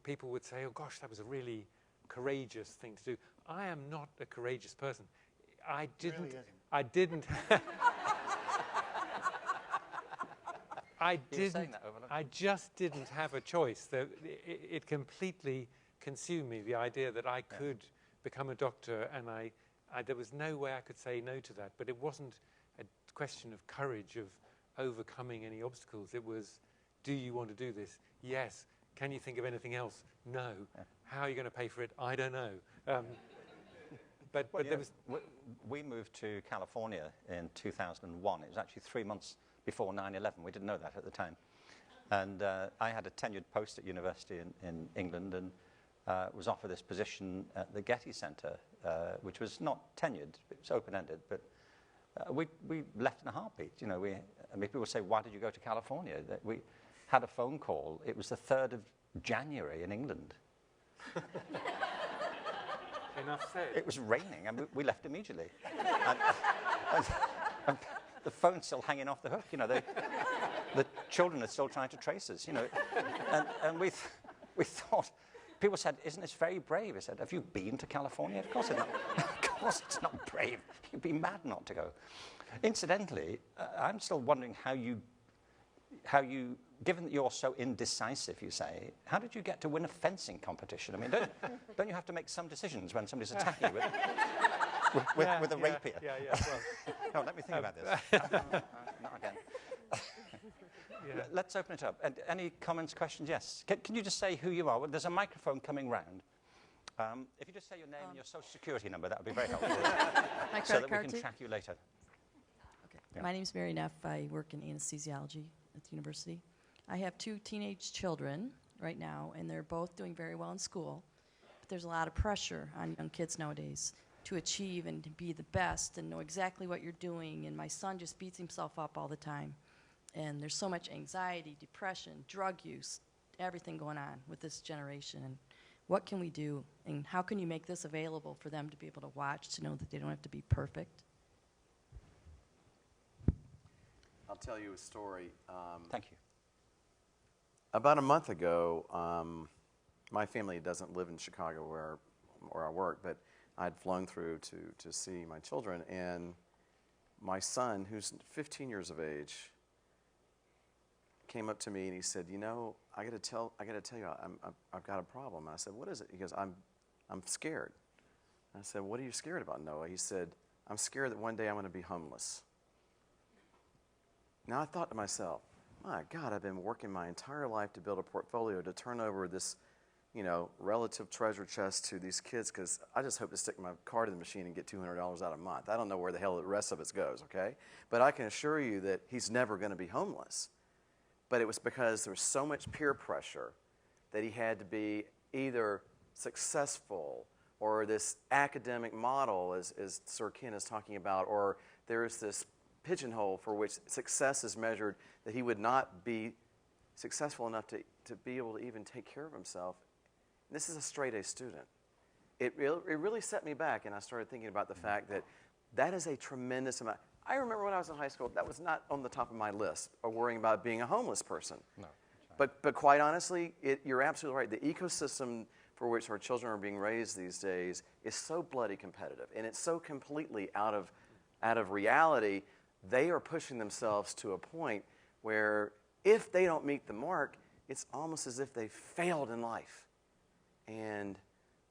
people would say, oh gosh, that was a really courageous thing to do. I am not a courageous person. I didn't. I just didn't have a choice. It completely consumed me, the idea that I could become a doctor, and there was no way I could say no to that. But it wasn't a question of courage, of overcoming any obstacles. It was, do you want to do this? Yes. Can you think of anything else? No. How are you going to pay for it? I don't know. But there was... We moved to California in 2001. It was actually 3 months before 9/11. We didn't know that at the time. And I had a tenured post at university in England, and was offered this position at the Getty Center, which was not tenured, it was open-ended, but we left in a heartbeat. People say, why did you go to California? We had a phone call. It was the 3rd of January in England. Enough said. It was raining, and we left immediately. and the phone's still hanging off the hook. The children are still trying to trace us. And we thought, people said, "Isn't this very brave?" I said, "Have you been to California?" Of course it's not. Of course it's not brave. You'd be mad not to go. Incidentally, I'm still wondering how you, given that you're so indecisive, you say, how did you get to win a fencing competition? I mean, don't you have to make some decisions when somebody's attacking you with a rapier? Yeah, well. No, let me think about this. Not again. Let's open it up. And any comments, questions? Yes. Can you just say who you are? Well, there's a microphone coming round. If you just say your name and your social security number, that would be very helpful. My so that we can track you later. Okay. Yeah. My name is Mary Neff. I work in anesthesiology at the university. I have 2 teenage children right now, and they're both doing very well in school. But there's a lot of pressure on young kids nowadays to achieve and to be the best and know exactly what you're doing. And my son just beats himself up all the time. And there's so much anxiety, depression, drug use, everything going on with this generation. And what can we do? And how can you make this available for them to be able to watch, to know that they don't have to be perfect? I'll tell you a story. Thank you. About a month ago, my family doesn't live in Chicago where I work, but I'd flown through to see my children, and my son, who's 15 years of age, came up to me and he said, "You know, I got to tell you, I've got a problem." And I said, "What is it?" He goes, "I'm scared." And I said, "What are you scared about, Noah?" He said, "I'm scared that one day I'm going to be homeless." Now I thought to myself, my God, I've been working my entire life to build a portfolio to turn over this, relative treasure chest to these kids, because I just hope to stick my card in the machine and get $200 out a month. I don't know where the hell the rest of it goes, okay? But I can assure you that he's never going to be homeless. But it was because there was so much peer pressure that he had to be either successful or this academic model, as Sir Ken is talking about, or there's this pigeonhole for which success is measured, that he would not be successful enough to be able to even take care of himself. And this is a straight-A student. It really set me back, and I started thinking about the fact that that is a tremendous amount. I remember when I was in high school, that was not on the top of my list of worrying about being a homeless person. No. But quite honestly, you're absolutely right. The ecosystem for which our children are being raised these days is so bloody competitive, and it's so completely out of reality. They are pushing themselves to a point where if they don't meet the mark, it's almost as if they failed in life. And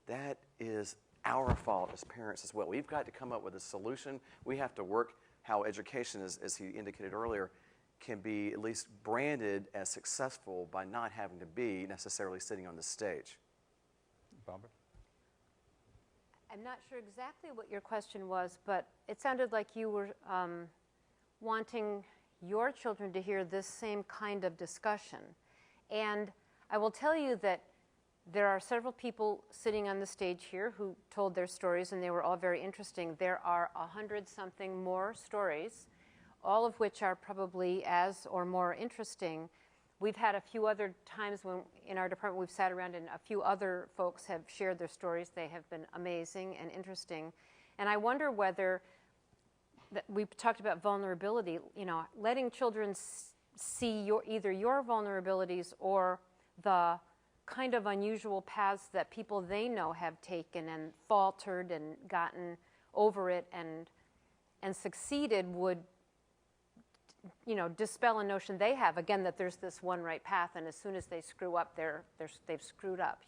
that is our fault as parents as well. We've got to come up with a solution. We have to work how education, as he indicated earlier, can be at least branded as successful by not having to be necessarily sitting on the stage. Barbara? I'm not sure exactly what your question was, but it sounded like you were wanting your children to hear this same kind of discussion. And I will tell you that there are several people sitting on the stage here who told their stories, and they were all very interesting. There are 100-something more stories, all of which are probably as or more interesting. We've had a few other times when in our department we've sat around and a few other folks have shared their stories. They have been amazing and interesting. And I wonder whether, we talked about vulnerability, letting children see either your vulnerabilities or the kind of unusual paths that people they know have taken and faltered and gotten over it and succeeded would dispel a notion they have, again, that there's this one right path, and as soon as they screw up, they've screwed up,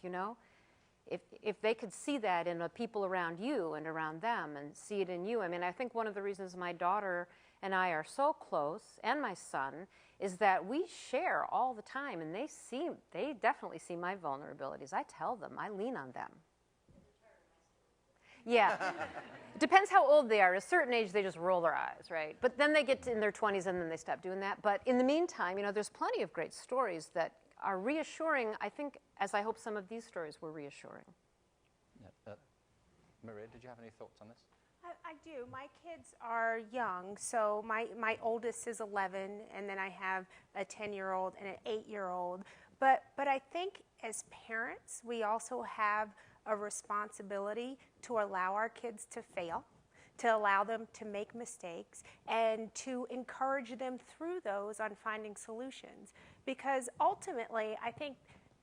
If they could see that in the people around you and around them and see it in you. I mean, I think one of the reasons my daughter and I are so close, and my son, is that we share all the time, and they definitely see my vulnerabilities. I tell them, I lean on them. Yeah. It depends how old they are. At a certain age, they just roll their eyes, right? But then they get in their 20s, and then they stop doing that. But in the meantime, there's plenty of great stories that are reassuring, I think, as I hope some of these stories were reassuring. Yeah. Maria, did you have any thoughts on this? I do. My kids are young, so my oldest is 11, and then I have a 10-year-old and an 8-year-old. But I think as parents, we also have a responsibility to allow our kids to fail, to allow them to make mistakes, and to encourage them through those on finding solutions. Because ultimately, I think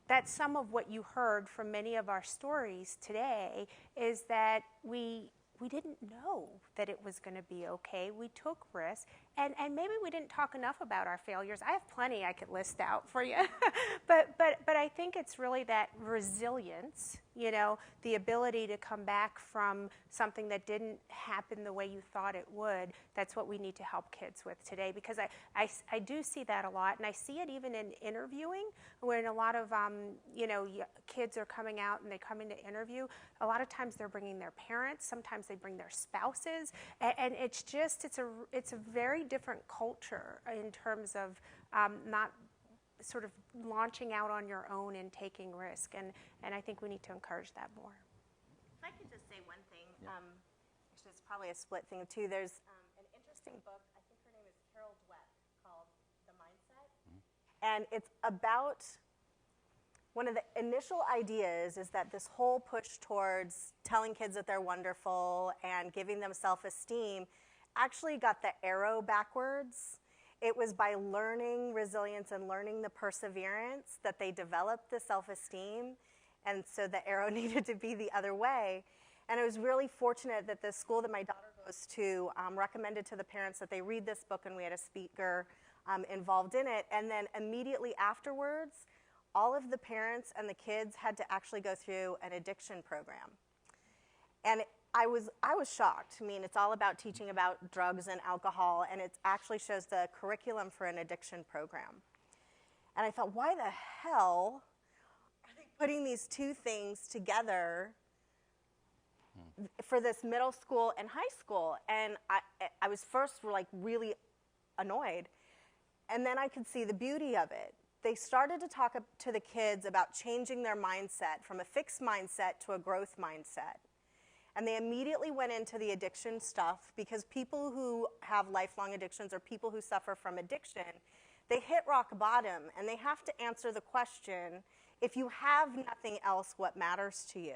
that's some of what you heard from many of our stories today, is that we we didn't know that it was going to be okay. We took risks, and maybe we didn't talk enough about our failures. I have plenty I could list out for you. but I think it's really that resilience, the ability to come back from something that didn't happen the way you thought it would. That's what we need to help kids with today, because I do see that a lot, and I see it even in interviewing, when a lot of kids are coming out and they come in to interview. A lot of times they're bringing their parents, sometimes they bring their spouses, and it's a very different culture in terms of not sort of launching out on your own and taking risk, and I think we need to encourage that more. If I could just say one thing, actually it's probably a split thing too. There's an interesting book, I think her name is Carol Dweck, called The Mindset, and it's about one of the initial ideas is that this whole push towards telling kids that they're wonderful and giving them self-esteem actually got the arrow backwards. It was by learning resilience and learning the perseverance that they developed the self-esteem, and so the arrow needed to be the other way. And I was really fortunate that the school that my daughter goes to recommended to the parents that they read this book, and we had a speaker involved in it. And then immediately afterwards, all of the parents and the kids had to actually go through an addiction program. And I was shocked. I mean, it's all about teaching about drugs and alcohol, and it actually shows the curriculum for an addiction program. And I thought, why the hell are they putting these two things together for this middle school and high school? And I was first really annoyed, and then I could see the beauty of it. They started to talk to the kids about changing their mindset from a fixed mindset to a growth mindset. And they immediately went into the addiction stuff, because people who have lifelong addictions or people who suffer from addiction, they hit rock bottom and they have to answer the question, if you have nothing else, what matters to you?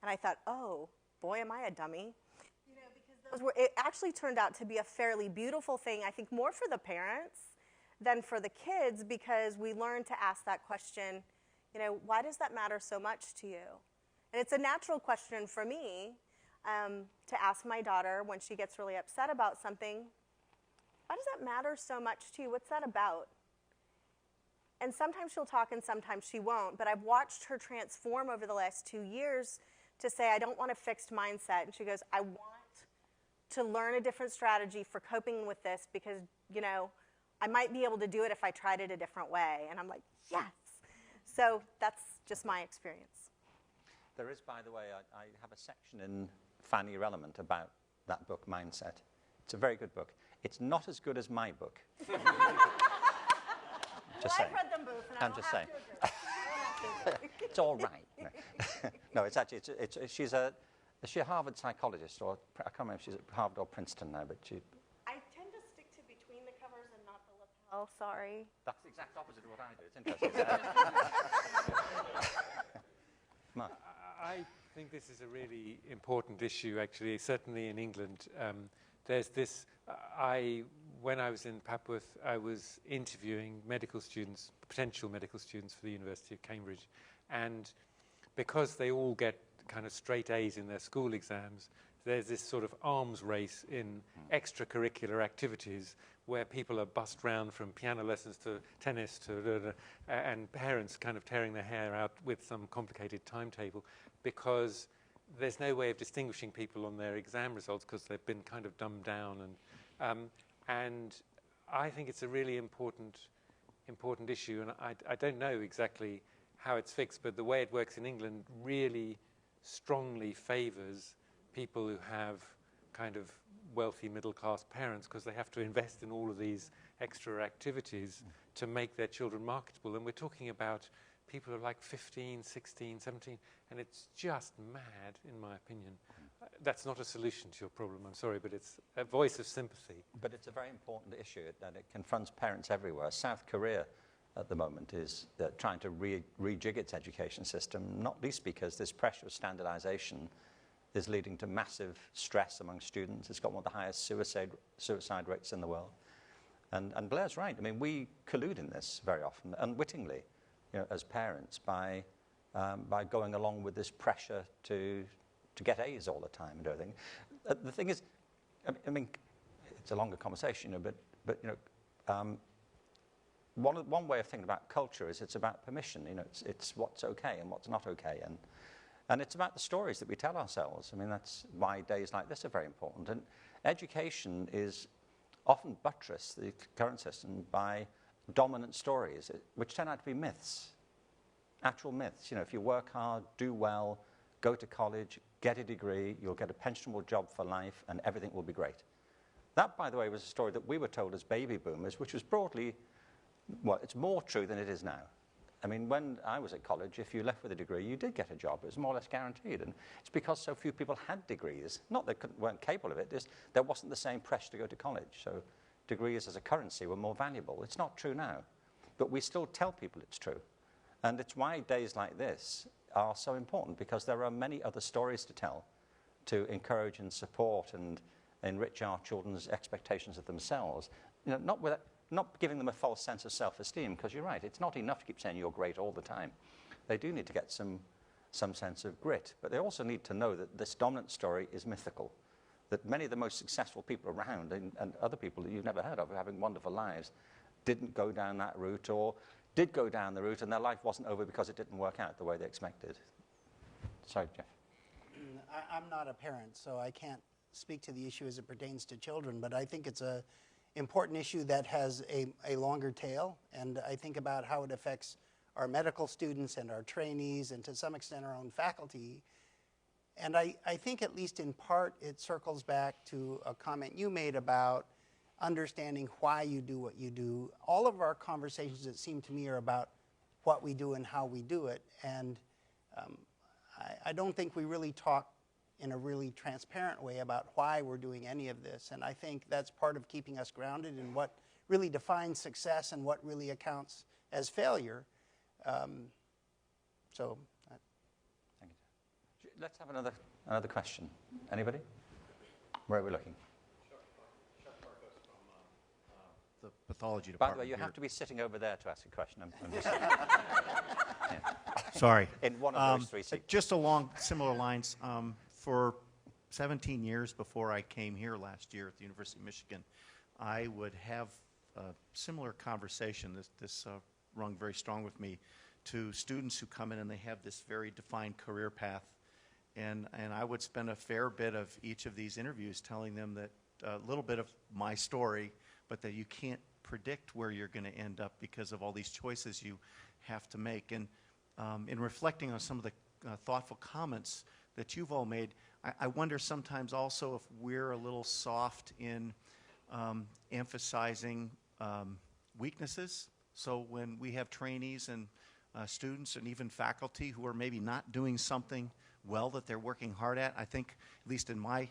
And I thought, oh, boy, am I a dummy. Because it actually turned out to be a fairly beautiful thing, I think more for the parents than for the kids, because we learned to ask that question, why does that matter so much to you? And it's a natural question for me to ask my daughter when she gets really upset about something, why does that matter so much to you? What's that about? And sometimes she'll talk and sometimes she won't, but I've watched her transform over the last 2 years to say, I don't want a fixed mindset. And she goes, I want to learn a different strategy for coping with this, because, I might be able to do it if I tried it a different way. And I'm like, yes. So that's just my experience. There is, by the way, I have a section in Finding Your Element about that book, Mindset. It's a very good book. It's not as good as my book. Just saying. I've read them both, and I'm just saying. It's all right. No, it's actually, she's a Harvard psychologist, or I can't remember if she's at Harvard or Princeton now, but she... I tend to stick to between the covers and not the lapel, sorry. That's the exact opposite of what I do. It's interesting. Mark. I think this is a really important issue, actually, certainly in England. There's this, when I was in Papworth, I was interviewing medical students, potential medical students for the University of Cambridge. And because they all get kind of straight A's in their school exams, there's this sort of arms race in extracurricular activities where people are bussed round from piano lessons to tennis to and parents kind of tearing their hair out with some complicated timetable, because there's no way of distinguishing people on their exam results because they've been kind of dumbed down. And I think it's a really important issue, and I don't know exactly how it's fixed, but the way it works in England really strongly favors people who have kind of wealthy middle-class parents, because they have to invest in all of these extra activities to make their children marketable. And we're talking about people who are like 15, 16, 17, and it's just mad, in my opinion. That's not a solution to your problem, I'm sorry, but it's a voice of sympathy. But it's a very important issue, and it confronts parents everywhere. South Korea, at the moment, is trying to rejig its education system, not least because this pressure of standardization is leading to massive stress among students. It's got one of the highest suicide rates in the world. And Blair's right. I mean, we collude in this very often, unwittingly, as parents, by going along with this pressure to to get A's all the time and everything. The thing is, I mean, it's a longer conversation, you know, but you know, one way of thinking about culture is it's about permission. You know, it's what's okay and what's not okay, and it's about the stories that we tell ourselves. I mean, that's why days like this are very important. And education is often buttressed, the current system, by dominant stories, which turn out to be myths, actual myths. You know, if you work hard, do well, go to college, get a degree, you'll get a pensionable job for life, and everything will be great. That, by the way, was a story that we were told as baby boomers, which was broadly, well, it's more true than it is now. I mean, when I was at college, if you left with a degree, you did get a job. It was more or less guaranteed. And it's because so few people had degrees. Not that they weren't capable of it, it's there wasn't the same pressure to go to college. So degrees as a currency were more valuable. It's not true now. But we still tell people it's true. And it's why days like this are so important, because there are many other stories to tell to encourage and support and enrich our children's expectations of themselves. You know, not giving them a false sense of self-esteem, because you're right, it's not enough to keep saying you're great all the time. They do need to get some sense of grit, but they also need to know that this dominant story is mythical, that many of the most successful people around and other people that you've never heard of who are having wonderful lives didn't go down that route, or did go down the route and their life wasn't over because it didn't work out the way they expected. Sorry, Jeff. I'm not a parent, so I can't speak to the issue as it pertains to children, but I think it's a important issue that has a longer tail, and I think about how it affects our medical students and our trainees and to some extent our own faculty. And I think at least in part it circles back to a comment you made about understanding why you do what you do. All of our conversations, it seemed to me, are about what we do and how we do it, and I don't think we really talk in a really transparent way about why we're doing any of this. And I think that's part of keeping us grounded in what really defines success and what really accounts as failure. Thank you. Let's have another question. Anybody? Where are we looking? The pathology By department. the way, you here. have to be sitting over there to ask a question. I'm just Sorry. In one of those three seats. Just along similar lines, for 17 years before I came here last year at the University of Michigan, I would have a similar conversation. This rung very strong with me, to students who come in and they have this very defined career path. And I would spend a fair bit of each of these interviews telling them that a little bit of my story, but that you can't predict where you're going to end up because of all these choices you have to make. And in reflecting on some of the thoughtful comments that you've all made, I wonder sometimes also if we're a little soft in emphasizing weaknesses. So when we have trainees and students and even faculty who are maybe not doing something well that they're working hard at, I think, at least in my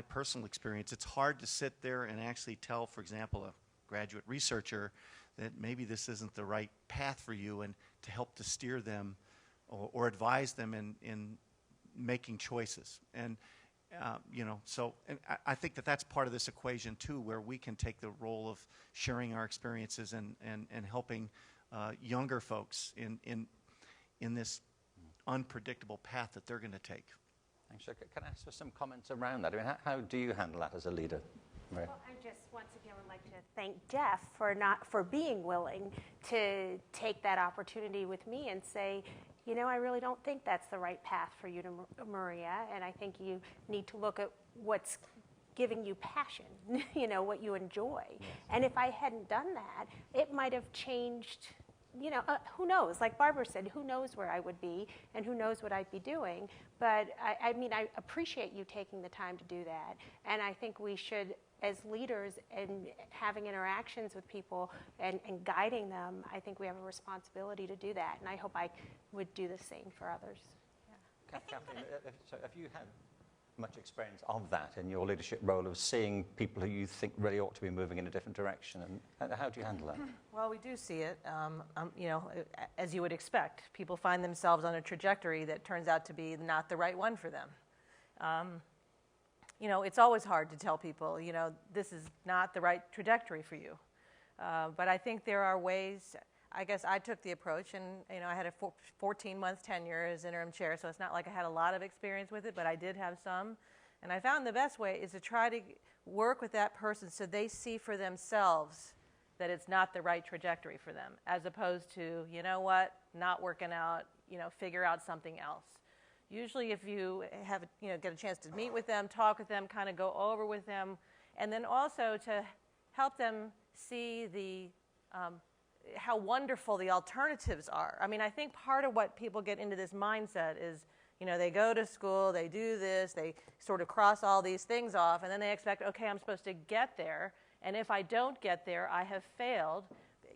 personal experience, it's hard to sit there and actually tell, for example, a graduate researcher that maybe this isn't the right path for you, and to help to steer them or advise them in making choices. And you know, so and I think that that's part of this equation too, where we can take the role of sharing our experiences and helping younger folks in this unpredictable path that they're going to take. Thanks. Can I ask for some comments around that? I mean, how do you handle that as a leader? Right. Well, I just once again would like to thank Jeff for being willing to take that opportunity with me and say, you know, I really don't think that's the right path for you, Maria, and I think you need to look at what's giving you passion, you know, what you enjoy. Yes. And if I hadn't done that, it might have changed, you know, who knows? Like Barbara said, who knows where I would be and who knows what I'd be doing. But I mean, I appreciate you taking the time to do that. And I think we should, as leaders and having interactions with people and guiding them, I think we have a responsibility to do that. And I hope I would do the same for others. Yeah. Kathleen, so have you had much experience of that in your leadership role, of seeing people who you think really ought to be moving in a different direction? And how do you handle that? Well, we do see it. You know, as you would expect, people find themselves on a trajectory that turns out to be not the right one for them. You know, it's always hard to tell people, you know, this is not the right trajectory for you. But I think there are ways. I guess I took the approach, and I had a 14-month tenure as interim chair, so it's not like I had a lot of experience with it, but I did have some. And I found the best way is to try to work with that person so they see for themselves that it's not the right trajectory for them, as opposed to, you know what, not working out, figure out something else. Usually if you have, get a chance to meet with them, talk with them, kind of go over with them, and then also to help them see the how wonderful the alternatives are. I mean, I think part of what people get into this mindset is, they go to school, they do this, they sort of cross all these things off, and then they expect, okay, I'm supposed to get there, and if I don't get there, I have failed,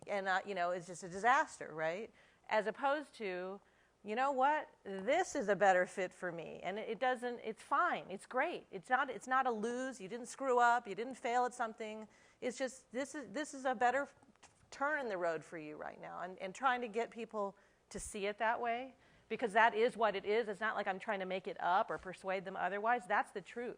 and, it's just a disaster, right? As opposed to, you know what, this is a better fit for me, and it's fine, it's great. It's not a lose, you didn't screw up, you didn't fail at something. It's just, this is a better turn in the road for you right now, and trying to get people to see it that way, because that is what it is. It's not like I'm trying to make it up or persuade them otherwise. That's the truth.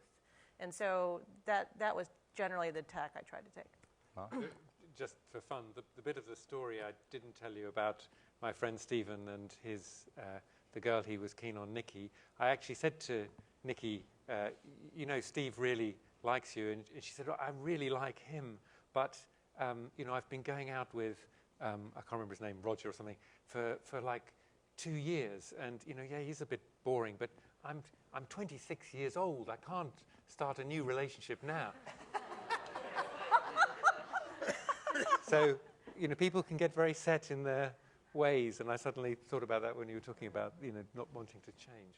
And so that was generally the tack I tried to take. Just for fun, the bit of the story I didn't tell you about my friend Stephen and the girl he was keen on, Nikki. I actually said to Nikki, Steve really likes you, and she said, I really like him, but I've been going out with, I can't remember his name, Roger or something, for like 2 years, and he's a bit boring, but I'm 26 years old. I can't start a new relationship now. So, people can get very set in their ways, and I suddenly thought about that when you were talking about, not wanting to change.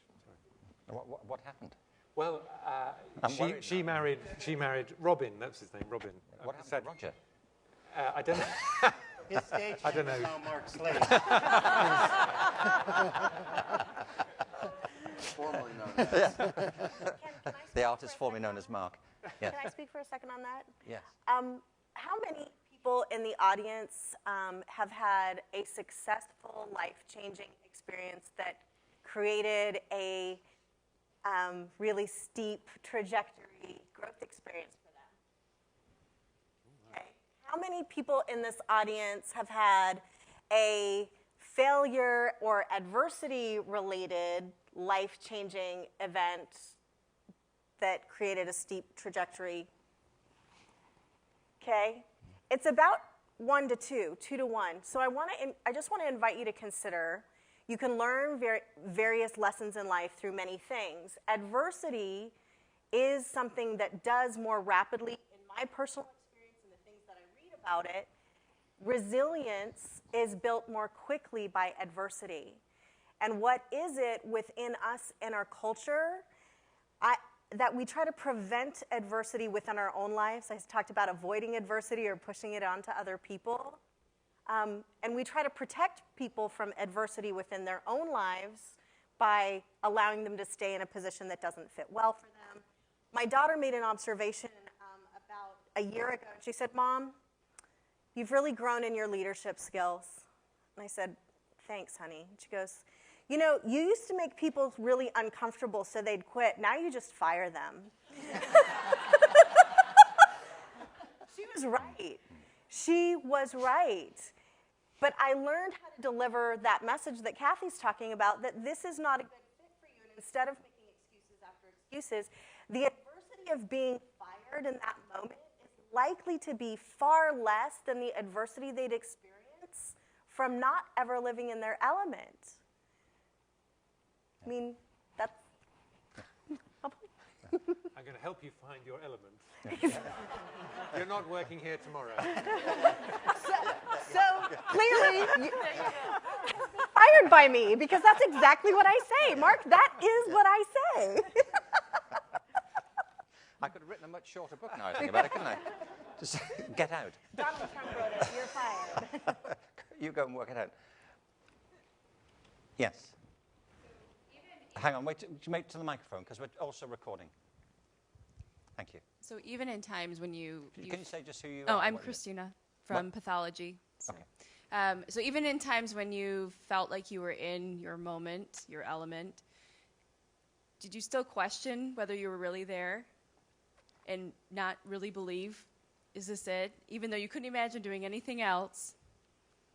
Sorry. What happened? Well, she married Robin. That's his name, Robin. What happened to Roger? I don't know. His stage I don't know. name is now Mark Slade. Formerly known as. The artist formerly known as Mark. Yes. Can I speak for a second on that? Yes. How many people in the audience have had a successful, life-changing experience that created a really steep trajectory growth experience for them? Okay. How many people in this audience have had a failure or adversity-related life-changing event that created a steep trajectory? Okay. It's about 1 to 2, 2 to 1. So I just want to invite you to consider. You can learn various lessons in life through many things. Adversity is something that does more rapidly, in my personal experience and the things that I read about it. Resilience is built more quickly by adversity. And what is it within us and our culture that we try to prevent adversity within our own lives? I talked about avoiding adversity or pushing it onto other people. And we try to protect people from adversity within their own lives by allowing them to stay in a position that doesn't fit well for them. My daughter made an observation about a year ago. She said, "Mom, you've really grown in your leadership skills." And I said, "Thanks, honey." And she goes, "You used to make people really uncomfortable so they'd quit. Now you just fire them." She was right. She was right. But I learned how to deliver that message that Kathy's talking about, that this is not a good fit for you. And instead of making excuses after excuses, the adversity of being fired in that moment is likely to be far less than the adversity they'd experience from not ever living in their element. I mean, that's... I'm going to help you find your element. You're not working here tomorrow. So clearly, fired by me, because that's exactly what I say. Mark, that is what I say. I could have written a much shorter book now, I think about it, couldn't I? Just get out. Donald Trump wrote it. You're fired. You go and work it out. Yes. Hang on, wait to the microphone, because we're also recording. Thank you. So even in times when you Can you say just who you are? Oh, I'm Christina from Pathology. Okay. So even in times when you felt like you were in your moment, your element, did you still question whether you were really there and not really believe, is this it? Even though you couldn't imagine doing anything else,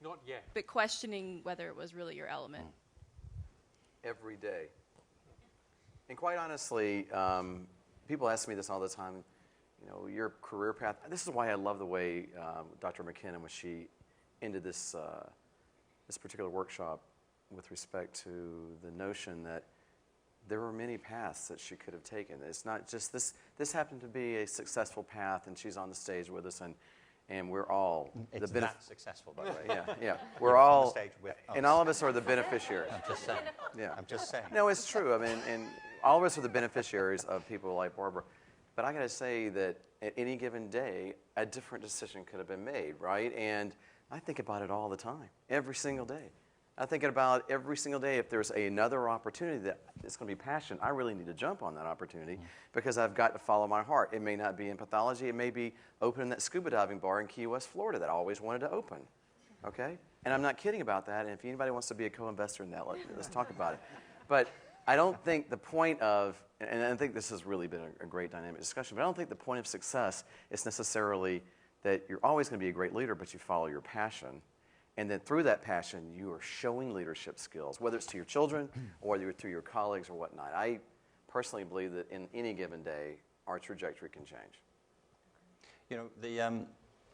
Not yet. But questioning whether it was really your element. Every day. And quite honestly, people ask me this all the time, you know, your career path. This is why I love the way Dr. McKinnon, when she ended this, this particular workshop with respect to the notion that there were many paths that she could have taken. It's not just this. This happened to be a successful path, and she's on the stage with us, and we're all It's the that successful, by the way. Yeah, yeah. We're You're on the all, stage with and us. all of us are the beneficiaries. I'm just saying. Yeah. I'm just saying. No, it's true. I mean, and all of us are the beneficiaries of people like Barbara. But I got to say that at any given day, a different decision could have been made, right? And I think about it all the time, every single day. I'm thinking about every single day if there's another opportunity that it's going to be passion, I really need to jump on that opportunity because I've got to follow my heart. It may not be in pathology. It may be opening that scuba diving bar in Key West, Florida that I always wanted to open, okay? And I'm not kidding about that. And if anybody wants to be a co-investor in that, let's talk about it. But I don't think the point of, and I think this has really been a great dynamic discussion, but I don't think the point of success is necessarily that you're always going to be a great leader, but you follow your passion. And then through that passion, you are showing leadership skills, whether it's to your children or whether it's to your colleagues or whatnot. I personally believe that in any given day, our trajectory can change. You know,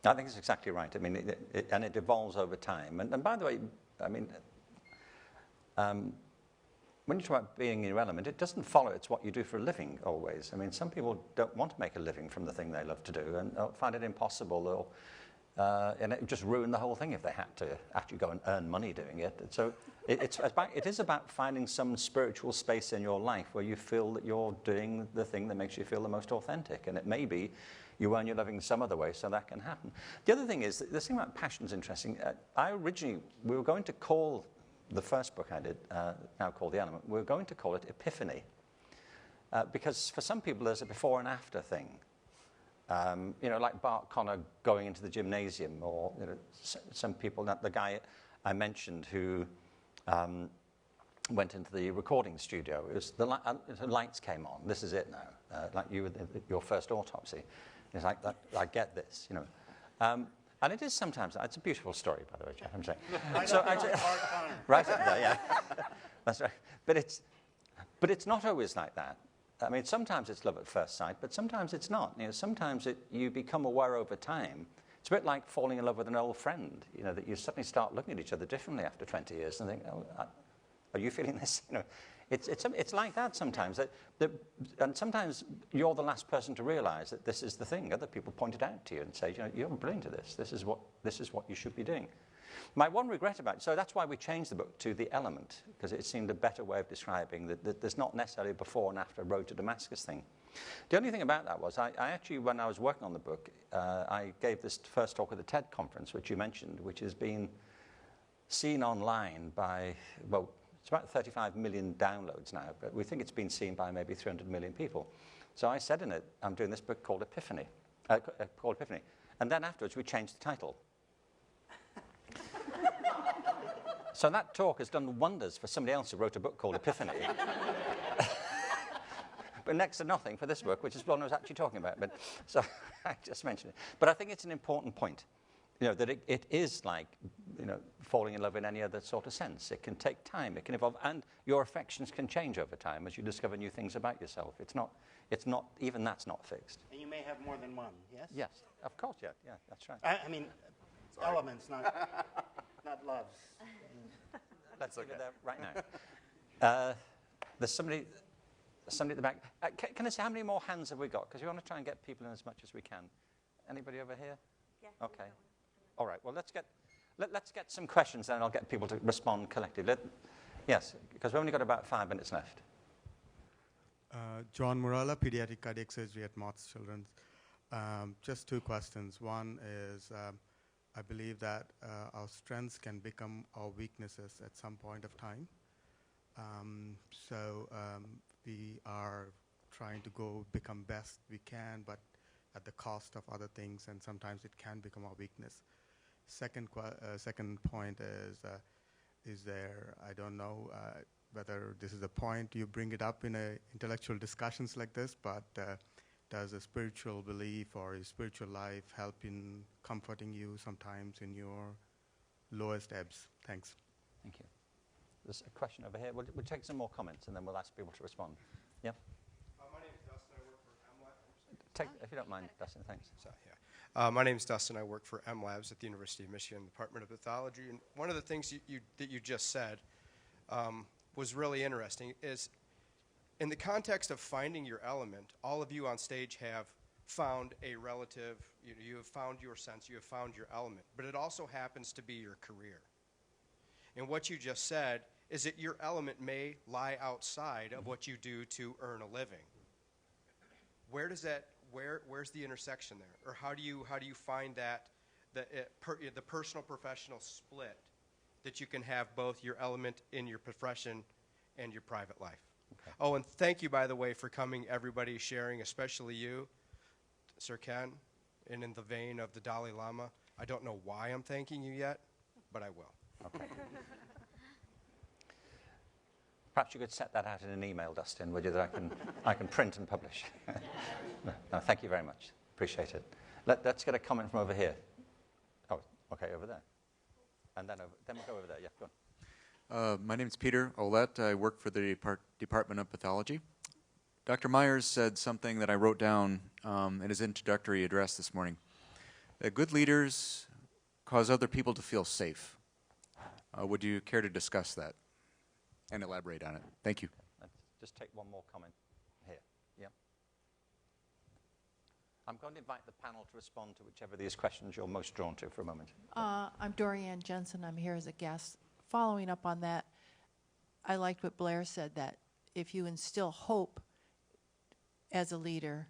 I think it's exactly right. I mean, and it evolves over time. And by the way, I mean, when you talk about being in your element, it doesn't follow it's what you do for a living always. I mean, some people don't want to make a living from the thing they love to do and find it impossible, or and it would just ruin the whole thing if they had to actually go and earn money doing it. So it is about finding some spiritual space in your life where you feel that you're doing the thing that makes you feel the most authentic. And it may be you earn your living some other way, so that can happen. The other thing is, this thing about passion is interesting. We were going to call the first book I did, now called The Element, we were going to call it Epiphany. Because for some people there's a before and after thing. You know, like Bart Conner going into the gymnasium, or you know, some people, the guy I mentioned who went into the recording studio, it was the lights came on, this is it now, like you with your first autopsy. It's like, I get this, you know. And it is sometimes, it's a beautiful story, by the way, Jeff, I'm saying. Right up there, yeah. That's right. But it's not always like that. I mean, sometimes it's love at first sight, but sometimes it's not. You know, sometimes you become aware over time. It's a bit like falling in love with an old friend, you know, that you suddenly start looking at each other differently after 20 years and think, oh, are you feeling this? You know, it's like that sometimes. And sometimes you're the last person to realize that this is the thing. Other people point it out to you and say, you know, you're brilliant at this. This is what you should be doing. My one regret about it, so that's why we changed the book to The Element, because it seemed a better way of describing that there's not necessarily a before and after road to Damascus thing. The only thing about that was I actually, when I was working on the book, I gave this first talk at the TED conference, which you mentioned, which has been seen online by, well, it's about 35 million downloads now, but we think it's been seen by maybe 300 million people. So I said in it, I'm doing this book called Epiphany. And then afterwards, we changed the title. So that talk has done wonders for somebody else who wrote a book called Epiphany. But next to nothing for this book, which is what I was actually talking about. But so I just mentioned it. But I think it's an important point, you know, that it is like, you know, falling in love in any other sort of sense. It can take time, it can evolve, and your affections can change over time as you discover new things about yourself. It's not, even that's not fixed. And you may have more than one, yes? Yes, of course, yeah, that's right. I mean, elements, not loves. Let's look at that right now. There's somebody at the back. Can I say how many more hands have we got? Because we want to try and get people in as much as we can. Anybody over here? Yeah. Okay. All right. Well, let's get some questions, and I'll get people to respond collectively. Yes, because we've only got about 5 minutes left. John Morella, pediatric cardiac surgery at Mott's Children's. Just 2 questions. One is, I believe that our strengths can become our weaknesses at some point of time. So we are trying to become best we can, but at the cost of other things, and sometimes it can become our weakness. Second point is there, I don't know whether this is a point you bring it up in intellectual discussions like this, but does a spiritual belief or a spiritual life help in comforting you sometimes in your lowest ebbs. Thanks. Thank you. There's a question over here. We'll take some more comments and then we'll ask people to respond. Yeah? My name is Dustin. I work for If you don't mind, Dustin, thanks. My name is Dustin. I work for M-Labs at the University of Michigan Department of Pathology. And one of the things that you just said was really interesting is in the context of finding your element, all of you on stage have found a relative, you have found your sense, you have found your element, but it also happens to be your career. And what you just said is that your element may lie outside of what you do to earn a living. Where does that, where's the intersection there? Or how do you find that, the personal professional split that you can have both your element in your profession and your private life? Okay. Oh, and thank you, by the way, for coming, everybody sharing, especially you, Sir Ken, and in the vein of the Dalai Lama. I don't know why I'm thanking you yet, but I will. Okay. Perhaps you could set that out in an email, Dustin, would you, that I can print and publish. No, thank you very much. Appreciate it. Let's get a comment from over here. Oh, okay, over there. And then we'll go over there. Yeah, go on. My name is Peter Olette. I work for the Department of Pathology. Dr. Myers said something that I wrote down in his introductory address this morning. Good leaders cause other people to feel safe. Would you care to discuss that and elaborate on it? Thank you. Let's just take one more comment here. Yeah. I'm going to invite the panel to respond to whichever of these questions you're most drawn to for a moment. I'm Dorianne Jensen. I'm here as a guest. Following up on that, I liked what Blair said, that if you instill hope as a leader,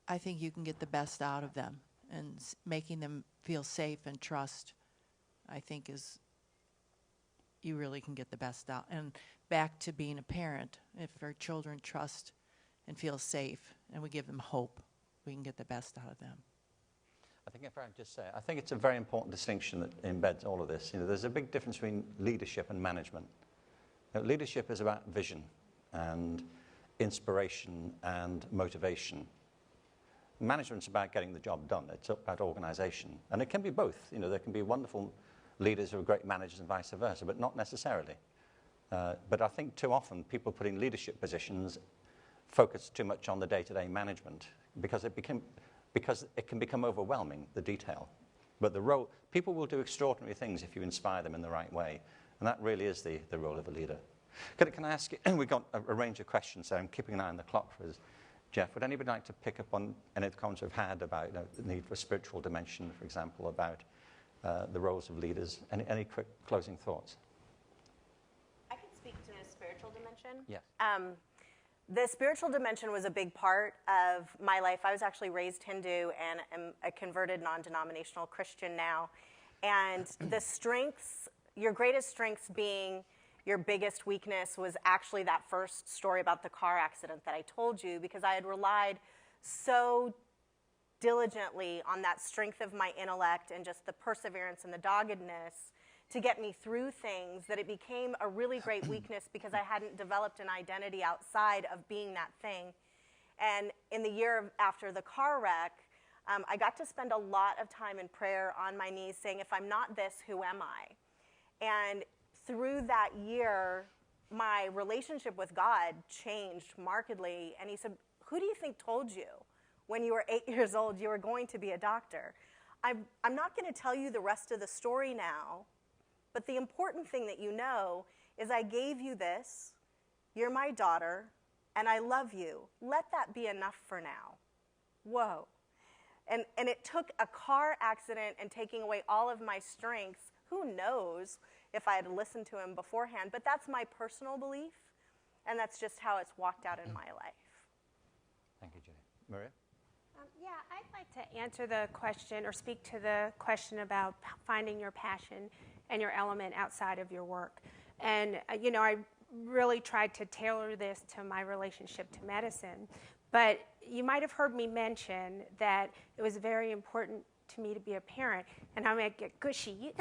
I think you can get the best out of them. And making them feel safe and trust, I think, is, you really can get the best out. And back to being a parent, if our children trust and feel safe and we give them hope, we can get the best out of them. I think if I just say, I think it's a very important distinction that embeds all of this. There's a big difference between leadership and management. Leadership is about vision and inspiration and motivation. Management's about getting the job done. It's about organization. And it can be both. There can be wonderful leaders who are great managers and vice versa, but not necessarily. But I think too often people put in leadership positions focus too much on the day-to-day management because it can become overwhelming, the detail. But the role, people will do extraordinary things if you inspire them in the right way. And that really is the role of a leader. Can I ask you, we've got a range of questions, so I'm keeping an eye on the clock for us. Jeff, would anybody like to pick up on any of the comments we've had about the need for a spiritual dimension, for example, about the roles of leaders? Any quick closing thoughts? I can speak to the spiritual dimension. Yes. The spiritual dimension was a big part of my life. I was actually raised Hindu and am a converted non-denominational Christian now. And the strengths, your greatest strengths being your biggest weakness, was actually that first story about the car accident that I told you, because I had relied so diligently on that strength of my intellect and just the perseverance and the doggedness to get me through things that it became a really great weakness because I hadn't developed an identity outside of being that thing. And in the year after the car wreck, I got to spend a lot of time in prayer on my knees saying, if I'm not this, who am I? And through that year, my relationship with God changed markedly. And he said, who do you think told you when you were 8 years old you were going to be a doctor? I'm not going to tell you the rest of the story now, but the important thing that you know is I gave you this, you're my daughter, and I love you. Let that be enough for now. Whoa. And it took a car accident and taking away all of my strengths. Who knows if I had listened to him beforehand, but that's my personal belief, and that's just how it's walked out in my life. Thank you, Judy. Maria? Yeah, I'd like to answer the question or speak to the question about finding your passion and your element outside of your work. And, I really tried to tailor this to my relationship to medicine. But you might have heard me mention that it was very important to me to be a parent, and I'm going to get gushy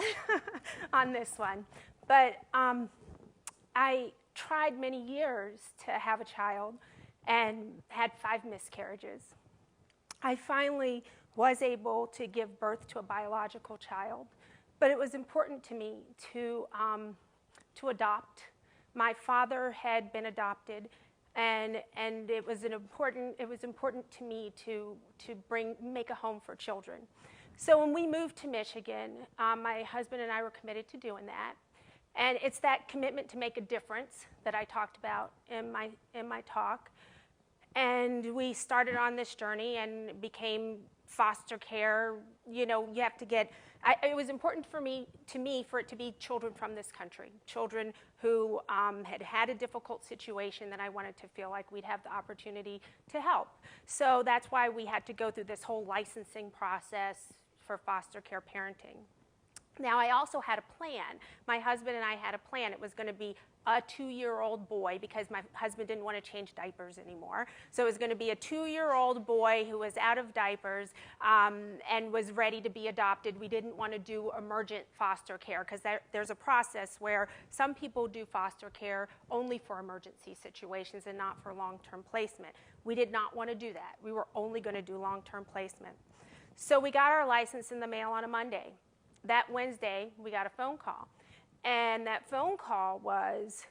on this one. But I tried many years to have a child and had 5 miscarriages. I finally was able to give birth to a biological child, But it was important to me to adopt. My father had been adopted, and it was important to me to make a home for children. So when we moved to Michigan, my husband and I were committed to doing that. And it's that commitment to make a difference that I talked about in my talk. And we started on this journey and became foster care. You know, you have to get, it was important for me for it to be children from this country, children who had a difficult situation that I wanted to feel like we'd have the opportunity to help. So that's why we had to go through this whole licensing process for foster care parenting. Now, I also had a plan. My husband and I had a plan. It was going to be a 2-year-old boy because my husband didn't want to change diapers anymore. So it was going to be a 2-year-old boy who was out of diapers and was ready to be adopted. We didn't want to do emergent foster care because there's a process where some people do foster care only for emergency situations and not for long-term placement. We did not want to do that. We were only going to do long-term placement. So we got our license in the mail on a Monday. That Wednesday, we got a phone call. And that phone call was,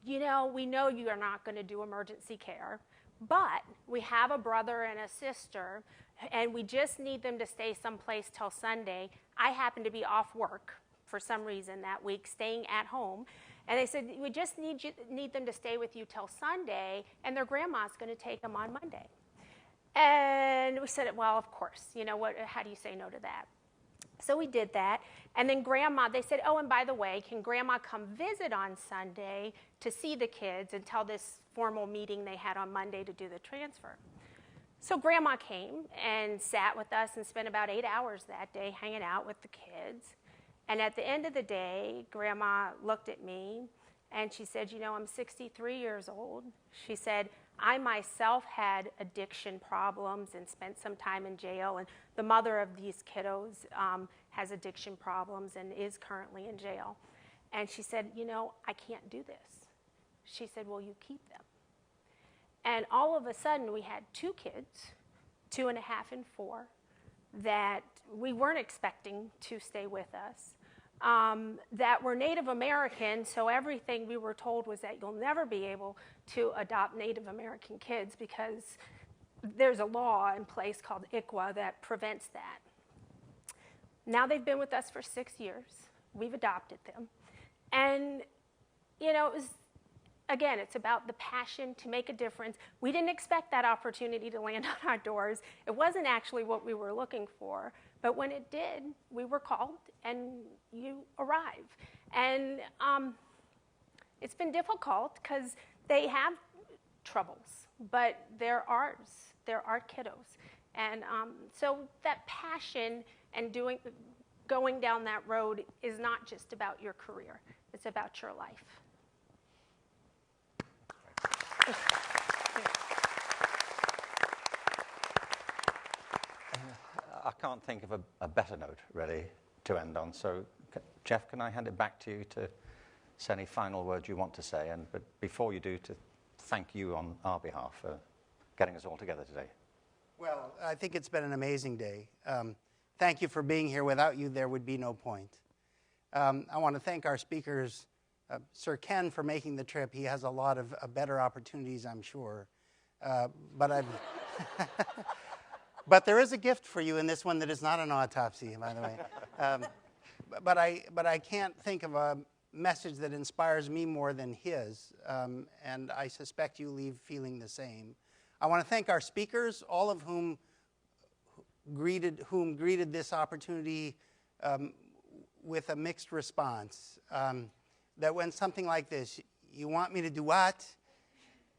you know, we know you are not going to do emergency care, but we have a brother and a sister, and we just need them to stay someplace till Sunday. I happen to be off work for some reason that week, staying at home. And they said, we just need them to stay with you till Sunday, and their grandma's going to take them on Monday. And we said, well, of course. You know, how do you say no to that? So we did that, and then they said, oh, and by the way, can Grandma come visit on Sunday to see the kids until this formal meeting they had on Monday to do the transfer? So Grandma came and sat with us and spent about 8 hours that day hanging out with the kids. And at the end of the day, Grandma looked at me, and she said, you know, I'm 63 years old. She said, I myself had addiction problems and spent some time in jail, and the mother of these kiddos has addiction problems and is currently in jail. And she said, you know, I can't do this. She said, well, you keep them. And all of a sudden, we had 2 kids, 2.5 and 4, that we weren't expecting to stay with us. That were Native American, so everything we were told was that you'll never be able to adopt Native American kids because there's a law in place called ICWA that prevents that. Now they've been with us for 6 years. We've adopted them. And, you know, again, it's about the passion to make a difference. We didn't expect that opportunity to land on our doors. It wasn't actually what we were looking for. But when it did, we were called, and you arrive. And it's been difficult because they have troubles, but they're ours. They're our kiddos. And so that passion and going down that road is not just about your career. It's about your life. I can't think of a better note, really, to end on. So, Jeff, can I hand it back to you to say any final words you want to say? But before you do, to thank you on our behalf for getting us all together today. Well, I think it's been an amazing day. Thank you for being here. Without you, there would be no point. I want to thank our speakers, Sir Ken, for making the trip. He has a lot of better opportunities, I'm sure. But there is a gift for you in this one that is not an autopsy, by the way. But I can't think of a message that inspires me more than his, and I suspect you leave feeling the same. I want to thank our speakers, all of whom greeted this opportunity with a mixed response. That when something like this, you want me to do what?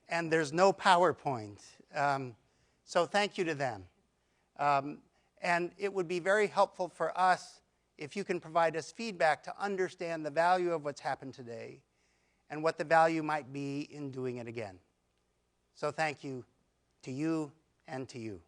And there's no PowerPoint. So thank you to them. And it would be very helpful for us if you can provide us feedback to understand the value of what's happened today and what the value might be in doing it again. So thank you to you and to you.